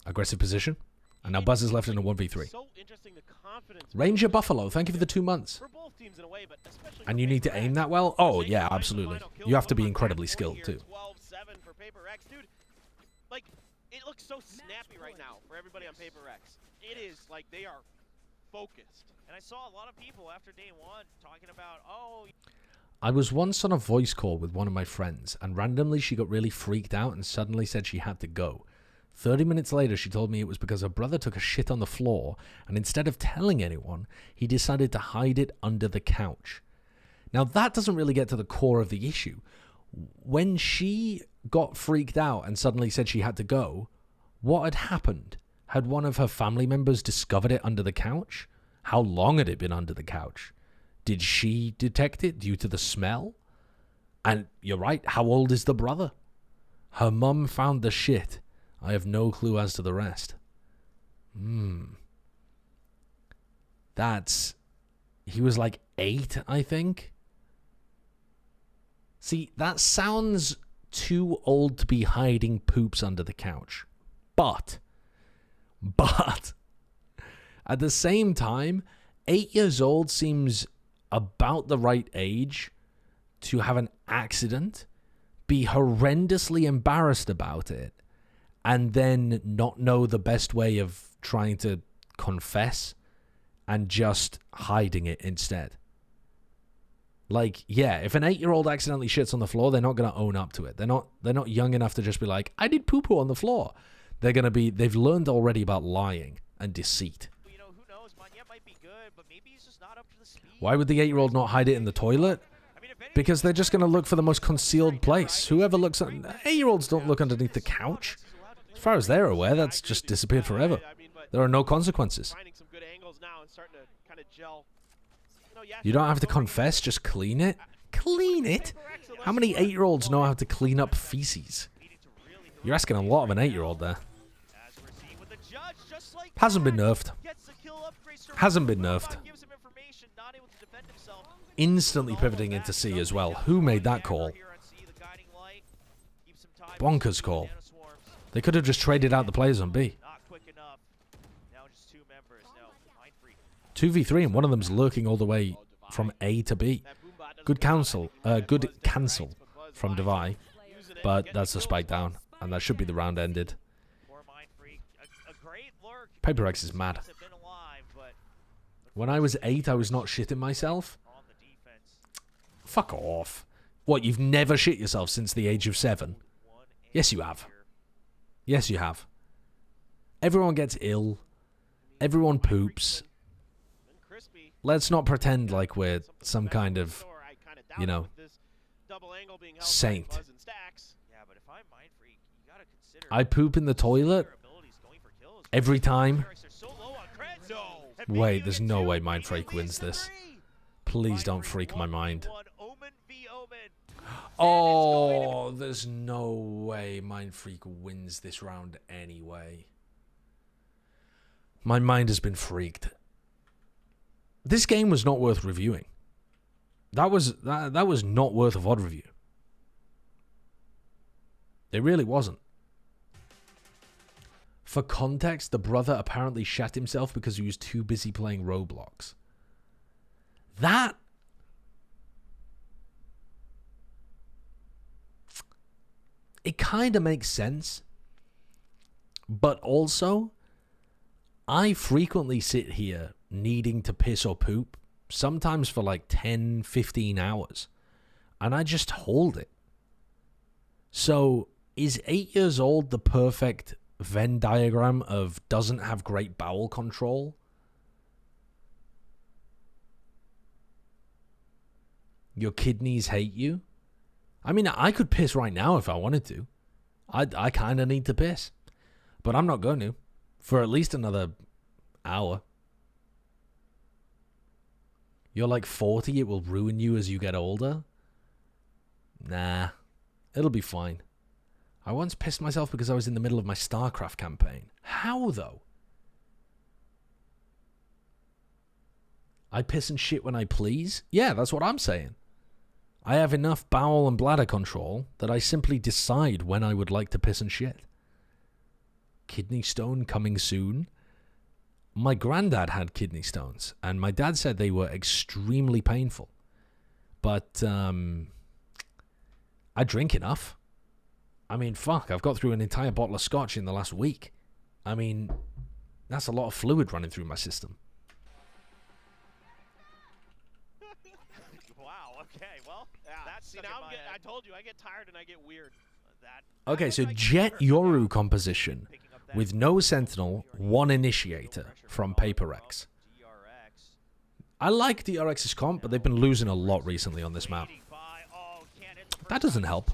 aggressive position. And now Buzz is left in a 1v3. Ranger Buffalo, thank you for the 2 months. And you need to aim that well? Oh, yeah, absolutely. You have to be incredibly skilled, too. Like, it looks so snappy right now for everybody on Paper X. It is like they are focused. And I saw a lot of people after day one talking about, oh... I was once on a voice call with one of my friends, and randomly she got really freaked out and suddenly said she had to go. 30 minutes later, she told me it was because her brother took a shit on the floor, and instead of telling anyone, he decided to hide it under the couch. Now, that doesn't really get to the core of the issue. When she got freaked out and suddenly said she had to go, what had happened? Had one of her family members discovered it under the couch? How long had it been under the couch? Did she detect it due to the smell? And you're right, how old is the brother? Her mum found the shit. I have no clue as to the rest. He was like 8, I think. See, that sounds too old to be hiding poops under the couch. But, at the same time, 8 years old seems about the right age to have an accident, be horrendously embarrassed about it, and then not know the best way of trying to confess and just hiding it instead. Like, yeah, if an 8-year-old accidentally shits on the floor, they're not going to own up to it. They're not young enough to just be like, I did poo-poo on the floor. They've learned already about lying and deceit. You know, who knows? Monier might be good, but maybe he's just not up to the speed. Why would the 8-year-old not hide it in the toilet? Because they're just going to look for the most concealed place. Whoever looks at... 8-year-olds don't look underneath the couch. As far as they're aware, that's just disappeared forever. There are no consequences. You don't have to confess, just clean it. Clean it? How many 8-year-olds know how to clean up feces? You're asking a lot of an 8-year-old there. just like Hasn't been that, nerfed. gets the kill upgrade, starts Hasn't been to move nerfed. on, gives him information, not able to defend himself. Instantly pivoting into C as well. Who made that call? Bonkers call. They could have just traded out the players on B. Not quick enough. Now just two members. Now Mindfreak 2v3 and one of them's lurking all the way from A to B. Good cancel from Devi, but that's a spike down, and that should be the round ended. Paper X is mad. When I was 8, I was not shitting myself. Fuck off. What, you've never shit yourself since the age of 7? Yes, you have. Yes, you have. Everyone gets ill. Everyone poops. Let's not pretend like we're some kind of, you know, saint. I poop in the toilet every time. Wait, there's no way Mindfreak wins this. Please don't freak my mind. Oh, there's no way Mindfreak wins this round anyway. My mind has been freaked. This game was not worth reviewing. That was not worth a VOD review. It really wasn't. For context, the brother apparently shat himself because he was too busy playing Roblox. That... it kind of makes sense. But also, I frequently sit here needing to piss or poop, sometimes for like 10, 15 hours. And I just hold it. So, is 8 years old the perfect Venn diagram of doesn't have great bowel control? Your kidneys hate you? I mean, I could piss right now if I wanted to. I kind of need to piss. But I'm not going to. For at least another hour. You're like 40, it will ruin you as you get older? Nah. It'll be fine. I once pissed myself because I was in the middle of my StarCraft campaign. How, though? I piss and shit when I please? Yeah, that's what I'm saying. I have enough bowel and bladder control that I simply decide when I would like to piss and shit. Kidney stone coming soon. My granddad had kidney stones, and my dad said they were extremely painful. But, I drink enough. I mean, fuck, I've got through an entire bottle of scotch in the last week. I mean, that's a lot of fluid running through my system. Wow, okay, well, that's See, now I told you, I get tired and I get weird. Okay, so Jet Yoru composition with no Sentinel, one Initiator from Paper X. I like DRX's comp, but they've been losing a lot recently on this map. That doesn't help.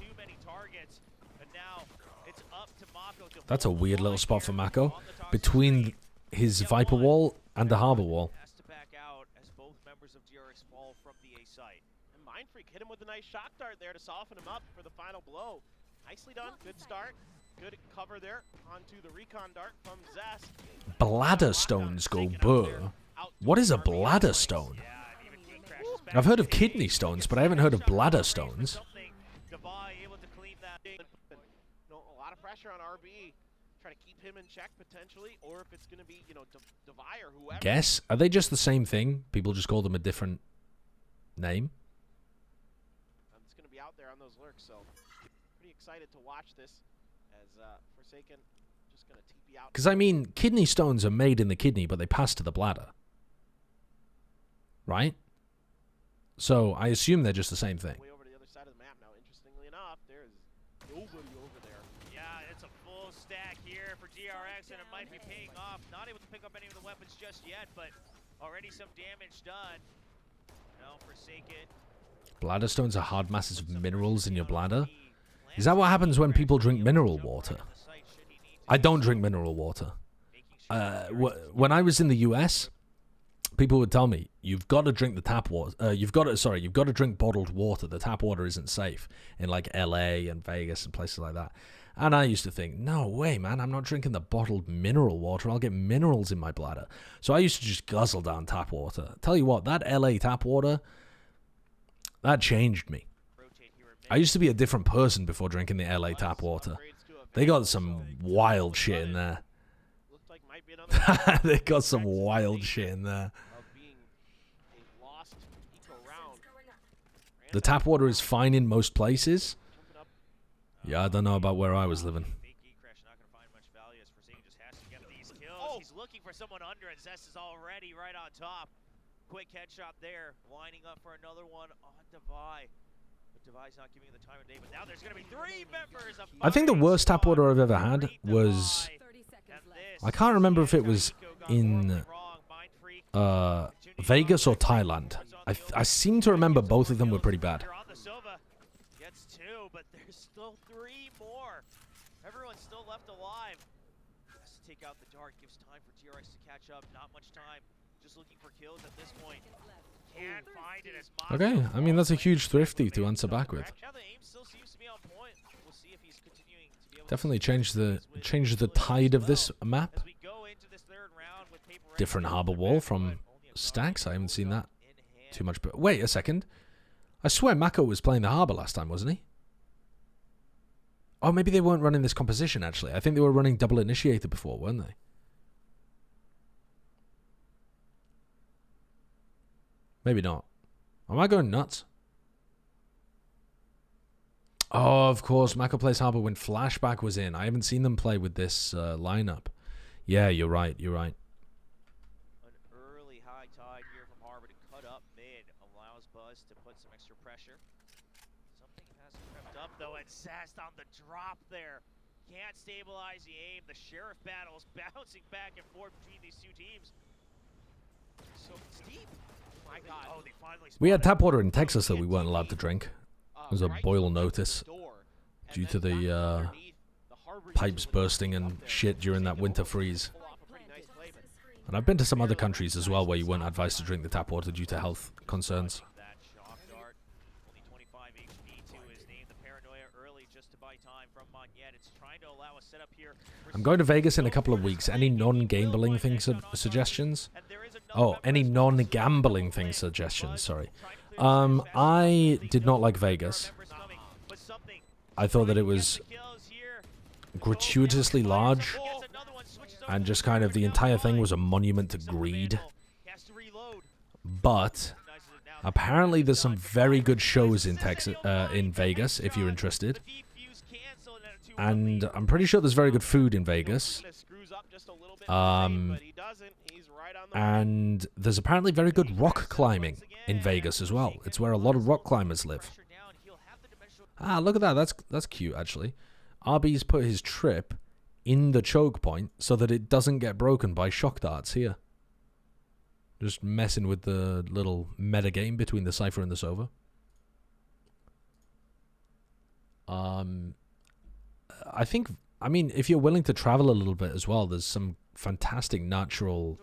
That's a weird little spot for Mako, between his Viper wall and the Harbor wall. And Mindfreak hit him with a nice shock dart there to soften him up for the final blow. Nicely done. Good start. Good cover there onto the recon dart from Zest. Bladder stones go burr. What is a bladder stone? I've heard of kidney stones, but I haven't heard of bladder stones. A lot of pressure on RB. Try to keep him in check potentially, or if it's going to be, Devi or whoever. Guess? Are they just the same thing? People just call them a different name? It's going to be out there on those lurks, so pretty excited to watch this as Forsaken just going to TP out. Because, I mean, kidney stones are made in the kidney, but they pass to the bladder. Right? So, I assume they're just the same thing. Way over to the other side of the map now. Interestingly enough, there is nobody over there. Yeah, it's a full stack here for DRX, and it might be paying off. Not able to pick up any of the weapons just yet, but already some damage done. No, Forsaken. Bladder stones are hard masses of minerals in your bladder? Is that what happens when people drink mineral water? I don't drink mineral water. When I was in the US, people would tell me, you've got to drink the tap water. You've got to drink bottled water. The tap water isn't safe in like LA and Vegas and places like that. And I used to think, no way, man, I'm not drinking the bottled mineral water. I'll get minerals in my bladder. So I used to just guzzle down tap water. Tell you what, that LA tap water, that changed me. I used to be a different person before drinking the LA tap water. They got some wild shit in there. They got some wild shit in there. The tap water is fine in most places. Yeah, I don't know about where I was living. He's looking for someone under, and Zest is already right on top. Quick headshot there, lining up for another one on Devi. But Devi's not giving the time of day, but now there's going to be 3 members of I think the worst tap water I've ever had was... I can't remember if it was in Vegas or Thailand. I seem to remember both of them were pretty bad. Gets 2, but there's still 3 more. Everyone's still left alive. Has to take out the dart, gives time for DRX to catch up. Not much time. Just looking for kills at this point. Can't find it as Okay, I mean that's a huge thrifty to answer back with. Now the aim still seems to be on point. We'll see if he's continuing to be able Definitely change the tide of this map. as we go into this 3rd round with Paper Rex. Different harbor wall from Stacks. I haven't seen that too much. But wait a second. I swear Mako was playing the harbor last time, wasn't he? Oh, maybe they weren't running this composition, actually. I think they were running double initiator before, weren't they? Maybe not. Am I going nuts? Oh, of course. Mako plays harbor when Flashback was in. I haven't seen them play with this lineup. Yeah, you're right. You're right. An early high tide here from Harbor to cut up mid allows Buzz to put some extra pressure. Something has crept up though, and Zest on the drop there. Can't stabilize the aim. The Sheriff battles bouncing back and forth between these 2 teams. So steep. Oh my God. Oh, they finally We had tap water in Texas that we weren't allowed to drink. There was a boil notice due to the pipes bursting and shit during that winter freeze. And I've been to some other countries as well where you weren't advised to drink the tap water due to health concerns. I'm going to Vegas in a couple of weeks. Any non-gambling thing suggestions? Oh, any non-gambling thing suggestions, sorry. I did not like Vegas. I thought that it was gratuitously large, and just kind of the entire thing was a monument to greed. But apparently there's some very good shows in in Vegas, if you're interested. And I'm pretty sure there's very good food in Vegas. And there's apparently very good rock climbing in Vegas as well. It's where a lot of rock climbers live. Ah, look at that. That's cute, actually. RB's put his trip in the choke point so that it doesn't get broken by shock darts here. Just messing with the little meta game between the Cypher and the Sova. I mean, if you're willing to travel a little bit as well, there's some fantastic natural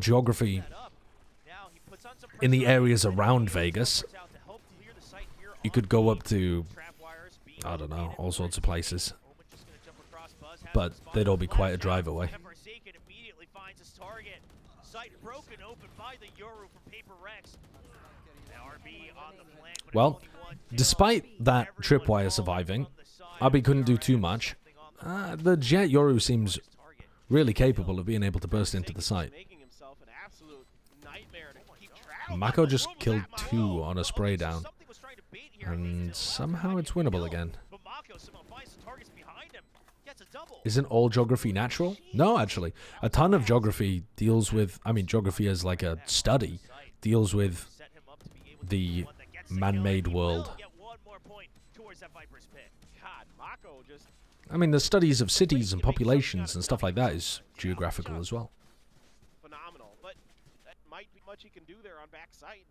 geography in the areas around Vegas. You could go up to, I don't know, all sorts of places. But they'd all be quite a drive away. Well, despite that tripwire surviving, RB couldn't do too much. The Jet Yoru seems really capable of being able to burst into the site. Mako just killed 2 on a spray down. And somehow it's winnable again. Isn't all geography natural? No, actually. A ton of geography deals with... I mean, geography as like a study deals with the man-made world. I mean, the studies of cities and populations and stuff like that is geographical as well. Phenomenal, but that might be much you can do there on backside.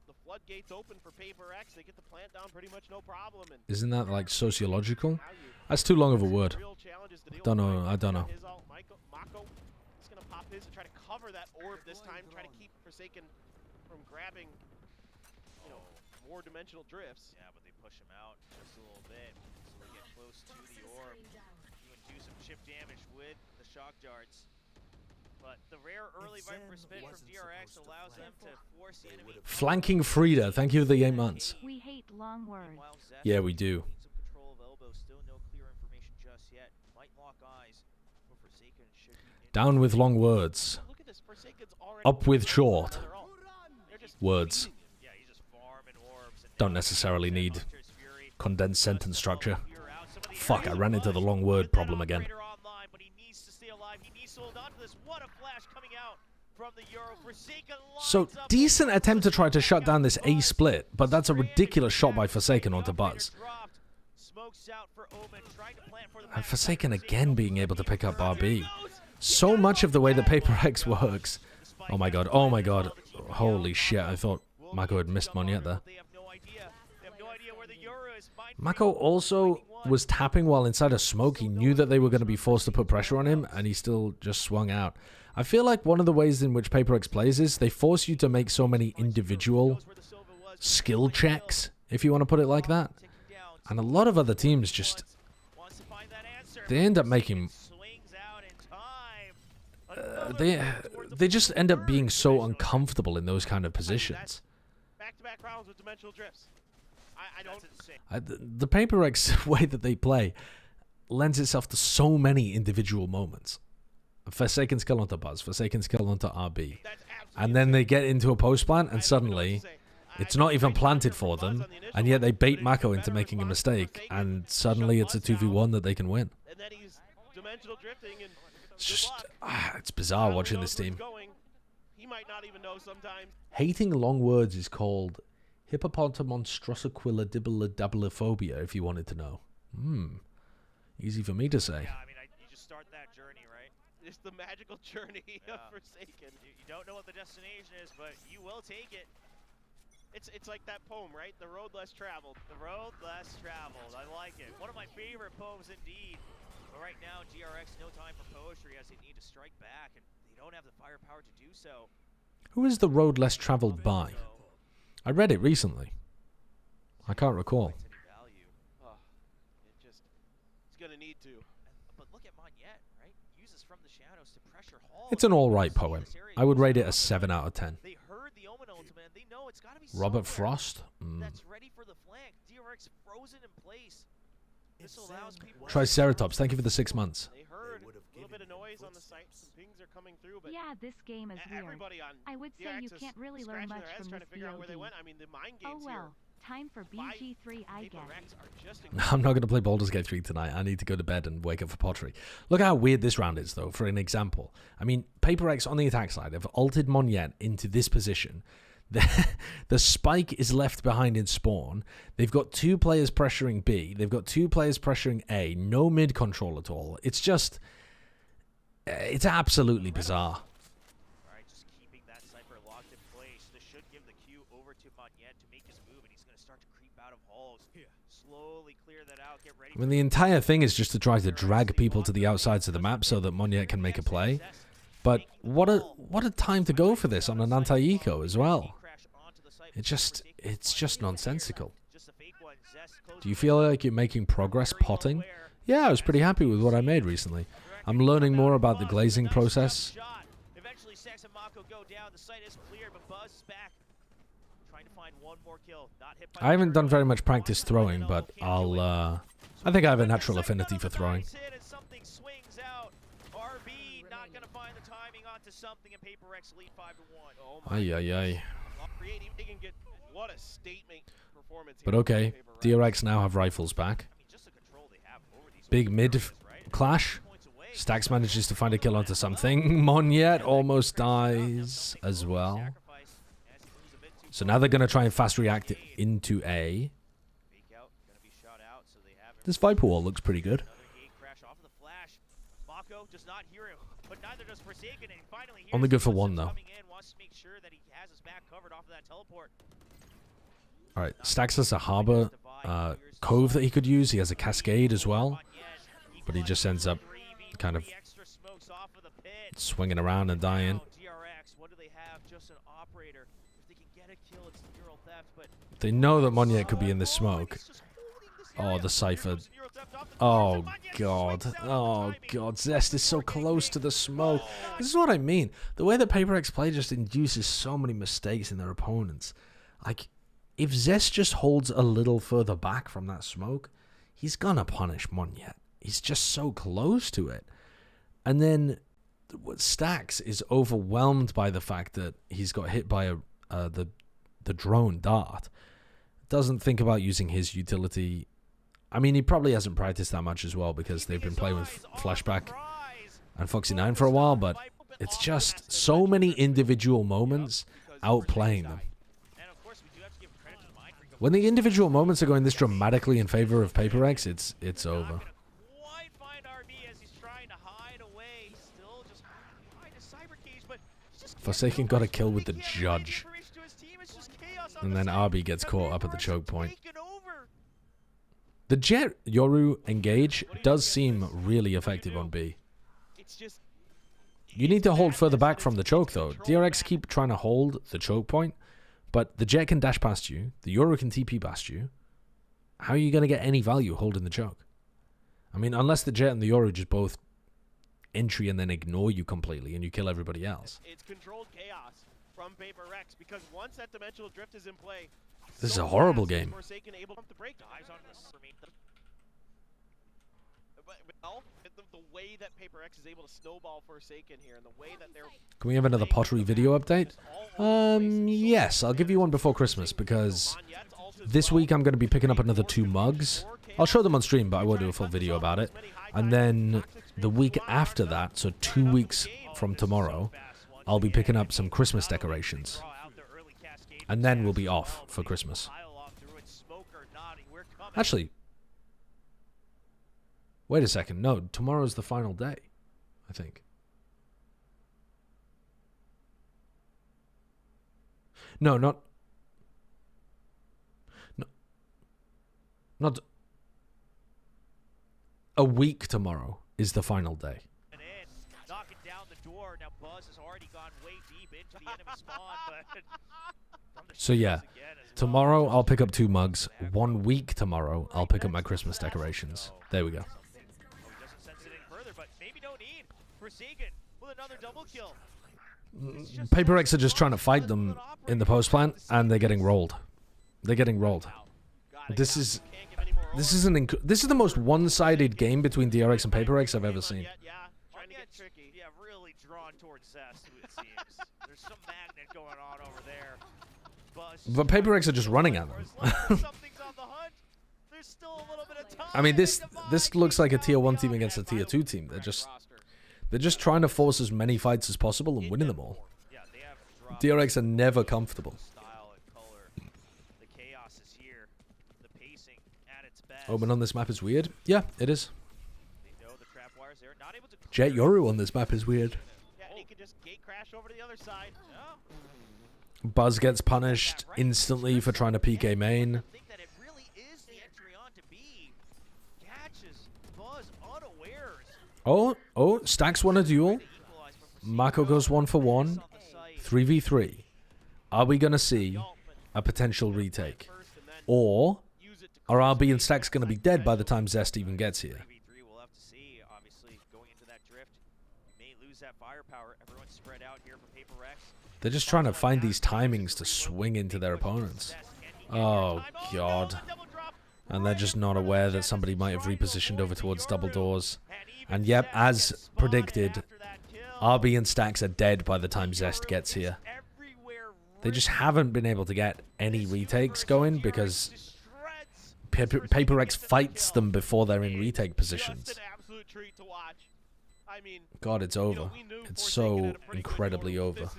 The floodgates open for Paper X. They get the plant down pretty much no problem. And isn't that like sociological? That's too long of a word. I don't know. Mako is going to pop his and try to cover that orb this time. Try to keep Forsaken from grabbing, more dimensional drifts. Yeah, but they push him out just a little bit, so they get close to the orb. Even do some chip damage with the shock darts. But the rare early Viper spin from DRX allows them to force the enemy. Flanking Frida, thank you for the 8 months. We hate long words. Meanwhile, Zest Yeah, we do. gains some control of elbow. Still no clear information just yet. Might lock eyes. But Forsaken should be in. Down with long words. Look at this. Forsaken's already Up with short on their own. They're just words. feeding him. Yeah, he's just farming orbs. And Don't necessarily need Hunter's Fury. condensed sentence structure. You're out. Some of the Fuck, I areas ran into the long word with that problem again. operator online, but he needs to stay alive. He needs to hold on to this. What a flash coming out from the Euro. Forsaken So, lines up decent with attempt to try to shut down this A Buzz. split, but that's a Stranded ridiculous shot by back. Forsaken The onto operator Buzz. dropped. Smokes out for Omen, trying to plant for the And back. Forsaken again being able to pick up Here RB. he goes. So much of the way that Paper X works. Oh my god, oh my god. Holy shit, I thought Mako had missed Moniette there. They have no idea. They have no idea where the Euro is. Mako also was tapping while inside a smoke. He knew that they were going to be forced to put pressure on him, and he still just swung out. I feel like one of the ways in which Paper X plays is they force you to make so many individual skill checks, if you want to put it like that. And a lot of other teams just, they end up making, they just end up being so uncomfortable in those kind of positions. Back-to-back rounds with dimensional drifts. I don't. The Paper X way that they play lends itself to so many individual moments. Forsaken skill onto Buzz, Forsaken skill onto RB. And then they get into a post plant and suddenly it's not even planted for them, and yet they bait Mako into making a mistake, and suddenly it's a 2v1 that they can win. And then he's dimensional drifting and It's just, it's bizarre watching this team. He might not even know sometimes. Hating long words is called hippopotamonstrosiquiladibiladabilophobia, if you wanted to know. Easy for me to say. Yeah, I mean, you just start that journey, right? It's the magical journey of Yeah. Forsaken. You don't know what the destination is, but you will take it. It's like that poem, right? The road less traveled. The road less traveled. I like it. One of my favorite poems indeed. But right now, DRX, no time for poetry as they need to strike back, and they don't have the firepower to do so. Who is the road less traveled by? I read it recently. I can't recall. Any value. It's gonna need to. But look at Moniette, right? Uses from the shadows to pressure Hall. It's an alright poem. I would rate it a 7 out of 10. They heard the Omen ultimate. They know it's gotta be Robert somewhere Frost? that's ready for the flank. DRX frozen in place. This allows people. Triceratops, thank you for the 6 months. They heard a little bit of noise on the site. Some pings are coming through, but Yeah, this game is weird. everybody on I would say you DRX is can't really learn scratching much their heads from trying this to figure out where they VOD. went. I mean, the mind Oh games well, time for BG3, I here. guess. Paper Rex are just I'm not going to play Baldur's Gate 3 tonight. I need to go to bed and wake up for pottery. Look how weird this round is, though, for an example. I mean, Paper X on the attack side have altered Moniette into this position. The spike is left behind in spawn. They've got 2 players pressuring B. They've got 2 players pressuring A. No mid control at all. It's just... It's absolutely bizarre. Alright, just keeping that Cypher locked in place. This should give the cue over to Moniette to make his move, and he's going to start to creep out of halls. Slowly clear that out, get ready. I mean, the entire thing is just to try to drag people to the outsides of the map so that Moniette can make a play. But what a time to go for this on an anti-eco as well. It's just nonsensical. Do you feel like you're making progress potting? Yeah, I was pretty happy with what I made recently. I'm learning more about the glazing process. Eventually, Sax and Mako go down. The site is clear, but Buzz is back. Trying to find one more kill. Not hit by I haven't done very much practice throwing, but I think I have a natural affinity for throwing. Something swings out. RB not going to find the timing onto something, and Paper Rex lead 5-1. Oh Ay, ay, ay. creating. They can get what a statement performance. But here okay, from Paper Rex. DRX now have rifles back. I mean, just the control they have over these Big mid players, right? clash. Points away. Stax manages to find a kill onto something. Moniette almost dies as well. Sacrifice as he moves a bit too So now they're going to try and fast react it into A. Fake out, gonna be shot out, so they have him. This Viper wall looks pretty good. Another gate crash off of the flash. Mako does not hear him, but neither does Forsaken, and he finally hears Only good for him. one, though. Coming in, wants to make sure that he has his back covered off of that teleport. Alright, Stax has a harbor cove that he could use. He has a cascade as well. But he just ends up kind of swinging around and dying. DRX, what do they have? Just an operator. If they can get get a kill. It's neural theft, but They know that Monyet could be in the smoke. Oh, the Cypher. Oh, God. Oh, God. Zest is so close to the smoke. This is what I mean. The way that PaperX play just induces so many mistakes in their opponents. Like, if Zest just holds a little further back from that smoke, he's gonna punish Monyet. He's just so close to it. And then Stax is overwhelmed by the fact that he's got hit by the drone dart. Doesn't think about using his utility. I mean, he probably hasn't practiced that much as well because they've been playing with Flashback and Foxy 9 for a while, but it's just so many individual moments outplaying them. When the individual moments are going this dramatically in favor of PaperX, it's over. Forsaken got a kill with the Judge. And then RB gets caught up at the choke point. The Jet Yoru engage does seem really effective on B. You need to hold further back from the choke though. DRX keep trying to hold the choke point, but the Jet can dash past you, the Yoru can TP past you. How are you going to get any value holding the choke? I mean, unless the Jet and the Yoru just both entry and then ignore you completely and you kill everybody else. It's controlled chaos from PaperX because once that dimensional drift is in play, this is a horrible game. Forsaken able to break eyes on this. The way that PaperX is able to snowball Forsaken here, and the way that they're. Can we have another pottery video update? Yes, I'll give you one before Christmas because this week I'm going to be picking up another 2 mugs. I'll show them on stream, but I won't do a full video about it. And then the week after that, so 2 weeks from tomorrow, I'll be picking up some Christmas decorations. And then we'll be off for Christmas. Actually, wait a second. No, tomorrow's the final day, I think. No, not a week tomorrow is the final day. Knocking down the door. Now Buzz has already gone way deep into the enemy spawn, but so yeah, tomorrow I'll pick up 2 mugs. 1 week tomorrow I'll pick up my Christmas decorations. There we go. PaperX are just trying to fight them in the post plant, and they're getting rolled. They're getting rolled. This is the most one-sided game between DRX and PaperX I've ever seen. Yeah, really drawn towards Zest, it seems. There's some magnet going on over there. But PaperX are just running at them. I mean, this looks like a tier 1 team against a tier 2 team. They're just trying to force as many fights as possible and winning them all. DRX are never comfortable. Omen on this map is weird. Yeah, it is. Jet Yoru on this map is weird. Buzz gets punished instantly for trying to PK main. Oh, Stax won a duel. Mako goes 1 for 1. 3v3. Are we going to see a potential retake? Or are RB and Stax going to be dead by the time Zest even gets here? They're just trying to find these timings to swing into their opponents. Oh, God. And they're just not aware that somebody might have repositioned over towards double doors. And yep, as predicted, RB and Stax are dead by the time Zest gets here. They just haven't been able to get any retakes going because PaperX fights them before they're in retake positions. God, it's over. It's so incredibly over.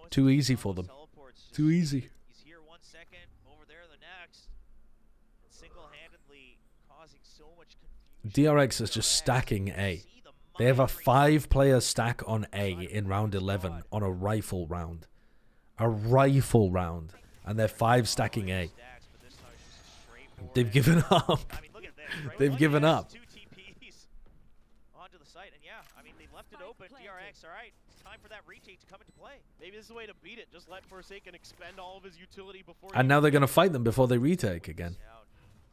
Too easy for them. Too easy. He's here 1 second, over there the next. Single-handedly causing so much confusion. DRX is just stacking A. They have a 5-player stack on A in round 11 on a rifle round. A rifle round. And they're 5 stacking A. They've given up. They've given up. I mean, they left it open. DRX, all right. It's time for that retake to come into play. Maybe this is the way to beat it. Just let Forsaken expend all of his utility before. And now they're going to fight them before they retake again.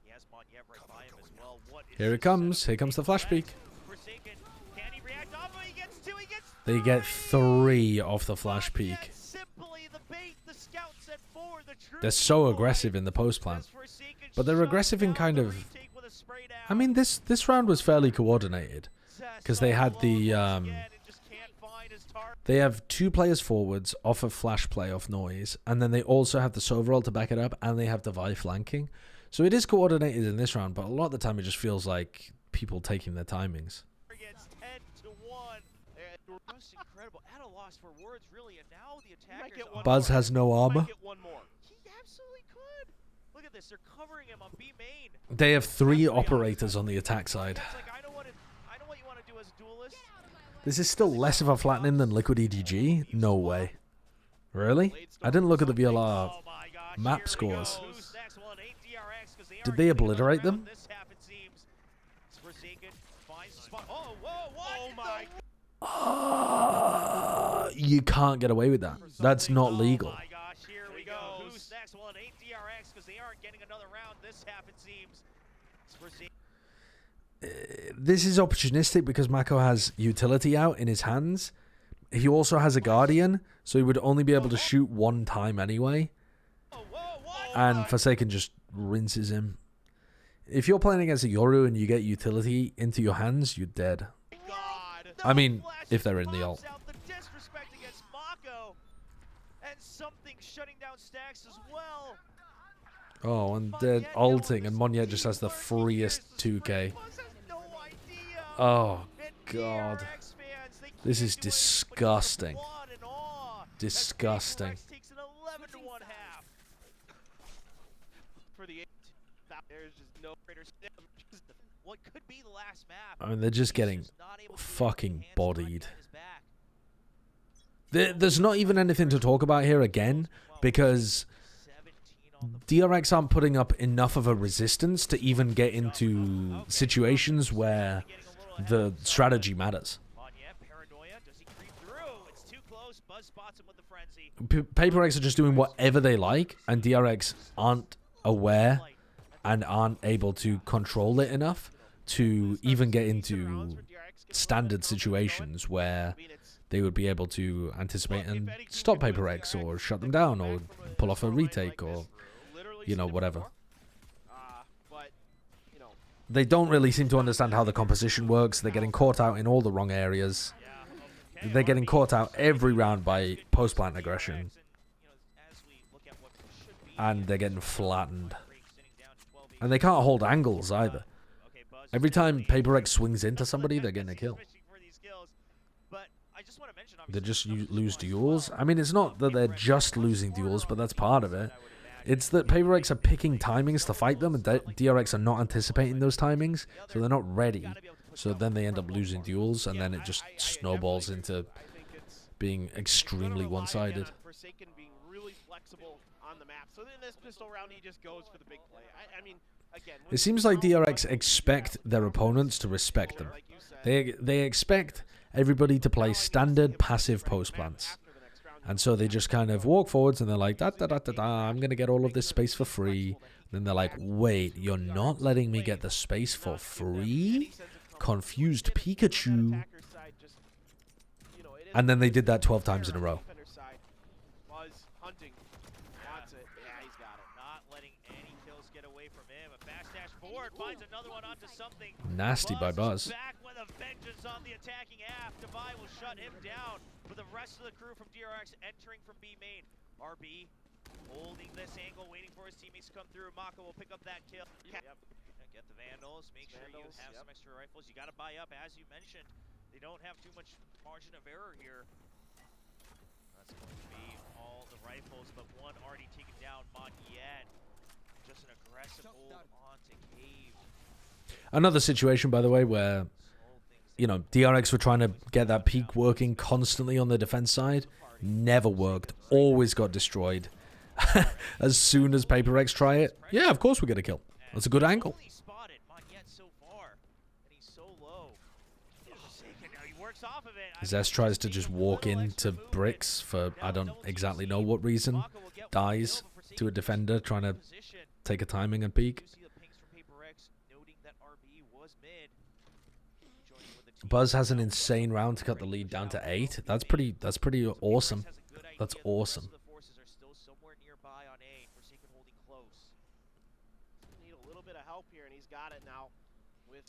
Yes, Monyet right by him as well. What is Here it this comes. setup? Here comes the flash peek. Forsaken, can he react off of it? He gets two, he gets They get 3 off the flash peek. Monyet, simply the bait the scout set forward. The true They're so decoy. aggressive in the post plant. As Forsaken But they're shuts aggressive in down kind the of... retake with a spray down. I mean, this round was fairly coordinated. Because they had the... They have 2 players forwards off of flash play off noise. And then they also have the Sovereign to back it up. And they have the Vi flanking. So it is coordinated in this round. But a lot of the time it just feels like people taking their timings. It's 10-1. Just incredible. At a loss for words, really. And now the attackers... Buzz has no armor. Get one more. He absolutely could. Look at this. They're covering him on B main. They have 3 operators on the attack side. It's like, I know what you want to do as a duelist. This is still less of a flattening than Liquid EDG? No way. Really? I didn't look at the VLR Oh my gosh, map here we scores. go. Who's next? Well, it ain't DRX, 'cause Did are they getting obliterate another them? round. This happens, seems. Forsaken finds the spot. Oh, whoa, what? Oh my You can't get away with that. That's not legal. Oh my gosh, here we go. Who's next? Well, it ain't DRX, because they aren't getting another round. This happens, seems. Forsaken. This is opportunistic because Mako has utility out in his hands. He also has a Guardian, so he would only be able to shoot 1 time anyway. And Forsaken just rinses him. If you're playing against a Yoru and you get utility into your hands, you're dead. I mean, if they're in the ult. The disrespect against Mako, and something shutting down Stacks as well. Oh, and they're ulting, and Monyet just has the freest 2K. Oh, God. This is disgusting. Disgusting. What could be the last map? I mean, they're just getting fucking bodied. There's not even anything to talk about here again, because DRX aren't putting up enough of a resistance to even get into situations where the strategy matters. Paper X are just doing whatever they like, and DRX aren't aware and aren't able to control it enough to even get into standard situations where they would be able to anticipate and stop Paper X or shut them down or pull off a retake or, you know, whatever. They don't really seem to understand how the composition works. They're getting caught out in all the wrong areas. They're getting caught out every round by post-plant aggression. And they're getting flattened. And they can't hold angles either. Every time Paper X swings into somebody, they're getting a kill. They just lose duels. I mean, it's not that they're just losing duels, but that's part of it. It's that Paper X are picking timings to fight them, and DRX are not anticipating those timings, so they're not ready. So then they end up losing duels, and then it just snowballs into being extremely one-sided. Forsaken being really flexible on the map. So in this pistol round, he just goes for the big play. I mean, again, it seems like DRX expect their opponents to respect them. They expect everybody to play standard passive post plants. And so they just kind of walk forwards and they're like, da da da da da, I'm going to get all of this space for free. And then they're like, wait, you're not letting me get the space for free? Confused Pikachu. And then they did that 12 times in a row. Nasty by Buzz. Back with a vengeance on the attacking half. Devi will shut him down. With the rest of the crew from DRX entering from B main. RB holding this angle, waiting for his teammates to come through. Mako will pick up that kill. Yep. Get the Vandals. Make sure you have some extra rifles. You got to buy up, as you mentioned. They don't have too much margin of error here. That's going to be all the rifles, but one already taken down. Monyet. Just an aggressive hold on to Cave. Another situation, by the way, where, you know, DRX were trying to get that peak working constantly on the defense side. Never worked. Always got destroyed. As soon as Paper X try it, yeah, of course we get a kill. That's a good angle. works off of it. Zest tries to just walk into bricks for I don't exactly know what reason. Dies to a defender trying to take a timing and peek. Buzz has an insane round to cut the lead down to 8. That's pretty awesome. That's awesome.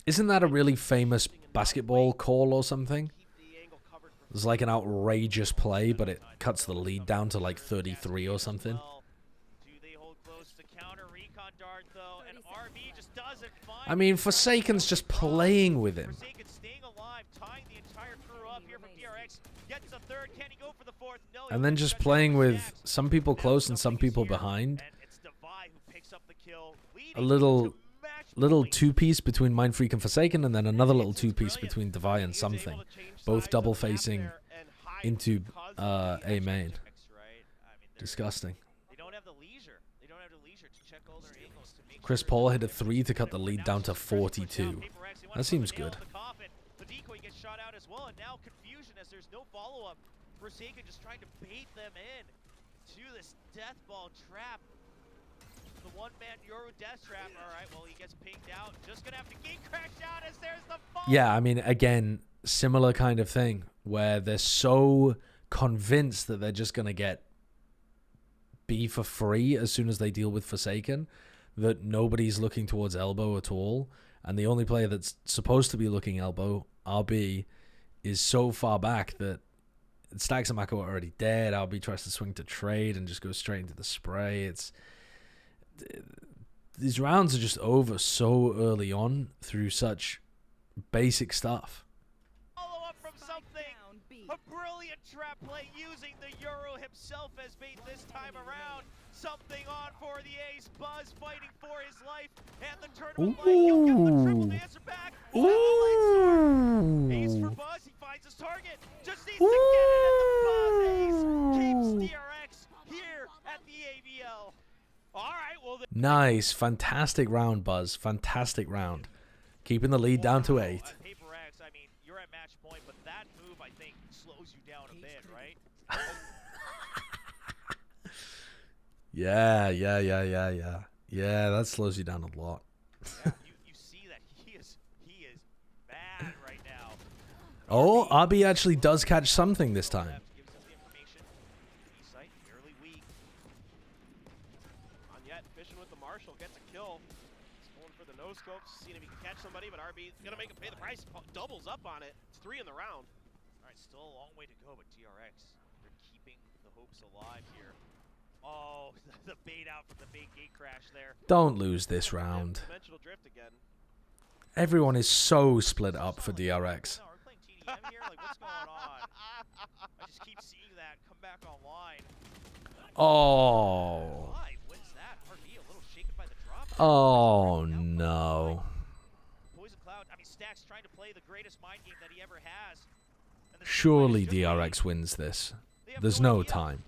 Isn't that a really famous basketball call or something? It's like an outrageous play, but it cuts the lead down to like 33 or something. I mean, Forsaken's just playing with him. And then just playing with some people close and some people behind. A little two-piece between Mindfreak and Forsaken, and then another little two-piece between Devi and something. Both double facing into A main. Disgusting. Chris Paul hit a 3 to cut the lead down to 42. That seems good. The decoy gets shot out as well, and now confusion as there's no follow-up. Forsaken just trying to bait them in to this death ball trap. The one-man Yoru death trap. All right, well, he gets pinged out. Just gonna have to gate crash out as there's the fall. Yeah, I mean, again, similar kind of thing where they're so convinced that they're just gonna get B for free as soon as they deal with Forsaken that nobody's looking towards elbow at all, and the only player that's supposed to be looking elbow, RB, is so far back that Stacks and Mako are already dead. RB tries to swing to trade and just goes straight into the spray. These rounds are just over so early on through such basic stuff. Follow up from something. A brilliant trap play using the Yoru himself as bait this time around. Something on for the ace. Buzz fighting for his life. And the tournament light. He'll get the triple dancer back. Ooh. Ace for Buzz. He finds his target. Just needs to get it at the Buzz. Ace keeps DRX here at the AVL. All right, well. Nice. Fantastic round, Buzz. Fantastic round. Keeping the lead down to 8. Paper X, I mean, you're at match point, but that move, I think, slows you down a bit, right? Yeah, that slows you down a lot. Yeah, you see that he is mad right now. Oh, RB actually does catch something this time. Gives us the information. E-site, fairly weak. On yet, fishing with the Marshall, gets a kill. He's going for the no-scopes, seeing if he can catch somebody, but RB's gonna make him pay the price. Doubles up on it. It's 3 in the round. All right, still a long way to go, but DRX, they're keeping the hopes alive here. Oh, the bait out from the bait gate crash there. Don't lose this round. Dimensional drift again. Everyone is so split up for DRX. No, we're playing TDM here. Like, what's going on? I just keep seeing that come back online. Oh. Wins that. RB a little shaken by the drop. Oh no. Poison Cloud. I mean, Stacks trying to play the greatest mind game that he ever has. Surely DRX wins this. There's no time.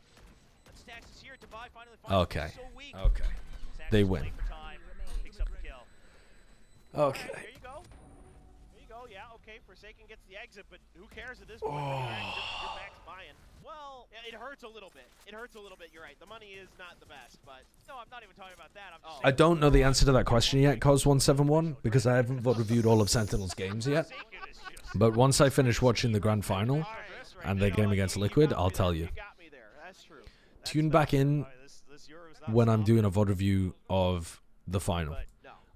Okay. Okay. They win. Okay. There you go. There you go. Yeah, okay. Forsaken gets the exit, but who cares at this point? You're max buying. Well, it hurts a little bit. It hurts a little bit. You're right. The money is not the best, but no, I'm not even talking about that. I'm just I don't know the answer to that question yet, Cos171, because I haven't reviewed all of Sentinels games yet. But once I finish watching the grand final and their game against Liquid, I'll tell you. Tune back in when I'm doing a VOD review of the final.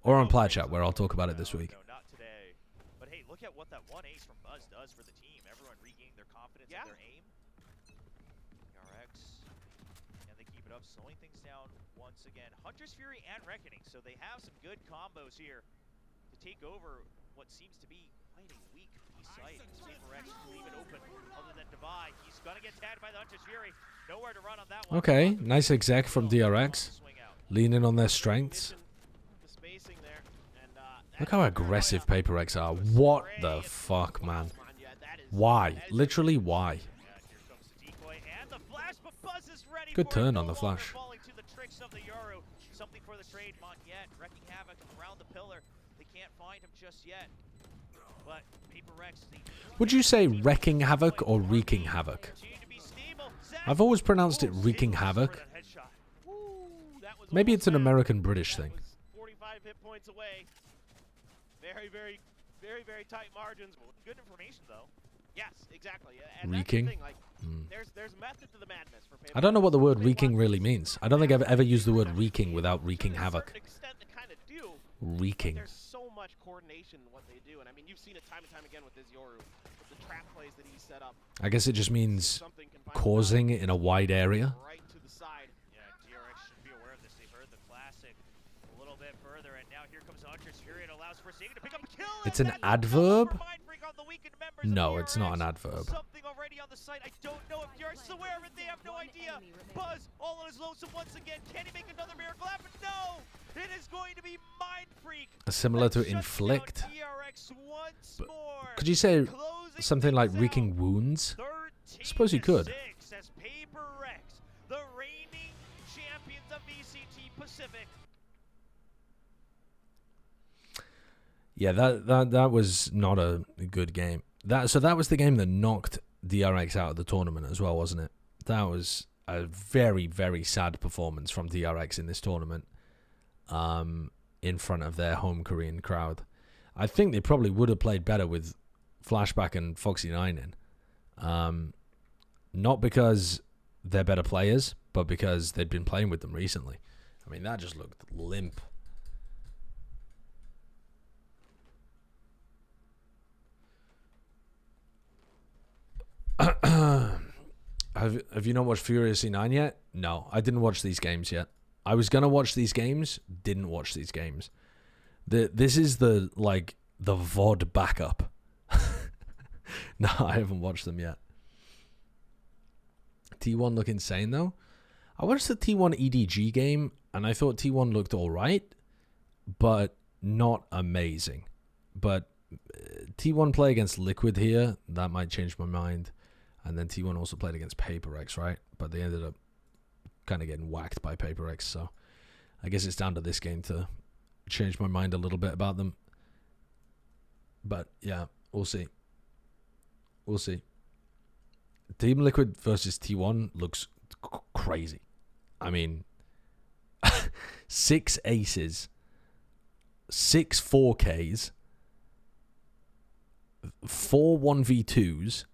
Or on Plat Chat, where I'll talk about it this week. No, not today. But hey, look at what that one ace from Buzz does for the team. Everyone regaining their confidence in their aim. DRX. And they keep it up, slowing things down once again. Hunter's Fury and Reckoning, so they have some good combos here to take over what seems to be quite a weak site. Paper X to leave it open other than Devi. He's going to get tagged by the Hunter's Fury. Nowhere to run on that one. Okay, nice exec from DRX. Leaning on their strengths. Look how aggressive Paper X are. What the fuck, man? Why? Literally, why? Good turn on the flash. Something for the trade, Montiette wrecking havoc around the pillar. They can't find him just yet. But Paper Rex, Would you say wrecking havoc or wreaking havoc? I've always pronounced it wreaking havoc. Maybe it's an American-British thing. 45 hit points away. Very, very, very, very tight margins. Good information, though. Yes, exactly. And Wreaking? that's the thing, like, there's method to the madness for Paper I don't know what the word Rex. wreaking really means. I don't think I've ever used the word wreaking without wreaking To a havoc. certain extent, they kind of do. Wreaking. There's so much coordination in what they do, and I mean, you've seen it time and time again with this Yoru, with the trap plays that he set up. I guess it just means Something can find causing in a wide area. right to the side. Yeah, DRX should be aware of this. They've heard the classic a little bit further, and now here comes Hunter's Fury. It allows for Sega to pick up a kill. It's and an that's a adverb? double for Mindfreak on the weakened members of No, it's not an DRX. adverb. Something already on the site. I don't know if DRX is aware of it. They have no idea. Buzz all on his lonesome once again. Can he make another miracle happen? No! It is going to be Mindfreak. Similar to that shuts down inflict. DRX once But more. could you say Closing something like things wreaking out. wounds? 13 Suppose you to could. 6 as Paper Rex, the reigning champions of VCT Pacific. Yeah, that was not a good game. That was the game that knocked DRX out of the tournament as well, wasn't it? That was a very, very sad performance from DRX in this tournament, in front of their home Korean crowd. I think they probably would have played better with Flashback and Foxy9 in. Not because they're better players, but because they'd been playing with them recently. I mean, that just looked limp. Have you not watched Furiously 9 yet? No, I didn't watch these games yet. I was gonna watch these games, didn't watch these games. This is the VOD backup. No, I haven't watched them yet. T1 look insane though. I watched the T1 EDG game and I thought T1 looked alright, but not amazing. But T1 play against Liquid here, that might change my mind. And then T1 also played against Paper Rex, right? But they ended up kind of getting whacked by Paper Rex, so I guess it's down to this game to change my mind a little bit about them. But yeah, we'll see. We'll see. Team Liquid versus T1 looks crazy. I mean, 6 aces, 6 4Ks, 4 1v2s,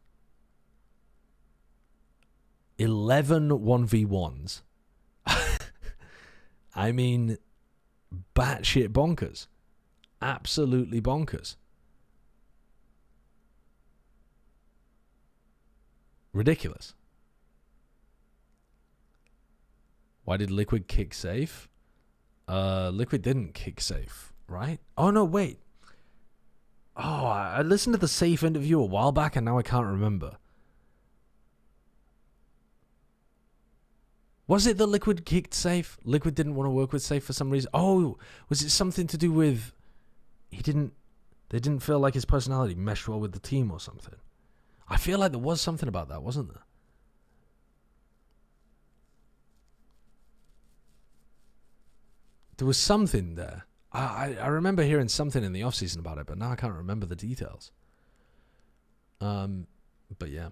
11 1v1s. I mean, batshit bonkers. Absolutely bonkers. Ridiculous. Why did Liquid kick safe? Liquid didn't kick safe, right? Oh, no, wait. Oh, I listened to the safe interview a while back and now I can't remember. Was it the Liquid kicked safe? Liquid didn't want to work with safe for some reason. Oh, was it something to do with they didn't feel like his personality meshed well with the team or something? I feel like there was something about that, wasn't there? There was something there. I remember hearing something in the offseason about it, but now I can't remember the details. But yeah.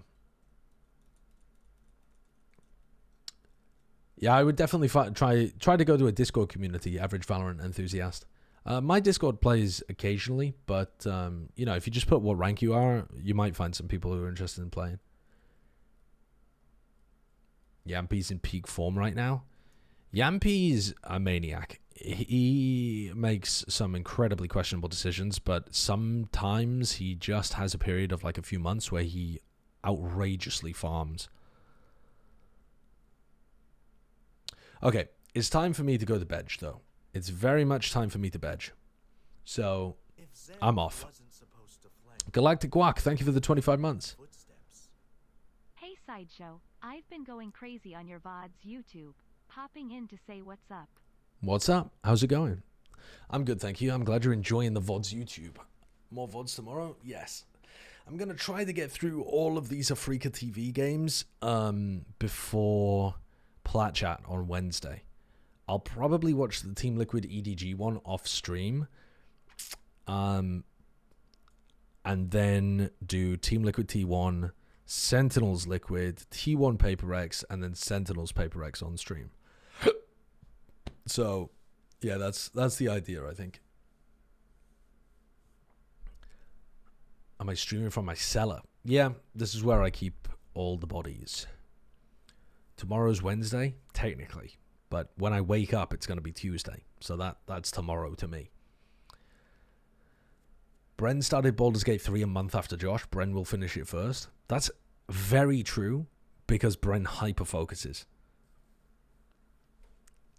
Yeah, I would definitely try to go to a Discord community, average Valorant enthusiast. My Discord plays occasionally, but you know, if you just put what rank you are, you might find some people who are interested in playing. Yampy's in peak form right now. Yampy's a maniac. He makes some incredibly questionable decisions, but sometimes he just has a period of like a few months where he outrageously farms. Okay, it's time for me to go to bed, though. It's very much time for me to bed. So, I'm off. Galactic Guac, thank you for the 25 months. Hey Sideshow, I've been going crazy on your VOD's YouTube, popping in to say what's up. What's up? How's it going? I'm good, thank you. I'm glad you're enjoying the VOD's YouTube. More VODs tomorrow? Yes. I'm going to try to get through all of these Afrika TV games before Plat Chat on Wednesday. I'll probably watch the Team Liquid EDG one off stream. and then do Team Liquid T1, Sentinels Liquid, T1 Paper X, and then Sentinels Paper X on stream. So, yeah, that's the idea, I think. Am I streaming from my cellar? Yeah, this is where I keep all the bodies. Tomorrow's Wednesday, technically. But when I wake up, it's going to be Tuesday. So that's tomorrow to me. Bren started Baldur's Gate 3 a month after Josh. Bren will finish it first. That's very true because Bren hyper-focuses.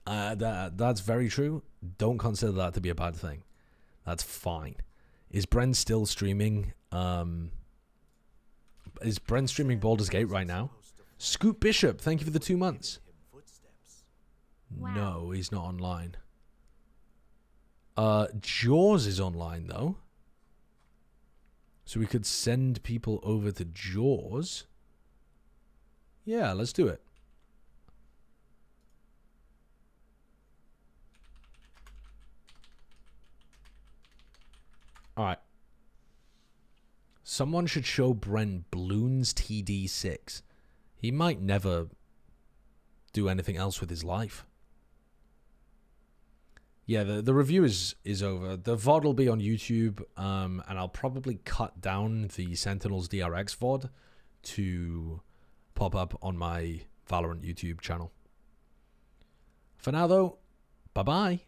That's very true. Don't consider that to be a bad thing. That's fine. Is Bren still streaming? Is Bren streaming Baldur's Gate right now? Scoop Bishop, thank you for the 2 months. Wow. No, he's not online. Jaws is online, though. So we could send people over to Jaws. Yeah, let's do it. Alright. Someone should show Bren Bloons TD6. He might never do anything else with his life. Yeah, the review is over. The VOD will be on YouTube, and I'll probably cut down the Sentinels DRX VOD to pop up on my Valorant YouTube channel. For now, though, bye-bye.